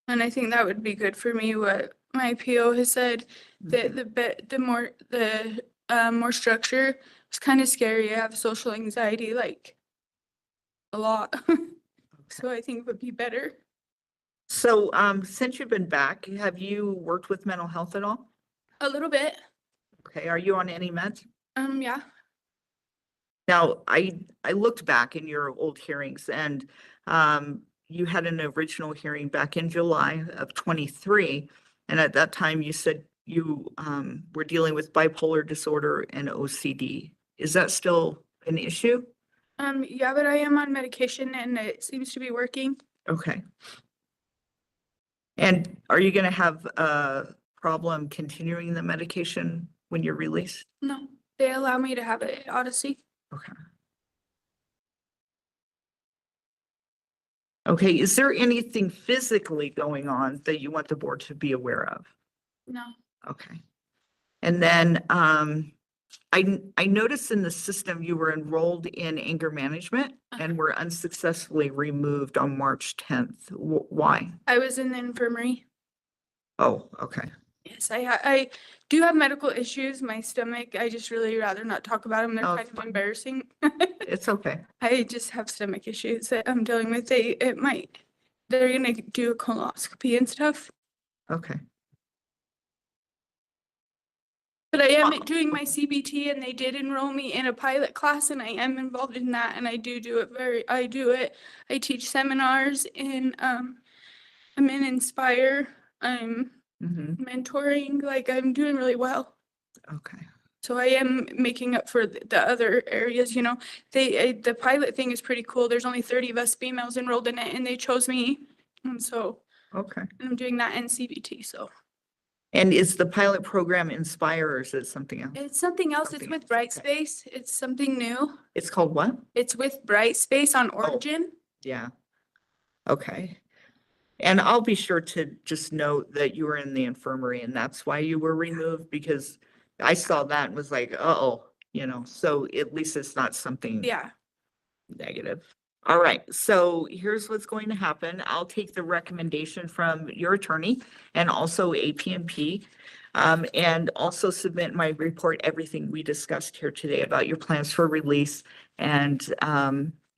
And I think that would be good for me, what my PO has said, that the more structure. It's kind of scary. I have social anxiety, like a lot. So I think it would be better. So since you've been back, have you worked with mental health at all? A little bit. Okay, are you on any meds? Yeah. Now, I looked back in your old hearings and you had an original hearing back in July of 23. And at that time you said you were dealing with bipolar disorder and OCD. Is that still an issue? Yeah, but I am on medication and it seems to be working. Okay. And are you going to have a problem continuing the medication when you're released? No, they allow me to have it at Odyssey. Okay. Okay, is there anything physically going on that you want the board to be aware of? No. Okay. And then, I noticed in the system you were enrolled in anger management and were unsuccessfully removed on March 10th. Why? I was in the infirmary. Oh, okay. Yes, I do have medical issues. My stomach, I just really rather not talk about them. They're Oh, kind it's of fine. embarrassing. It's okay. I just have stomach issues that I'm dealing with. They're gonna do a colonoscopy and stuff. Okay. But I am doing my CBT and they did enroll me in a pilot class and I am involved in that and I do it. I teach seminars and I'm in Inspire. I'm mentoring, like I'm doing really well. Okay. So I am making up for the other areas, you know. The pilot thing is pretty cool. There's only 30 of us females enrolled in it and they chose me. And so Okay. I'm doing that and CBT, so. And is the pilot program Inspire or is it something else? It's something else. It's with Brightspace. It's something new. It's called what? It's with Brightspace on Origin. Yeah. Okay. And I'll be sure to just note that you were in the infirmary and that's why you were removed, because I saw that and was like, uh-oh, you know, so at least it's not something Yeah. negative. All right, so here's what's going to happen. I'll take the recommendation from your attorney and also APMP, and also submit my report, everything we discussed here today about your plans for release and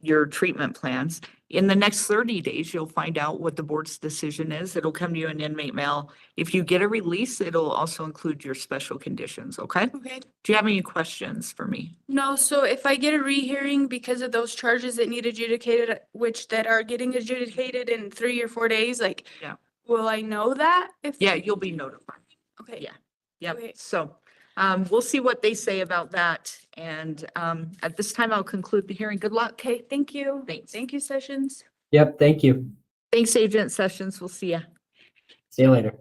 your treatment plans. In the next 30 days, you'll find out what the board's decision is. It'll come to you in inmate mail. If you get a release, it'll also include your special conditions, okay? Okay. Do you have any questions for me? No, so if I get a rehearing because of those charges that need adjudicated, that are getting adjudicated in 3 or 4 days, like, Yeah. will I know that? Yeah, you'll be notified. Okay. Yeah. Yep. Okay. So we'll see what they say about that. And at this time, I'll conclude the hearing. Good luck. Okay, thank you. Thanks. Thank you, Sessions. Yep, thank you. Thanks, Agent Sessions. We'll see ya. See you later.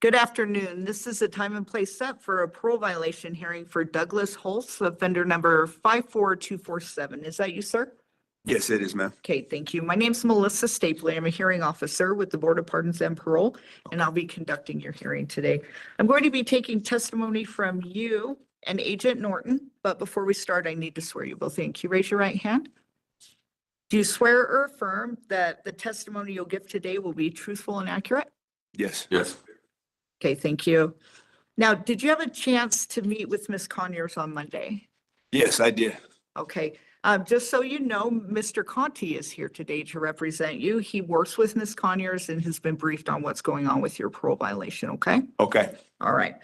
Good afternoon. This is a time and place set for a parole violation hearing for Douglas Holtz, offender number 54247. Is that you, sir? Yes, it is, ma'am. Okay, thank you. My name's Melissa Stapley. I'm a hearing officer with the Board of Pardons and Parole, and I'll be conducting your hearing today. I'm going to be taking testimony from you and Agent Norton, but before we start, I need to swear you both in. Can you raise your right hand? Do you swear or affirm that the testimony you'll give today will be truthful and accurate? Yes. Yes. Okay, thank you. Now, did you have a chance to meet with Ms. Conyers on Monday? Yes, I did. Okay, just so you know, Mr. Conti is here today to represent you. He works with Ms. Conyers and has been briefed on what's going on with your parole violation, okay? Okay. All right.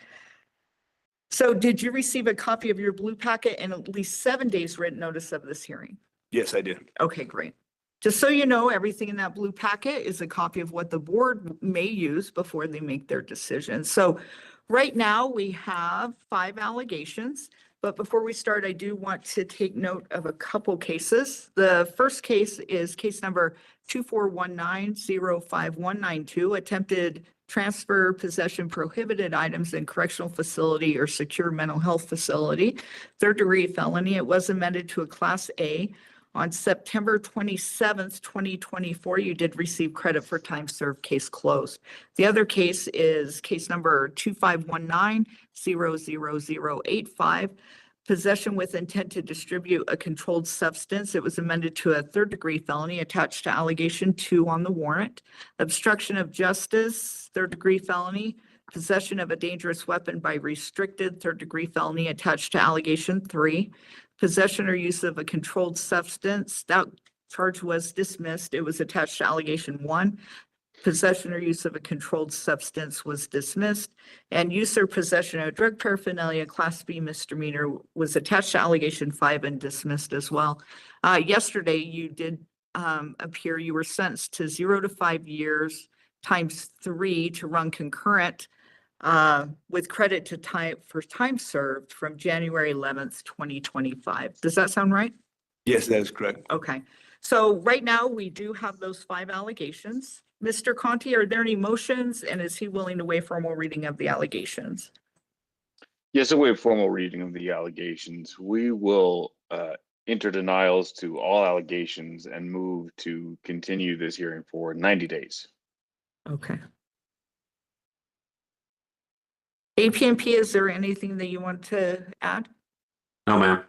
So did you receive a copy of your blue packet and at least 7 days written notice of this hearing? Yes, I did. Okay, great. Just so you know, everything in that blue packet is a copy of what the board may use before they make their decision. So right now we have 5 allegations. But before we start, I do want to take note of a couple cases. The first case is case number 2419-05192, attempted transfer, possession, prohibited items in correctional facility or secure mental health facility, third-degree felony. It was amended to a Class A. On September 27th, 2024, you did receive credit for time served, case closed. The other case is case number 2519-00085, possession with intent to distribute a controlled substance. It was amended to a third-degree felony attached to allegation 2 on the warrant. Obstruction of justice, third-degree felony. Possession of a dangerous weapon by restricted, third-degree felony attached to allegation 3. Possession or use of a controlled substance, that charge was dismissed. It was attached to allegation 1. Possession or use of a controlled substance was dismissed. And use or possession of drug paraphernalia, Class B misdemeanor, was attached to allegation 5 and dismissed as well. Yesterday, you did appear, you were sentenced to 0 to 5 years times 3 to run concurrent with credit to time for time served from January 11th, 2025. Does that sound right? Yes, that is correct. Okay. So right now we do have those 5 allegations. Mr. Conti, are there any motions, and is he willing to waive formal reading of the allegations? Yes, a way of formal reading of the allegations. We will enter denials to all allegations and move to continue this hearing for 90 days. Okay. APNP, is there anything that you want to add? No, ma'am.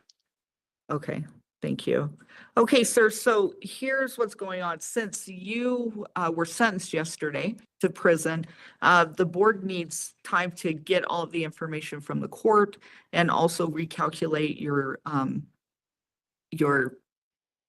Okay, thank you. Okay, sir, so here's what's going on. Since you were sentenced yesterday to prison, the board needs time to get all of the information from the court and also recalculate your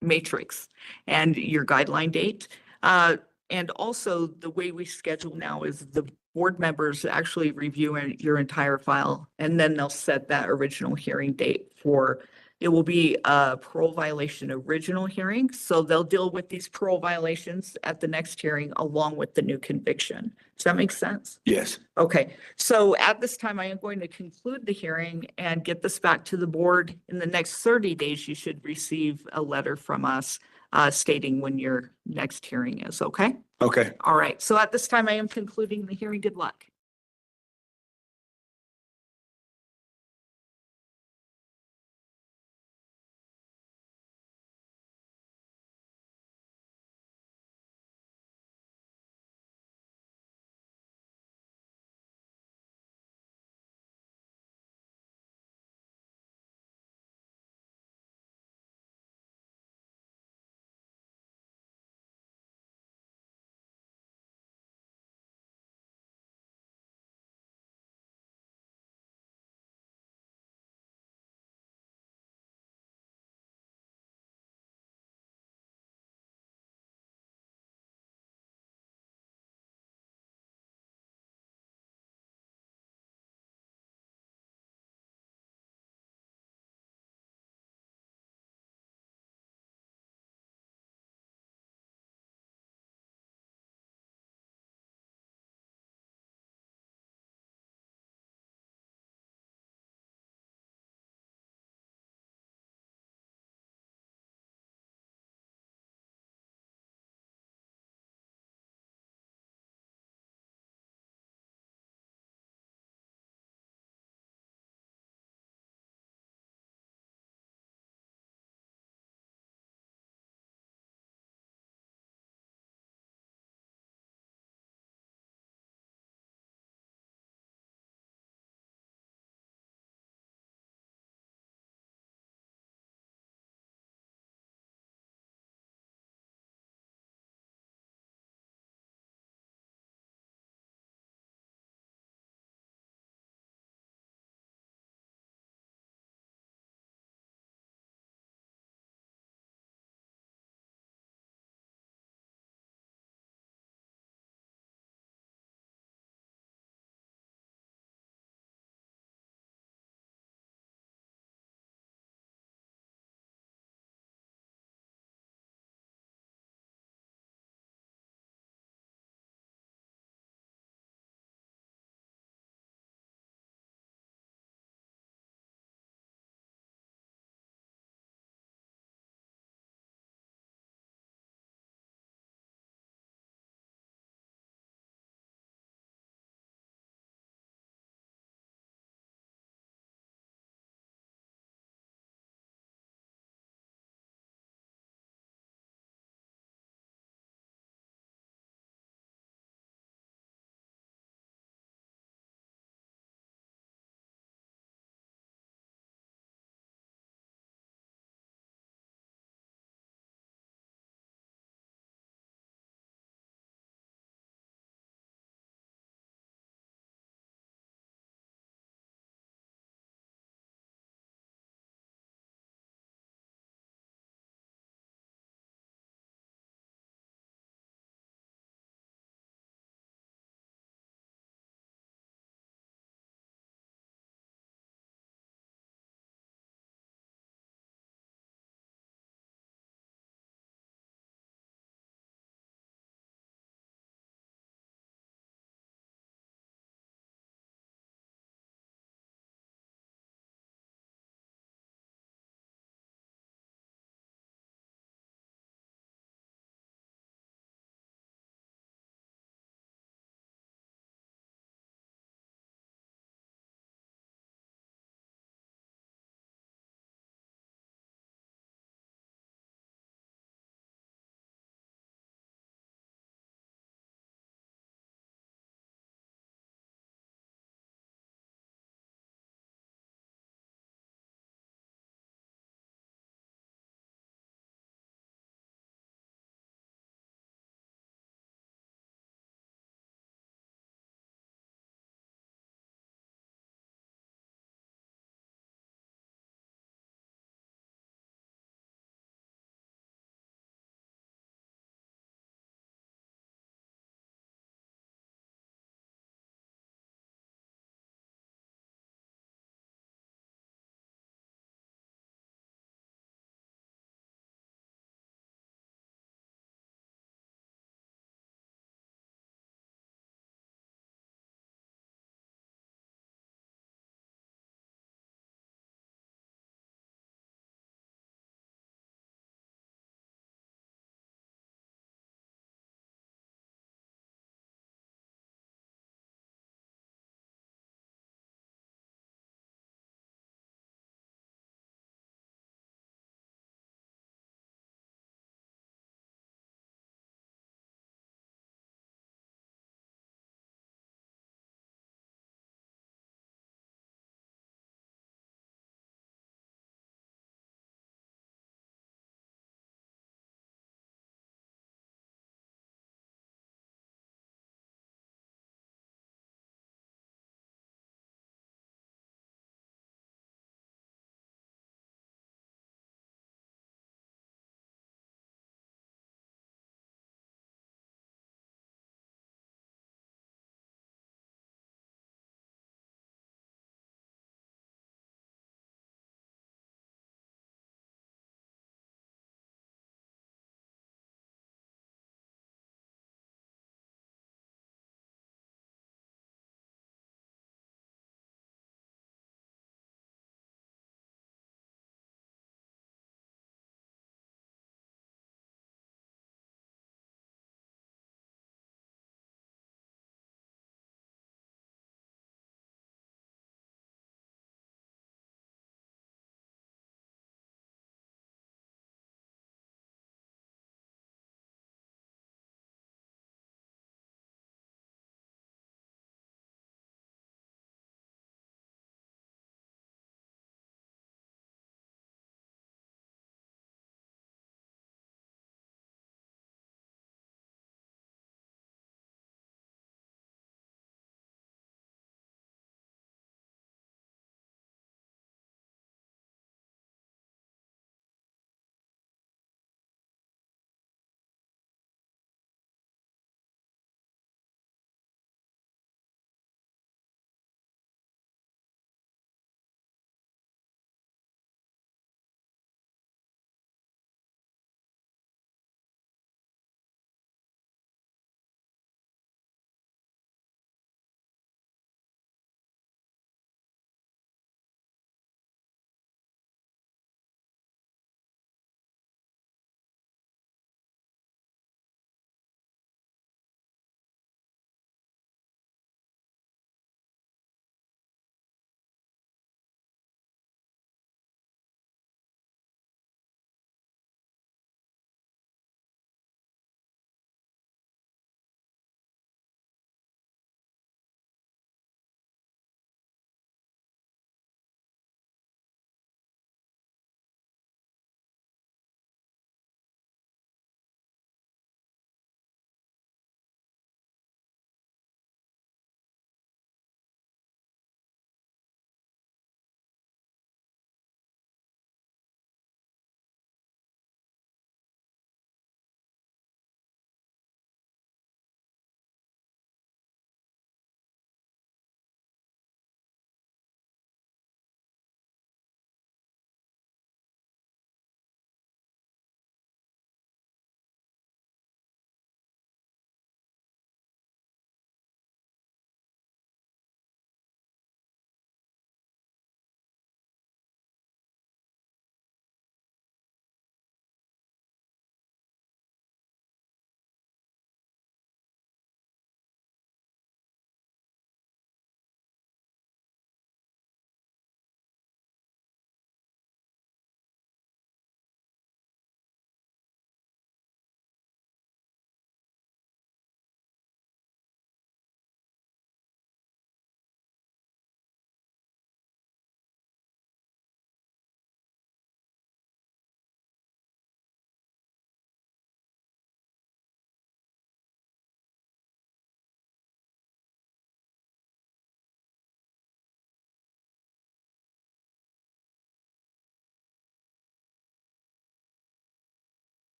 matrix and your guideline date. And also the way we schedule now is the board members actually review your entire file, and then they'll set that original hearing date for, it will be a parole violation original hearing. So they'll deal with these parole violations at the next hearing along with the new conviction. Does that make sense? Yes. Okay, so at this time, I am going to conclude the hearing and get this back to the board. In the next 30 days, you should receive a letter from us stating when your next hearing is, okay? Okay. All right, so at this time, I am concluding the hearing. Good luck.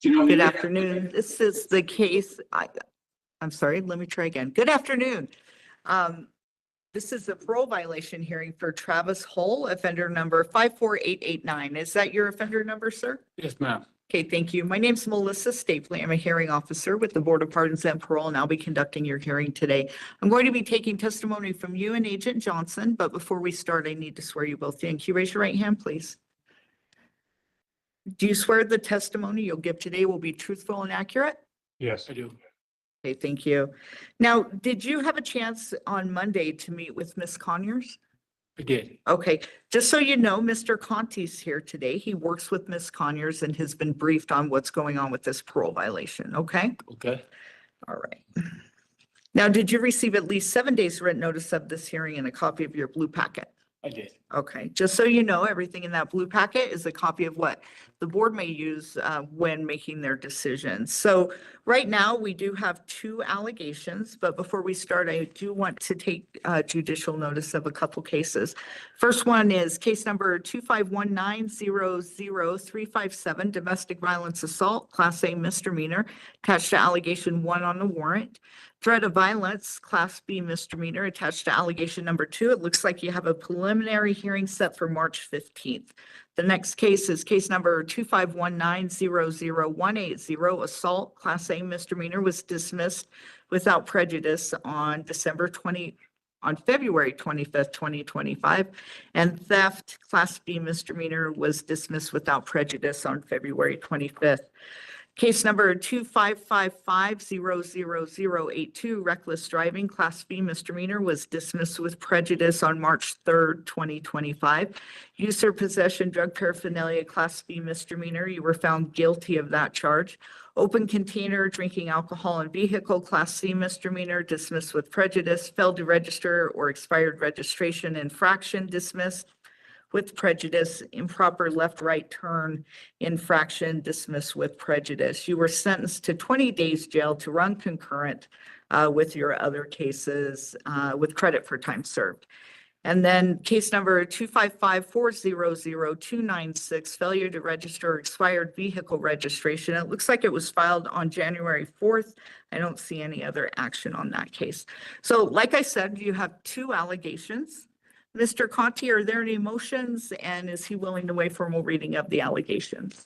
Good afternoon. This is the case, I'm sorry, let me try again. Good afternoon. This is the parole violation hearing for Travis Hull, offender number 54889. Is that your offender number, sir? Yes, ma'am. Okay, thank you. My name's Melissa Stapley. I'm a hearing officer with the Board of Pardons and Parole, and I'll be conducting your hearing today. I'm going to be taking testimony from you and Agent Johnson, but before we start, I need to swear you both in. Can you raise your right hand, please? Do you swear the testimony you'll give today will be truthful and accurate? Yes, I do. Okay, thank you. Now, did you have a chance on Monday to meet with Ms. Conyers? I did. Okay, just so you know, Mr. Conti's here today. He works with Ms. Conyers and has been briefed on what's going on with this parole violation, okay? Okay. All right. Now, did you receive at least 7 days written notice of this hearing and a copy of your blue packet? I did. Okay, just so you know, everything in that blue packet is a copy of what the board may use when making their decisions. So right now, we do have 2 allegations, but before we start, I do want to take judicial notice of a couple cases. First one is case number 251900357, domestic violence assault, class A misdemeanor, attached to allegation 1 on the warrant. Threat of violence, class B misdemeanor, attached to allegation number 2. It looks like you have a preliminary hearing set for March 15th. The next case is case number 251900180, assault, class A misdemeanor, was dismissed without prejudice on February 25th, 2025. And theft, class B misdemeanor, was dismissed without prejudice on February 25th. Case number 255500082, reckless driving, class B misdemeanor, was dismissed with prejudice on March 3rd, 2025. Use or possession drug paraphernalia, class B misdemeanor, you were found guilty of that charge. Open container, drinking alcohol in vehicle, class C misdemeanor, dismissed with prejudice. Failed to register or expired registration infraction, dismissed with prejudice. Improper left-right turn infraction, dismissed with prejudice. You were sentenced to 20 days jail to run concurrent with your other cases with credit for time served. And then case number 255400296, failure to register expired vehicle registration. It looks like it was filed on January 4th. I don't see any other action on that case. So like I said, you have 2 allegations. Mr. Conti, are there any motions, and is he willing to waive formal reading of the allegations?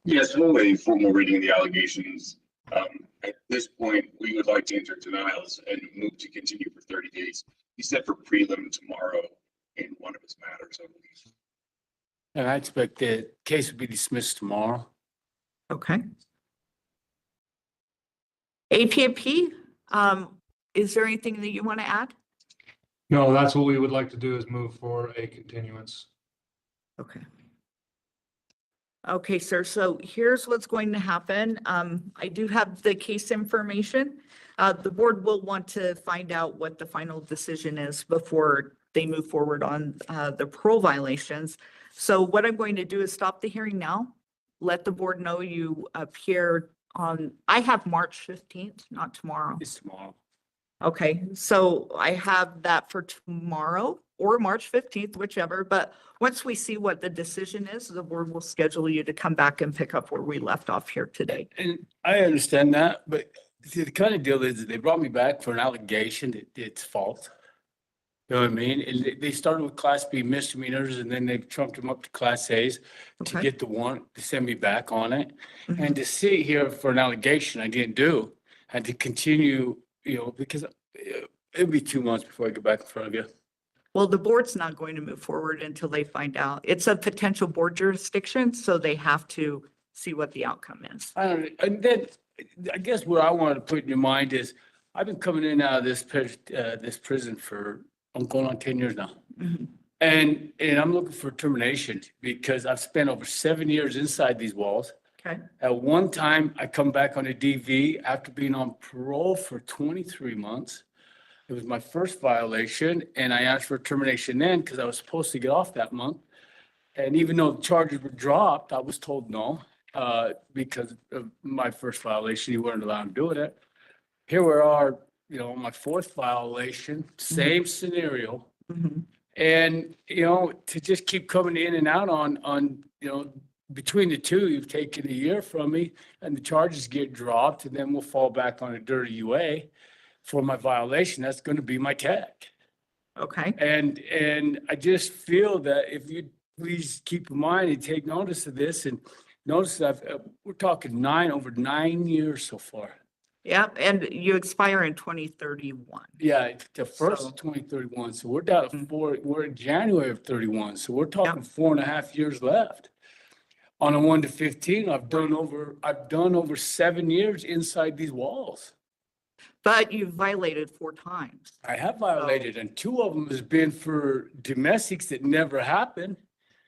Yes, we'll waive formal reading of the allegations. At this point, we would like to enter denials and move to continue for 30 days. He set for prelim tomorrow in one of his matters, I believe. And I expect the case will be dismissed tomorrow. Okay. APP, is there anything that you want to add? No, that's what we would like to do, is move for a continuance. Okay. Okay, sir. So here's what's going to happen. I do have the case information. The board will want to find out what the final decision is before they move forward on the parole violations. So what I'm going to do is stop the hearing now. Let the board know you appear on, I have March 15th, not tomorrow. It's tomorrow. Okay, so I have that for tomorrow or March 15th, whichever, but once we see what the decision is, the board will schedule you to come back and pick up where we left off here today. And I understand that, but see, the kind of deal is they brought me back for an allegation that it's fault. You know what I mean? And they started with class B misdemeanors, and then they trumped them up to class A's to Okay. get the warrant to send me back on it. And to sit here for an allegation I didn't do, and to continue, you know, because it'll be 2 months before I get back in front of you. Well, the board's not going to move forward until they find out. It's a potential board jurisdiction, so they have to see what the outcome is. I don't, and then I guess what I wanted to put in your mind is I've been coming in and out of this prison for, I'm going on 10 years now. And I'm looking for termination because I've spent over 7 years inside these walls. Okay. At one time, I come back on a DV after being on parole for 23 months. It was my first violation, and I asked for termination then because I was supposed to get off that month. And even though the charges were dropped, I was told no, because of my first violation, you weren't allowed to do it. Here we are, you know, my 4th violation, same scenario. And, you know, to just keep coming in and out on, you know, between the two, you've taken a year from me and the charges get dropped and then we'll fall back on a dirty UA for my violation. That's going to be my tech. Okay. And I just feel that if you please keep in mind and take notice of this and notice that we're talking over 9 years so far. Yep, and you expire in 2031. Yeah, the first So- of 2031. So we're down to we're in January of 31. So we're talking 4.5 years left. On a 1 to 15, I've done over 7 years inside these walls. But you've violated 4 times. I have violated, and 2 of them has been for domestics that never happened.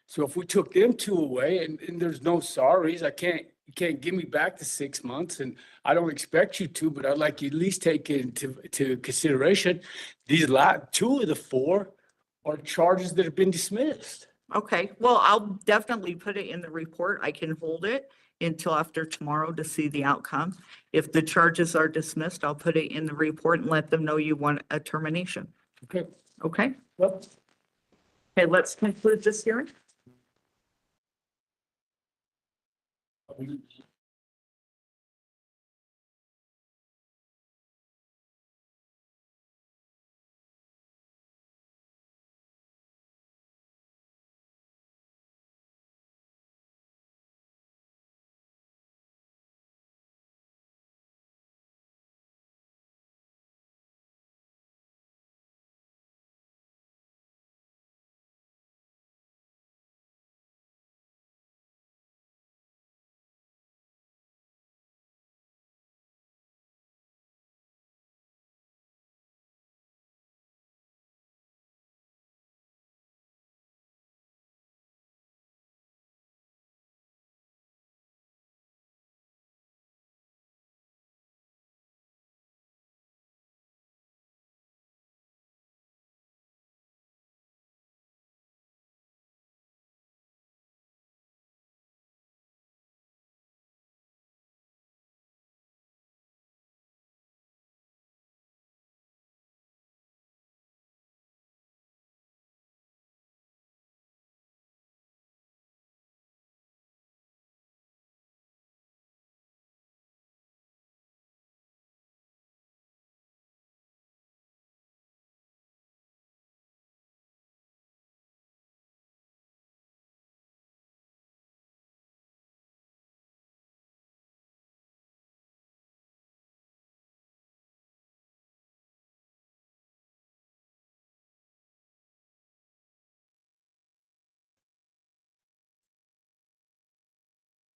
So if we took them 2 away and there's no sorries, you can't give me back the 6 months, and I don't expect you to, but I'd like you at least take into consideration these 2 of the 4 are charges that have been dismissed. Okay, well, I'll definitely put it in the report. I can hold it until after tomorrow to see the outcome. If the charges are dismissed, I'll put it in the report and let them know you want a termination. Okay. Okay? Well, Okay, let's conclude this hearing.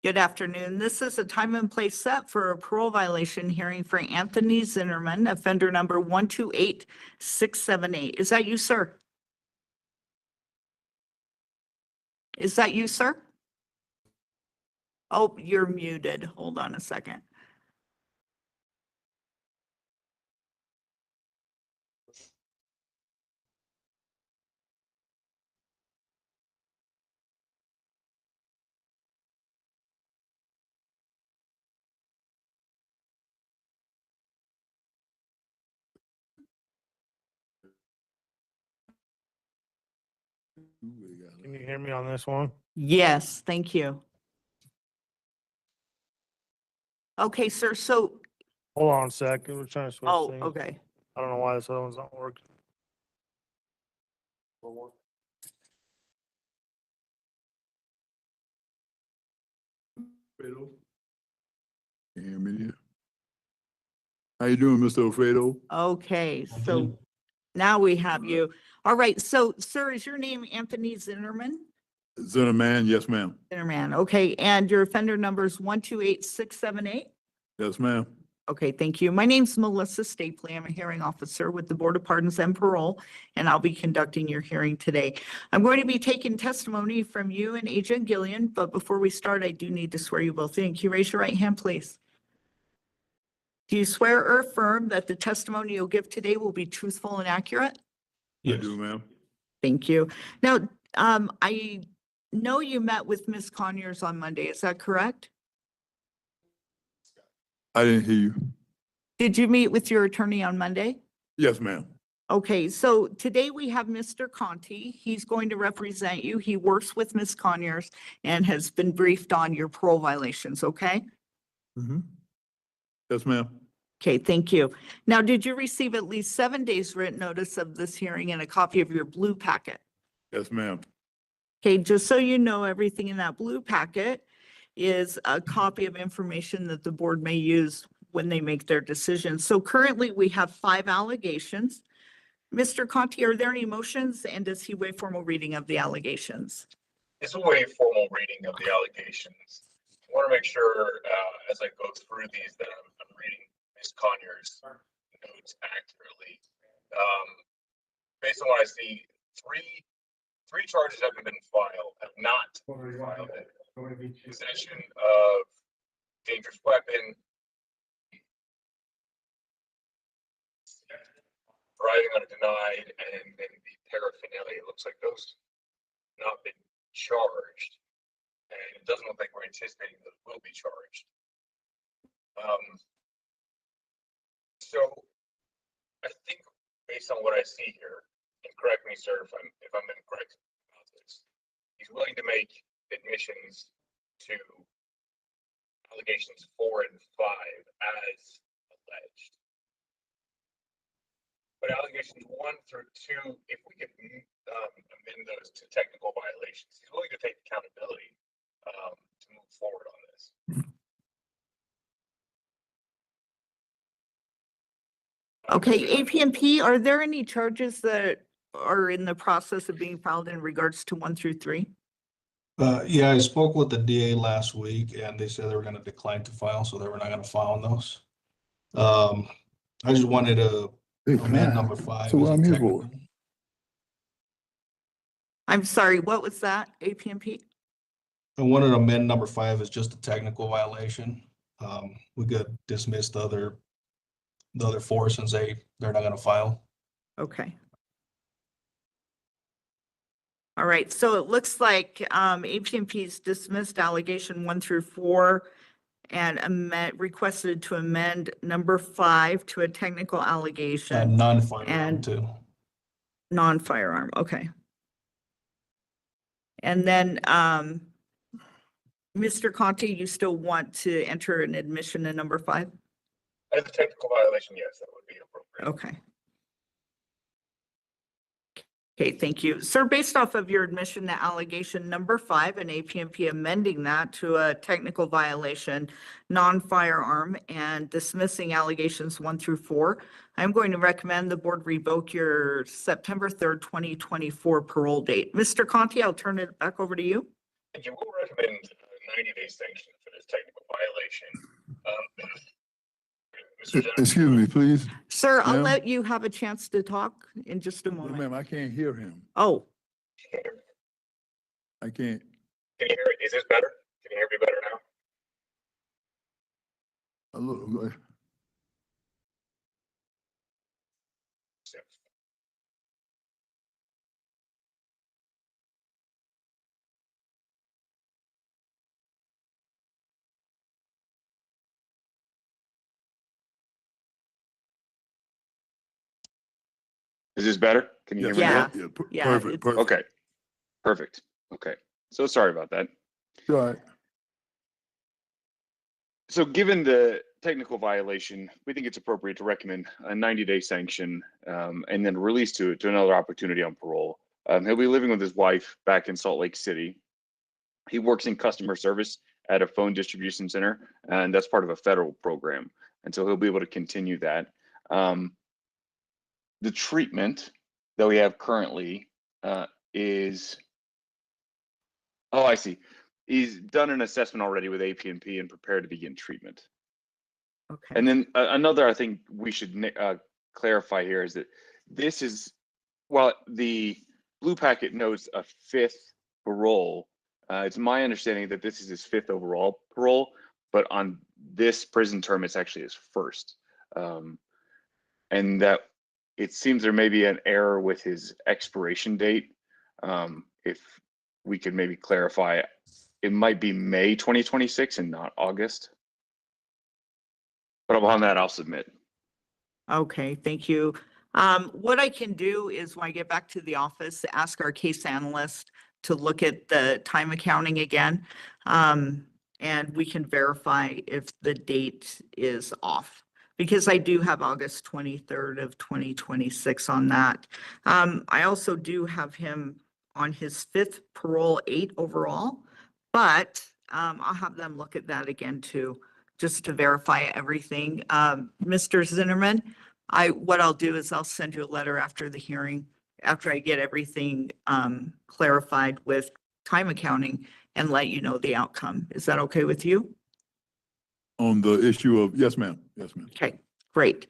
Good afternoon. This is a time and place set for a parole violation hearing for Anthony Zinnerman, offender number 128678. Is that you, sir? Is that you, sir? Oh, you're muted. Hold on a second. Can you hear me on this one? Yes, thank you. Okay, sir, so, Hold on a sec. We're trying to switch oh, things. okay. I don't know why this other one's not working. Hear me? How you doing, Mr. Alfredo? Okay, so now we have you. All right, so, sir, is your name Anthony Zinnerman? Zinnerman, yes, ma'am. Zinnerman, okay, and your offender number is 128678? Yes, ma'am. Okay, thank you. My name's Melissa Stapley. I'm a hearing officer with the Board of Pardons and Parole, and I'll be conducting your hearing today. I'm going to be taking testimony from you and Agent Gillian, but before we start, I do need to swear you both in. Can you raise your right hand, please? Do you swear or affirm that the testimony you'll give today will be truthful and accurate? I do, ma'am. Thank you. Now, I know you met with Ms. Conyers on Monday. Is that correct? I didn't hear you. Did you meet with your attorney on Monday? Yes, ma'am. Okay, so today we have Mr. Conti. He's going to represent you. He works with Ms. Conyers and has been briefed on your parole violations, okay? Mm-hmm. Yes, ma'am. Okay, thank you. Now, did you receive at least 7 days written notice of this hearing and a copy of your blue packet? Yes, ma'am. Okay, just so you know, everything in that blue packet is a copy of information that the board may use when they make their decisions. So currently, we have 5 allegations. Mr. Conti, are there any motions, and does he waive formal reading of the allegations? This will waive formal reading of the allegations. I want to make sure, as I go through these, that I'm reading Ms. Conyers' notes accurately. Based on what I see, three charges have not been filed. Possession of dangerous weapon, driving undenied, and then the paraphernalia. It looks like those have not been charged, and it doesn't look like we're anticipating those will be charged. So I think based on what I see here, and correct me, sir, if I'm incorrect about this, he's willing to make admissions to allegations 4 and 5 as alleged. But allegations 1 through 2, if we could amend those to technical violations, he's willing to take accountability to move forward on this. Okay, APMP, are there any charges that are in the process of being filed in regards to 1 through 3? Yeah, I spoke with the DA last week and they said they were gonna decline to file, so they were not gonna file on those. I just wanted to amend number 5. So what I'm here for? I'm sorry, what was that, APMP? I wanted to amend number 5 as just a technical violation. We could dismiss the other 4 since they're not gonna file. Okay. All right, so it looks like APMP's dismissed allegation 1 through 4 and requested to amend number 5 to a technical allegation. Non-firearm And too. non-firearm, okay. And then, Mr. Conti, you still want to enter an admission in number 5? As a technical violation, yes, that would be appropriate. Okay. Okay, thank you. Sir, based off of your admission to allegation number 5 and APMP amending that to a technical violation, non-firearm, and dismissing allegations 1 through 4, I'm going to recommend the board revoke your September 3rd, 2024 parole date. Mr. Conti, I'll turn it back over to you. And you will recommend a 90-day sanction for this technical violation. Mr. Johnson, Excuse me, please. Sir, I'll Ma'am? let you have a chance to talk in just a No, moment. ma'am, I can't hear him. Oh, I can't. can you hear it? Is this better? Can you hear me better now? A little. Is this better? Can you hear me now? Yeah, Perfect, perfect. Okay, perfect. Okay, so sorry about that. All right. So given the technical violation, we think it's appropriate to recommend a 90-day sanction and then release to another opportunity on parole. He'll be living with his wife back in Salt Lake City. He works in customer service at a phone distribution center, and that's part of a federal program. And so he'll be able to continue that. The treatment that we have currently is, oh, I see. He's done an assessment already with APNP and prepared to begin treatment. okay. And then another, I think we should clarify here is that this is, while the blue packet notes a 5th parole, it's my understanding that this is his 5th overall parole, but on this prison term, it's actually his 1st. And that it seems there may be an error with his expiration date. If we could maybe clarify, it might be May 2026 and not August. But upon that, I'll submit. Okay, thank you. What I can do is when I get back to the office, ask our case analyst to look at the time accounting again. And we can verify if the date is off. Because I do have August 23rd of 2026 on that. I also do have him on his 5th parole, 8 overall, but I'll have them look at that again too, just to verify everything. Mr. Zinnerman, what I'll do is I'll send you a letter after the hearing, after I get everything clarified with time accounting and let you know the outcome. Is that okay with you? On the issue of, yes, ma'am. Yes, ma'am. Okay, great.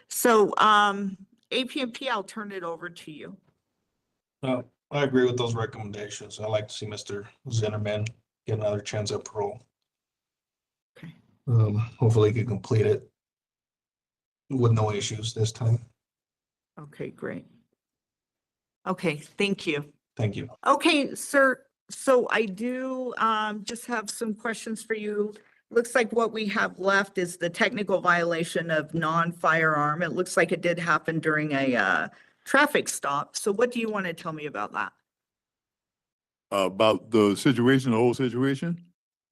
So APMP, I'll turn it over to you. I agree with those recommendations. I'd like to see Mr. Zinnerman get another chance at parole. Okay. Hopefully he can complete it with no issues this time. Okay, great. Okay, thank you. Thank you. Okay, sir. So I do just have some questions for you. Looks like what we have left is the technical violation of non-firearm. It looks like it did happen during a traffic stop. So what do you want to tell me about that? About the situation, the whole situation?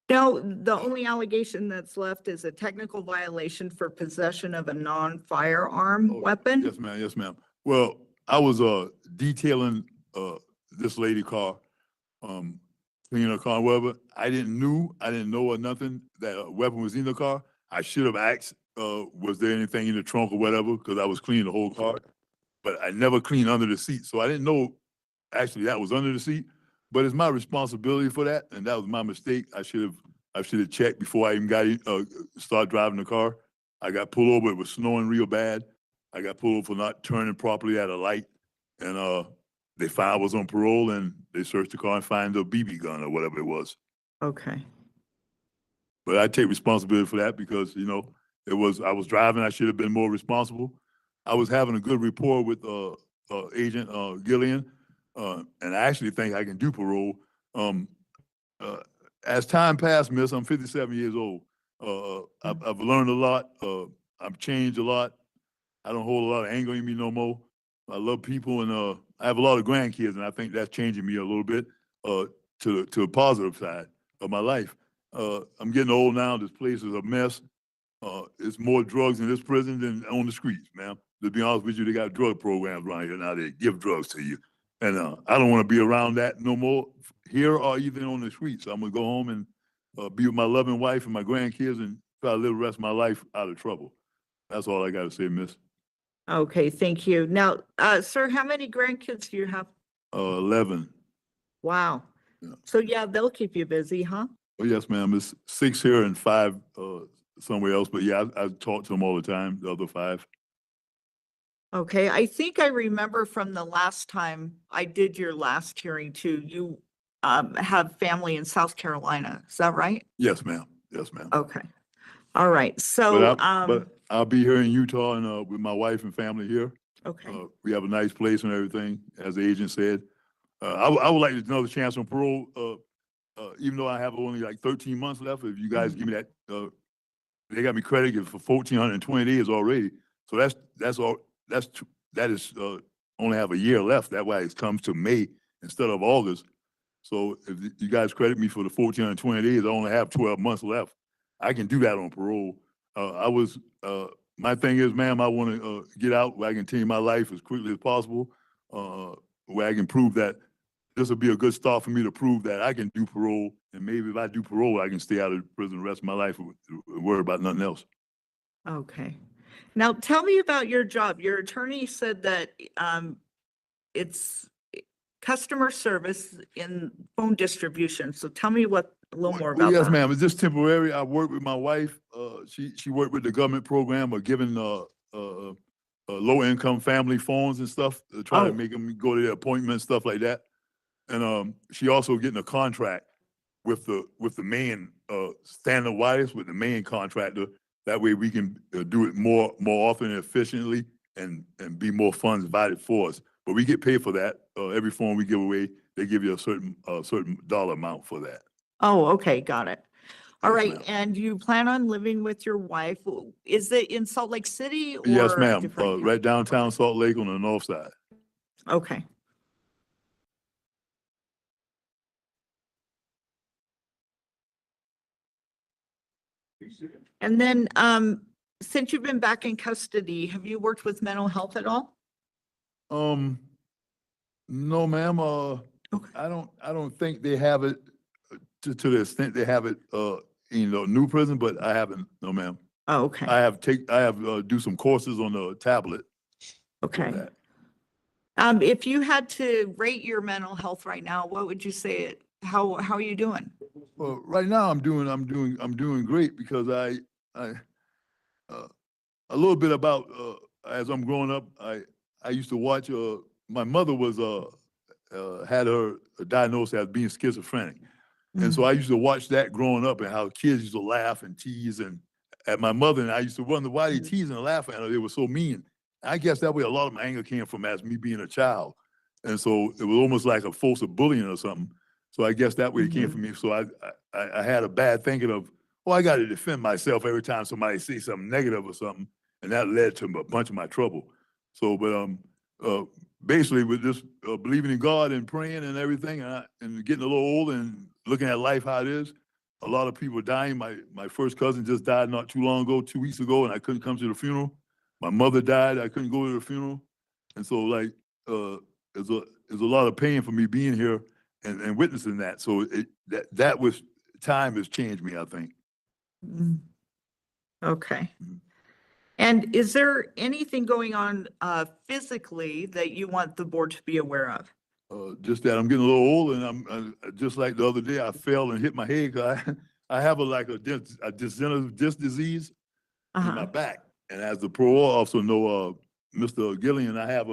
No, the only allegation that's left is a technical violation for possession of a non-firearm weapon. Yes, ma'am. Yes, ma'am. Well, I was detailing this lady car, cleaning her car, whatever. I didn't know or nothing that a weapon was in the car. I should have asked, was there anything in the trunk or whatever, because I was cleaning the whole car. But I never cleaned under the seat, so I didn't know actually that was under the seat. But it's my responsibility for that, and that was my mistake. I should have checked before I even got start driving the car. I got pulled over. It was snowing real bad. I got pulled over for not turning properly at a light, and they found I was on parole, and they searched the car and found a BB gun or whatever it was. Okay. But I take responsibility for that because, you know, I was driving. I should have been more responsible. I was having a good rapport with Agent Gillian, and I actually think I can do parole. As time passed, miss, I'm 57 years old. I've learned a lot. I've changed a lot. I don't hold a lot of anger in me no more. I love people, and I have a lot of grandkids, and I think that's changing me a little bit to a positive side of my life. I'm getting old now. This place is a mess. It's more drugs in this prison than on the streets, man. To be honest with you, they got drug programs around here now. They give drugs to you. And I don't want to be around that no more here or even on the streets. So I'm going to go home and be with my loving wife and my grandkids and try to live the rest of my life out of trouble. That's all I got to say, miss. Okay, thank you. Now, sir, how many grandkids do you have? 11. Wow. Yeah. So yeah, they'll keep you busy, huh? Oh, yes, ma'am. It's 6 here and 5 somewhere else. But yeah, I talk to them all the time, the other 5. Okay, I think I remember from the last time I did your last hearing too, you have family in South Carolina. Is that right? Yes, ma'am. Yes, ma'am. Okay. All right. So, but I'll be here in Utah and with my wife and family here. okay. We have a nice place and everything, as the agent said. I would like another chance on parole, even though I have only like 13 months left. If you guys give me that, they got me credited for 1,420 days already. So that's all. That is only have a year left. That's why it comes to May instead of August. So if you guys credit me for the 1,420 days, I only have 12 months left. I can do that on parole. My thing is, ma'am, I want to get out where I can continue my life as quickly as possible, where I can prove that this will be a good start for me to prove that I can do parole. And maybe if I do parole, I can stay out of prison the rest of my life and worry about nothing else. Okay. Now tell me about your job. Your attorney said that it's customer service in phone distribution. So tell me a little more about Yes, that. ma'am. It's just temporary. I work with my wife. She worked with the government program of giving low-income family phones and stuff to try to make them go to their appointments, stuff like that. And she also getting a contract with the main standard wireless with the main contractor. That way we can do it more often and efficiently and be more funds divided for us. But we get paid for that. Every phone we give away, they give you a certain dollar amount for that. Oh, okay, got it. All Yes, right, ma'am. and you plan on living with your wife? Is it in Salt Lake City or? Yes, a ma'am. different Right downtown Salt Lake on the north side. Okay. And then, since you've been back in custody, have you worked with mental health at all? No, ma'am. I don't think they have it to the extent they have it, new prison, but I haven't. No, ma'am. Oh, okay. I have do some courses on the tablet. Okay. that. If you had to rate your mental health right now, what would you say it, how are you doing? Well, right now I'm doing great because I a little bit about as I'm growing up, I used to watch. My mother was had her diagnosed as being schizophrenic, and so I used to watch that growing up and how kids used to laugh and tease and at my mother, and I used to wonder why they teasing and laughing at her. They were so mean. I guess that way a lot of my anger came from as me being a child, and so it was almost like a force of bullying or something. So I guess that way it came from me. So I had a bad thinking of, oh, I got to defend myself every time somebody says something negative or something, and that led to a bunch of my trouble. So, but basically with this believing in God and praying and everything, and getting a little old and looking at life how it is, a lot of people dying. My first cousin just died not too long ago, 2 weeks ago, and I couldn't come to the funeral. My mother died, I couldn't go to the funeral, and so like there's a lot of pain for me being here and witnessing that. So that was time has changed me, I think. Okay. And is there anything going on physically that you want the board to be aware of? Just that I'm getting a little old, and I'm just like the other day I fell and hit my head. 'Cause I have a degenerative disc disease in my back, and as the parole officer know, Mr. Gillian, I have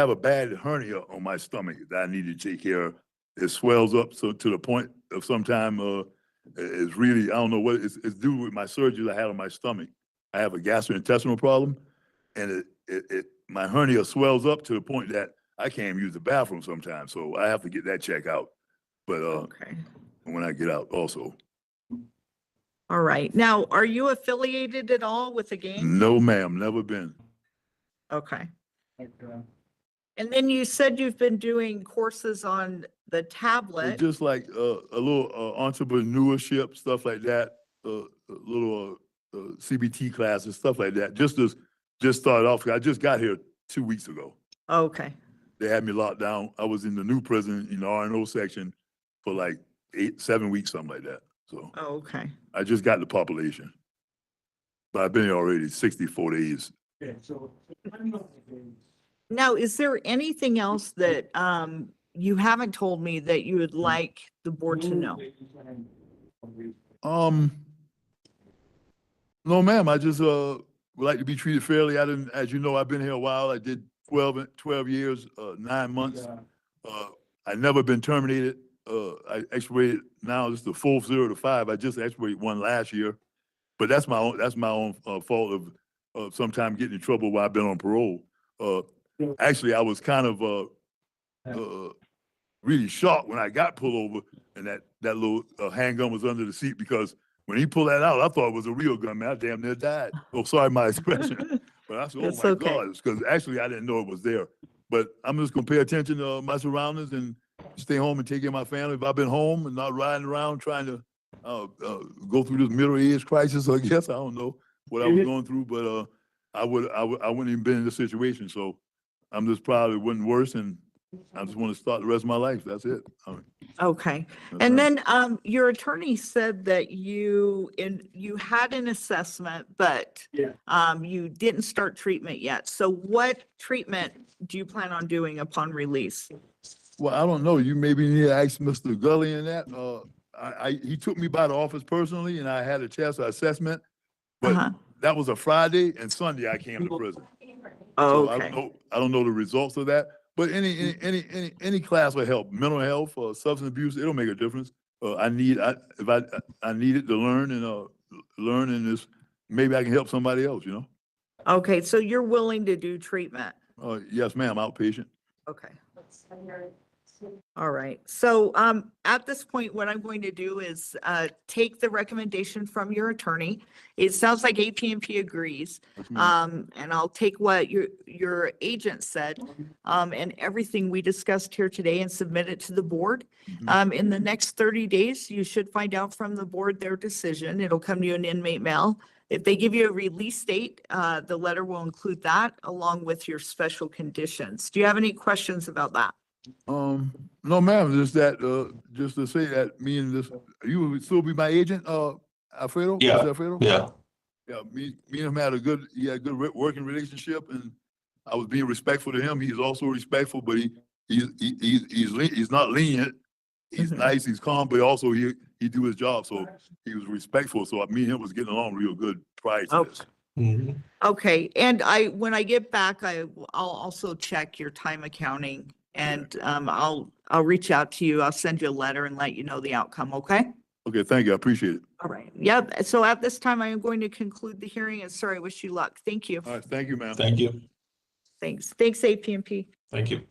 a bad hernia on my stomach that I need to take care of. It swells up so to the point of sometime it's really, I don't know what it's due with my surgery I had on my stomach. I have a gastrointestinal problem, and my hernia swells up to the point that I can't even use the bathroom sometimes. So I have to get that checked out. But Okay. when I get out also. All right. Now, are you affiliated at all with the gang? No, ma'am, never been. Okay. And then you said you've been doing courses on the tablet. Just like a little entrepreneurship, stuff like that, little CBT classes, stuff like that. Just started off. I just got here 2 weeks ago. Okay. They had me locked down. I was in the new prison in the R&O section for like 7 weeks, something like that. So Okay. I just got the population, but I've been here already 64 days. Yeah, so. Now, is there anything else that you haven't told me that you would like the board to know? No, ma'am. I just would like to be treated fairly. As you know, I've been here a while. I did 12 years, 9 months. I never been terminated. I expirated now. This is the fourth 0 to 5. I just expirated one last year, but that's my own fault of sometime getting in trouble while I've been on parole. Actually, I was kind of really shocked when I got pulled over and that little handgun was under the seat, because when he pulled that out, I thought it was a real gun, man. I damn near died. Oh, sorry, my expression. But I said, oh It's my okay. God, because actually I didn't know it was there. But I'm just gonna pay attention to my surroundings and stay home and take care of my family. If I've been home and not riding around trying to go through this middle age crisis, I guess, I don't know what I was going through, but I wouldn't even been in this situation. So I'm just probably wasn't worse, and I just want to start the rest of my life. That's it. Okay. That's And right. then your attorney said that you had an assessment, but you didn't start treatment yet. So what treatment do you plan on doing upon release? Well, I don't know. You maybe need to ask Mr. Gully in that. He took me by the office personally, and I had a chest assessment, but that was a Friday, and Sunday I came to prison. Oh, So okay. I don't know the results of that. But any class will help. Mental health or substance abuse, it'll make a difference. I need it to learn and this. Maybe I can help somebody else. Okay, so you're willing to do treatment? Yes, ma'am. Outpatient. Okay. All right, so at this point, what I'm going to do is take the recommendation from your attorney. It sounds like APNP agrees. And I'll take what your agent said and everything we discussed here today and submit it to the board. In the next 30 days, you should find out from the board their decision. It'll come to you in inmate mail. If they give you a release date, the letter will include that along with your special conditions. Do you have any questions about that? No, ma'am, just that, just to say that me and this, you would still be my agent, Alfredo? Yeah, Mr. Alfredo? yeah. Yeah, me and him had a good, working relationship, and I was being respectful to him. He's also respectful, but he's not lenient. He's nice, he's calm, but also he do his job, so he was respectful. So me and him was getting along real good prior to this. Okay, and when I get back, I'll also check your time accounting and I'll reach out to you. I'll send you a letter and let you know the outcome, okay? Okay, thank you, I appreciate it. All right, yep. So at this time, I am going to conclude the hearing and sorry, wish you luck. Thank you. All right, thank you, ma'am. Thank you. Thanks. Thanks, APNP. Thank you.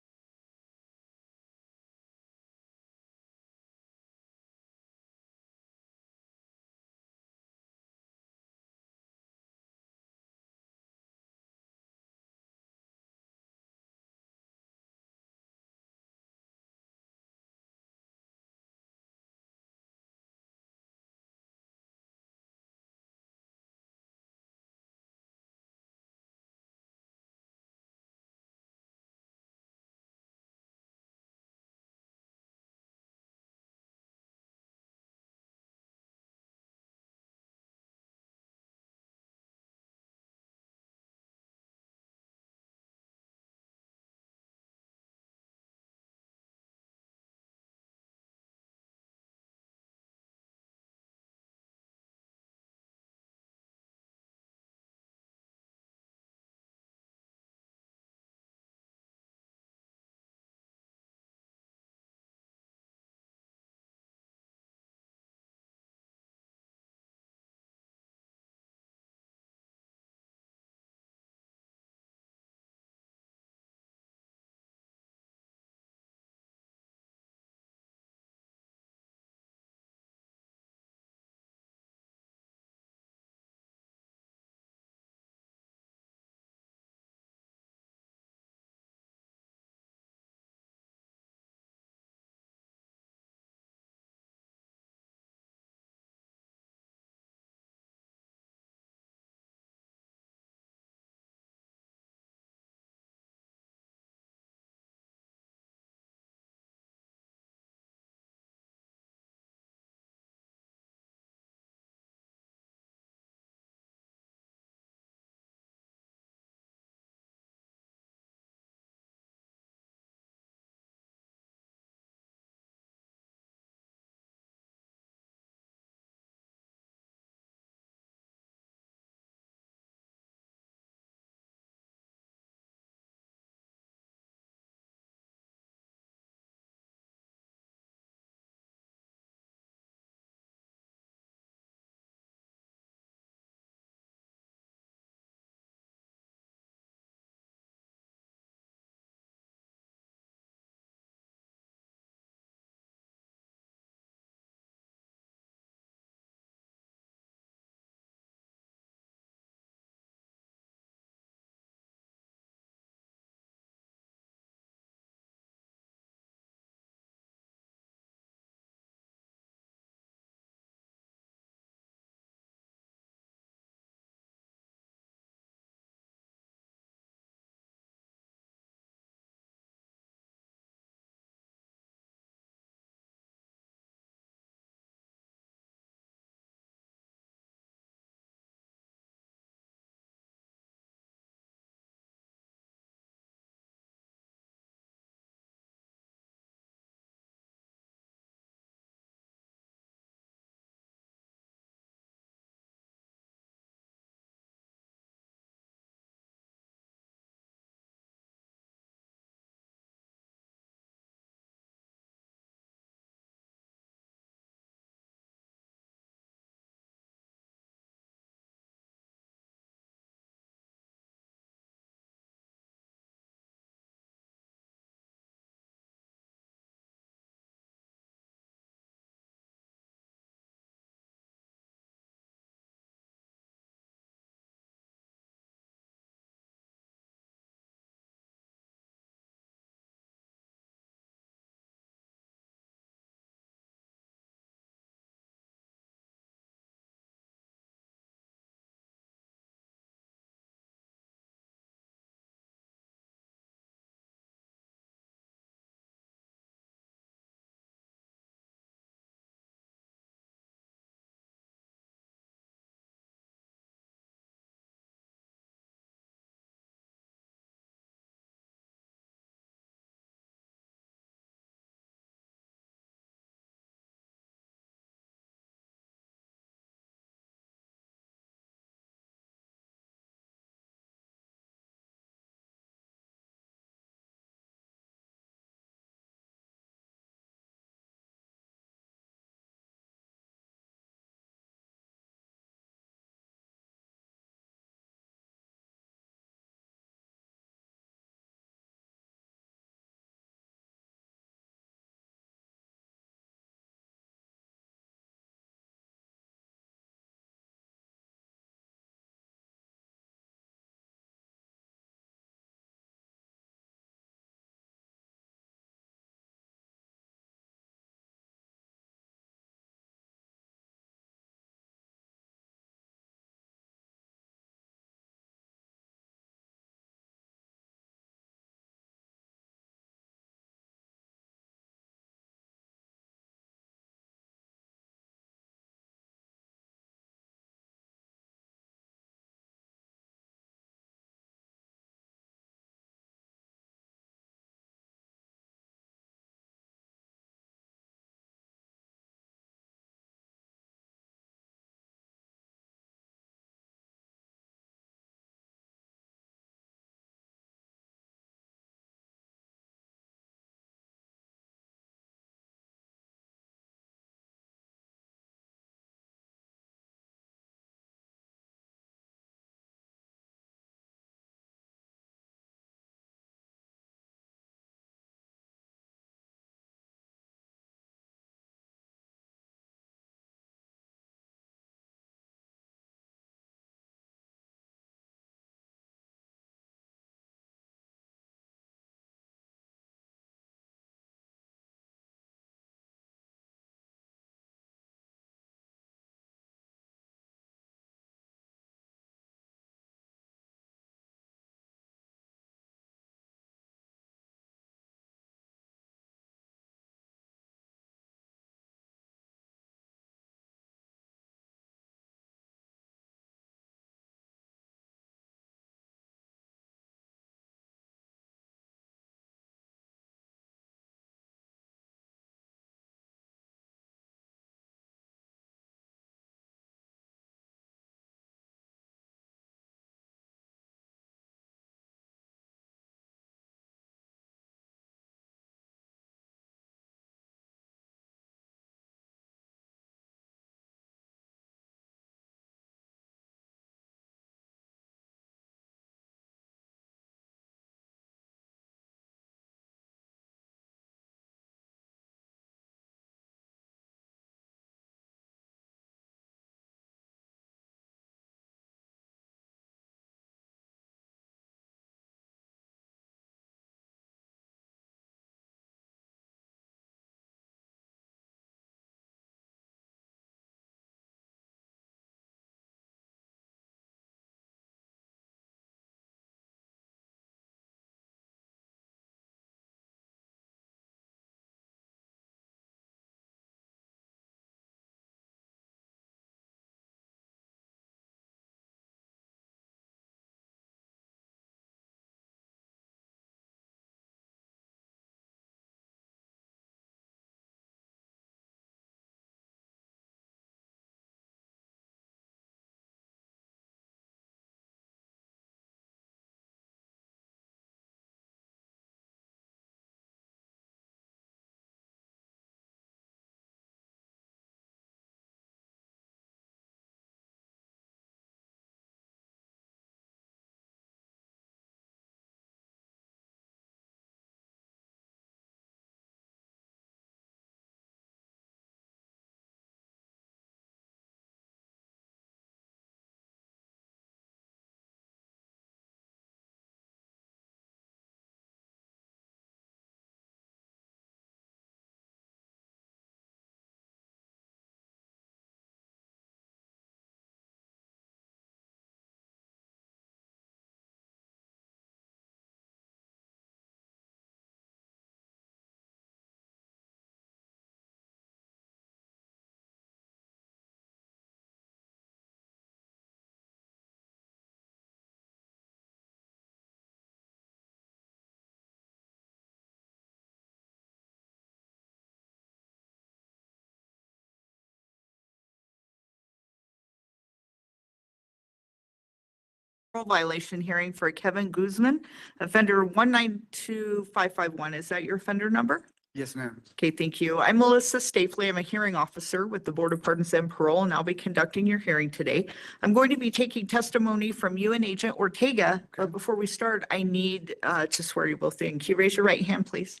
violation hearing for Kevin Guzman, offender 192551. Is that your offender number? Yes, ma'am. Okay, thank you. I'm Melissa Stafley. I'm a hearing officer with the Board of Pardons and Parole, and I'll be conducting your hearing today. I'm going to be taking testimony from you and Agent Ortega, but before we start, I need to swear you both in. Can you raise your right hand, please?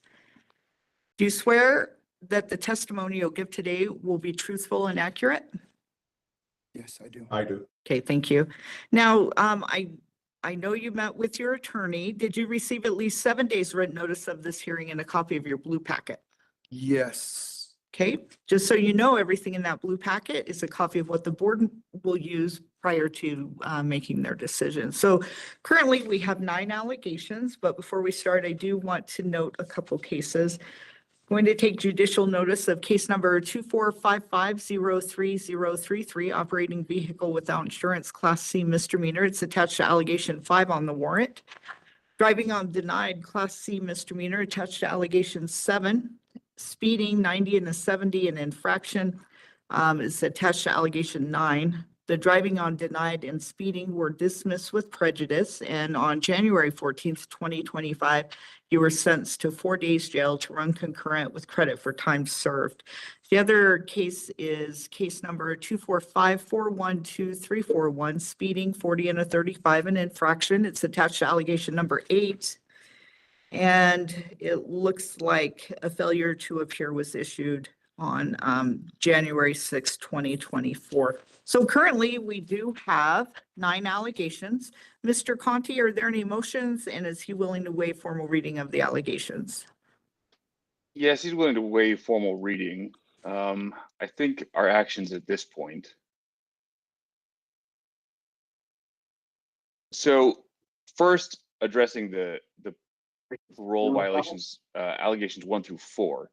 Do you swear that the testimony you'll give today will be truthful and accurate? Yes, I do. I do. Okay, thank you. Now, I know you met with your attorney. Did you receive at least 7 days written notice of this hearing and a copy of your blue packet? Yes. Okay, just so you know, everything in that blue packet is a copy of what the board will use prior to making their decision. So currently we have 9 allegations, but before we start, I do want to note a couple cases. Going to take judicial notice of case number 245503033, operating vehicle without insurance, Class C misdemeanor. It's attached to allegation 5 on the warrant. Driving on denied, Class C misdemeanor, attached to allegation 7. Speeding 90 and a 70, an infraction, is attached to allegation 9. The driving on denied and speeding were dismissed with prejudice, and on January 14th, 2025, you were sentenced to 4 days jail to run concurrent with credit for time served. The other case is case number 245412341, speeding 40 and a 35, an infraction. It's attached to allegation number 8. And it looks like a failure to appear was issued on January 6, 2024. So currently we do have 9 allegations. Mr. Conti, are there any motions, and is he willing to waive formal reading of the allegations? Yes, he's willing to waive formal reading. I think our actions at this point. So first, addressing the parole violations, allegations 1 through 4.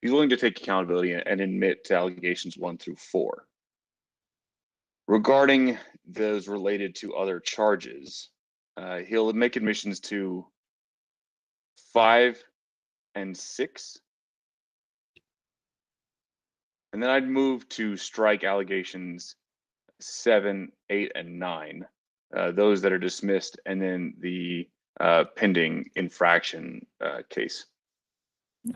He's willing to take accountability and admit to allegations 1 through 4. Regarding those related to other charges, he'll make admissions to 5 and 6. And then I'd move to strike allegations 7, 8, and 9, those that are dismissed, and then the pending infraction case.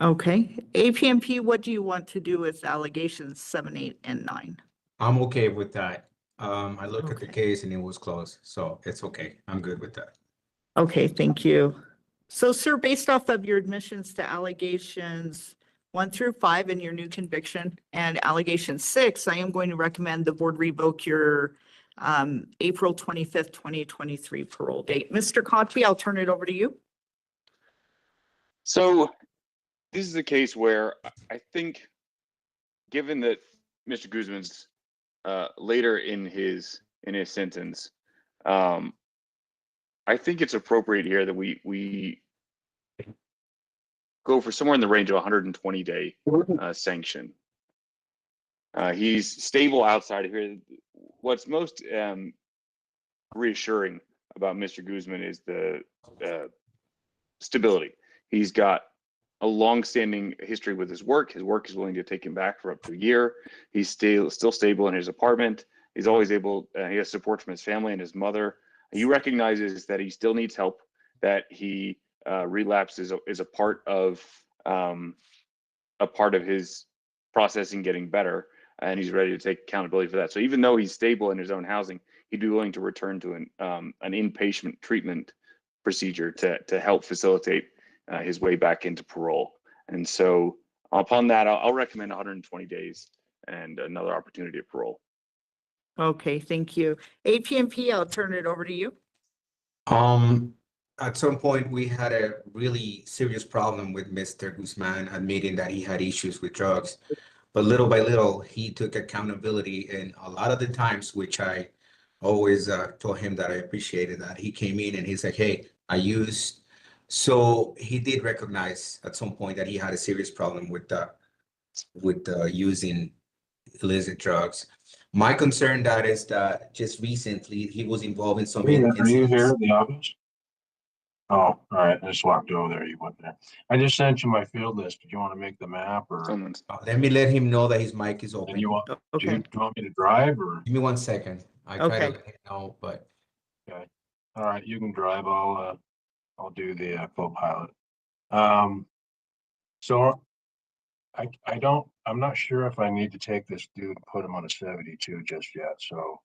Okay. APMP, what do you want to do with allegations 7, 8, and 9? I'm okay with that. I looked at the case and it was closed, so it's okay. I'm good with that. Okay, thank you. So, sir, based off of your admissions to allegations 1 through 5 in your new conviction and allegation 6, I am going to recommend the board revoke your April 25th, 2023 parole date. Mr. Conti, I'll turn it over to you. So this is a case where I think, given that Mr. Guzman's later in his sentence, I think it's appropriate here that we go for somewhere in the range of 120-day sanction. He's stable outside of here. What's most reassuring about Mr. Guzman is the stability. He's got a long-standing history with his work. His work is willing to take him back for up to a year. He's still stable in his apartment. He's always able, he has support from his family and his mother. He recognizes that he still needs help, that he relapse is a part of his process in getting better, and he's ready to take accountability for that. So even though he's stable in his own housing, he'd be willing to return to an inpatient treatment procedure to help facilitate his way back into parole. And so upon that, I'll recommend 120 days and another opportunity of parole. Okay, thank you. APMP, I'll turn it over to you. At some point, we had a really serious problem with Mr. Guzman admitting that he had issues with drugs. But little by little, he took accountability. And a lot of the times, which I always told him that I appreciated that, he came in and he said, hey, I used. So he did recognize at some point that he had a serious problem with using illicit drugs. My concern that is that just recently he was involved in some Are you here incidents. at the office? Oh, all right. I just walked over there. You went there. I just sent you my field list. Did you want to make the map or? Let me let him know that his mic is open. Do you want Okay. do you want me to drive or? Give me 1 second. I try to let him know, but Okay. All right, you can drive. I'll do the co-pilot. So I'm not sure if I need to take this dude and put him on a 72 just yet. So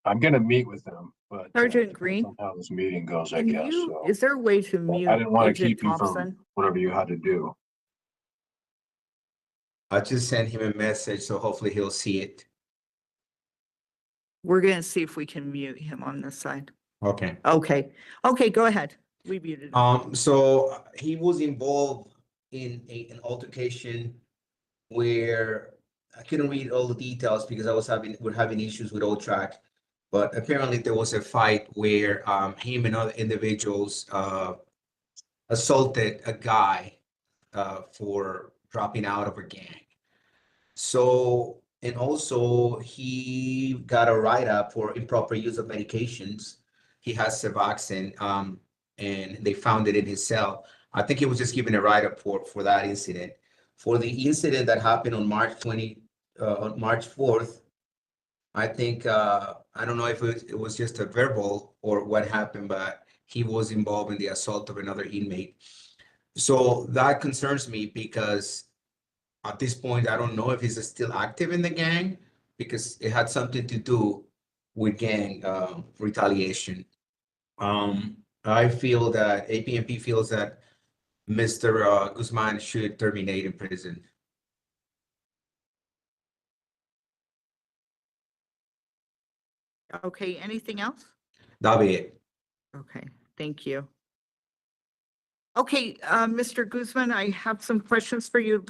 I'm gonna meet with them, but Sergeant Green, on how this meeting goes, I can guess. you, So is there a way to I mute didn't want to Agent keep you from Thompson? whatever you had to do. I just sent him a message, so hopefully he'll see it. We're gonna see if we can mute him on this side. Okay. Okay, go ahead. We muted him. So he was involved in an altercation where I couldn't read all the details because we're having issues with old track. But apparently there was a fight where him and other individuals assaulted a guy for dropping out of a gang. So, and also he got a write-up for improper use of medications. He has Suboxone, and they found it in his cell. I think he was just given a write-up for that incident. For the incident that happened on March 4th, I think, I don't know if it was just a verbal or what happened, but he was involved in the assault of another inmate. So that concerns me because at this point, I don't know if he's still active in the gang because it had something to do with gang retaliation. I feel that APMP feels that Mr. Guzman should terminate in prison. Okay, anything else? That'll be it. Okay, thank you. Okay, Mr. Guzman, I have some questions for you.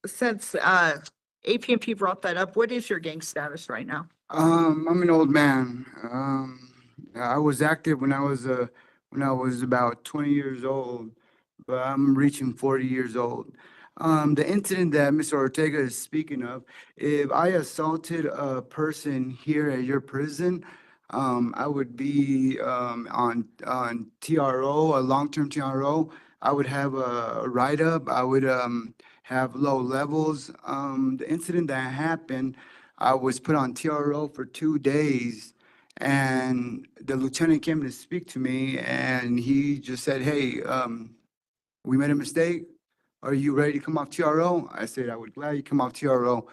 Since APMP brought that up, what is your gang status right now? I'm an old man. I was active when I was about 20 years old, but I'm reaching 40 years old. The incident that Mr. Ortega is speaking of, if I assaulted a person here at your prison, I would be on TRO, a long-term TRO. I would have a write-up. I would have low levels. The incident that happened, I was put on TRO for 2 days, and the lieutenant came to speak to me, and he just said, "Hey, we made a mistake. Are you ready to come off TRO?" I said, "I would gladly come off TRO."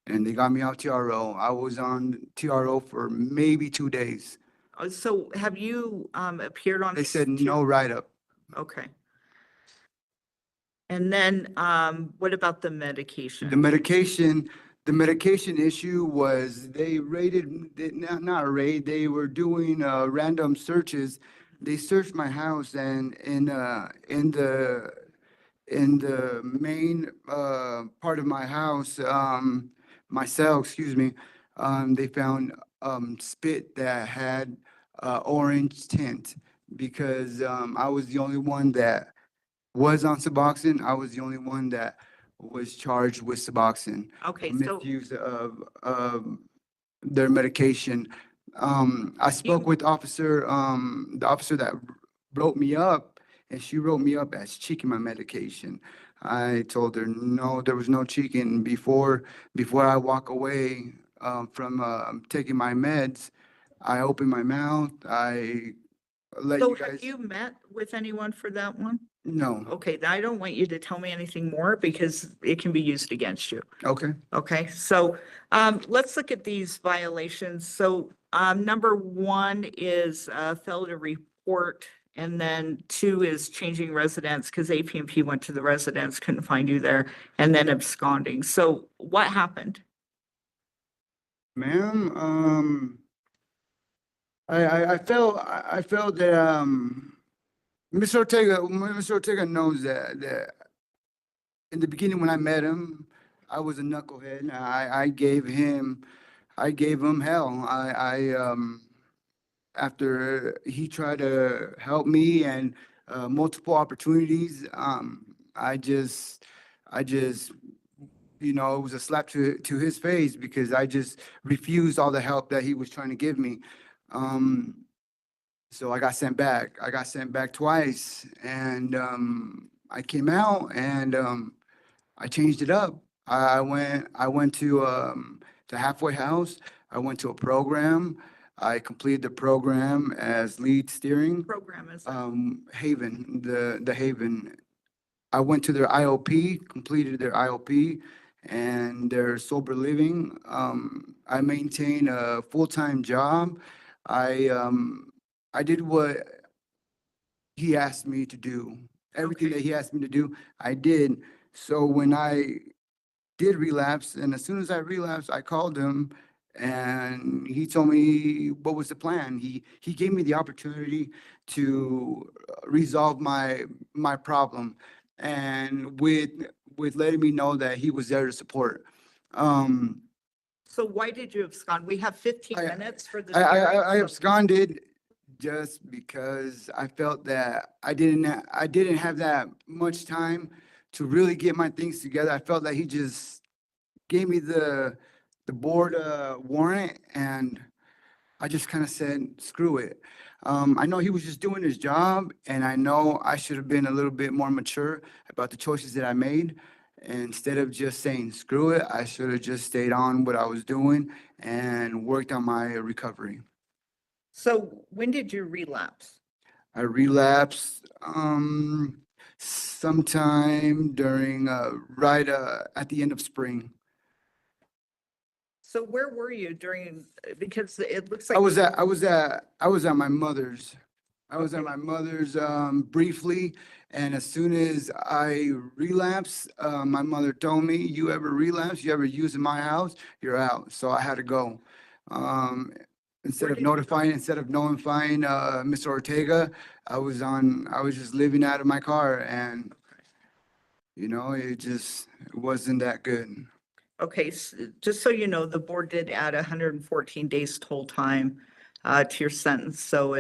And they got me off TRO. I was on TRO for maybe 2 days. So have you appeared on? They said no write-up. Okay. And then what about the medication? The medication issue was they not raid, they were doing random searches. They searched my house, and in the main part of my house, my cell, excuse me, they found spit that had orange tint because I was the only one that was on Suboxone. I was the only one that was charged with Suboxone. Okay, so Misuse of their medication. I spoke with the officer that wrote me up, and she wrote me up as cheeking my medication. I told her no, there was no cheeking. Before I walk away from taking my meds, I open my mouth. I let so you guys. have you met with anyone for that one? No. Okay, I don't want you to tell me anything more because it can be used against you. Okay. Okay, so let's look at these violations. So number 1 is failure to report, and then 2 is changing residence because APMP went to the residence, couldn't find you there, and then absconding. So what happened? Ma'am, I felt that Mr. Ortega knows that in the beginning when I met him, I was a knucklehead. I gave him hell. After he tried to help me and multiple opportunities, I just it was a slap to his face because I just refused all the help that he was trying to give me. So I got sent back. I got sent back twice, and I came out and I changed it up. I went to halfway house. I went to a program. I completed the program as lead steering. Program is. Haven, the Haven. I went to their IOP, completed their IOP and their sober living. I maintain a full-time job. I did what he asked me to do. Everything that he asked me to do, I did. So when I did relapse, and as soon as I relapsed, I called him and he told me what was the plan. He gave me the opportunity to resolve my problem, and with letting me know that he was there to support. So why did you abscond? We have 15 minutes for the. I absconded just because I felt that I didn't have that much time to really get my things together. I felt that he just gave me the board warrant, and I just kind of said, screw it. I know he was just doing his job, and I know I should have been a little bit more mature about the choices that I made. And instead of just saying, screw it, I should have just stayed on what I was doing and worked on my recovery. So when did you relapse? I relapsed sometime during right at the end of spring. So where were you during, because it looks like. I was at my mother's. I was at my mother's briefly, and as soon as I relapsed, my mother told me, you ever relapse, you ever use in my house, you're out. So I had to go. Instead of notifying Mr. Ortega, I was just living out of my car, and you know, it wasn't that good. Okay, just so you know, the board did add 114 days total time to your sentence. So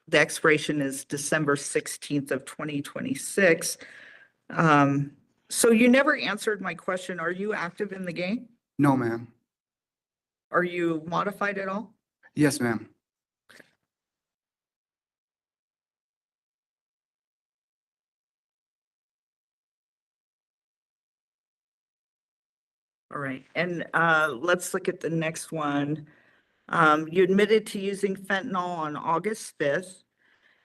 the expiration is December 16th of 2026. So you never answered my question. Are you active in the game? No, ma'am. Are you modified at all? Yes, ma'am. All right, and let's look at the next one. You admitted to using fentanyl on August 5th,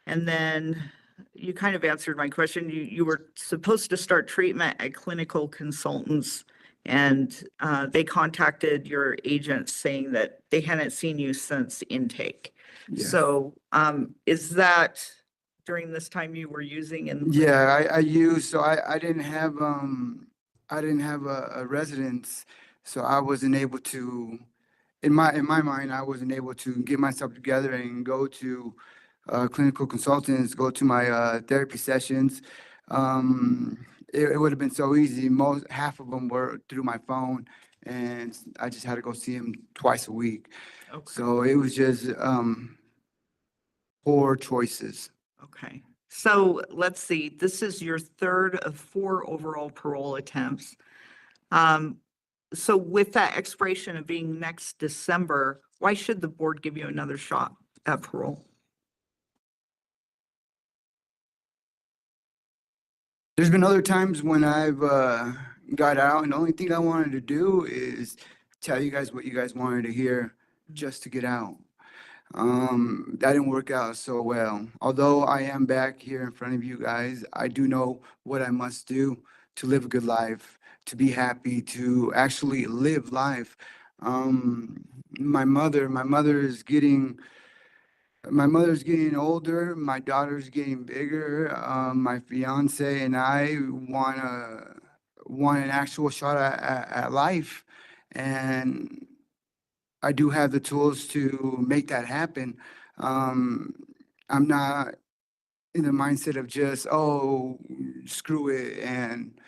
and then you kind of answered my question. You were supposed to start treatment at Clinical Consultants, and they contacted your agent saying that they hadn't seen you since intake. Yes. So is that during this time you were using? Yeah, I used, so I didn't have a residence, so I wasn't able to, in my mind, I wasn't able to get myself together and go to clinical consultants, go to my therapy sessions. It would have been so easy. Half of them were through my phone, and I just had to go see him twice a week. Okay. So it was just poor choices. Okay, so let's see, this is your third of 4 overall parole attempts. So with that expiration of being next December, why should the board give you another shot at parole? There's been other times when I've got out, and the only thing I wanted to do is tell you guys what you guys wanted to hear just to get out. That didn't work out so well. Although I am back here in front of you guys, I do know what I must do to live a good life, to be happy, to actually live life. My mother is getting older. My daughter's getting bigger. My fiance and I want an actual shot at life, and I do have the tools to make that happen. I'm not in the mindset of just, oh, screw it, and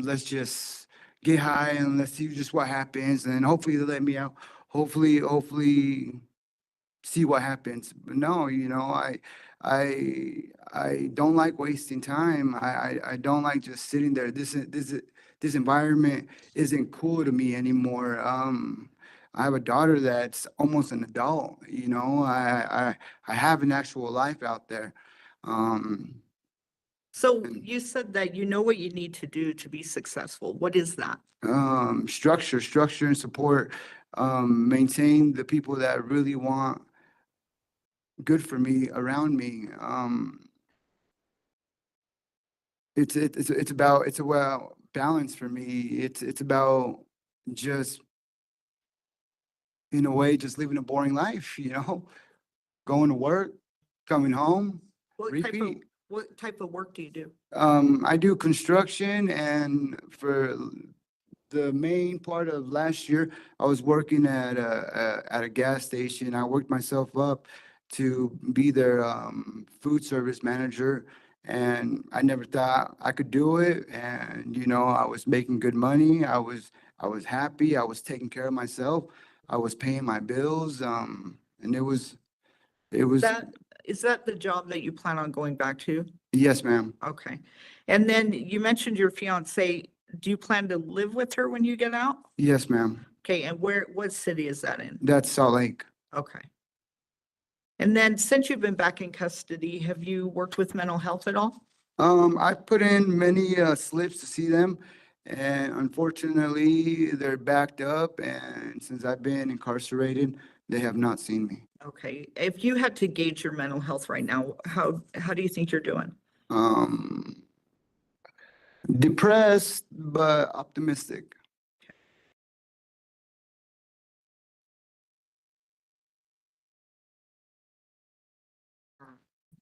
let's just get high and let's see just what happens, and hopefully they let me out. Hopefully see what happens. But no, you know, I don't like wasting time. I don't like just sitting there. This environment isn't cool to me anymore. I have a daughter that's almost an adult, you know. I have an actual life out there. So you said that you know what you need to do to be successful. What is that? Structure and support. maintain the people that really want good for me around me. It's about balance for me. It's about just, in a way, just living a boring life, you know, going to work, coming home, repeat. What type of work do you do? I do construction, and for the main part of last year, I was working at a gas station. I worked myself up to be their food service manager, and I never thought I could do it. And you know, I was making good money. I was happy. I was taking care of myself. I was paying my bills. And it was. Is that the job that you plan on going back to? Yes, ma'am. Okay. And then you mentioned your fiance. Do you plan to live with her when you get out? Yes, ma'am. Okay, and what city is that in? That's Salt Lake. Okay. And then since you've been back in custody, have you worked with mental health at all? I put in many slips to see them, and unfortunately, they're backed up. And since I've been incarcerated, they have not seen me. Okay, if you had to gauge your mental health right now, how do you think you're doing? Depressed, but optimistic.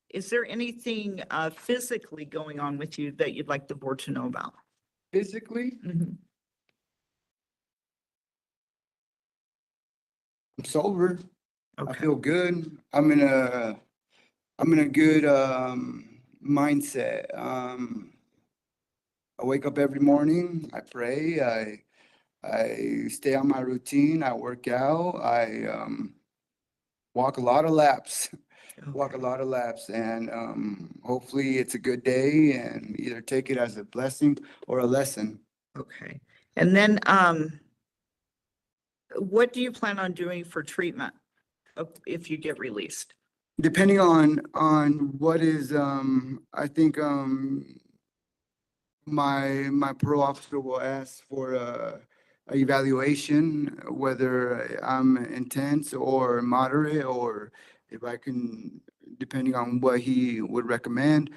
Is there anything physically going on with you that you'd like the board to know about? Physically, Mhm. I'm sober. I Okay. feel good. I'm in a good mindset. I wake up every morning, I pray, I stay on my routine, I work out, I walk a lot of laps. Walk a lot of laps, and hopefully it's a good day, and either take it as a blessing or a lesson. Okay. And then what do you plan on doing for treatment if you get released? Depending on what is, I think my parole officer will ask for a evaluation, whether I'm intense or moderate, or if I can, depending on what he would recommend.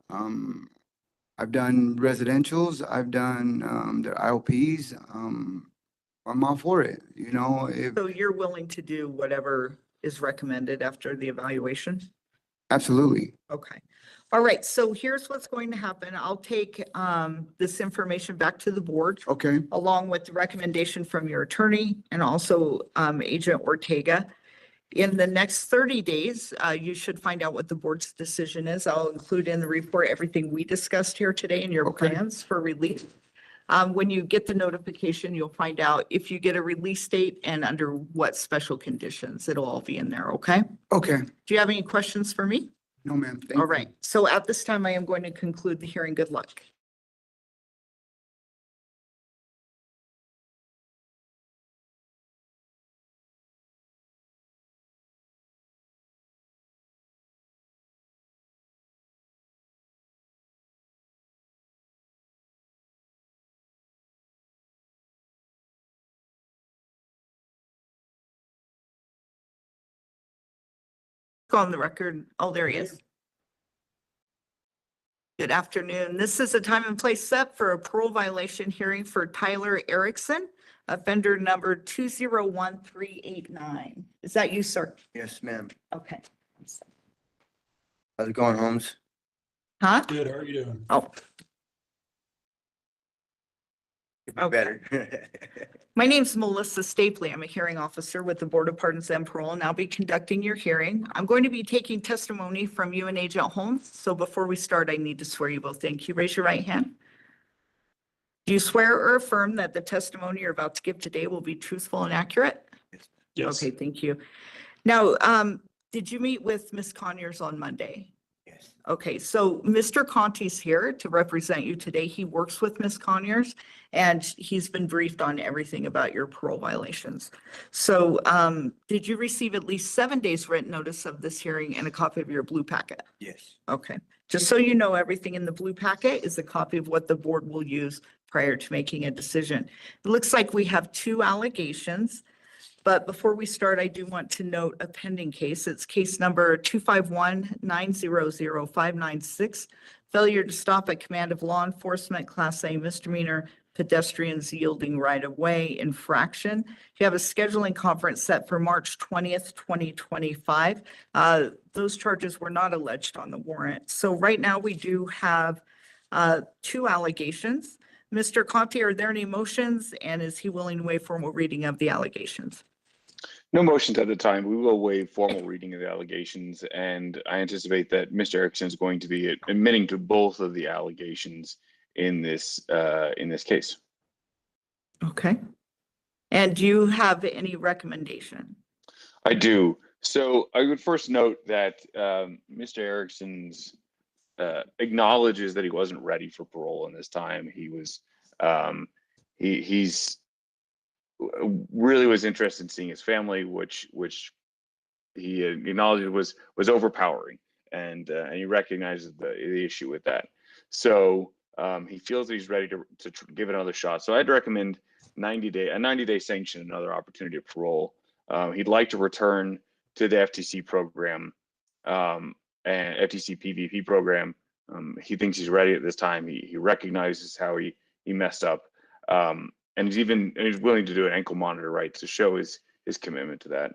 I've done residentials, I've done the IOPs. I'm all for it, you know. So you're willing to do whatever is recommended after the evaluation? Absolutely. Okay. All right. So here's what's going to happen. I'll take this information back to the board. Okay. Along with the recommendation from your attorney and also Agent Ortega. In the next 30 days, you should find out what the board's decision is. I'll include in the report everything we discussed here today and your plans for release. When you get the notification, you'll find out if you get a release date and under what special conditions. It'll all be in there, okay? Okay. Do you have any questions for me? No, ma'am. Thank All you. right. So at this time, I am going to conclude the hearing. Good luck. Go on the record. Oh, there he is. Good afternoon. This is a time and place set for a parole violation hearing for Tyler Erickson, offender number 201389. Is that you, sir? Yes, ma'am. Okay. How's it going, Holmes? Huh? Good, how are you doing? Oh, Better. my name's Melissa Stapley. I'm a hearing officer with the Board of Pardons and Parole, and I'll be conducting your hearing. I'm going to be taking testimony from you and Agent Holmes. So before we start, I need to swear you both in. Can you raise your right hand? Do you swear or affirm that the testimony you're about to give today will be truthful and accurate? Yes. Okay, thank you. Now, did you meet with Ms. Conyers on Monday? Yes. Okay, so Mr. Conti's here to represent you today. He works with Ms. Conyers and he's been briefed on everything about your parole violations. So, did you receive at least 7 days written notice of this hearing and a copy of your blue packet? Yes. Okay, just so you know, everything in the blue packet is a copy of what the board will use prior to making a decision. It looks like we have 2 allegations. But before we start, I do want to note a pending case. It's case number 251-900-596. Failure to stop at command of law enforcement, Class A misdemeanor, pedestrians yielding right of way infraction. You have a scheduling conference set for March 20th, 2025. Those charges were not alleged on the warrant. So right now we do have 2 allegations. Mr. Conti, are there any motions, and is he willing to waive formal reading of the allegations? No motions at the time. We will waive formal reading of the allegations, and I anticipate that Mr. Erickson is going to be admitting to both of the allegations in this case. Okay. And do you have any recommendation? I do. So I would first note that Mr. Erickson's acknowledges that he wasn't ready for parole in this time. He was he's really was interested in seeing his family, which he acknowledged was overpowering, and he recognizes the issue with that. So he feels that he's ready to give it another shot. So I'd recommend a 90-day sanction, another opportunity of parole. He'd like to return to the FTC program, and FTC PVP program. He thinks he's ready at this time. He recognizes how he messed up, and he's willing to do an ankle monitor, right, to show his commitment to that.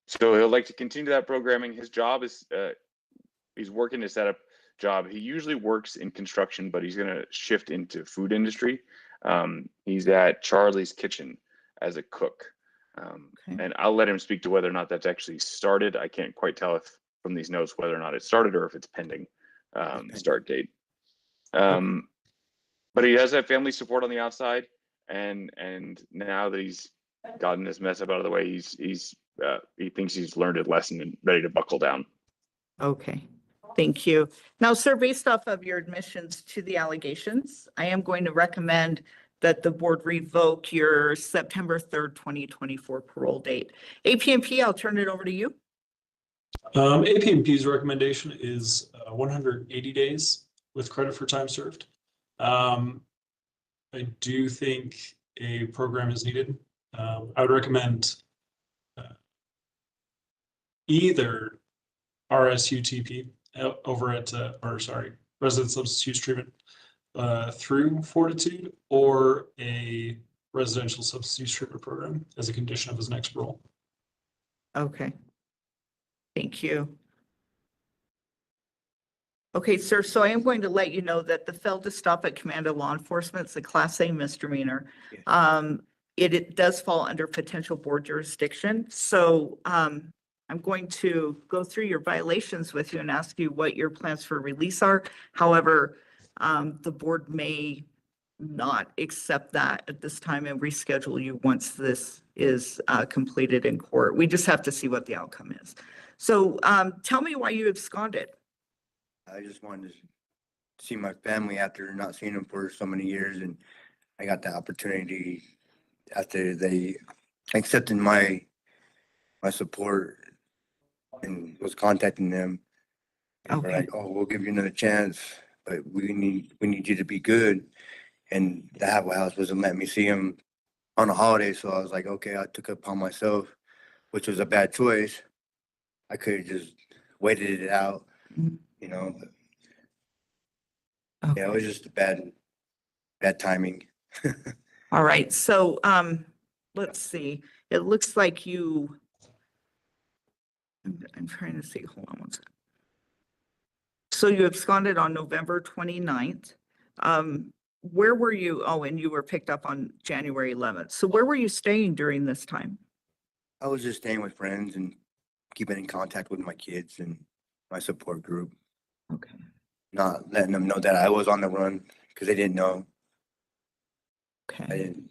So he'll like to continue that programming. His job is he's working to set up job. He usually works in construction, but he's going to shift into food industry. He's at Charlie's Kitchen as a cook. And I'll let him speak to whether or not that's actually started. I can't quite tell if from these notes whether or not it started or if it's pending start date. But he does have family support on the outside, and now that he's gotten this mess up out of the way, he thinks he's learned his lesson and ready to buckle down. Okay. Thank you. Now, sir, based off of your admissions to the allegations, I am going to recommend that the board revoke your September 3rd, 2024 parole date. APMP, I'll turn it over to you. APMP's recommendation is 180 days with credit for time served. I do think a program is needed. I would recommend either RSUTP over at, resident substance use treatment through Fortitude, or a residential substance use treatment program as a condition of his next parole. Okay. Thank you. Okay, sir, so I am going to let you know that the failed to stop at command of law enforcement is a Class A misdemeanor. It does fall under potential board jurisdiction. So I'm going to go through your violations with you and ask you what your plans for release are. However, the board may not accept that at this time and reschedule you once this is completed in court. We just have to see what the outcome is. So tell me why you absconded. I just wanted to see my family after not seeing them for so many years, and I got the opportunity after they accepted my support and was contacting them. And they're like, "Oh, we'll give you another chance, but we need you to be good." And the Halfway House wasn't letting me see him on a holiday, so I was like, okay, I took it upon myself, which was a bad choice. I could have just waited it out, you know. But, yeah, it was just a bad timing. All right, so let's see. It looks like you, I'm trying to see, hold on one second. So you absconded on November 29th. Where were you? Oh, and you were picked up on January 11th. So where were you staying during this time? I was just staying with friends and keeping in contact with my kids and my support group. Okay. Not letting them know that I was on the run because they didn't know. Okay. I didn't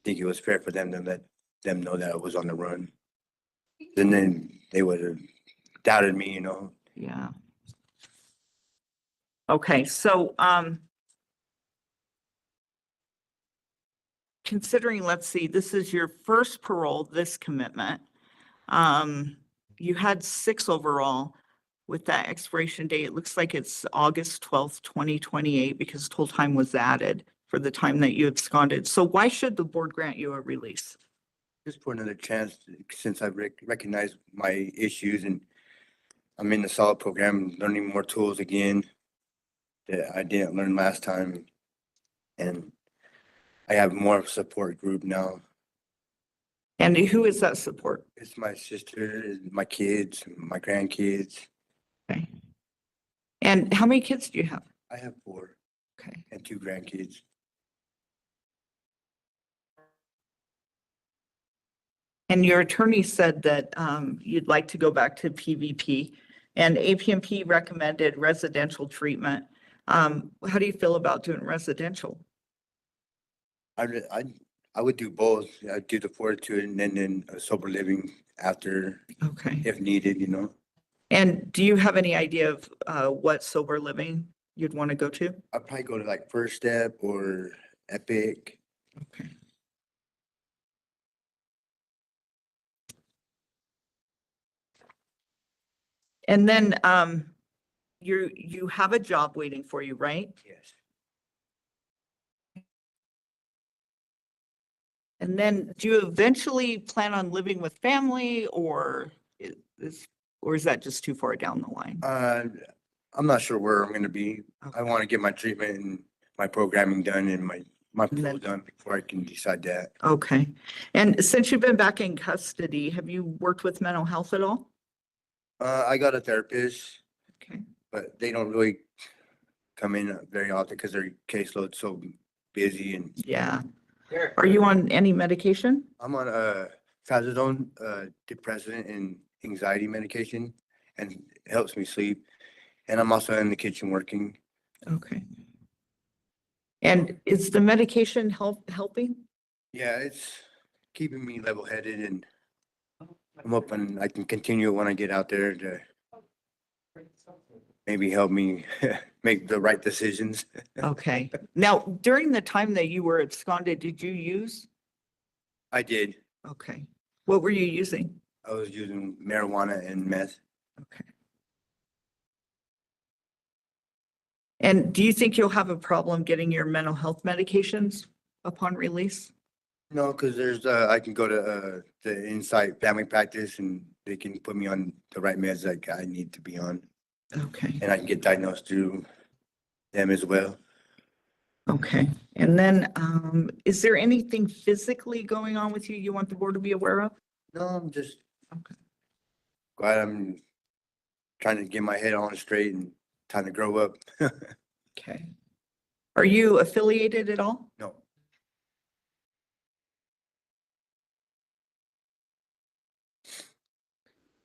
think it was fair for them to let them know that I was on the run. And then they would have doubted me, you know. Yeah. Okay, so considering, let's see, this is your first parole, this commitment. You had 6 overall with that expiration date. It looks like it's August 12th, 2028, because total time was added for the time that you absconded. So why should the board grant you a release? just for another chance, since I recognize my issues and I'm in the solid program, learning more tools again that I didn't learn last time. And I have more of a support group now. And who is that support? It's my sister, my kids, my grandkids. Okay. And how many kids do you have? I have 4. Okay. And 2 grandkids. And your attorney said that you'd like to go back to PVP, and APMP recommended residential treatment. How do you feel about doing residential? I would do both. I'd do the fortitude and then sober living after, Okay. if needed, you know. And do you have any idea of what sober living you'd want to go to? I'd probably go to like First Step or Epic. Okay. And then you have a job waiting for you, right? Yes. And then do you eventually plan on living with family, or is that just too far down the line? I'm not sure where I'm gonna be. I want to get my treatment and my programming done and my parole done before I can decide that. Okay. And since you've been back in custody, have you worked with mental health at all? I got a therapist. Okay. But they don't really come in very often because their caseload's so busy and. Yeah. Are you on any medication? I'm on trazodone, depressant and anxiety medication, and it helps me sleep. And I'm also in the kitchen working. Okay. And is the medication helping? Yeah, it's keeping me level-headed, and I'm hoping I can continue when I get out there to maybe help me make the right decisions. Okay. Now, during the time that you were absconded, did you use? I did. Okay. What were you using? I was using marijuana and meth. Okay. And do you think you'll have a problem getting your mental health medications upon release? No, because there's I can go to the Insight Family Practice and they can put me on the right meds like I need to be on. Okay. And I can get diagnosed through them as well. Okay. And then is there anything physically going on with you you want the board to be aware of? No, I'm just Okay. glad I'm trying to get my head on straight and time to grow up. Okay. Are you affiliated at all? No.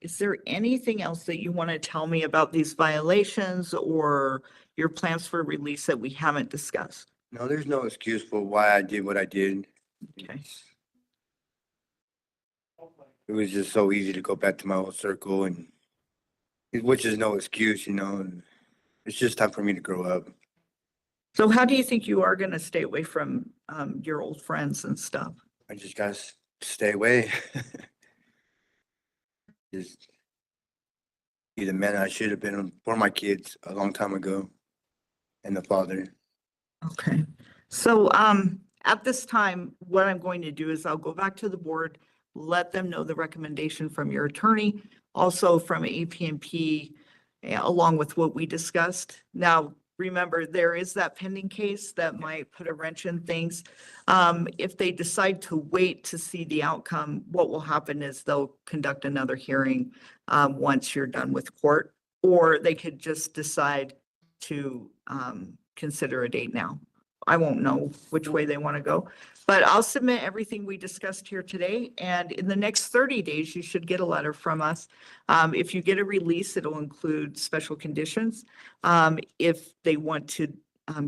Is there anything else that you want to tell me about these violations or your plans for release that we haven't discussed? No, there's no excuse for why I did what I did. Okay. It was just so easy to go back to my old circle, and which is no excuse, you know. And it's just time for me to grow up. So how do you think you are going to stay away from your old friends and stuff? I just gotta stay away. Just be the man I should have been for my kids a long time ago, and the father. Okay. So at this time, what I'm going to do is I'll go back to the board, let them know the recommendation from your attorney, also from APMP, along with what we discussed. Now, remember, there is that pending case that might put a wrench in things. If they decide to wait to see the outcome, what will happen is they'll conduct another hearing once you're done with court, or they could just decide to consider a date now. I won't know which way they want to go, but I'll submit everything we discussed here today. And in the next 30 days, you should get a letter from us. If you get a release, it'll include special conditions. If they want to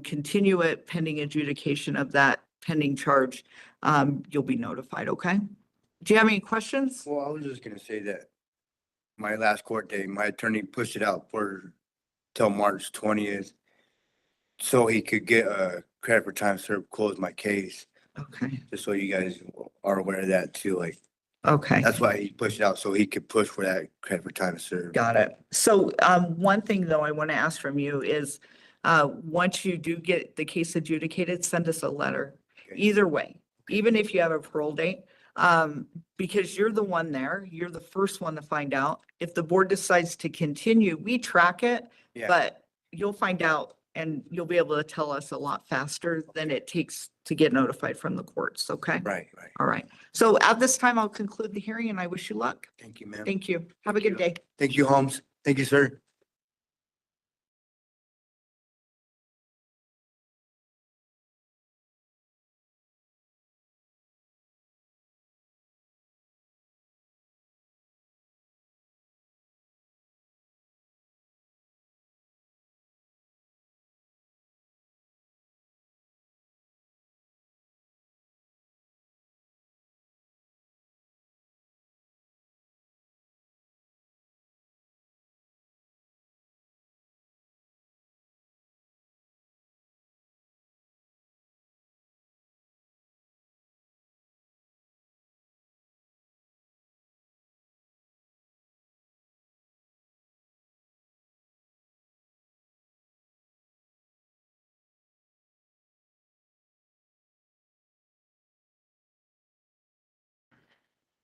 continue it pending adjudication of that pending charge, you'll be notified, okay? Do you have any questions? Well, I was just gonna say that my last court date, my attorney pushed it out for till March 20th, so he could get a credit for time served, close my case. Okay. Just so you guys are aware of that too, like. Okay. That's why he pushed it out, so he could push for that credit for time served. Got it. So one thing though I want to ask from you is once you do get the case adjudicated, send us a letter. Okay. Either way, even if you have a parole date, Because you're the one there, you're the first one to find out. If the board decides to continue, we track it, Yeah. but you'll find out and you'll be able to tell us a lot faster than it takes to get notified from the courts, okay? Right. All right. So at this time, I'll conclude the hearing and I wish you luck. Thank you, ma'am. Thank you. Have a good day. Thank you, Holmes. Thank you, sir.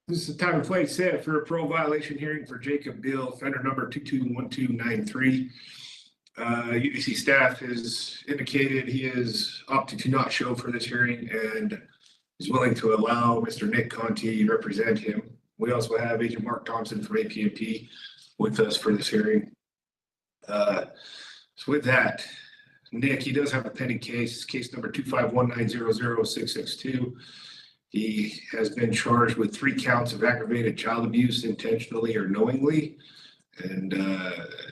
This is the time and place set for a parole violation hearing for Jacob Bill, offender number 221293. UBC staff has indicated he is opted to not show for this hearing and is willing to allow Mr. Nick Conti to represent him. We also have Agent Mark Thompson from APMP with us for this hearing. So with that, Nick, he does have a pending case, case number 251900662. He has been charged with 3 counts of aggravated child abuse intentionally or knowingly, and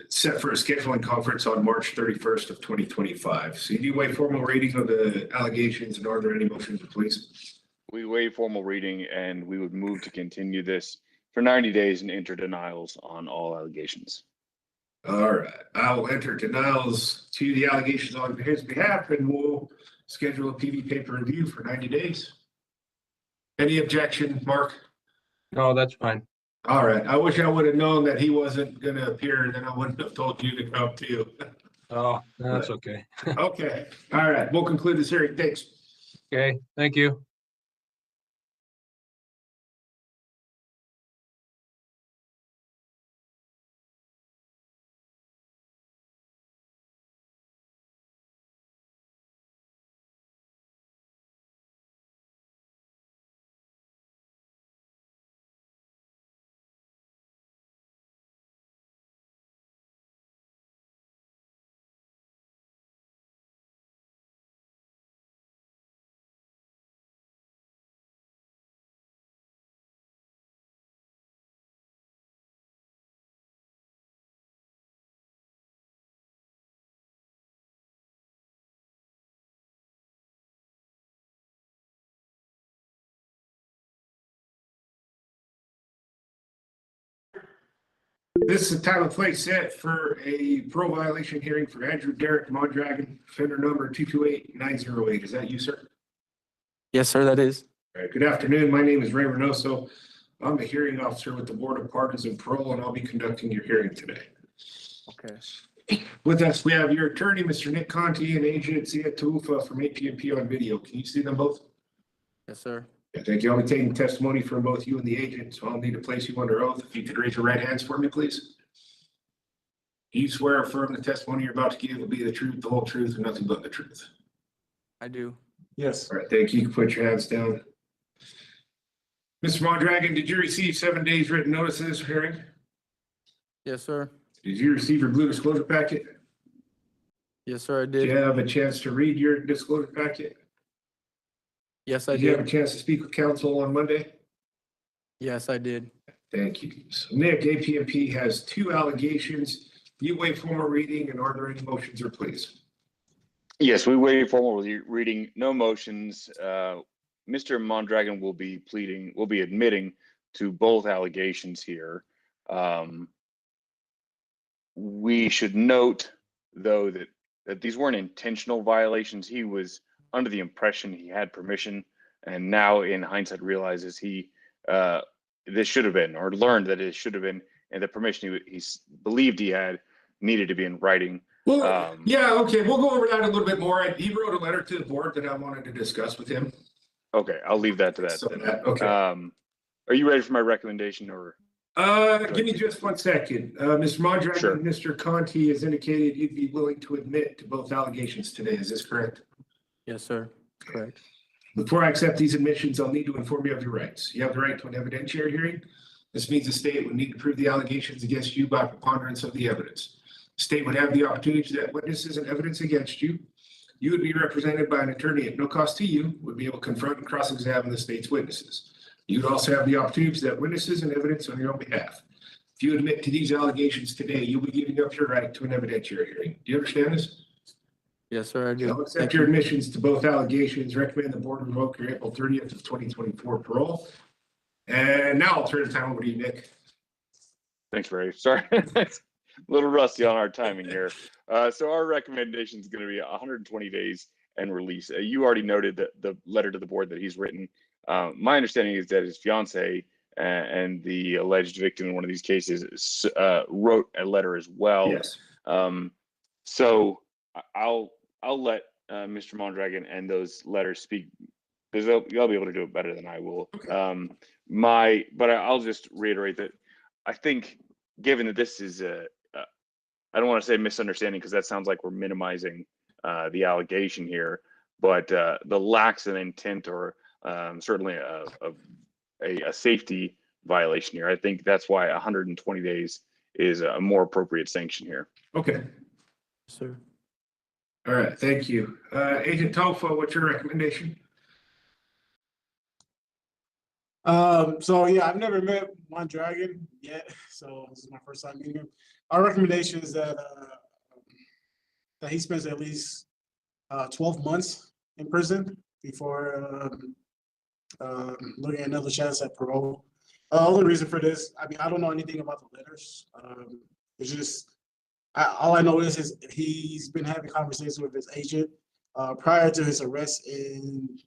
set for a scheduling conference on March 31st of 2025. So you do waive formal reading of the allegations, and are there any motions, please? We waive formal reading and we would move to continue this for 90 days and enter denials on all allegations. All right, I will enter denials to the allegations on his behalf, and we'll schedule a PV paper review for 90 days. Any objection, Mark? No, that's fine. All right, I wish I would have known that he wasn't gonna appear, and then I wouldn't have told you to come too. Oh, that's okay. Okay, all right, we'll conclude this hearing. Thanks. Okay, thank you. This is the time and place set for a parole violation hearing for Andrew Derek Mondragon, offender number 228908. Is that you, sir? Yes, sir, that is. All right, good afternoon. My name is Ray Reynoso. I'm the hearing officer with the Board of Pardons and Parole, and I'll be conducting your hearing today. Okay. With us, we have your attorney, Mr. Nick Conti, and Agent Zia Taufa from APMP on video. Can you see them both? Yes, sir. Yeah, thank you. I'll be taking testimony from both you and the agent, so I'll need to place you under oath. If you could raise your right hands for me, please. Do you swear or affirm the testimony you're about to give will be the truth, the whole truth, and nothing but the truth? I do. Yes. All right, thank you. You can put your hands down. Mr. Mondragon, did you receive 7 days written notice of this hearing? Yes, sir. Did you receive your blue disclosure packet? Yes, sir, I Did did. you have a chance to read your disclosure packet? Yes, I Did you have a did. chance to speak with counsel on Monday? Yes, I did. Thank you. So Nick, APMP has 2 allegations. You waive formal reading, and are there any motions or pleas? Yes, we waive formal reading, no motions. Mr. Mondragon will be admitting to both allegations here. We should note, though, that these weren't intentional violations. He was under the impression he had permission, and now in hindsight realizes this should have been, or learned that it should have been, and the permission he believed he had needed to be in writing. Well, yeah, okay, we'll go over that a little bit more. He wrote a letter to the board that I wanted to discuss with him. Okay, I'll leave that to that So then. that- okay. Are you ready for my recommendation or? Give me just 1 second. Mr. Mondragon Sure. and Mr. Conti has indicated you'd be willing to admit to both allegations today. Is this correct? Yes, sir. Correct. Before I accept these admissions, I'll need to inform you of your rights. You have the right to an evidentiary hearing. This means the state would need to prove the allegations against you by preponderance of the evidence. The state would have the opportunity to present witnesses and evidence against you. You would be represented by an attorney at no cost to you, would be able to confront and cross-examine the state's witnesses. You would also have the opportunity to present witnesses and evidence on your own behalf. If you admit to these allegations today, you'll be giving up your right to an evidentiary hearing. Do you understand this? Yes, sir, I do. I'll accept your admissions to both allegations. Recommend the board revoke your April 30th of 2024 parole. And now I'll turn the time over to you, Nick. Thanks, Ray. Sorry, a little rusty on our timing here. So our recommendation is going to be 120 days and release. You already noted that the letter to the board that he's written. My understanding is that his fiance and the alleged victim in one of these cases wrote a letter as well. Yes. So I'll let Mr. Mondragon and those letters speak, because you'll be able to do it better than I will. Okay. But I'll just reiterate that I think, given that this is I don't want to say misunderstanding, because that sounds like we're minimizing the allegation here, but the lacks of intent or certainly a safety violation here. I think that's why 120 days is a more appropriate sanction here. Okay. Sir. All right. Thank you. Agent Tofa, what's your recommendation? So yeah, I've never met Mondragon yet, so this is my first time meeting him. Our recommendation is that he spends at least 12 months in prison before looking at another chance at parole. Only reason for this, I mean, I don't know anything about the letters. It's just all I know is he's been having conversations with his agent prior to his arrest in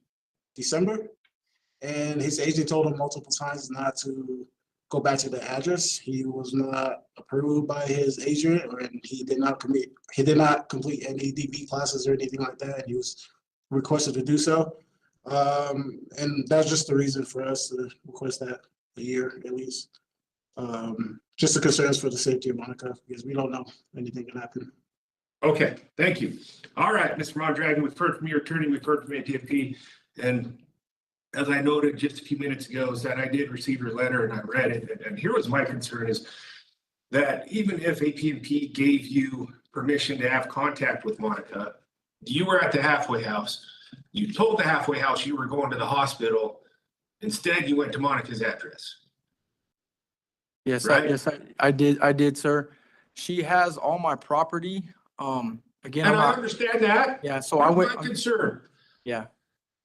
December. And his agent told him multiple times not to go back to the address. He was not approved by his agent, and he did not complete any DB classes or anything like that. He was requested to do so. And that's just the reason for us to request that a year at least. Just the concerns for the safety of Monica, because we don't know anything can happen. Okay, thank you. All right, Mr. Mondragon, we've heard from your attorney, we've heard from ATFP, and as I noted just a few minutes ago, is that I did receive your letter and I read it. And here was my concern, is that even if AT&P gave you permission to have contact with Monica, you were at the halfway house. You told the halfway house you were going to the hospital. Instead, you went to Monica's address. Yes, Right? I did, sir. She has all my property. Again, And I understand that. Yeah, so I went. My concern. Yeah.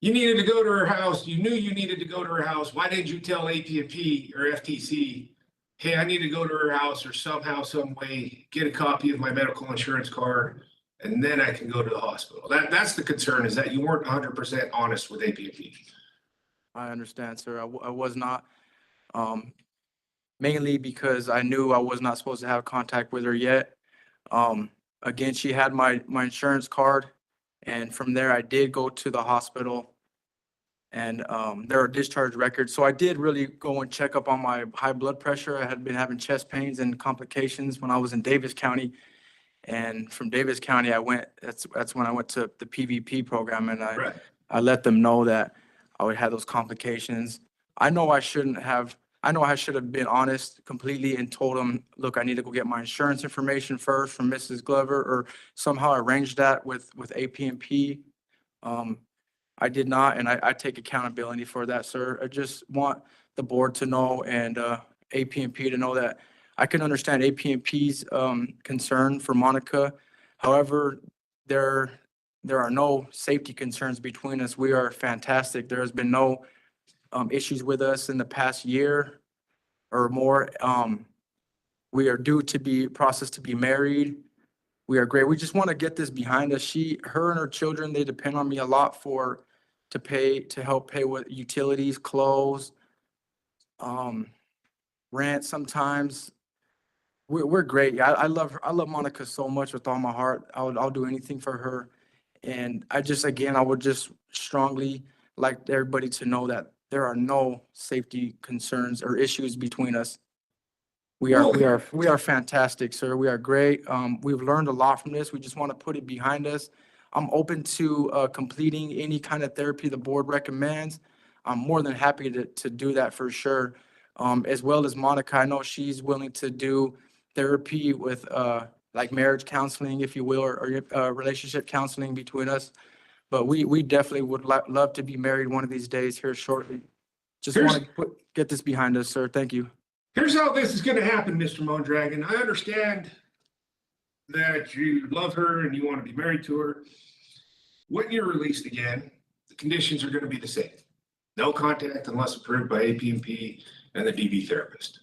You needed to go to her house. You knew you needed to go to her house. Why didn't you tell AT&P or FTC, hey, I need to go to her house, or somehow, some way, get a copy of my medical insurance card, and then I can go to the hospital? That's the concern, is that you weren't 100% honest with AT&P. I understand, sir. I was not, mainly because I knew I was not supposed to have contact with her yet. Again, she had my insurance card, and from there I did go to the hospital, and there are discharge records. So I did really go and check up on my high blood pressure. I had been having chest pains and complications when I was in Davis County. And from Davis County, that's when I went to the PVP program, and I let them know that I would have those complications. I know I should have been honest completely and told them, look, I need to go get my insurance information first from Mrs. Glover, or somehow arrange that with AP&P. I did not, and I take accountability for that, sir. I just want the board to know, and AP&P to know that I can understand AP&P's concern for Monica. However, there are no safety concerns between us. We are fantastic. There has been no issues with us in the past year or more. We are due to be processed to be married. We are great. We just want to get this behind us. Her and her children, they depend on me a lot to help pay with utilities, clothes, rent sometimes. We're great. I love Monica so much with all my heart. I'll do anything for her. And I would just strongly like everybody to know that there are no safety concerns or issues between us. We are fantastic, sir. We are great. We've learned a lot from this. We just want to put it behind us. I'm open to completing any kind of therapy the board recommends. I'm more than happy to do that for sure. As well as Monica, I know she's willing to do therapy with like marriage counseling, if you will, or relationship counseling between us. But we definitely would love to be married one of these days here shortly. Just want to get this behind us, sir. Thank you. Here's how this is gonna happen, Mr. Mondragon. I understand that you love her and you want to be married to her. When you're released again, the conditions are gonna be the same. No contact unless approved by AP&P and the DV therapist.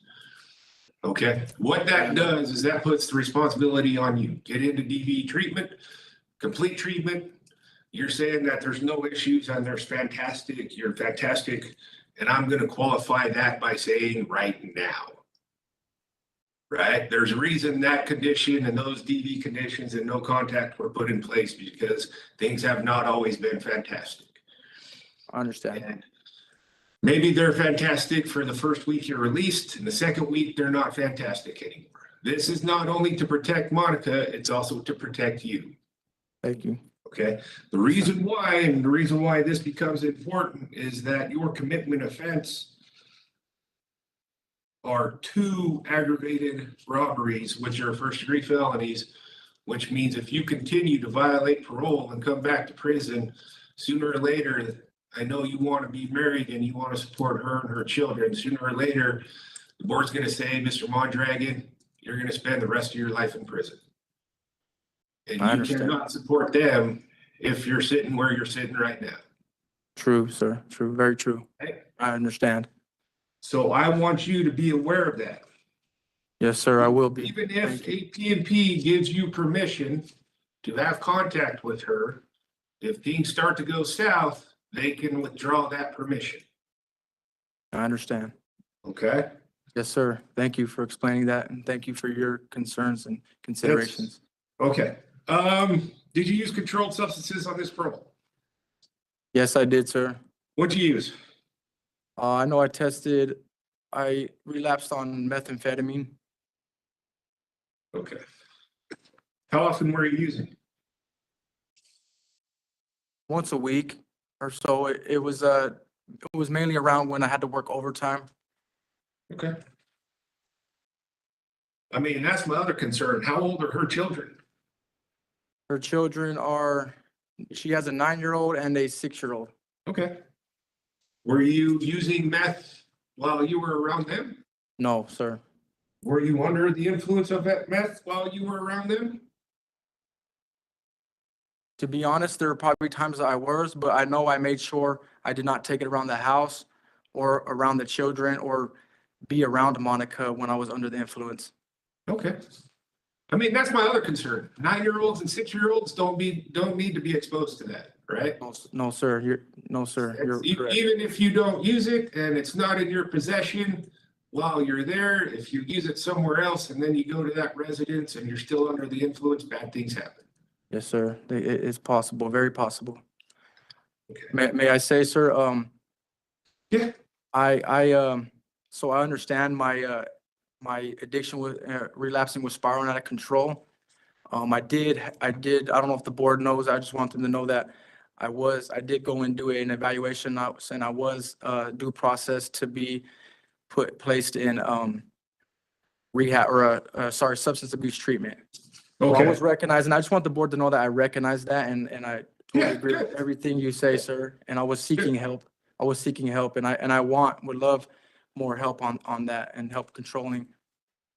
Okay, what that does is that puts the responsibility on you. Get into DV treatment, complete treatment. You're saying that there's no issues and there's fantastic, you're fantastic. And I'm gonna qualify that by saying right now. Right, there's a reason that condition and those DV conditions and no contact were put in place because things have not always been fantastic. I understand. And maybe they're fantastic for the first week you're released, and the second week they're not fantastic anymore. This is not only to protect Monica, it's also to protect you. Thank you. Okay, the reason why this becomes important is that your commitment offense are 2 aggravated robberies, which are first-degree felonies, which means if you continue to violate parole and come back to prison, sooner or later, I know you want to be married and you want to support her and her children. Sooner or later, the board's going to say, Mr. Mondragon, you're going to spend the rest of your life in prison. And you cannot support them if you're sitting where you're sitting right now. True, sir. True. Very true. Okay. I understand. So I want you to be aware of that. Yes, sir. I will be. Even if AP&P gives you permission to have contact with her, if things start to go south, they can withdraw that permission. I understand. Okay? Yes, sir. Thank you for explaining that, and thank you for your concerns and considerations. Okay. Did you use controlled substances on this parole? Yes, I did, sir. What'd you use? I know I relapsed on methamphetamine. Okay. How often were you using? Once a week or so. It was mainly around when I had to work overtime. Okay. I mean, that's my other concern. How old are her children? Her children she has a 9-year-old and a 6-year-old. Okay. Were you using meth while you were around them? No, sir. Were you under the influence of that meth while you were around them? To be honest, there were probably times that I was, but I know I made sure I did not take it around the house or around the children or be around Monica when I was under the influence. Okay. I mean, that's my other concern. 9-year-olds and 6-year-olds don't need to be exposed to that, right? No, sir. You're correct. Even if you don't use it and it's not in your possession while you're there, if you use it somewhere else and then you go to that residence and you're still under the influence, bad things happen. Yes, sir. It's possible, very possible. Okay. May I say, sir? Yeah. So I understand my addiction with relapsing was spiraling out of control. I did. I don't know if the board knows. I just want them to know that I did go and do an evaluation. And I was due process to be placed in rehab or substance abuse treatment. Okay. So I was recognized, and I just want the board to know that I recognize that, and I totally agree with everything you say, sir. And I was seeking help. And I would love more help on that and help controlling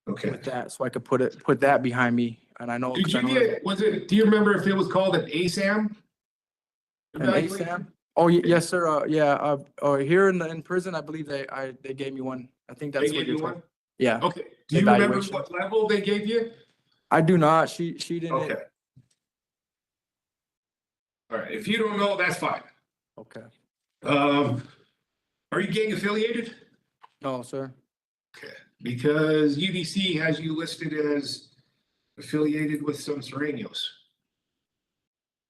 with that, so I could put that behind me. And I know. Do you remember if it was called an ASAM? An ASAM? Oh, yes, sir. Here in prison, I believe they gave me one. I think that's what you're talking. Yeah. Okay. Do you remember what level they gave you? I do not. She didn't. Okay. All right. If you don't know, that's fine. Okay. Are you gang affiliated? No, sir. Okay. Because UDC has you listed as affiliated with some Serenios.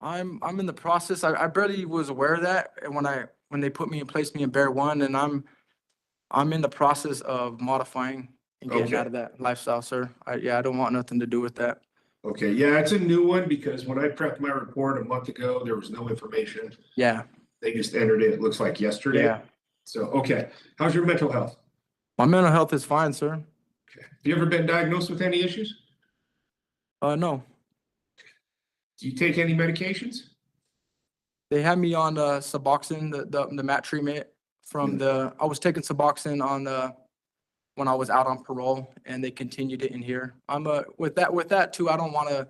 I'm in the process. I barely was aware of that, and when I when they put me and placed me in Bear One, and I'm in the process of modifying and getting Okay. out of that lifestyle, sir. I don't want nothing to do with that. Okay, yeah, it's a new one because when I prepped my report a month ago, there was no information. Yeah, They just entered it, it looks like yesterday. yeah. So, okay, how's your mental health? My mental health is fine, sir. Have you ever been diagnosed with any issues? No. Do you take any medications? They had me on Suboxone, the MAT treatment from I was taking Suboxone on when I was out on parole, and they continued it in here. I'm with that too, I don't want to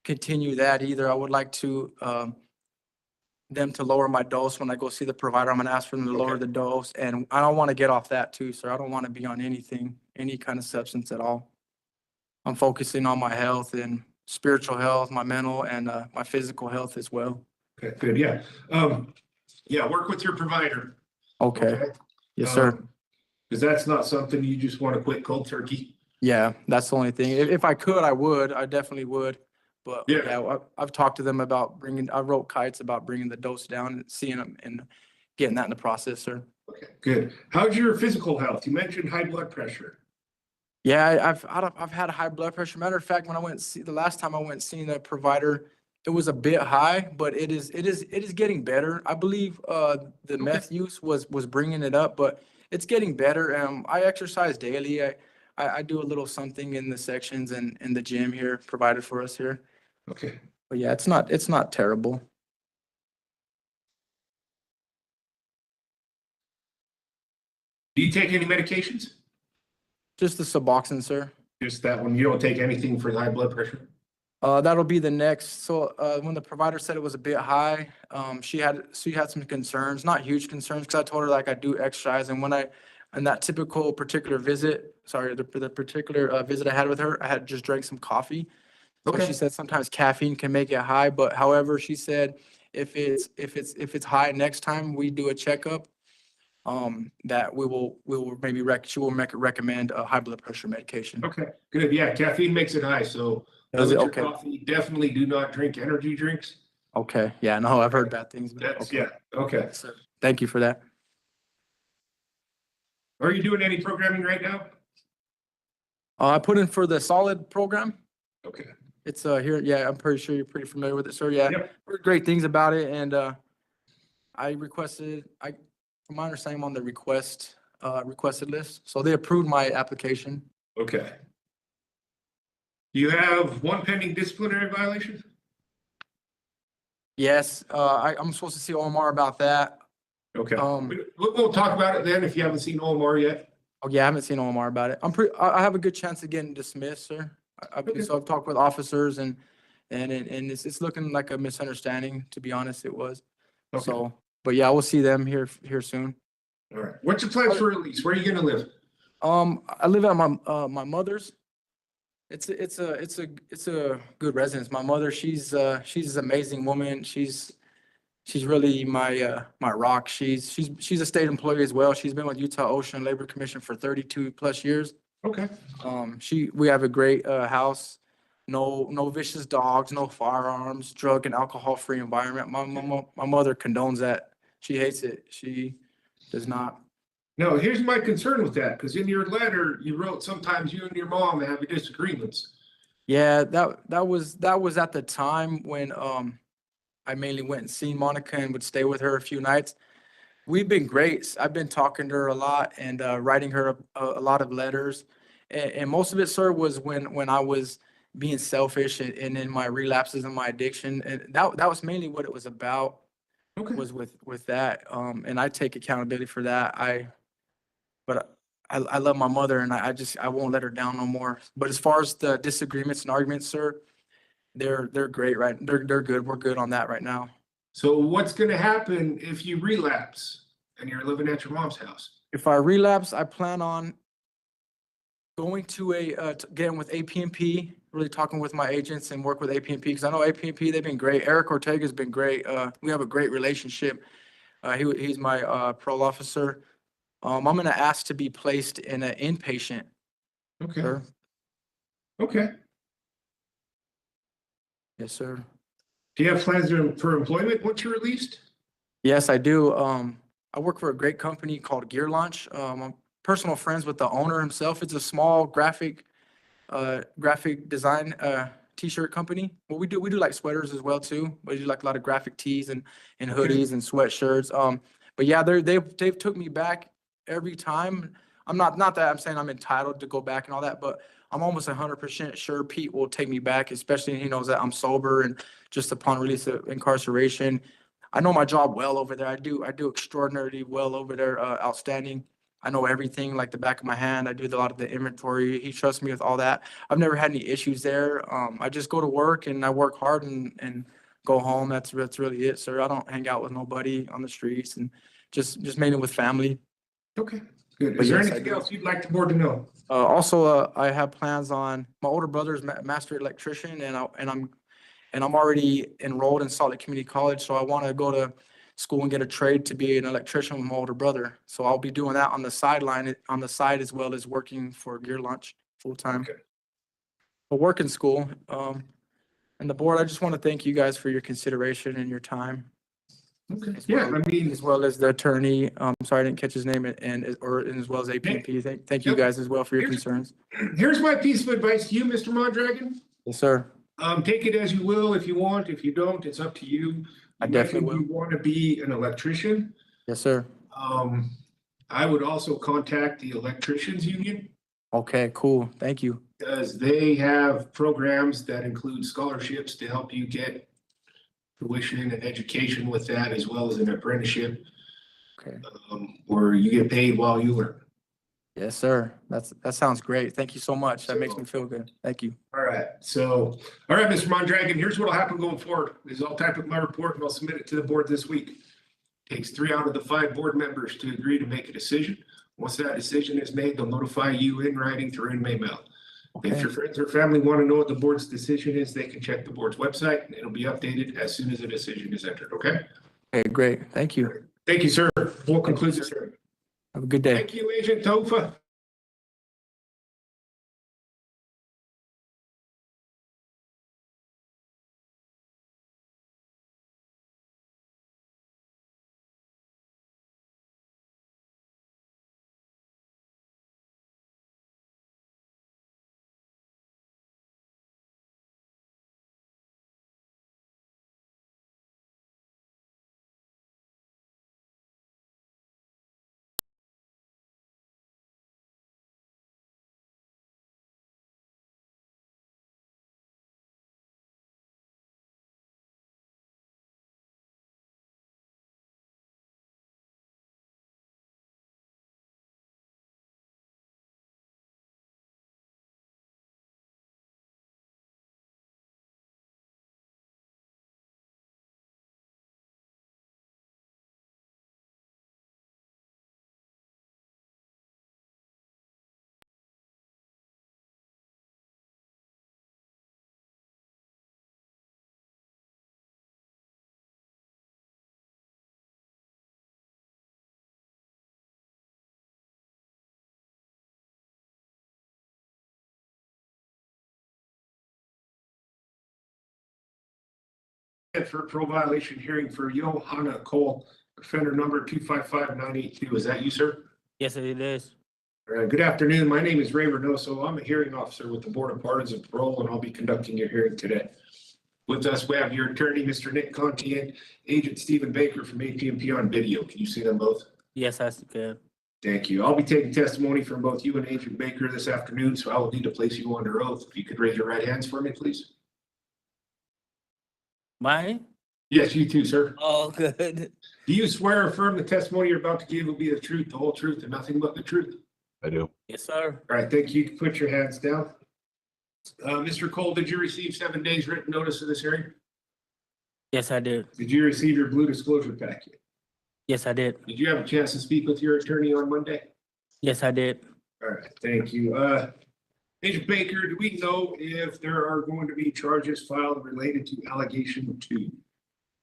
continue that either. I would like to them to lower my dose when I go see the provider. I'm gonna ask for them to lower the dose, and I don't want to get off that too, sir. I don't want to be on anything, any kind of substance at all. I'm focusing on my health and spiritual health, my mental and my physical health as well. Okay, good, yeah. Yeah, work with your provider. Okay. Yes, sir. Because that's not something you just want to quit cold turkey. Yeah, that's the only thing. If I could, I would. I definitely would. But yeah, I've talked to them about I wrote kites about bringing the dose down and seeing them and getting that in the process, sir. Okay, good. How's your physical health? You mentioned high blood pressure. Yeah, I've had high blood pressure. Matter of fact, when I went the last time I went seeing the provider, it was a bit high, but it is getting better. I believe the meth use was bringing it up, but it's getting better. I exercise daily. I do a little something in the sections and in the gym here provided for us here. Okay. But yeah, it's not terrible. Do you take any medications? Just the Suboxone, sir. Just that one. You don't take anything for the high blood pressure? That'll be the next. So when the provider said it was a bit high, she had some concerns, not huge concerns, because I told her like I do exercise, and in that particular visit, the particular visit I had with her, I had just drank some coffee. So she said sometimes caffeine can make it high, but however, she said if it's high next time we do a checkup, that she will recommend a high blood pressure medication. Okay, good. Yeah, caffeine makes it high, so Does it? your Okay. coffee, definitely do not drink energy drinks. Okay. Yeah. No, I've heard bad things. That's yeah. Okay. Sir, thank you for that. Are you doing any programming right now? I put in for the solid program. Okay. It's here. Yeah, I'm pretty sure you're pretty familiar with it, sir. Yeah, heard great things about it, and from my understanding, I'm on the requested list, so they approved my application. Okay. You have one pending disciplinary violation? Yes, I'm supposed to see Omar about that. Okay. We'll talk about it then if you haven't seen Omar yet. Oh yeah, I haven't seen Omar about it. I have a good chance of getting dismissed, sir. So I've talked with officers and it's looking like a misunderstanding. To be honest, it was. Okay. So, but yeah, we'll see them here soon. All right. What's your plans for release? Where are you gonna live? I live at my mother's. It's a good residence. My mother, she's an amazing woman. She's really my rock. She's a state employee as well. She's been with Utah Ocean Labor Commission for 32 plus years. Okay. We have a great house. No vicious dogs, no firearms, drug and alcohol free environment. My mother condones that. She hates it. She does not. No, here's my concern with that, because in your letter you wrote sometimes you and your mom have disagreements. Yeah, that was at the time when I mainly went and seen Monica and would stay with her a few nights. We've been great. I've been talking to her a lot and writing her a lot of letters. And most of it, sir, was when I was being selfish and in my relapses and my addiction. And that was mainly what it was about. Okay. Was with that. And I take accountability for that. But I love my mother and I won't let her down no more. But as far as the disagreements and arguments, sir, they're great, right? They're good. We're good on that right now. So what's gonna happen if you relapse and you're living at your mom's house? If I relapse, I plan on going to getting with APMP, really talking with my agents and work with APMP, because I know APMP, they've been great. Eric Ortega's been great. We have a great relationship. He's my parole officer. I'm gonna ask to be placed in an inpatient. Okay. Sir. Okay. Yes, sir. Do you have plans for employment once you're released? Yes, I do. I work for a great company called Gear Launch. I'm personal friends with the owner himself. It's a small graphic design t-shirt company. Well, we do like sweaters as well too. We do like a lot of graphic tees and hoodies and sweatshirts. But yeah, they've took me back every time. I'm not that I'm saying I'm entitled to go back and all that, but I'm almost 100% sure Pete will take me back, especially he knows that I'm sober and just upon release of incarceration. I know my job well over there. I do extraordinarily well over there, outstanding. I know everything like the back of my hand. I do a lot of the inventory. He trusts me with all that. I've never had any issues there. I just go to work and I work hard and go home. That's really it, sir. I don't hang out with nobody on the streets and just mainly with family. Okay, good. But Is there yes, I anything do. else you'd like the board to know? Also, I have plans on, my older brother's master electrician and I'm already enrolled in Salt Lake Community College. So I want to go to school and get a trade to be an electrician with my older brother. So I'll be doing that on the side as well as working for Gear Launch full time. Okay. But work in school. And the board, I just want to thank you guys for your consideration and your time. Okay. As Yeah, well- I mean, as well as the attorney. Sorry, I didn't catch his name and as well as APP. Thank you Yep. guys as well for your Here's- concerns. here's my piece of advice to you, Mr. Mondragon. Yes, sir. Take it as you will. If you want, if you don't, it's up to you. I definitely You want to be an electrician. Yes, sir. I would also contact the electricians union Okay, cool. Thank you. because they have programs that include scholarships to help you get tuition and education with that, as well as an apprenticeship, Okay. where you get paid while you learn. Yes, sir. That sounds great. Thank you so much. That makes me feel good. Thank you. All right, so, all right, Mr. Mondragon, here's what'll happen going forward, is I'll type up my report and I'll submit it to the board this week. Takes 3 out of the 5 board members to agree to make a decision. Once that decision is made, they'll notify you in writing through inmate mail. If Okay. your friends or family want to know what the board's decision is, they can check the board's website and it'll be updated as soon as a decision is entered, okay? Okay, great. Thank you. Thank you, sir. We'll conclude this hearing. Have a good day. Thank you, Agent Tofa. For parole violation hearing for Johanna Cole, offender number 255982. Is that you, sir? Yes, it is. All right, good afternoon. My name is Ray Reynoso. I'm a hearing officer with the Board of Pardons and Parole, and I'll be conducting your hearing today. With us, we have your attorney, Mr. Nick Conti, and Agent Stephen Baker from AT&T on video. Can you see them both? Yes, that's good. Thank you. I'll be taking testimony from both you and Agent Baker this afternoon, so I will need to place you under oath. If you could raise your right hands for me, please. Mine? Yes, you too, sir. Oh, good. Do you swear or affirm the testimony you're about to give will be the truth, the whole truth, and nothing but the truth? I do. Yes, sir. All right, thank you. You can put your hands down. Mr. Cole, did you receive 7 days written notice of this hearing? Yes, I did. Did you receive your blue disclosure packet? Yes, I did. Did you have a chance to speak with your attorney on Monday? Yes, I did. All right, thank you. Agent Baker, do we know if there are going to be charges filed related to allegation 2?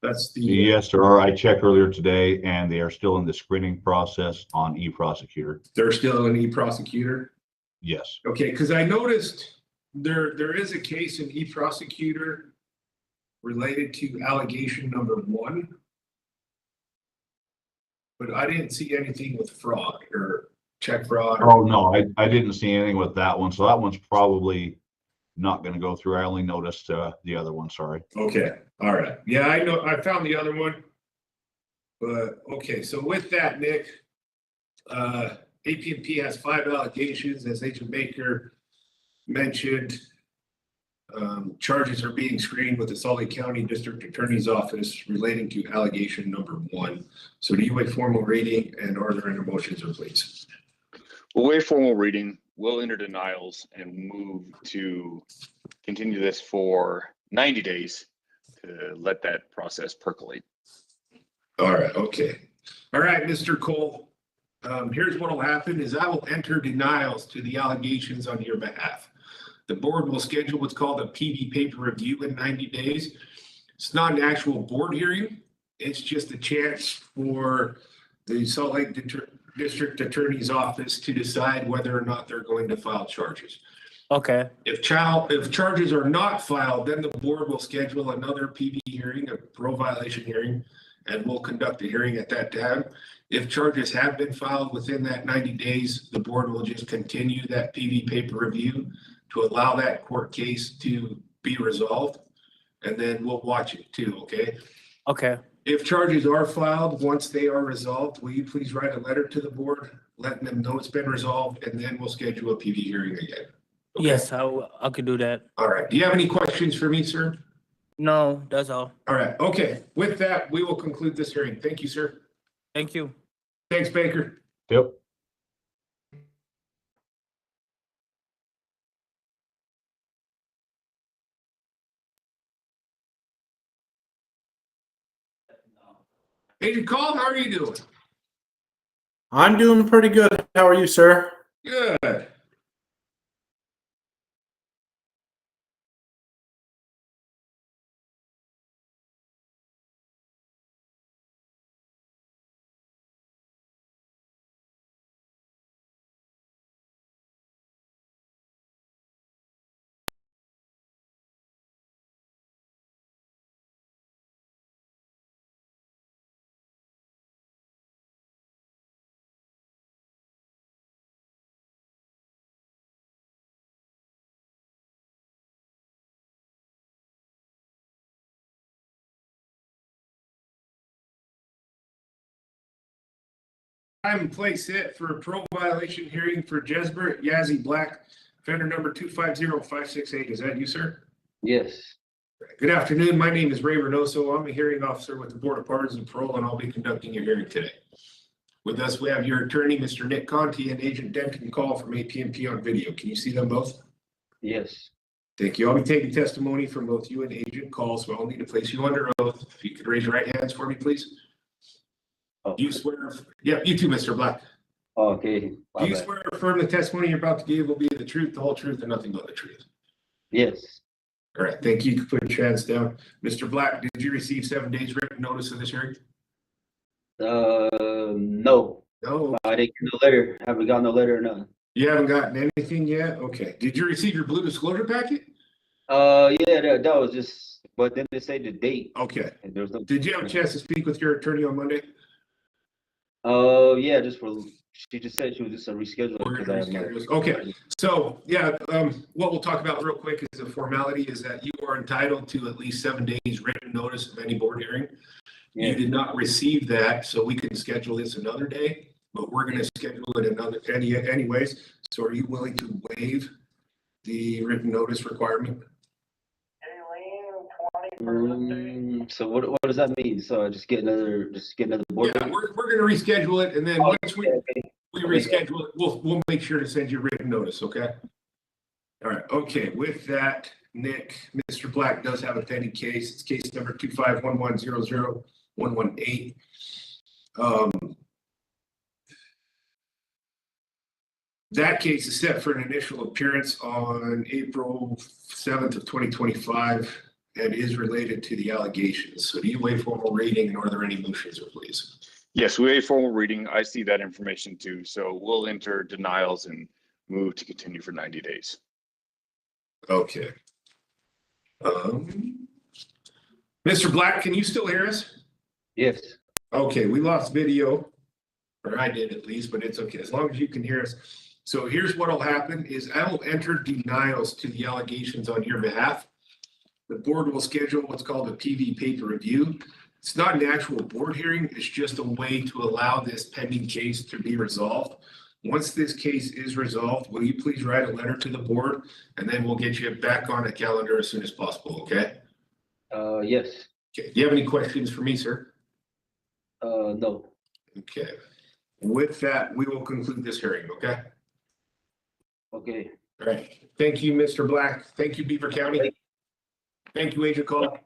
That's the. Yes, there are. I checked earlier today and they are still in the screening process on e-prosecutor. They're still an e-prosecutor? Yes. Okay, because I noticed there is a case in e-prosecutor related to allegation number 1. but I didn't see anything with fraud or check fraud. Oh, no, I didn't see anything with that one. So that one's probably not gonna go through. I only noticed, the other one, sorry. Okay, all right. Yeah, I know, I found the other one. But, okay, so with that, Nick, APMP has 5 allegations, as Agent Baker mentioned. Charges are being screened with the Salt Lake County District Attorney's Office relating to allegation number 1. So do you waive formal reading, and are there any motions or please? We'll waive formal reading, we'll enter denials and move to continue this for 90 days to let that process percolate. All right, okay. All right, Mr. Cole, here's what will happen is I will enter denials to the allegations on your behalf. The board will schedule what's called a PD paper review in 90 days. It's not an actual board hearing. It's just a chance for the Salt Lake District Attorney's Office to decide whether or not they're going to file charges. Okay. If charges are not filed, then the board will schedule another PD hearing, a parole violation hearing, and we'll conduct a hearing at that time. If charges have been filed within that 90 days, the board will just continue that PD paper review to allow that court case to be resolved. And then we'll watch it too, okay? Okay. If charges are filed, once they are resolved, will you please write a letter to the board, letting them know it's been resolved, and then we'll schedule a PD hearing again. Okay? Yes, I could do that. All right. Do you have any questions for me, sir? No, that's all. All right. Okay. With that, we will conclude this hearing. Thank you, sir. Thank you. Thanks, Baker. Yep. Agent Call, how are you doing? I'm doing pretty good. How are you, sir? Good. Time and place set for a parole violation hearing for Jesbert Yazzie Black, offender number 250568. Is that you, sir? Yes. Good afternoon. My name is Ray Reynoso. I'm a hearing officer with the Board of Pardons and Parole, and I'll be conducting your hearing today. With us, we have your attorney, Mr. Nick Conti, and Agent Denton Call from APMP on video. Can you see them both? Yes. Thank you. I'll be taking testimony from both you and Agent Call, so I'll need to place you under oath. If you could raise your right hands for me, please. Oh. Do you swear? Yeah, you too, Mr. Black. Okay. Do you swear or affirm the testimony you're about to give will be the truth, the whole truth, and nothing but the truth? Yes. All right, thank you. You can put your hands down. Mr. Black, did you receive 7 days written notice of this hearing? No. No. I didn't get a letter. Haven't gotten a letter or nothing. You haven't gotten anything yet? Okay. Did you receive your blue disclosure packet? Yeah, that was just, but then they say the date. Okay. And there's no. Did you have a chance to speak with your attorney on Monday? Yeah, she just said she was just a reschedule. Okay, so yeah, what we'll talk about real quick is a formality is that you are entitled to at least 7 days written notice of any board hearing. Yeah. You did not receive that, so we can schedule this another day, but we're gonna schedule it anyways. So are you willing to waive the written notice requirement? So what does that mean? So just get another board? Yeah, we're gonna reschedule it, and then once we reschedule it, we'll make sure to send you written notice, okay? All right, okay, with that, Nick, Mr. Black does have a pending case. It's case number 251100118. That case is set for an initial appearance on April 7th of 2025 and is related to the allegations. So do you waive formal reading, and are there any motions, please? Yes, we waive formal reading. I see that information too. So we'll enter denials and move to continue for 90 days. Okay. Mr. Black, can you still hear us? Yes. Okay, we lost video. or I did at least, but it's okay, as long as you can hear us. So here's what'll happen is I will enter denials to the allegations on your behalf. The board will schedule what's called a PV paper review. It's not an actual board hearing, it's just a way to allow this pending case to be resolved. Once this case is resolved, will you please write a letter to the board, and then we'll get you back on the calendar as soon as possible, okay? Yes. Okay, do you have any questions for me, sir? No. Okay. With that, we will conclude this hearing, okay? Okay. All right. Thank you, Mr. Black. Thank you, Beaver County. Thank you, Agent Cole.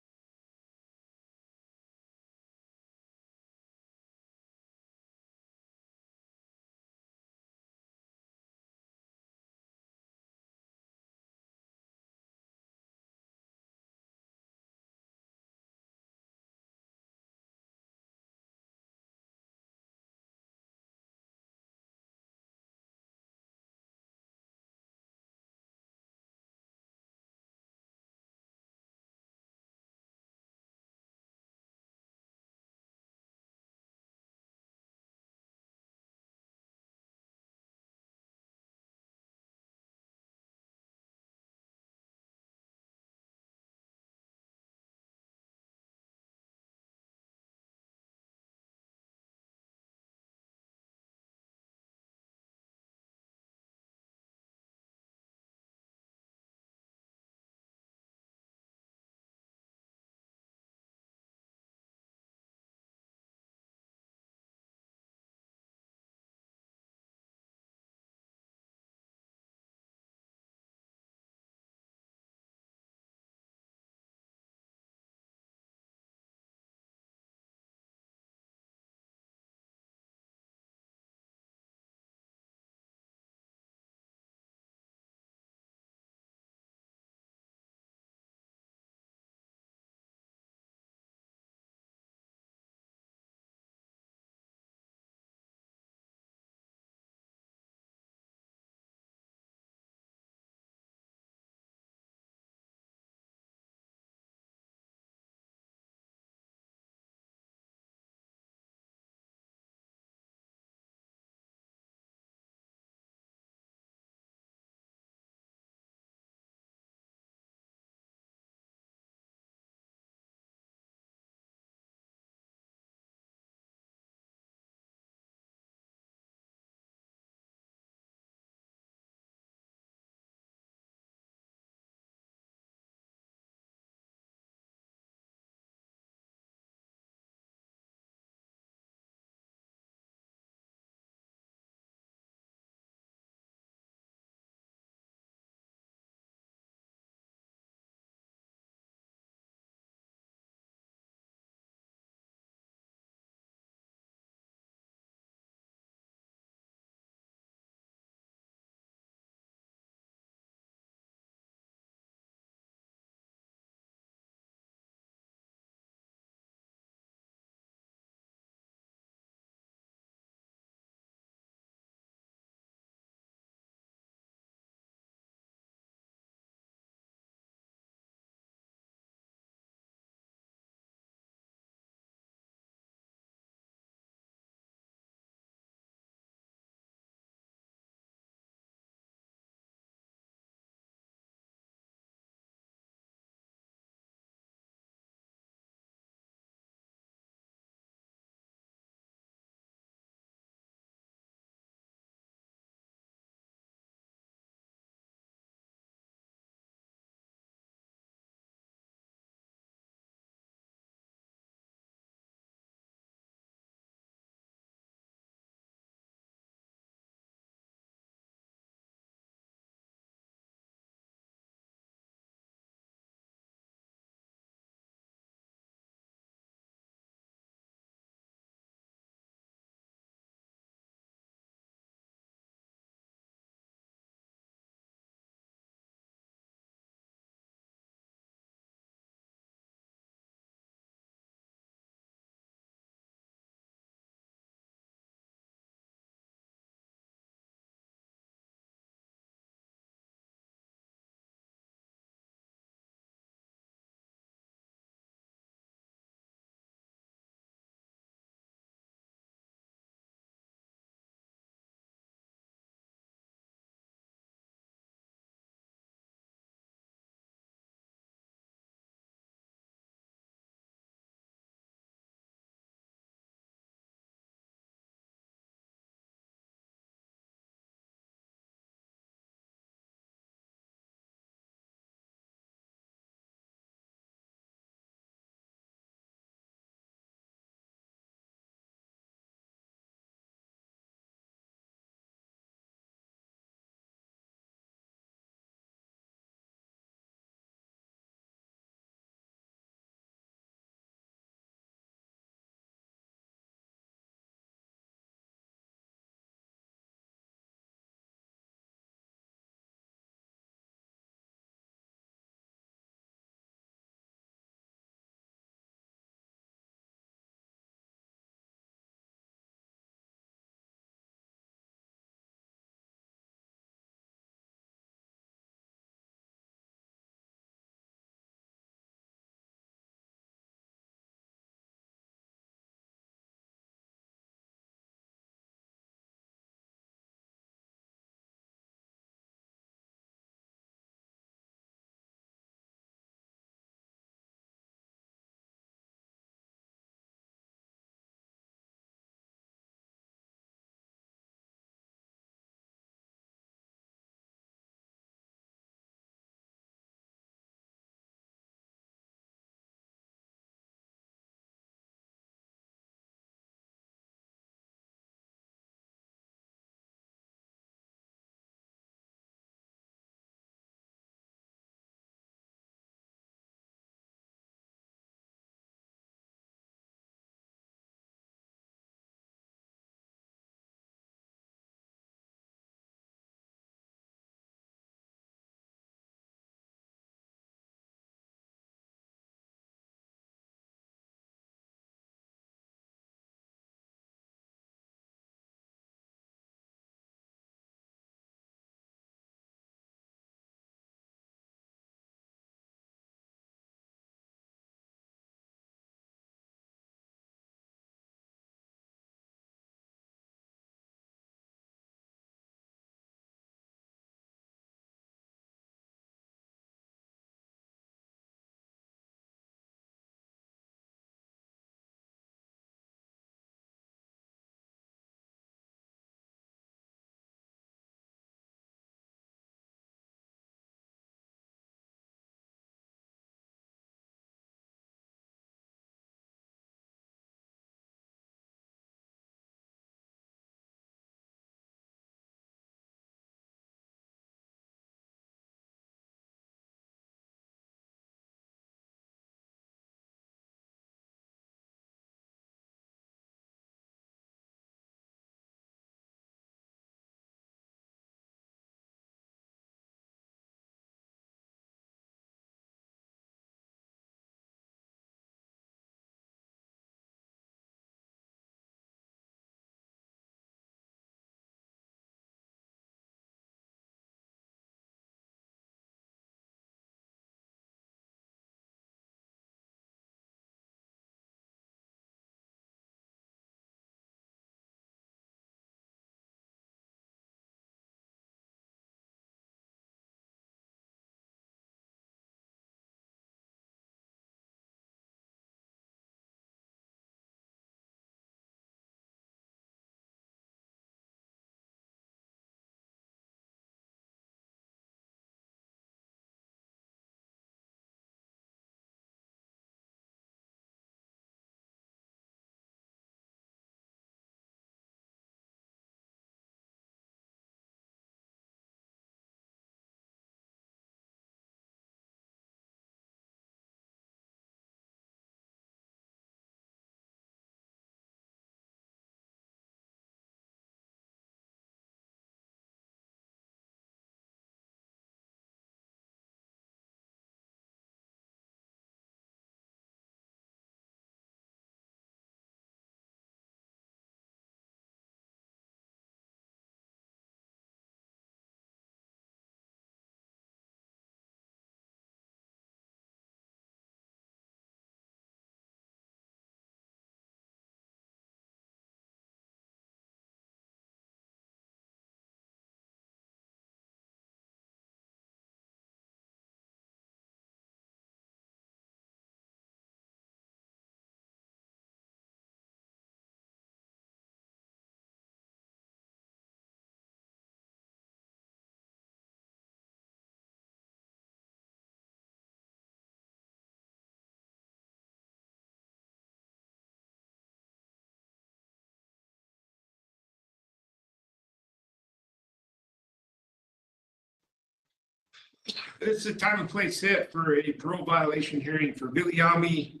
This is a time and place set for a parole violation hearing for Viliami.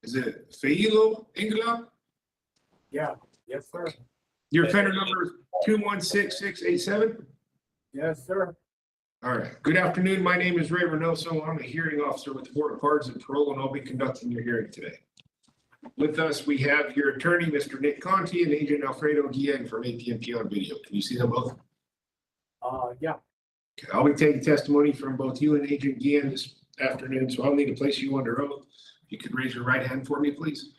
Is it Failo Ingela? Yeah, yes, sir. Your offender number is 216687? Yes, sir. All right. Good afternoon. My name is Ray Reynoso. I'm a hearing officer with the Board of Pardons and Parole, and I'll be conducting your hearing today. With us, we have your attorney, Mr. Nick Conti, and Agent Alfredo Guillen from AT&T on video. Can you see them both? Yeah. Okay, I'll be taking testimony from both you and Agent Guillen this afternoon, so I'll need to place you under oath. If you could raise your right hand for me, please.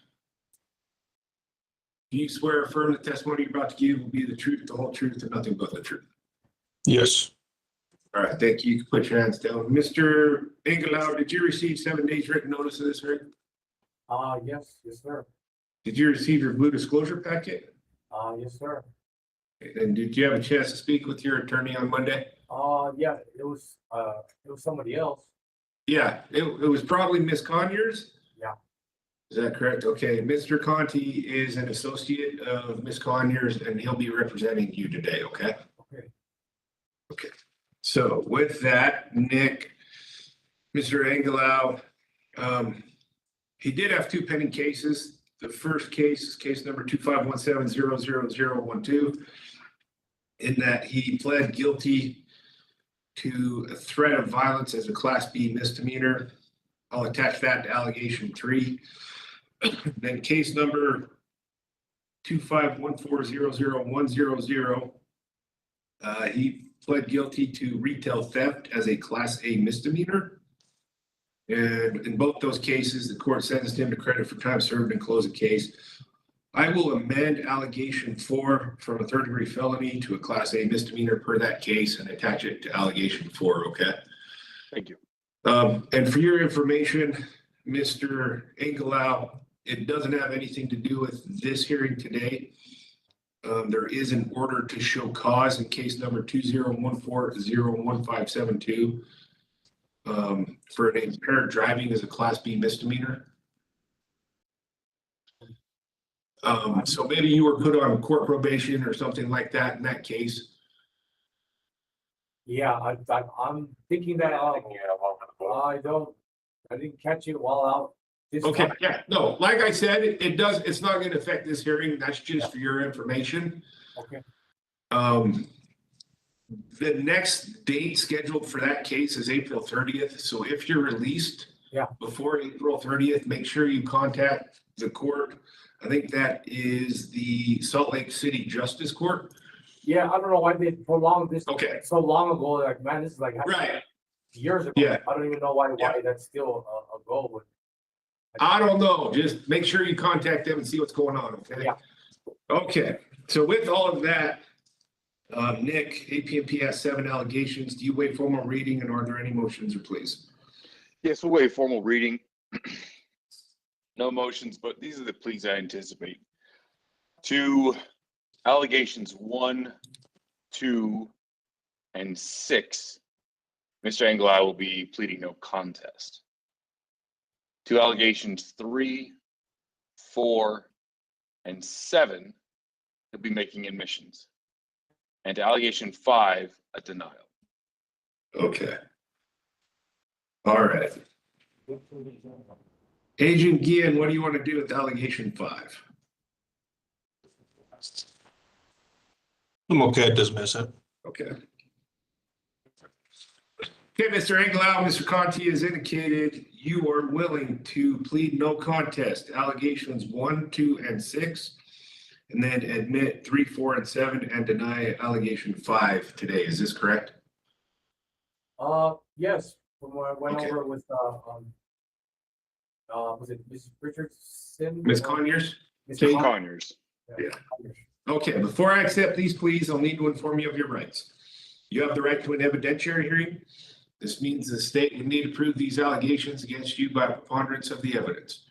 Do you swear or affirm the testimony you're about to give will be the truth, the whole truth, and nothing but the truth? Yes. All right, thank you. You can put your hands down. Mr. Engelau, did you receive 7 days written notice of this hearing? Yes, sir. Did you receive your blue disclosure packet? Yes, sir. And did you have a chance to speak with your attorney on Monday? Yeah, it was somebody else. Yeah, it was probably Miss Conyers. Yeah. Is that correct? Okay, Mr. Conti is an associate of Miss Conyers, and he'll be representing you today, okay? Okay. Okay, so with that, Nick, Mr. Engelau, he did have 2 pending cases. The first case is case number 251700012, in that he pled guilty to a threat of violence as a Class B misdemeanor. I'll attach that to allegation 3. Then case number 251400100, he pled guilty to retail theft as a Class A misdemeanor. And in both those cases, the court sentenced him to credit for time served and close the case. I will amend allegation 4 from a 3rd-degree felony to a Class A misdemeanor per that case and attach it to allegation 4, okay? Thank you. And for your information, Mr. Engelau, it doesn't have anything to do with this hearing today. There is an order to show cause in case number 2014-01572 for an impaired driving as a Class B misdemeanor. So maybe you were put on court probation or something like that in that case. Yeah, I'm thinking that I didn't catch it while out. Okay, yeah, no, like I said, it's not going to affect this hearing. That's just for your information. Okay. The next date scheduled for that case is April 30th. So if you're released before April 30th, make sure you contact the court. I think that is the Salt Lake City Justice Court. Yeah, I don't know why they prolonged this so long ago. Like, man, this is like years ago. Yeah. I don't even know why that's still a goal. I don't know. Just make sure you contact them and see what's going on. Okay. Yeah. Okay. So with all of that, Nick, APMP has 7 allegations. Do you waive formal reading, and are there any motions or pleas? Yes, we'll waive formal reading. No motions, but these are the pleas I anticipate. To allegations 1, 2, and 6, Mr. Engelau will be pleading no contest. To allegations 3, 4, and 7, he'll be making admissions. And to allegation 5, a denial. Okay. All right. Agent Guillen, what do you want to do with allegation 5? I'm okay to dismiss it. Okay. Okay, Mr. Engelau, Mr. Conti has indicated you are willing to plead no contest, allegations 1, 2, and 6, and then admit 3, 4, and 7, and deny allegation 5 today. Is this correct? Yes, from what I went over with was it Mrs. Richardson? Ms. Conyers? Ms. Conyers. Yeah. Okay, before I accept these pleas, I'll need to inform you of your rights. You have the right to an evidentiary hearing. This means the state would need to prove these allegations against you by preponderance of the evidence.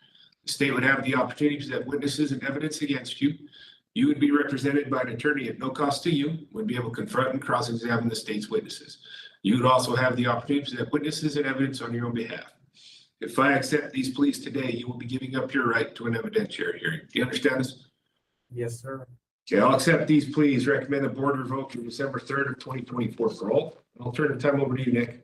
The state would have the opportunity to present witnesses and evidence against you. You would be represented by an attorney at no cost to you, would be able to confront and cross-examine the state's witnesses. You would also have the opportunity to present witnesses and evidence on your own behalf. If I accept these pleas today, you will be giving up your right to an evidentiary hearing. Do you understand this? Yes, sir. Okay, I'll accept these pleas. Recommend the board revoke your December 3rd of 2024 parole. I'll turn the time over to you, Nick.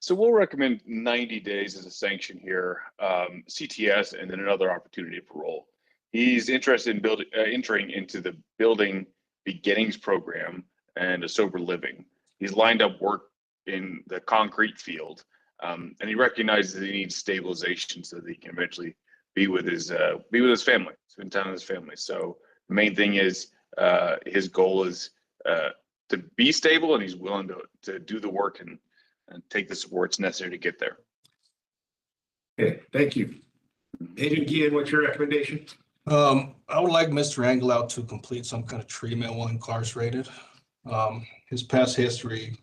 So we'll recommend 90 days as a sanction here, CTS, and then another opportunity of parole. He's interested in entering into the building beginnings program and a sober living. He's lined up work in the concrete field, and he recognizes that he needs stabilization so that he can eventually be with his family, spend time with his family. So the main thing is his goal is to be stable, and he's willing to do the work and take the supports necessary to get there. Okay, thank you. Agent Guillen, what's your recommendation? I would like Mr. Angelout to complete some kind of treatment while incarcerated. His past history,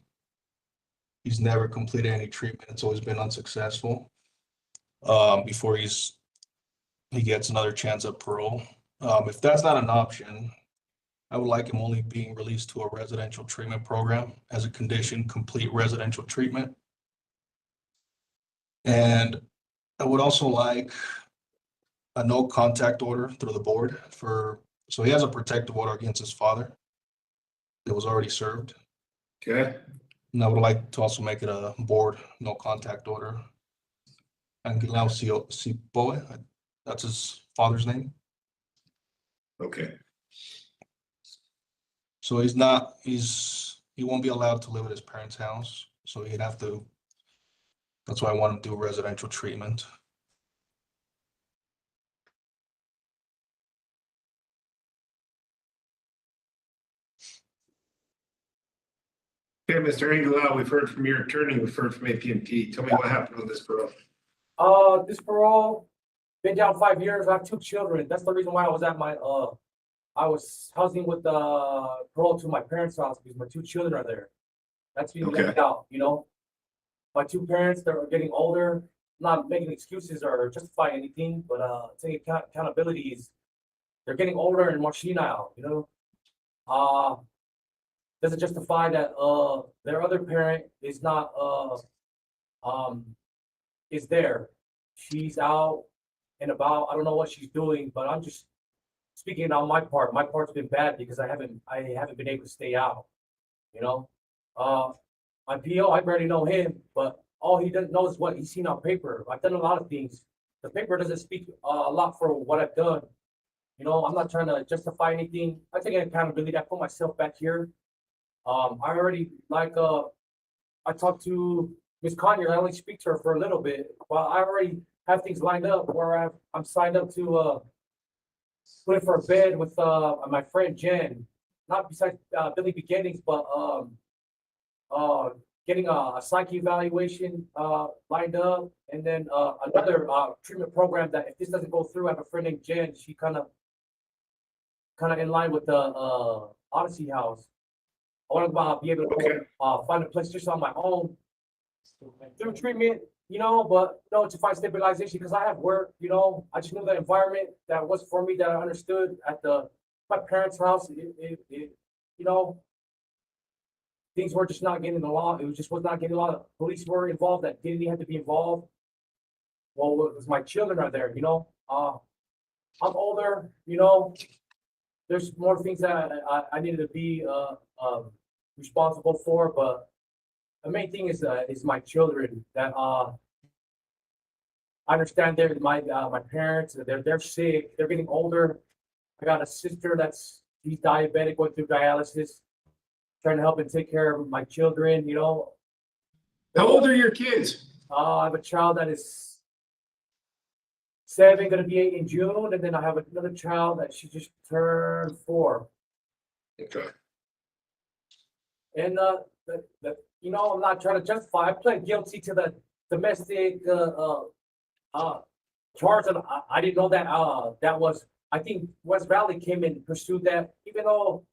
he's never completed any treatment. It's always been unsuccessful. Before he gets another chance at parole. If that's not an option, I would like him only being released to a residential treatment program as a condition, complete residential treatment. And I would also like a no contact order through the board so he has a protective order against his father that was already served. Okay. And I would like to also make it a board no contact order. Angelao Sipoe, that's his father's name. Okay. So he won't be allowed to live at his parents' house. So he'd have to, that's why I want him to do residential treatment. Okay, Mr. Angelow, we've heard from your attorney, we've heard from AT&T. Tell me what happened on this parole. This parole, been down 5 years. I have 2 children. That's the reason why I was at I was housing with parole to my parents' house because my 2 children are there. That's being left out, you know. My 2 parents, they're getting older. Not making excuses or justifying anything, but taking accountability is they're getting older and more senile, you know. Doesn't justify that their other parent is not is there. She's out and about. I don't know what she's doing, but I'm just speaking on my part. My part's been bad because I haven't been able to stay out. You know, my PO, I barely know him, but all he doesn't know is what he's seen on paper. I've done a lot of things. The paper doesn't speak a lot for what I've done. You know, I'm not trying to justify anything. I take accountability. I put myself back here. I already I talked to Ms. Conyer. I only speak to her for a little bit, but I already have things lined up where I'm signed up to put in for a bed with my friend Jen. Not besides Billy Beginnings, but getting a psyche evaluation lined up, and then another treatment program that if this doesn't go through, I have a friend named Jen. She kind of in line with the Odyssey House. I want to be able to find a place just on my own through treatment, you know, but you know, to find stabilization because I have work, you know. I just knew the environment that was for me that I understood at my parents' house. You know, things were just not getting along. It was not getting a lot of police were involved that didn't have to be involved. Well, because my children are there, you know. I'm older, you know. There's more things that I needed to be responsible for, but the main thing is my children that I understand they're my parents, they're sick, they're getting older. I got a sister she's diabetic, going through dialysis, trying to help and take care of my children, you know. How old are your kids? I have a child that is 7, gonna be 8 in June, and then I have another child that she just turned 4. Okay. And you know, I'm not trying to justify. I pled guilty to the domestic charge, and I didn't know that that was. I think West Valley came and pursued that, even though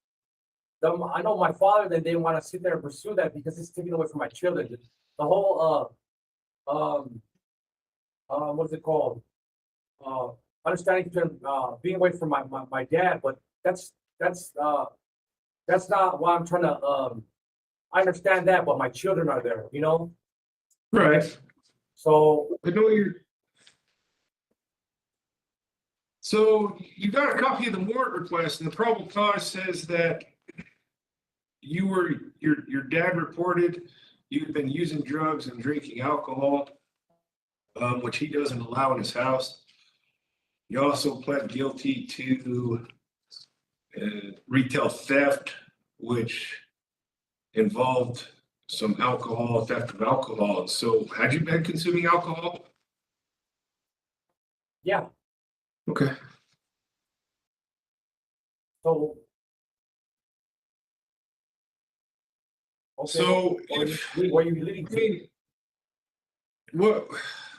I know my father that didn't want to sit there and pursue that because it's taken away from my children. The whole what is it called? Understanding being away from my dad, but that's not why I'm trying to. I understand that, but my children are there, you know. Right. So I know you're. So you got a copy of the warrant request, and the probable cause says that your dad reported you've been using drugs and drinking alcohol, which he doesn't allow in his house. You also pled guilty to retail theft, which involved some alcohol, theft of alcohol. So had you been consuming alcohol? Yeah, Okay. so. Okay, So where you leading to? Well,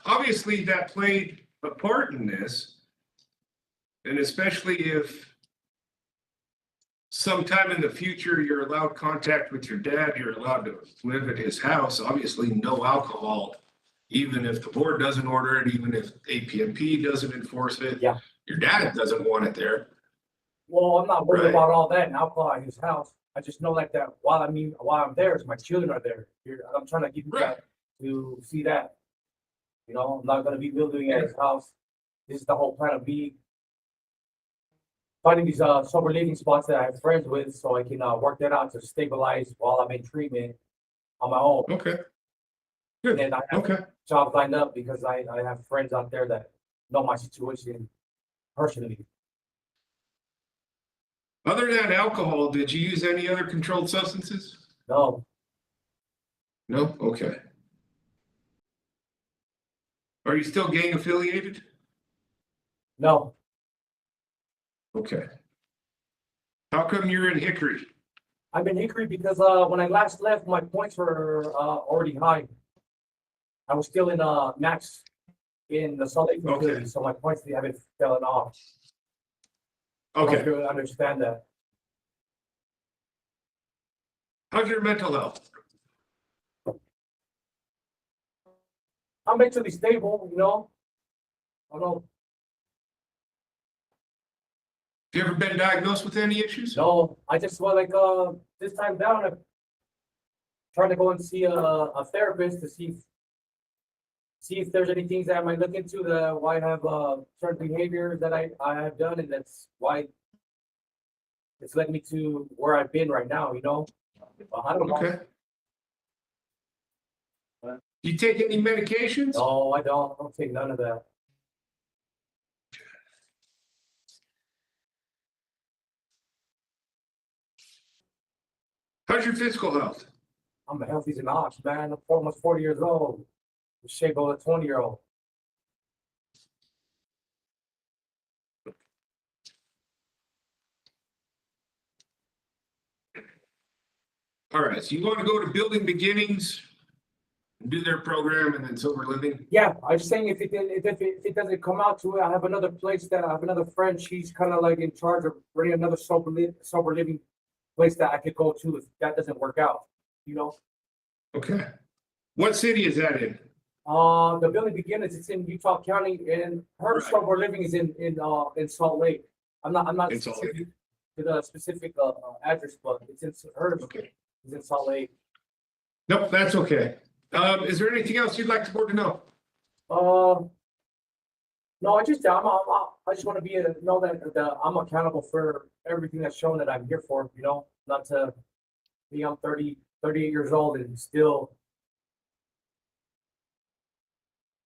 obviously that played a part in this. And especially if sometime in the future, you're allowed contact with your dad, you're allowed to live at his house, obviously no alcohol. Even if the board doesn't order it, even if APMP doesn't enforce it. Yeah. Your dad doesn't want it there. Well, I'm not worried Right. about all that and alcohol at his house. I just know like that while I'm there, my children are there. I'm trying to give you that to see that. You know, I'm not gonna be building at his house. This is the whole plan of me finding these sober living spots that I have friends with, so I can work that out to stabilize while I'm in treatment on my own. Okay. Good. And I have jobs lined up because I have friends out there that know my situation personally. Other than alcohol, did you use any other controlled substances? No. No? Okay. Are you still gang affiliated? No. Okay. How come you're in Hickory? I'm in Hickory because when I last left, my points were already high. I was still in max in the Salt Lake facility, so my points haven't fallen off. Okay. I don't really understand that. How's your mental health? I'm mentally stable, you know. I don't know. Have you ever been diagnosed with any issues? No, I just was like this time down, I'm trying to go and see a therapist to see if there's any things that I might look into that why I have certain behaviors that I have done, and that's why it's led me to where I've been right now, you know. I don't know. Okay. You take any medications? No, I don't take none of that. How's your physical health? I'm healthy as an ox, man. I'm almost 40 years old. The shape of a 20-year-old. All right, so you want to go to Building Beginnings, do their program, and then Sober Living? Yeah, I'm saying if it doesn't come out to it, I have another place that I have another friend. She's kind of like in charge of running another sober living place that I could go to if that doesn't work out. You know. Okay. What city is that in? The Building Beginnings, it's in Utah County, and her sober living is in Salt Lake. I'm not In Salt specific to the specific address, but it's in hers. Okay. It's in Salt Lake. Nope, that's okay. Is there anything else you'd like the board to know? No, I just want to know that I'm accountable for everything that's shown that I'm here for, you know, not to be, I'm 38 years old and still.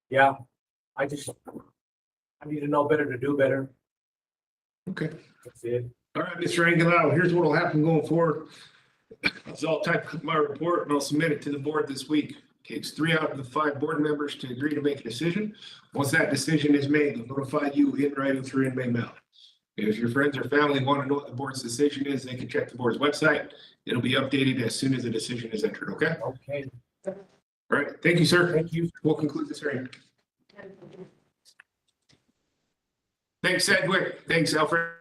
Yeah, I need to know better to do better. Okay. That's it. All right, Mr. Angelou, here's what'll happen going forward. I'll type up my report and I'll submit it to the board this week. It takes 3 out of the 5 board members to agree to make a decision. Once that decision is made, they'll notify you in writing through inmate mail. If your friends or family want to know what the board's decision is, they can check the board's website. It'll be updated as soon as the decision is entered, okay? Okay. All right, thank you, sir. Thank you. We'll conclude this hearing. Thanks, Sedgwick. Thanks, Alfred.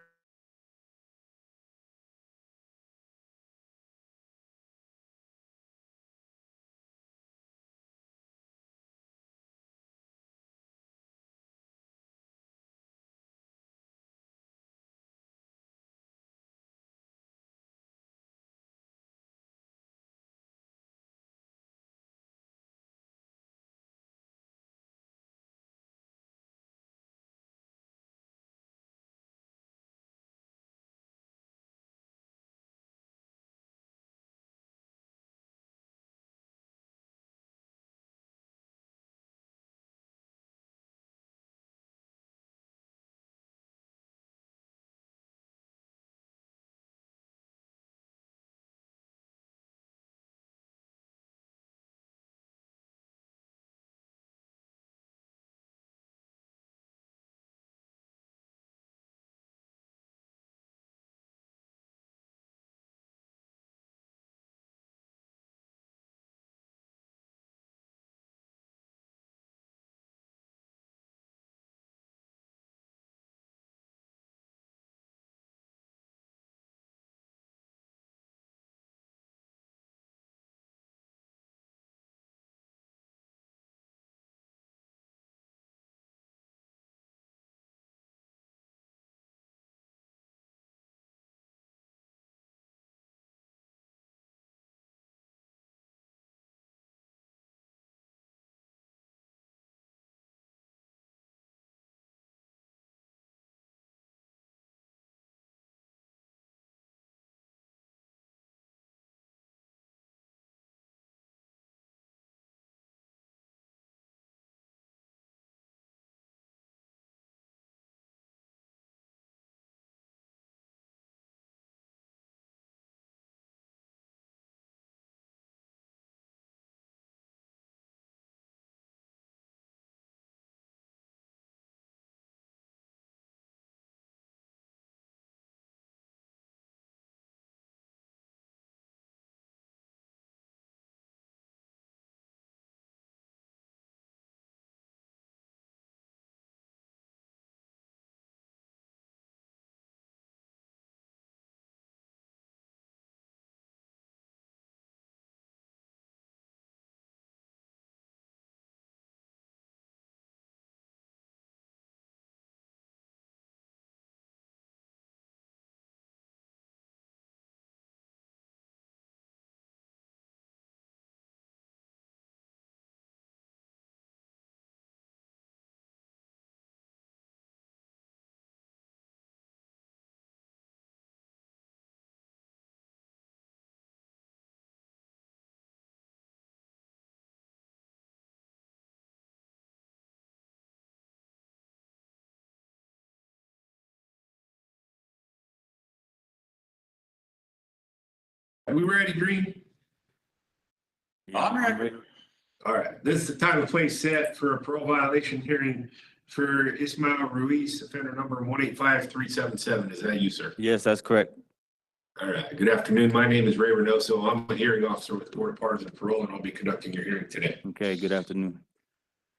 Are we ready, Green? All right, this is the time and place set for a parole violation hearing for Ismael Ruiz, offender number 185377. Is that you, sir? Yes, that's correct. All right, good afternoon. My name is Ray Reynoso. I'm a hearing officer with the Board of Pardons and Parole, and I'll be conducting your hearing today. Okay, good afternoon.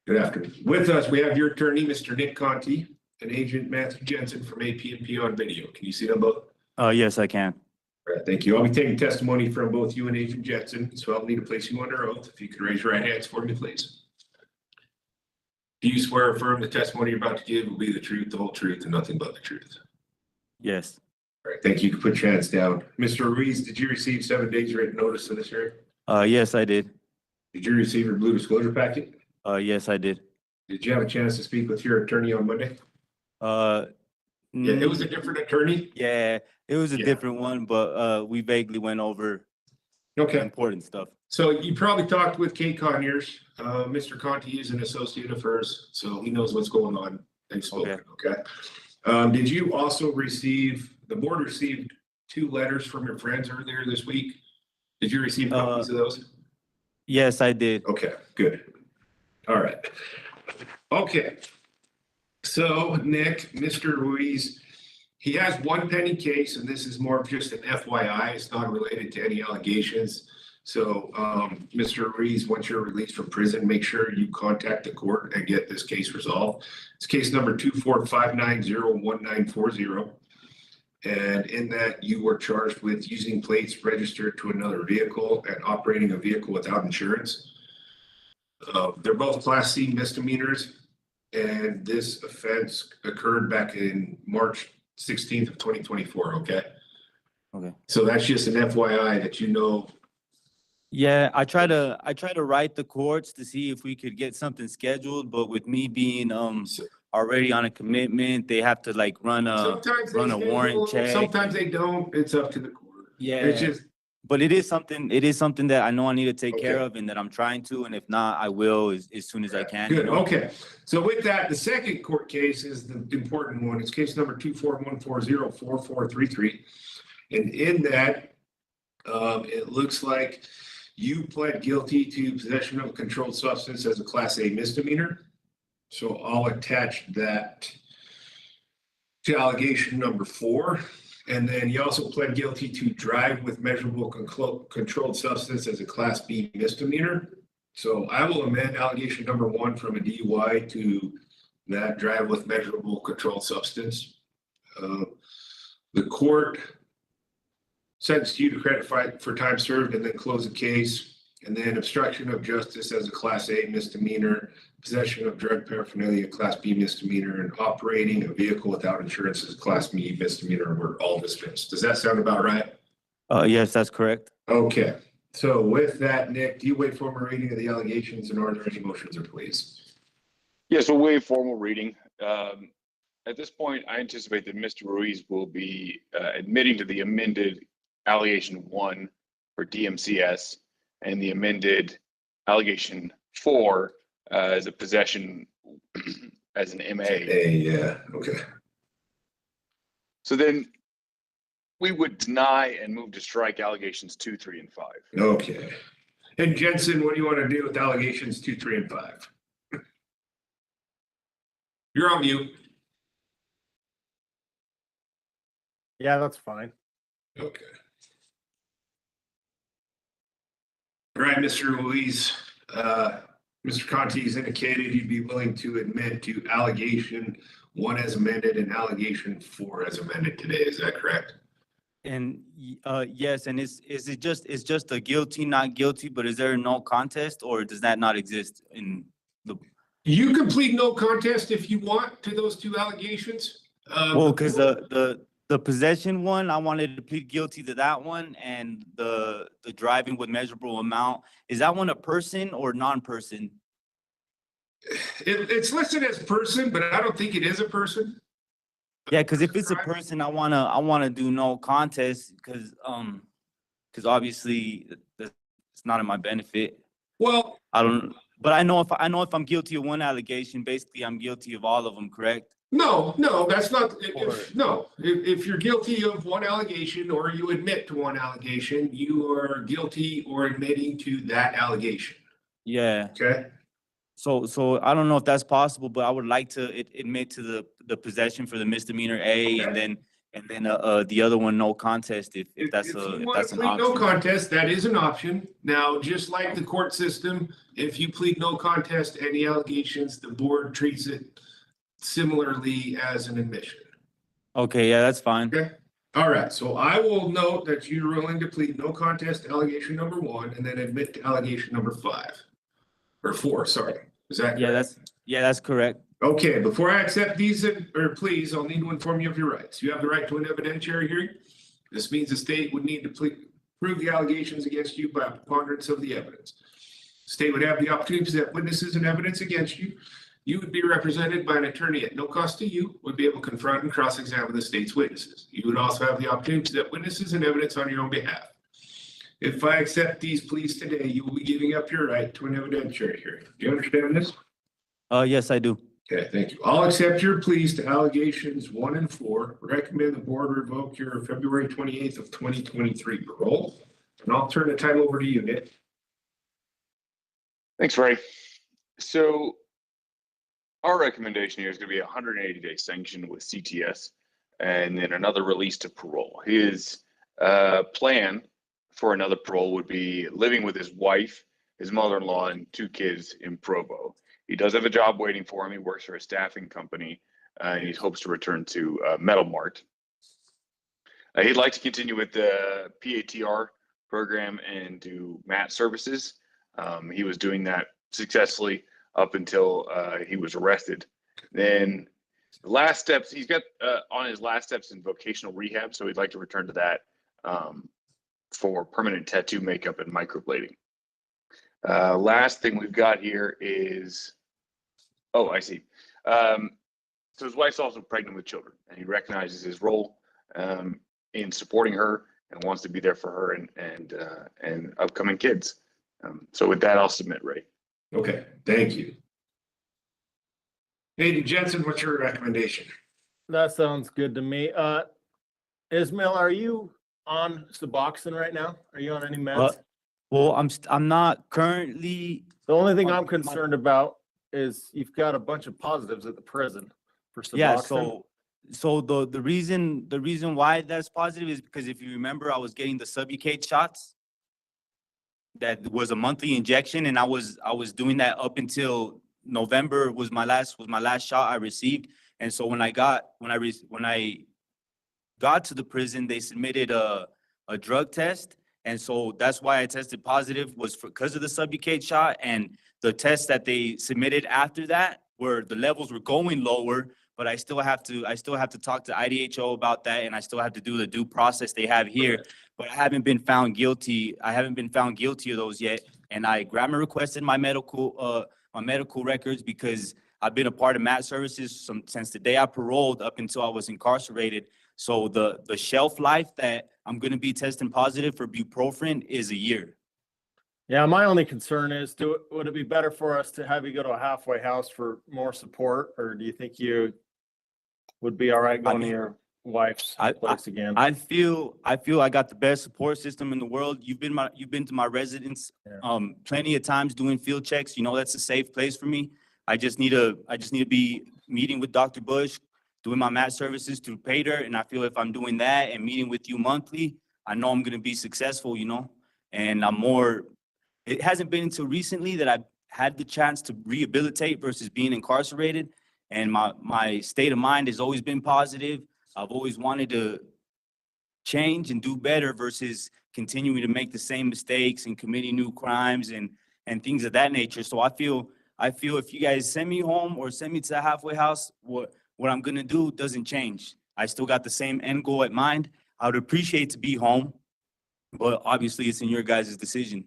Good afternoon. With us, we have your attorney, Mr. Nick Conti, and Agent Matthew Jensen from AP&P on video. Can you see them both? Yes, I can. All right, thank you. I'll be taking testimony from both you and Agent Jensen, so I'll need to place you under oath. If you could raise your right hands for me, please. Do you swear or affirm the testimony you're about to give will be the truth, the whole truth, and nothing but the truth? Yes. All right, thank you. You can put your hands down. Mr. Ruiz, did you receive 7 days written notice of this hearing? Yes, I did. Did you receive your blue disclosure packet? Yes, I did. Did you have a chance to speak with your attorney on Monday? Yeah, it was a different attorney? Yeah, it was a different one, but we vaguely went over important stuff. So you probably talked with Kate Conyers. Mr. Conti is an associate of hers, so he knows what's going on. They've spoken, okay? Did you also receive, the board received 2 letters from your friends earlier this week? Did you receive copies of those? Yes, I did. Okay, good. All right. Okay. So Nick, Mr. Ruiz, he has one pending case, and this is more of just an FYI. It's not related to any allegations. So, Mr. Ruiz, once you're released from prison, make sure you contact the court and get this case resolved. It's case number 245901940. And in that, you were charged with using plates registered to another vehicle and operating a vehicle without insurance. They're both Class C misdemeanors, and this offense occurred back in March 16th of 2024, okay? Okay. So that's just an FYI that you know. Yeah, I try to write the courts to see if we could get something scheduled, but with me being already on a commitment, they have to like run a warrant check. Sometimes they don't. It's up to the court. Yeah. It's just. But it is something that I know I need to take care of and that I'm trying to, and if not, I will as soon as I can. Good, okay. So with that, the second court case is the important one. It's case number 241404433. And in that, it looks like you pled guilty to possession of a controlled substance as a Class A misdemeanor. So I'll attach that to allegation number 4. And then you also pled guilty to drive with measurable controlled substance as a Class B misdemeanor. So I will amend allegation number 1 from a DUI to that drive with measurable controlled substance. The court sentenced you to credit for time served and then close the case. And then obstruction of justice as a Class A misdemeanor, possession of drug paraphernalia, Class B misdemeanor, and operating a vehicle without insurance as a Class B misdemeanor were all dismissed. Does that sound about right? Yes, that's correct. Okay. So with that, Nick, do you waive formal reading of the allegations and are there any motions or pleas? Yes, we'll waive formal reading. At this point, I anticipate that Mr. Ruiz will be admitting to the amended allegation 1 for DMCS and the amended allegation 4 as a possession as an MA. Yeah, okay. So then we would deny and move to strike allegations 2, 3, and 5. Okay. And Jensen, what do you want to do with allegations 2, 3, and 5? You're on mute. Yeah, that's fine. Okay. All right, Mr. Ruiz, Mr. Conti has indicated you'd be willing to admit to allegation 1 as amended and allegation 4 as amended today. Is that correct? And yes, and it's just a guilty, not guilty, but is there no contest or does that not exist in the? You can plead no contest if you want to those 2 allegations. Well, because the possession one, I wanted to plead guilty to that one, and the driving with measurable amount, is that one a person or non-person? It's listed as person, but I don't think it is a person. Yeah, because if it's a person, I wanna do no contest because obviously it's not in my benefit. Well, I know if I'm guilty of one allegation, basically I'm guilty of all of them, correct? No, that's not, if you're guilty of one allegation or you admit to one allegation, you are guilty or admitting to that allegation. Yeah. Okay? So I don't know if that's possible, but I would like to admit to the possession for the misdemeanor A, and then the other one, no contest, if that's If a, you if want that's to an plead no option. contest, that is an option. Now, just like the court system, if you plead no contest to any allegations, the board treats it similarly as an admission. Okay, yeah, that's fine. Okay, all right, so I will note that you're willing to plead no contest to allegation number 1 and then admit to allegation number 5. Or 4, sorry. Is that correct? That's correct. Okay, before I accept these, please, I'll need to inform you of your rights. You have the right to an evidentiary hearing. This means the state would need to prove the allegations against you by a preponderance of the evidence. The state would have the opportunity to present witnesses and evidence against you. You would be represented by an attorney at no cost to you, would be able to confront and cross-examine the state's witnesses. You would also have the opportunity to present witnesses and evidence on your own behalf. If I accept these pleas today, you will be giving up your right to an evidentiary hearing. Do you understand this? Yes, I do. Okay, thank you. I'll accept your pleas to allegations 1 and 4. Recommend the board revoke your February 28th of 2023 parole. And I'll turn the time over to you, Nick. Thanks, Ray. So our recommendation here is going to be a 180-day sanction with CTS and then another release to parole. His plan for another parole would be living with his wife, his mother-in-law, and 2 kids in Provo. He does have a job waiting for him. He works for a staffing company, and he hopes to return to Metal Mart. He'd like to continue with the PATR program and do MAT services. He was doing that successfully up until he was arrested. Then the last steps, he's got on his last steps in vocational rehab, so he'd like to return to that for permanent tattoo makeup and microblading. Last thing we've got here is, oh, I see. So his wife's also pregnant with children, and he recognizes his role in supporting her and wants to be there for her and upcoming kids. So with that, I'll submit, Ray. Okay, thank you. Hey, Jensen, what's your recommendation? That sounds good to me. Ismail, are you on Suboxone right now? Are you on any meds? Well, I'm not currently. The only thing I'm concerned about is you've got a bunch of positives at the prison for Suboxone. Yeah, so the reason why that's positive is because if you remember, I was getting the Subucate shots. That was a monthly injection, and I was doing that up until November was my last shot I received. And so when I got to the prison, they submitted a drug test. And so that's why I tested positive, was because of the Subucate shot, and the tests that they submitted after that where the levels were going lower, but I still have to talk to IDHO about that, and I still have to do the due process they have here. But I haven't been found guilty. I haven't been found guilty of those yet. And I grammar requested my medical records because I've been a part of MAT services since the day I paroled up until I was incarcerated. So the shelf life that I'm going to be testing positive for bupropion is a year. Yeah, my only concern is, would it be better for us to have you go to a halfway house for more support, or do you think you would be all right going to your wife's place again? I feel I got the best support system in the world. You've been to my residence plenty of times doing field checks. You know that's a safe place for me. I just need to be meeting with Dr. Bush, doing my MAT services through Pater, and I feel if I'm doing that and meeting with you monthly, I know I'm going to be successful, you know. And it hasn't been until recently that I've had the chance to rehabilitate versus being incarcerated. And my state of mind has always been positive. I've always wanted to change and do better versus continuing to make the same mistakes and committing new crimes and things of that nature. So I feel if you guys send me home or send me to the halfway house, what I'm going to do doesn't change. I still got the same end goal at mind. I would appreciate to be home, but obviously it's in your guys' decision.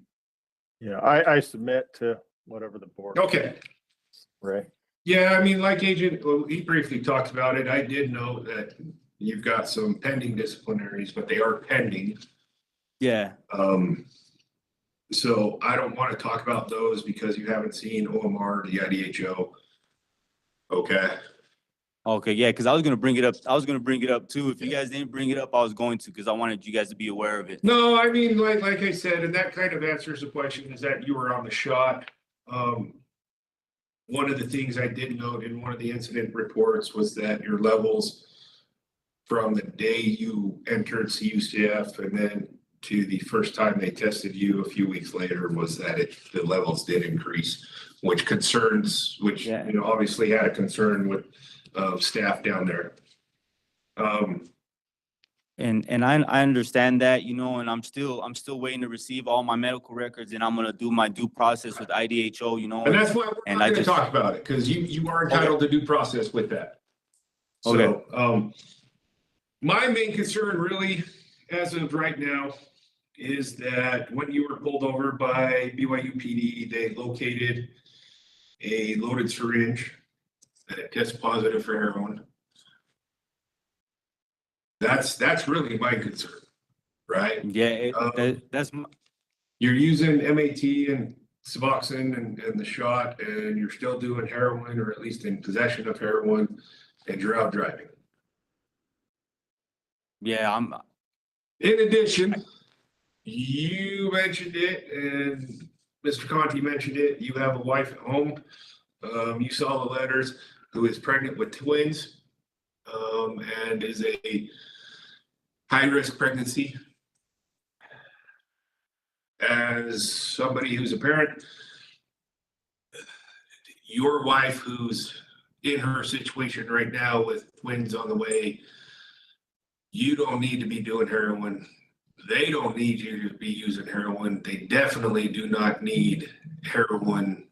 Yeah, I submit to whatever the board. Okay. Ray. Yeah, I mean, like Agent, well, he briefly talked about it. I did know that you've got some pending disciplinaries, but they are pending. Yeah. So I don't want to talk about those because you haven't seen OMR, the IDHO. Okay. Okay, yeah, because I was gonna bring it up. I was gonna bring it up too. If you guys didn't bring it up, I was going to, because I wanted you guys to be aware of it. No, I mean, like I said, and that kind of answers the question is that you were on the shot. One of the things I did note in one of the incident reports was that your levels from the day you entered CUCF and then to the first time they tested you a few weeks later was that the levels did increase, which obviously had a concern with staff down there. And I understand that, and I'm still waiting to receive all my medical records, and I'm gonna do my due process with IDHO, And that's why we're not gonna talk about it, because you are entitled to due process with that. So, my main concern really, as of right now, is that when you were pulled over by BYU PD, they located a loaded syringe that tests positive for heroin. That's really my concern, right? Yeah, that's you're using MAT and Suboxone and the shot, and you're still doing heroin, or at least in possession of heroin, and you're out driving. Yeah, In addition, you mentioned it, and Mr. Conti mentioned it. You have a wife at home. You saw the letters, who is pregnant with twins, and is a high-risk pregnancy. As somebody who's a parent, your wife, who's in her situation right now with twins on the way, you don't need to be doing heroin. They don't need you to be using heroin. They definitely do not need heroin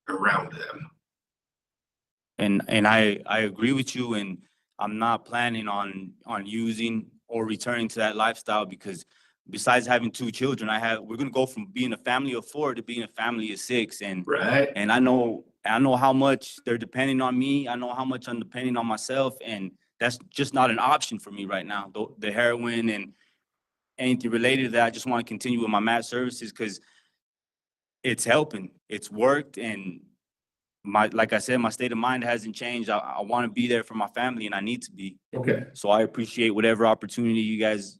around them. And I agree with you, and I'm not planning on using or returning to that lifestyle, because besides having 2 children, we're gonna go from being a family of 4 to being a family of 6, and right. And I know how much they're depending on me. I know how much I'm depending on myself, and that's just not an option for me right now. The heroin and anything related to that, I just want to continue with my mat services because it's helping. It's worked, and like I said, my state of mind hasn't changed. I want to be there for my family, and I need to be. Okay. So I appreciate whatever opportunity you guys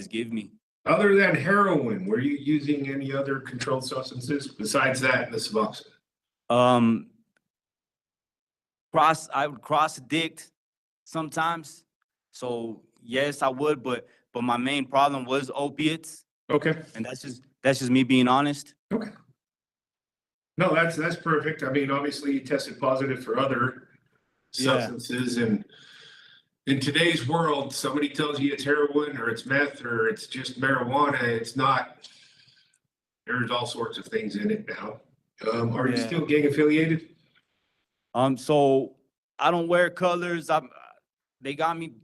give me. Other than heroin, were you using any other controlled substances besides that and the Suboxone? I would cross addict sometimes. So yes, I would, but my main problem was opiates. Okay. And that's just me being honest. Okay. No, that's perfect. I mean, obviously you tested positive for other substances, and in today's world, somebody tells you it's heroin or it's meth or it's just marijuana. It's not. There's all sorts of things in it now. Are you still gang affiliated? So I don't wear colors. They got me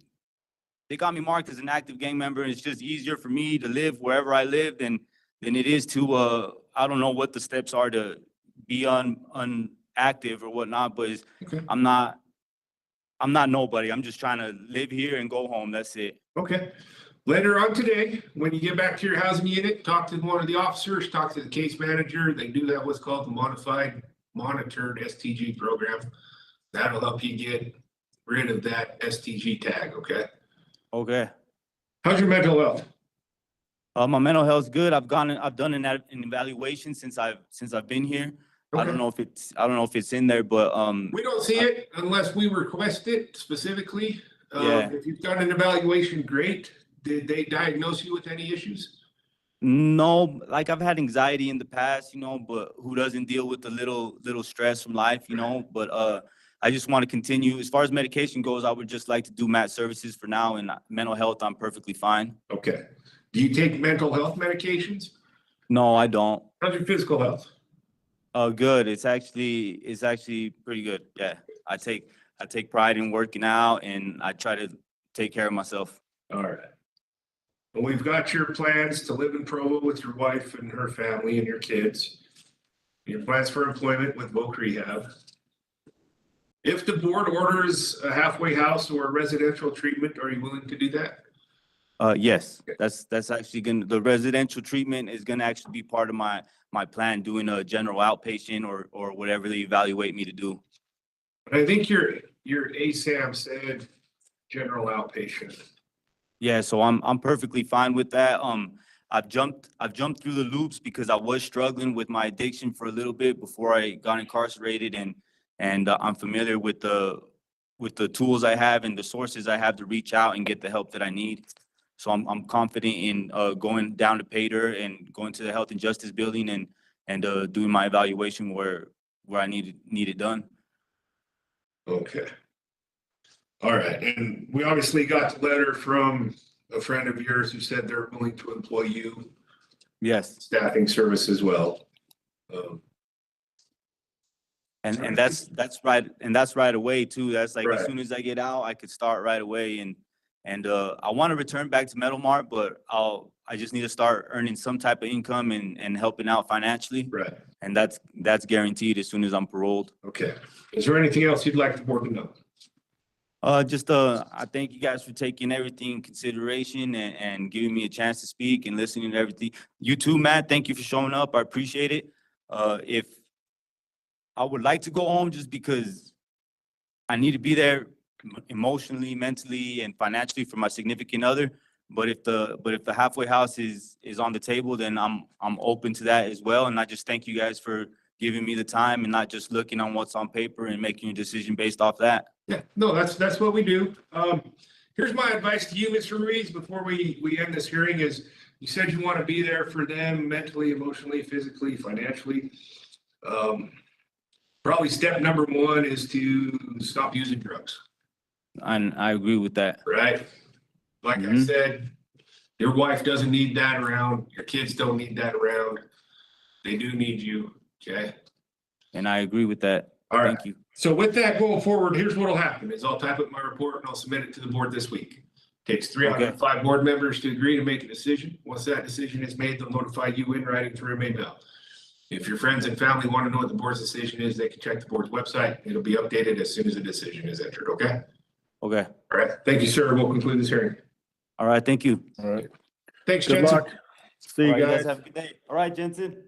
marked as an active gang member, and it's just easier for me to live wherever I live than it is to I don't know what the steps are to be unactive or whatnot, but I'm not nobody. I'm just trying to live here and go home. That's it. Okay. Later on today, when you get back to your housing unit, talk to one of the officers, talk to the case manager. They do have what's called the modified monitored STG program. That'll help you get rid of that STG tag, okay? Okay. How's your mental health? My mental health's good. I've done an evaluation since I've been here. Okay. I don't know if it's in there, but we don't see it unless we request it specifically. Yeah. If you've done an evaluation, great. Did they diagnose you with any issues? No, like I've had anxiety in the past, but who doesn't deal with the little stress from life, but I just want to continue. As far as medication goes, I would just like to do mat services for now, and mental health, I'm perfectly fine. Okay. Do you take mental health medications? No, I don't. How's your physical health? Good. It's actually pretty good. Yeah. I take pride in working out, and I try to take care of myself. All right. Well, we've got your plans to live in Provo with your wife and her family and your kids. Your plans for employment with Voc Rehab. If the board orders a halfway house or a residential treatment, are you willing to do that? Yes, that's actually the residential treatment is gonna actually be part of my plan, doing a general outpatient or whatever they evaluate me to do. I think you're your ASAM said general outpatient. Yeah, so I'm perfectly fine with that. I've jumped through the loops because I was struggling with my addiction for a little bit before I got incarcerated, and I'm familiar with the tools I have and the sources I have to reach out and get the help that I need. So I'm confident in going down to Pater and going to the Health and Justice Building and doing my evaluation where I need it done. Okay. All right, and we obviously got the letter from a friend of yours who said they're willing to employ you. Yes. Staffing service as well. And that's right, and that's right away too. That's like as Right. soon as I get out, I could start right away. And I want to return back to Metal Mart, but I just need to start earning some type of income and helping out financially. Right. And that's guaranteed as soon as I'm paroled. Okay. Is there anything else you'd like the board to know? I thank you guys for taking everything in consideration and giving me a chance to speak and listening to everything. You too, Matt. Thank you for showing up. I appreciate it. If I would like to go home just because I need to be there emotionally, mentally, and financially for my significant other. But if the halfway house is on the table, then I'm open to that as well. And I just thank you guys for giving me the time and not just looking on what's on paper and making a decision based off that. Yeah, no, that's what we do. Here's my advice to you, Mr. Ruiz, before we end this hearing is you said you want to be there for them mentally, emotionally, physically, financially. Probably step number one is to stop using drugs. And I agree with that. Right? Like I said, your wife doesn't need that around. Your kids don't need that around. They do need you, okay? And I agree with that. All right. Thank you. So with that going forward, here's what'll happen is I'll type up my report and I'll submit it to the board this week. Takes 3 out of 5 board members to agree to make a decision. Once that decision is made, they'll notify you in writing through a mail. If your friends and family want to know what the board's decision is, they can check the board's website. It'll be updated as soon as the decision is entered, okay? Okay. All right. Thank you, sir. We'll conclude this hearing. All right. Thank you. All right. Thanks, Good Jensen. luck. See you All right, guys. have a good day. All right, Jensen.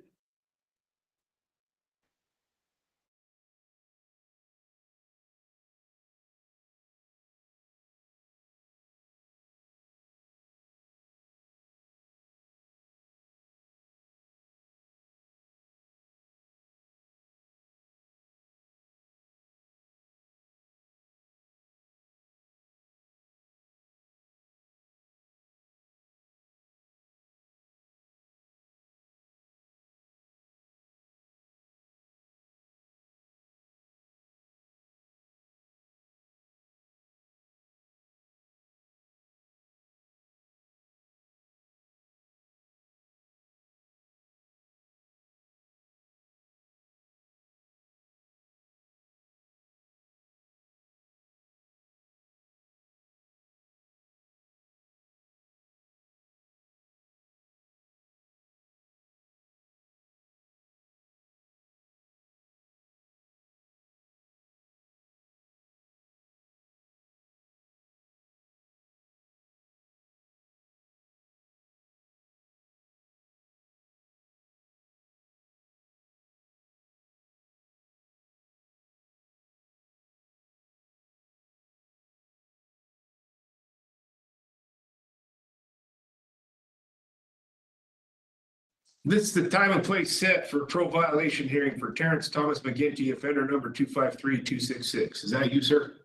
This is the time and place set for pro violation hearing for Terrence Thomas McGinty, offender number 253266. Is that you, sir?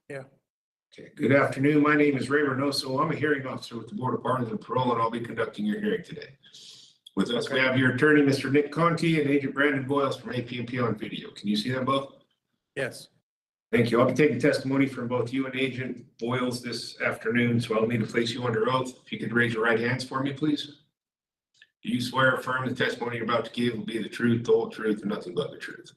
Yeah. Okay, good afternoon. My name is Ray Reynoso. I'm a hearing officer with the Board of Pardons and Parole, and I'll be conducting your hearing today. With us, we have your attorney, Mr. Nick Conti, and Agent Brandon Boyles from APMP on video. Can you see them both? Yes. Thank you. I'll be taking testimony from both you and Agent Boyles this afternoon, so I'll need to place you under oath. If you could raise your right hands for me, please. Do you swear or affirm the testimony you're about to give will be the truth, the whole truth, and nothing but the truth?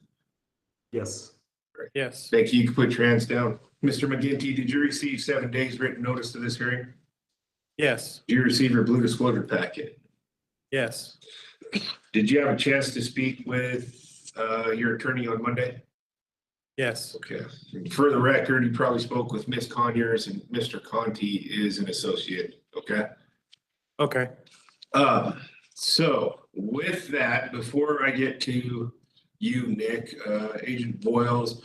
Yes. Right. Yes. Thank you. You can put your hands down. Mr. McGinty, did you receive 7 days written notice to this hearing? Yes. Did you receive your blue disclosure packet? Yes. Did you have a chance to speak with your attorney on Monday? Yes. Okay. For the record, you probably spoke with Ms. Conyers, and Mr. Conti is an associate, okay? Okay. So with that, before I get to you, Nick, Agent Boyles,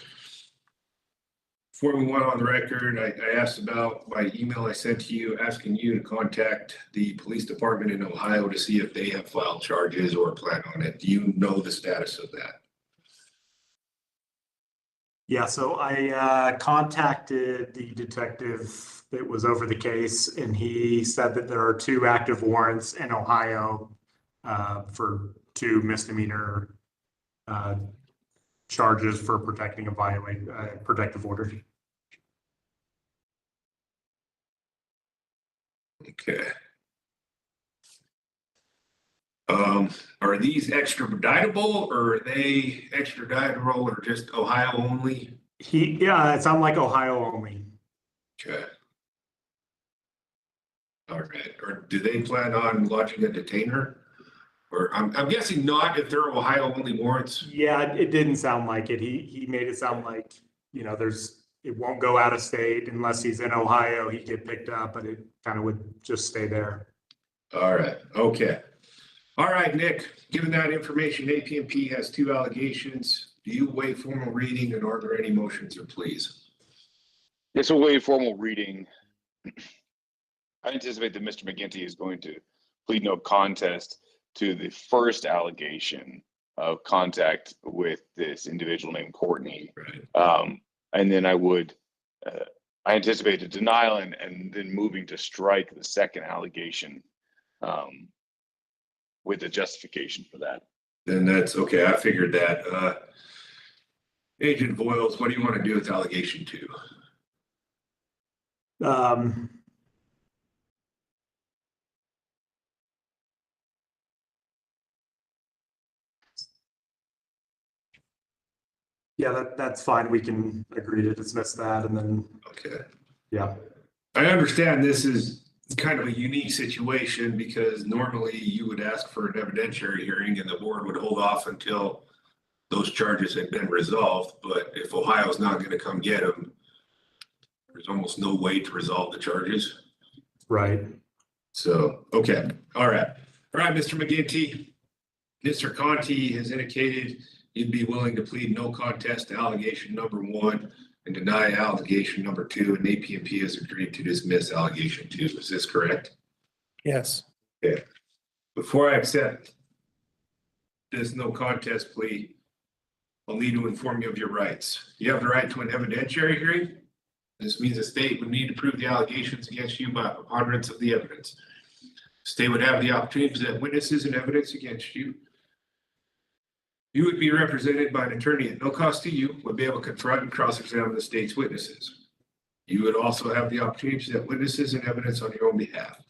Before we went on the record, I asked about my email I sent to you, asking you to contact the police department in Ohio to see if they have filed charges or plan on it. Do you know the status of that? Yeah, so I contacted the detective that was over the case, and he said that there are 2 active warrants in Ohio for 2 misdemeanor charges for protecting a protective order. Okay. Are these extraditable or are they extraditable or just Ohio only? Yeah, it sounded like Ohio only. Okay. All right. Or do they plan on lodging a detainer? Or I'm guessing not if they're Ohio only warrants. Yeah, it didn't sound like it. He made it sound like, you know, it won't go out of state unless he's in Ohio, he'd get picked up, but it kind of would just stay there. All right. Okay. All right, Nick, given that information, APMP has 2 allegations. Do you waive formal reading and are there any motions or pleas? Yes, we'll waive formal reading. I anticipate that Mr. McGinty is going to plead no contest to the first allegation of contact with this individual named Courtney. Right. And then I anticipate a denial and then moving to strike the second allegation with a justification for that. Then that's okay. I figured that. Agent Voiles, what do you want to do with allegation 2? Yeah, that's fine. We can agree to dismiss that and then. Okay. Yeah. I understand this is kind of a unique situation because normally you would ask for an evidentiary hearing and the board would hold off until those charges had been resolved. But if Ohio's not going to come get them, there's almost no way to resolve the charges. Right. So, okay. All right. All right, Mr. McGinty. Mr. Conti has indicated he'd be willing to plead no contest to allegation number 1 and deny allegation number 2, and APMP has agreed to dismiss allegation 2. Is this correct? Yes. Okay. Before I accept this no contest plea, I'll need to inform you of your rights. You have the right to an evidentiary hearing. This means the state would need to prove the allegations against you by preponderance of the evidence. The state would have the opportunity to present witnesses and evidence against you. You would be represented by an attorney at no cost to you, would be able to confront and cross-examine the state's witnesses. You would also have the opportunity to present witnesses and evidence on your own behalf.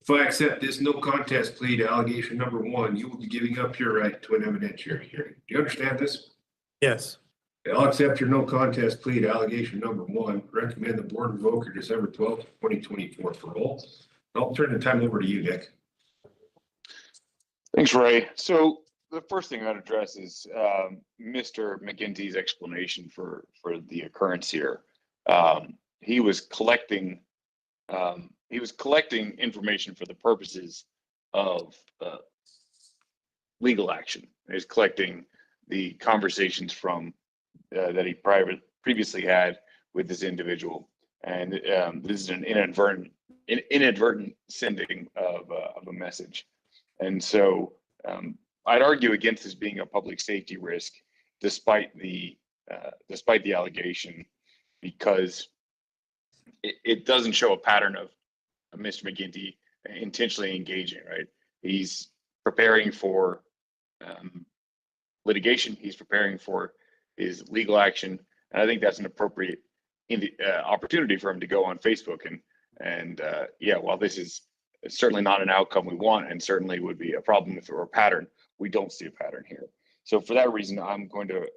If I accept this no contest plea to allegation number 1, you will be giving up your right to an evidentiary hearing. Do you understand this? Yes. I'll accept your no contest plea to allegation number 1. Recommend the board revoke your December 12th, 2024 parole. I'll turn the time over to you, Nick. Thanks, Ray. So the first thing I'd address is Mr. McGinty's explanation for the occurrence here. He was collecting information for the purposes of legal action. He was collecting the conversations from that he previously had with this individual, and this is an inadvertent sending of a message, and so I'd argue against this being a public safety risk, despite the allegation, because it doesn't show a pattern of Mr. McGinty intentionally engaging. Right, he's preparing for litigation. He's preparing for his legal action, and I think that's an appropriate opportunity for him to go on Facebook and yeah, while this is certainly not an outcome we want, and certainly would be a problem if it were a pattern, we don't see a pattern here. So for that reason, I'm going to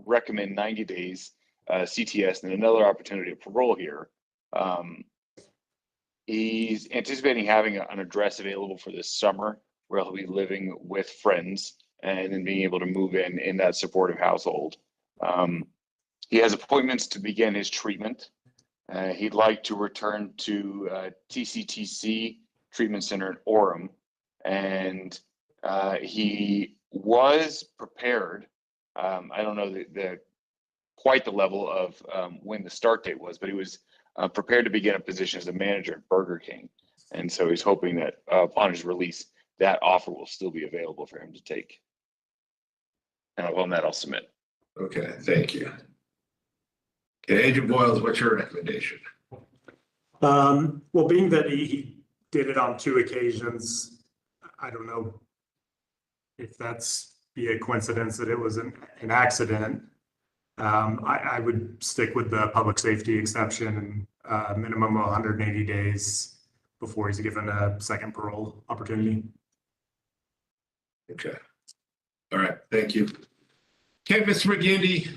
recommend 90 days CTS and another opportunity of parole here. He's anticipating having an address available for this summer where he'll be living with friends and then being able to move in that supportive household. He has appointments to begin his treatment. He'd like to return to TCTC Treatment Center in Orem, and he was prepared. I don't know the quite the level of when the start date was, but he was prepared to begin a position as a manager at Burger King. And so he's hoping that upon his release, that offer will still be available for him to take. And on that, I'll submit. Okay, thank you. Okay, Agent Boyles, what's your recommendation? Well, being that he did it on 2 occasions, I don't know if that's be a coincidence that it was an accident. I would stick with the public safety exception and minimum of 180 days before he's given a second parole opportunity. Okay. All right, thank you. Okay, Mr. McGindy,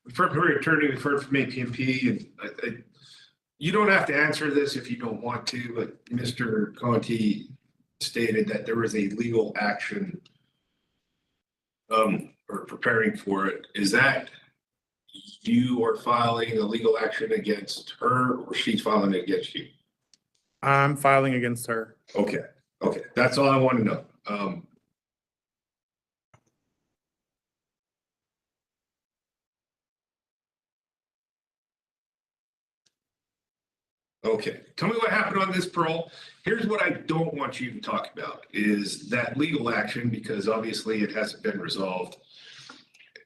we've heard from your attorney, we've heard from APMP, and you don't have to answer this if you don't want to, but Mr. Conti stated that there was a legal action or preparing for it. Is that you are filing a legal action against her, or she's filing it against you? I'm filing against her. Okay, okay, that's all I want to know. Okay, tell me what happened on this parole. Here's what I don't want you to talk about is that legal action, because obviously it hasn't been resolved.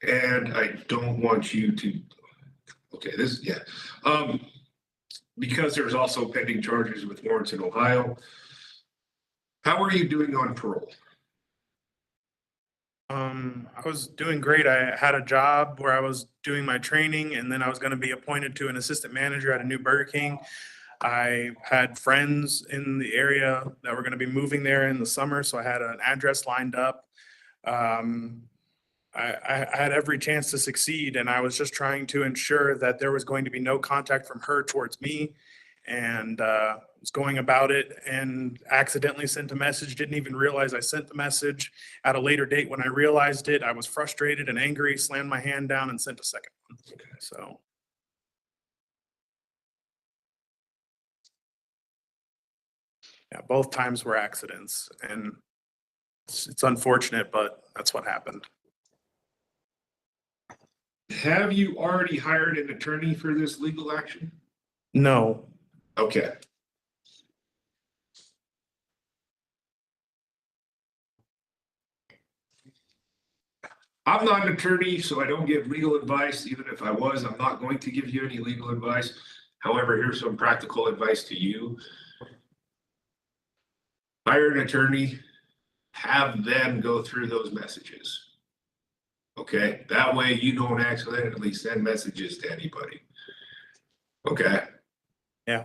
And I don't want you to, okay, this, yeah. Because there's also pending charges with warrants in Ohio. How are you doing on parole? I was doing great. I had a job where I was doing my training, and then I was going to be appointed to an assistant manager at a new Burger King. I had friends in the area that were going to be moving there in the summer, so I had an address lined up. I had every chance to succeed, and I was just trying to ensure that there was going to be no contact from her towards me, and was going about it and accidentally sent a message, didn't even realize I sent the message. At a later date, when I realized it, I was frustrated and angry, slammed my hand down and sent a second one. So. Yeah, both times were accidents, and it's unfortunate, but that's what happened. Have you already hired an attorney for this legal action? No. Okay. I'm not an attorney, so I don't give legal advice. Even if I was, I'm not going to give you any legal advice. However, here's some practical advice to you. Hire an attorney, have them go through those messages. Okay, that way you don't accidentally send messages to anybody. Okay. Yeah.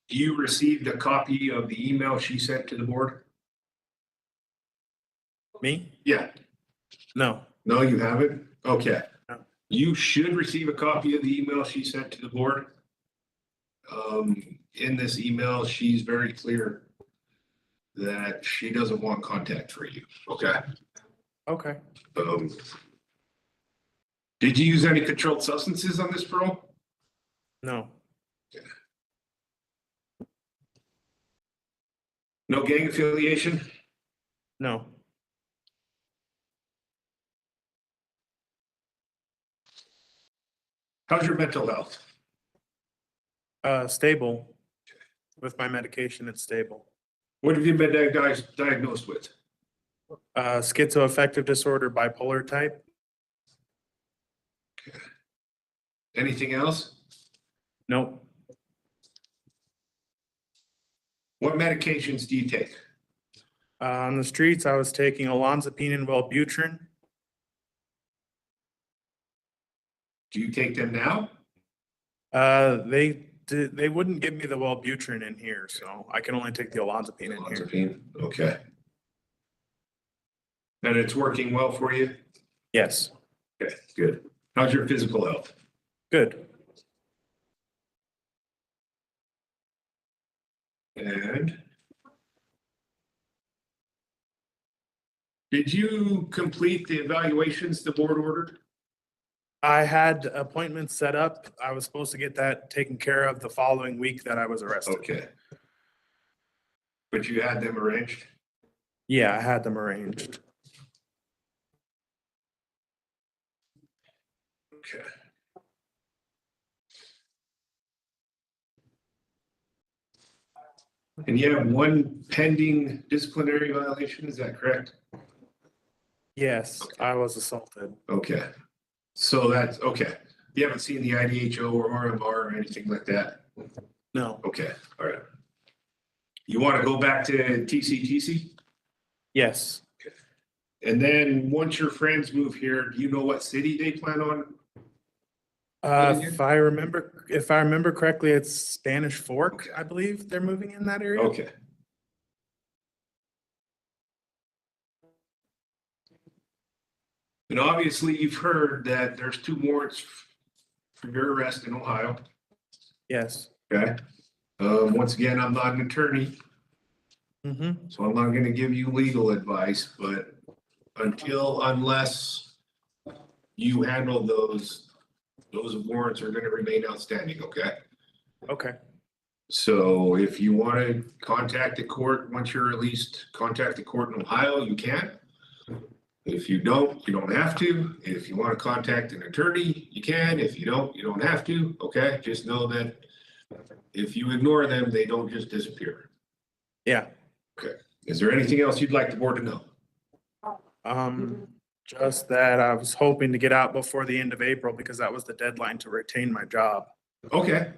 You received a copy of the email she sent to the board? Me? Yeah. No. No, you haven't? Okay. No. You should receive a copy of the email she sent to the board. In this email, she's very clear that she doesn't want contact for you. Okay. Okay. Did you use any controlled substances on this parole? No. Okay. No gang affiliation? No. How's your mental health? Stable. With my medication, it's stable. What have you been diagnosed with? Schizoaffective disorder, bipolar type. Okay. Anything else? Nope. What medications do you take? On the streets, I was taking olanzapine and Wellbutrin. Do you take them now? They wouldn't give me the Wellbutrin in here, so I can only take the olanzapine in here. Olanzapine, okay. And it's working well for you? Yes. Okay, good. How's your physical health? Good. And did you complete the evaluations the board ordered? I had appointments set up. I was supposed to get that taken care of the following week that I was arrested. Okay. But you had them arranged? Yeah, I had them arranged. Okay. And you have one pending disciplinary violation, is that correct? Yes, I was assaulted. Okay. So that's, okay. You haven't seen the IDHO or RMR or anything like that? No. Okay, all right. You want to go back to TCTC? Yes. And then once your friends move here, do you know what city they plan on? If I remember correctly, it's Spanish Fork, I believe they're moving in that area. Okay. And obviously you've heard that there's 2 warrants for your arrest in Ohio. Yes. Okay. Once again, I'm not an attorney, Mm-hmm. so I'm not gonna give you legal advice, but unless you handle those warrants are gonna remain outstanding, okay? Okay. So if you want to contact the court, once you're released, contact the court in Ohio, you can. If you don't, you don't have to. If you want to contact an attorney, you can. If you don't, you don't have to, okay? Just know that if you ignore them, they don't just disappear. Yeah. Okay. Is there anything else you'd like the board to know? Just that I was hoping to get out before the end of April because that was the deadline to retain my job. Okay.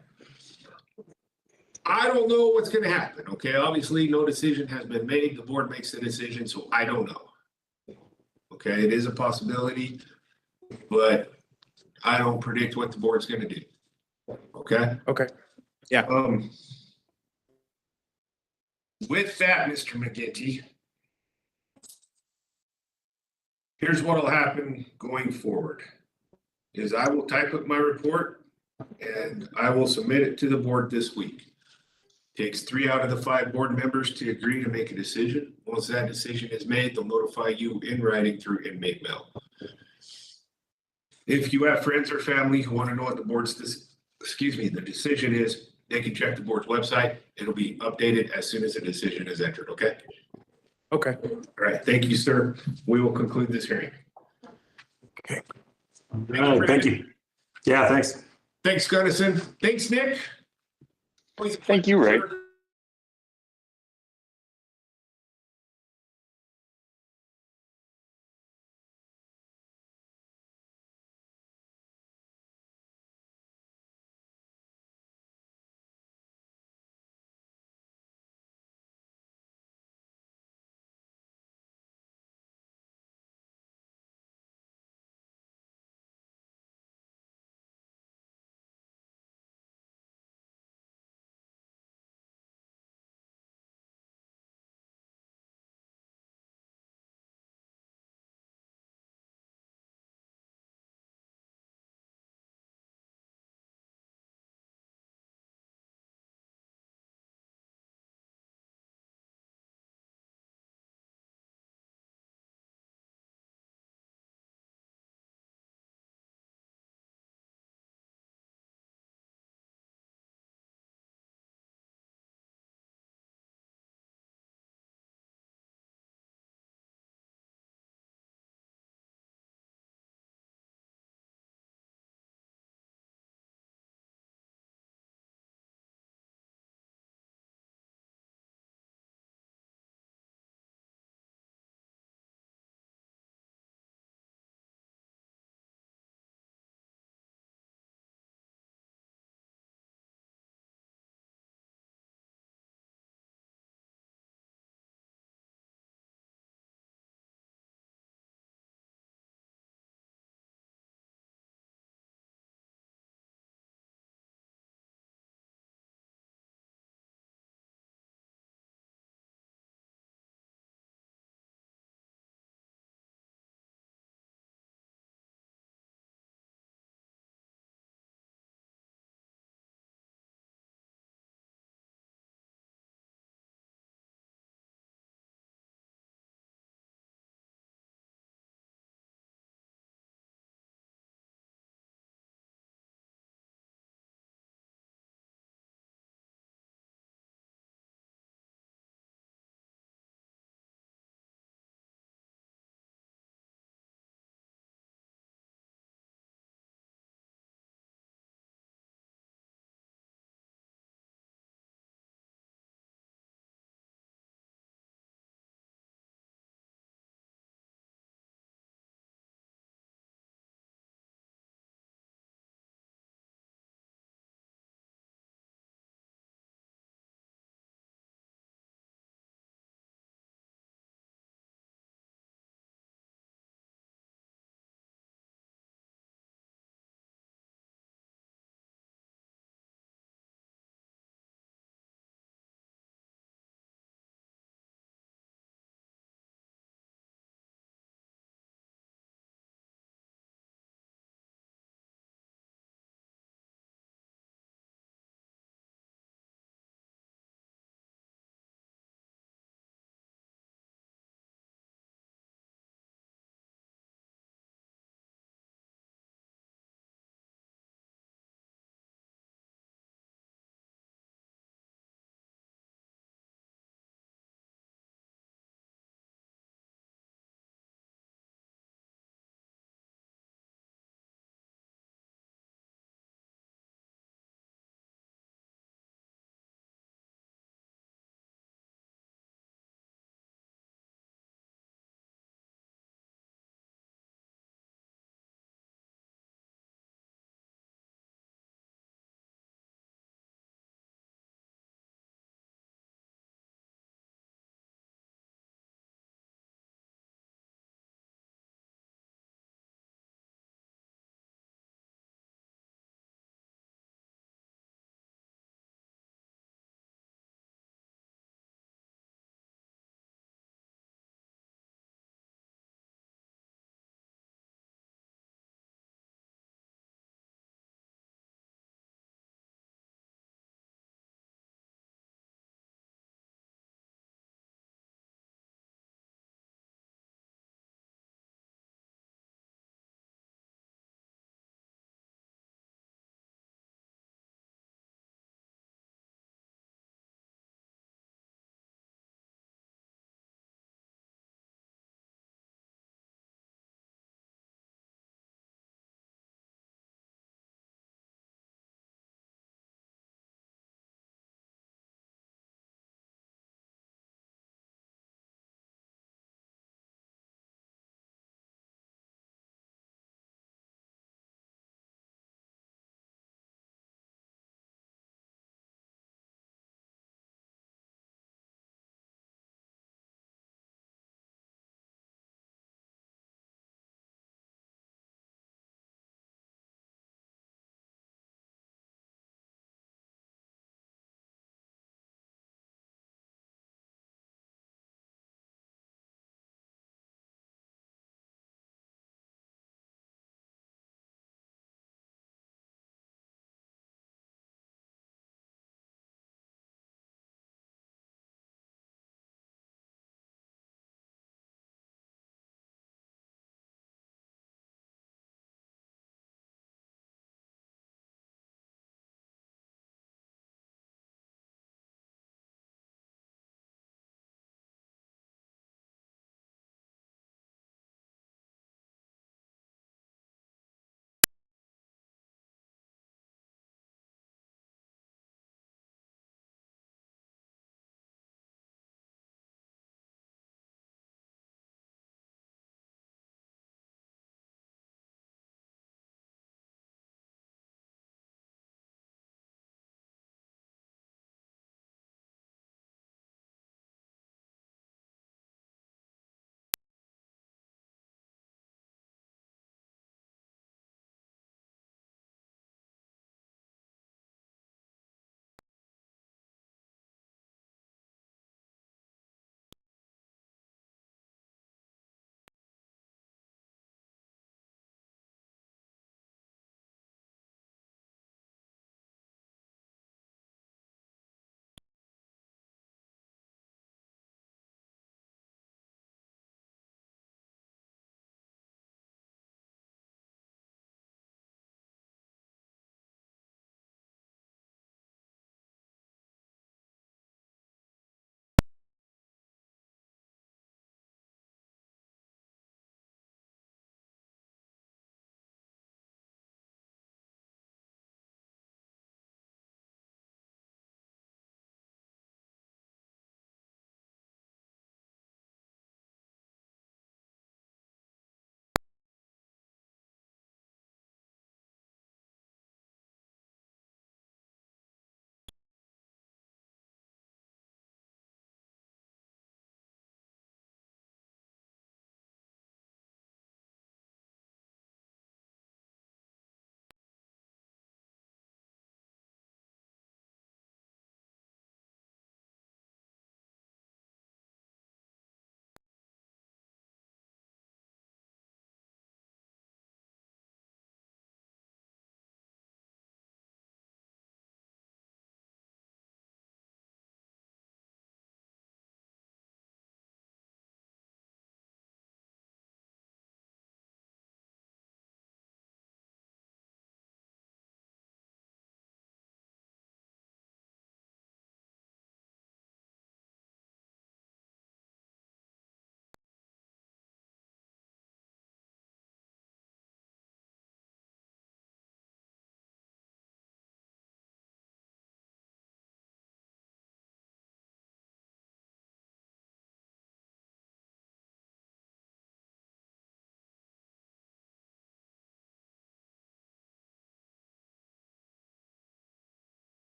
I don't know what's gonna happen, okay? Obviously, no decision has been made. The board makes the decision, so I don't know. Okay, it is a possibility, but I don't predict what the board's gonna do. Okay? Okay. Yeah. With that, Mr. McGinty, here's what'll happen going forward, is I will type up my report and I will submit it to the board this week. Takes 3 out of the 5 board members to agree to make a decision. Once that decision is made, they'll notify you in writing through inmate mail. If you have friends or family who want to know what the board's, the decision is, they can check the board's website. It'll be updated as soon as the decision is entered, okay? Okay. All right, thank you, sir. We will conclude this hearing. All right, thank you. Yeah, thanks. Thanks, Gunnison. Thanks, Nick. Thank you, Ray.